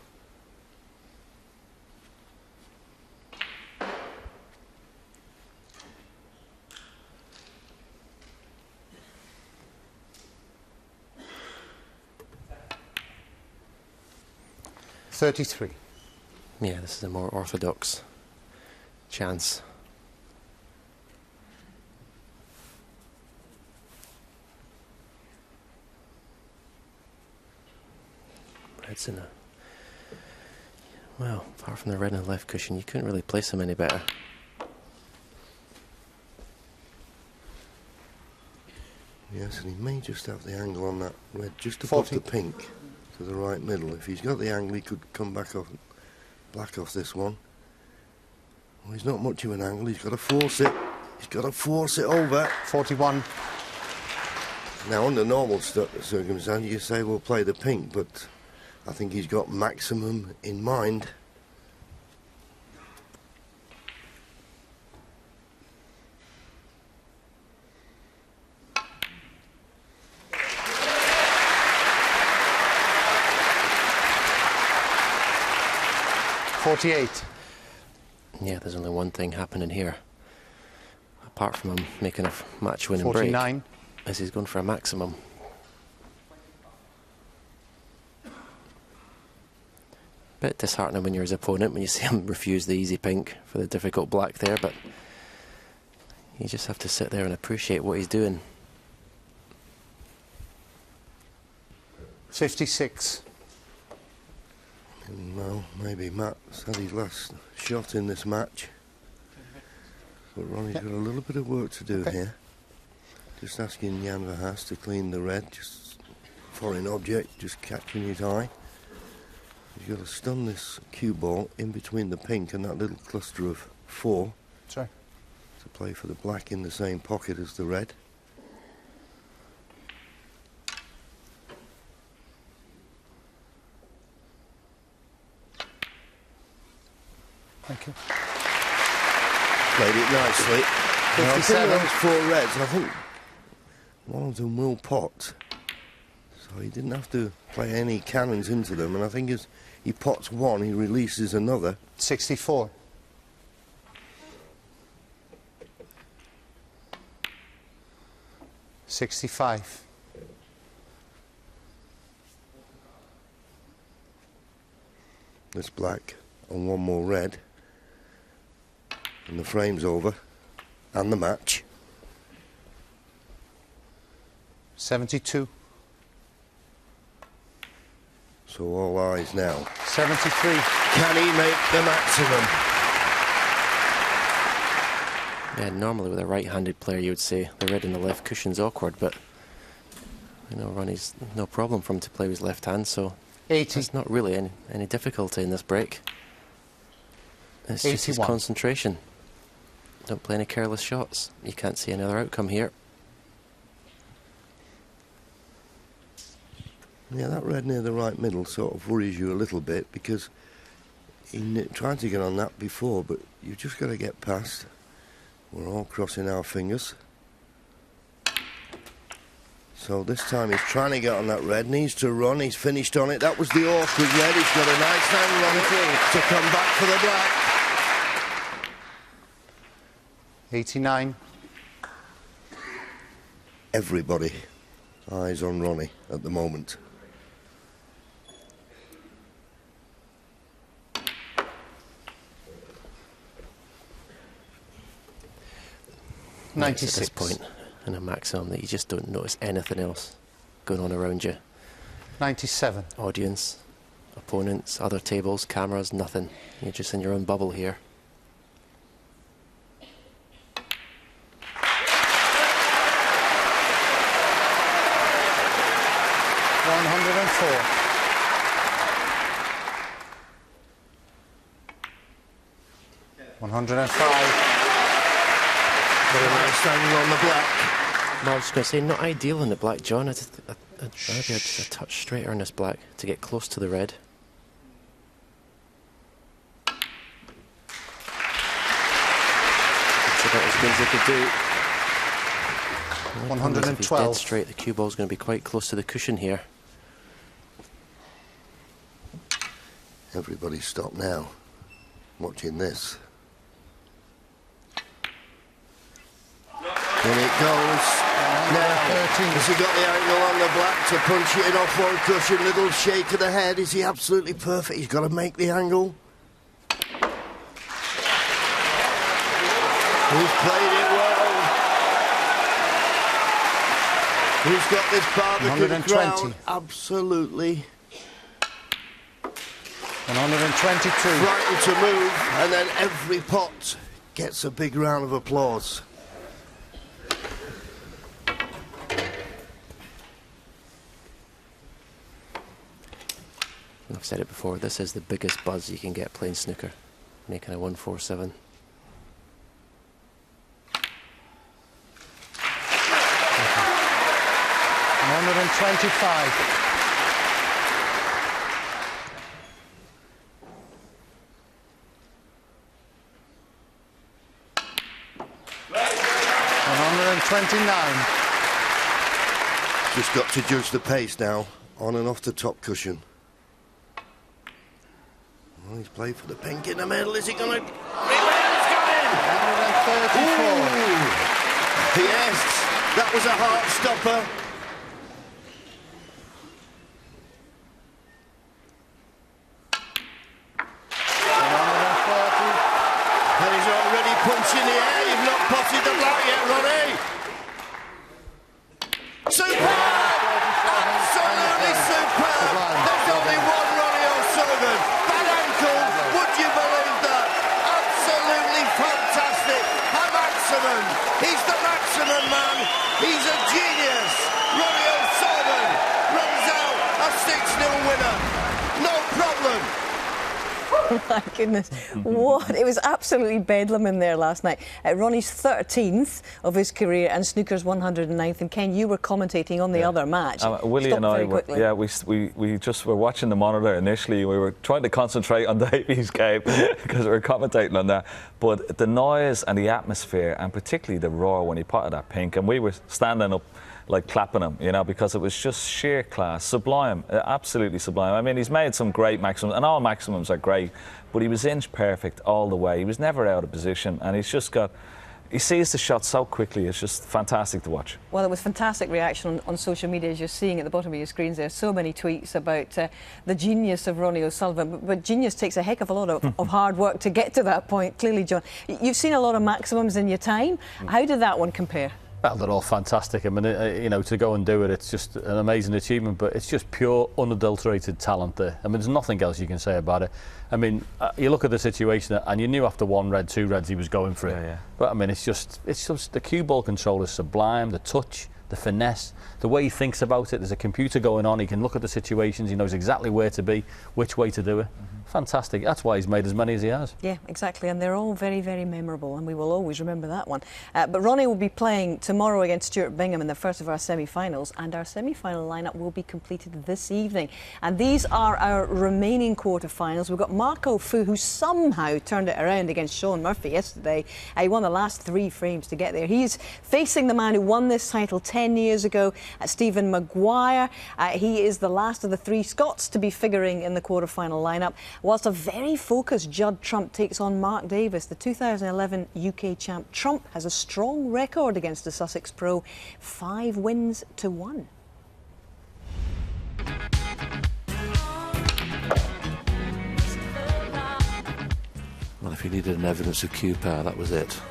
$33. Yeah, this is a more orthodox chance. Red's in a... Well, apart from the red on the left cushion, you couldn't really place him any better. Yes, and he may just have the angle on that red just above 40. the pink to the right middle. If he's got the angle, he could come back off black off this one. Well, he's not much of an angle. He's got to force it. He's got to force it over. 41. Now, under normal circumstances, you say, we'll play the pink, but I think he's got maximum in mind. $48. Yeah, there's only one thing happening here. Apart from him making a match-winning break. 49. As he's going for a maximum. Bit disheartening when you're his opponent, when you see him refuse the easy pink for the difficult black there, but you just have to sit there and appreciate what he's doing. 56. Well, maybe Matt's had his last shot in this match. But Ronnie's got a little bit of work to do here. Just asking Jan Verhaas to clean the red, just foreign object, just catching his eye. He's got to stun this cue ball in between the pink and that little cluster of 4. Sorry. To play for the black in the same pocket as the red. Thank you. Played it nicely. 57. Those 4 reds, I think one of them will pot. So he didn't have to play any cannons into them, and I think as he pots one, he releases another. 64. 65. This black and one more red. And the frame's over. And the match. 72. So all eyes now. 73. Can he make the maximum? Yeah, normally with a right-handed player you would say the red and the left cushion's awkward, but you know, Ronnie's no problem for him to play with his left hand, so 80. there's not really any difficulty in this break. It's just his 81. concentration. Don't play any careless shots. You can't see any other outcome here. Yeah, that red near the right middle sort of worries you a little bit because he tried to get on that before, but you've just got to get past. We're all crossing our fingers. So this time he's trying to get on that red, needs to run, he's finished on it. That was the awkward red, he's got a nice angle on it to come back for the black. 89. Everybody eyes on Ronnie at the moment. At this point in a maximum that you just don't notice anything else going on around you. 97. Audience, opponents, other tables, cameras, nothing. You're just in your own bubble here. 104. 105. Very nice angle on the black. Well, I was just going to say, not ideal on the black, John. I'd rather just a touch straighter on this black to get close to the red. That's about as good as they could do. 112. If he's dead straight, the cue ball's going to be quite close to the cushion here. Everybody stop now, watching this. In it goes. Now, has he got the angle on the black to punch it in off one cushion? Little shake of the head. Is he absolutely perfect? He's got to make the angle. He's played it well. He's got this Barbican crown. Absolutely. 122. Frightened to move, and then every pot gets a big round of applause. I've said it before, this is the biggest buzz you can get playing snooker, making a 147. $125. $129. Just got to judge the pace now, on and off the top cushion. Well, he's played for the pink in the middle. Is he going to... It's got in! 134. Yes, that was a heart stopper. And he's already punching the air. You've not potted the black yet, Ronnie. Superb! Absolutely superb! There's only one Ronnie O'Sullivan. That ankle, would you believe that? Absolutely fantastic. A maximum. He's the maximum man. He's a genius. Ronnie O'Sullivan runs out a 6-0 winner. No problem. Oh my goodness, what? It was absolutely bedlam in there last night. Ronnie's 13th of his career and Snooker's 109th. And Ken, you were commentating on the other match. Willie and I were, we just were watching the monitor initially. We were trying to concentrate on Davy's game because we were commentating on that. But the noise and the atmosphere, and particularly the roar when he potted that pink, and we were standing up like clapping him, you know, because it was just sheer class, sublime, absolutely sublime. I mean, he's made some great maximums, and all maximums are great, but he was inch perfect all the way. He was never out of position, and he's just got, he sees the shot so quickly. It's just fantastic to watch. Well, it was fantastic reaction on social media, as you're seeing at the bottom of your screens there. So many tweets about the genius of Ronnie O'Sullivan. But genius takes a heck of a lot of hard work to get to that point. Clearly, John, you've seen a lot of maximums in your time. How did that one compare? Well, they're all fantastic. I mean, you know, to go and do it, it's just an amazing achievement, but it's just pure, unadulterated talent there. I mean, there's nothing else you can say about it. I mean, you look at the situation, and you knew after one red, two reds, he was going for it. Yeah. But, I mean, it's just the cue ball control is sublime, the touch, the finesse, the way he thinks about it. There's a computer going on. He can look at the situations. He knows exactly where to be, which way to do it. Fantastic. That's why he's made as many as he has. Yeah, exactly. And they're all very, very memorable, and we will always remember that one. But Ronnie will be playing tomorrow against Stuart Bingham in the first of our semi-finals, and our semi-final lineup will be completed this evening. And these are our remaining quarter-finals. We've got Marco Fu, who somehow turned it around against Sean Murphy yesterday. He won the last 3 frames to get there. He's facing the man who won this title 10 years ago, Stephen Maguire. He is the last of the 3 Scots to be figuring in the quarter-final lineup, whilst a very focused Judd Trump takes on Mark Davis, the 2011 UK champ. Trump has a strong record against the Sussex pro, 5 wins to 1. Well, if you needed an evidence of cue power, that was it.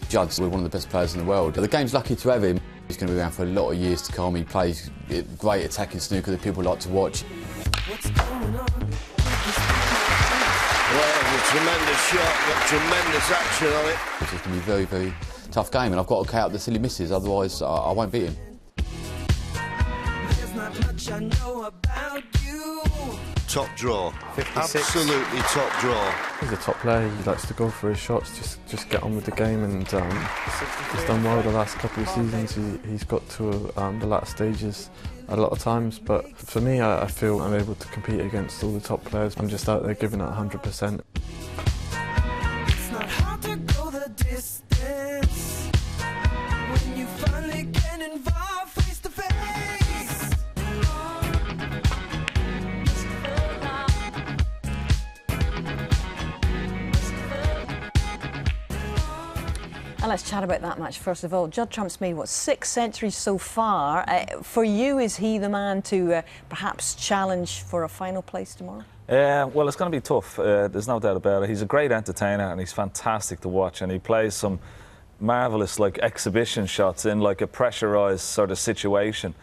Judd's one of the best players in the world. The game's lucky to have him. He's going to be around for a lot of years to come. He plays great attacking snooker that people like to watch. Well, a tremendous shot, got tremendous action on it. It's going to be a very, very tough game, and I've got to count the silly misses, otherwise I won't beat him. top draw. 56. Absolutely top draw. He's a top player. He likes to go for his shots, just get on with the game, and he's done well the last couple of seasons. He's got to the latter stages a lot of times, but for me, I feel I'm able to compete against all the top players. I'm just out there giving it 100%. It's not hard to go the distance when you finally get involved face to face. And let's chat about that match first of all. Judd Trump's made, what, 6 centuries so far. For you, is he the man to perhaps challenge for a final place tomorrow? Well, it's going to be tough. There's no doubt about it. He's a great entertainer and he's fantastic to watch, and he plays some marvellous exhibition shots in a pressurised sort of situation.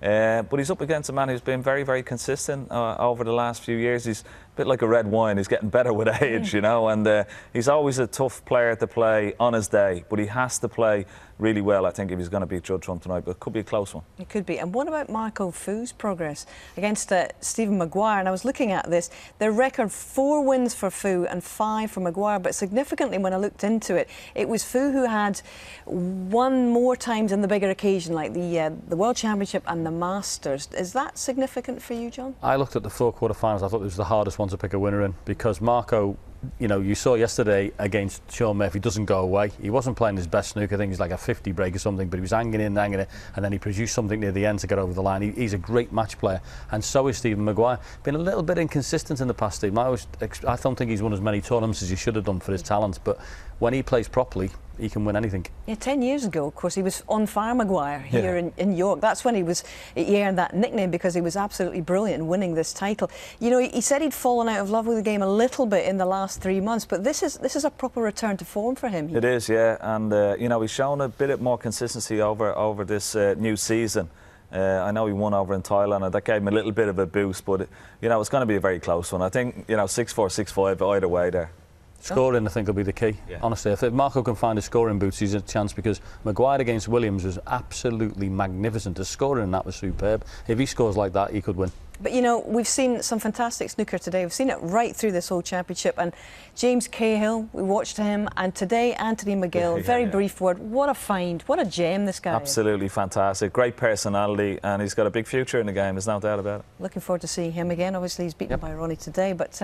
But he's up against a man who's been very, very consistent over the last few years. He's a bit like a red wine. He's getting better with age, you know, and he's always a tough player to play on his day, but he has to play really well, I think, if he's going to beat Judd Trump tonight, but it could be a close one. It could be. And what about Marco Fu's progress against Stephen Maguire? And I was looking at this, their record 4 wins for Fu and 5 for Maguire, but significantly when I looked into it, it was Fu who had won more times in the bigger occasion, like the World Championship and the Masters. Is that significant for you, John? I looked at the 4 quarter-finals. I thought it was the hardest one to pick a winner in, because Marco, you know, you saw yesterday against Sean Murphy, doesn't go away. He wasn't playing his best snooker. I think he's like a 50 break or something, but he was hanging in, and then he produced something near the end to get over the line. He's a great match player, and so is Stephen Maguire. Been a little bit inconsistent in the past, Stephen. I don't think he's won as many tournaments as he should have done for his talent, but when he plays properly, he can win anything. Yeah, 10 years ago, of course, he was on fire Maguire here in York. That's when he earned that nickname, because he was absolutely brilliant in winning this title. You know, he said he'd fallen out of love with the game a little bit in the last 3 months, but this is a proper return to form for him. It is, yeah, and you know, he's shown a bit more consistency over this new season. I know he won over in Thailand, and that gave him a little bit of a boost, but you know, it's going to be a very close one. I think, you know, 6-4, 6-5 either way there. Scoring, I think, will be the key. Yeah. Honestly, if Marco can find his scoring boots, he's a chance, because Maguire against Williams was absolutely magnificent. His scoring in that was superb. If he scores like that, he could win. But, you know, we've seen some fantastic snooker today. We've seen it right through this whole championship. And James Cahill, we watched him. And today, Anthony McGill, very brief word. What a find. What a gem this guy is. Absolutely fantastic. Great personality. And he's got a big future in the game. There's no doubt about it. Looking forward to seeing him again. Obviously, he's beaten by Ronnie today. But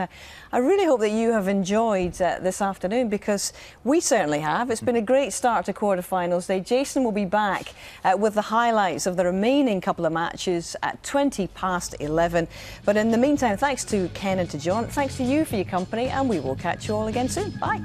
I really hope that you have enjoyed this afternoon, because we certainly have. It's been a great start to quarter-finals day. Jason will be back with the highlights of the remaining couple of matches at 11:20. But in the meantime, thanks to Ken and to John, thanks to you for your company, and we will catch you all again soon. Bye.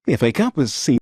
The FA Cup has seen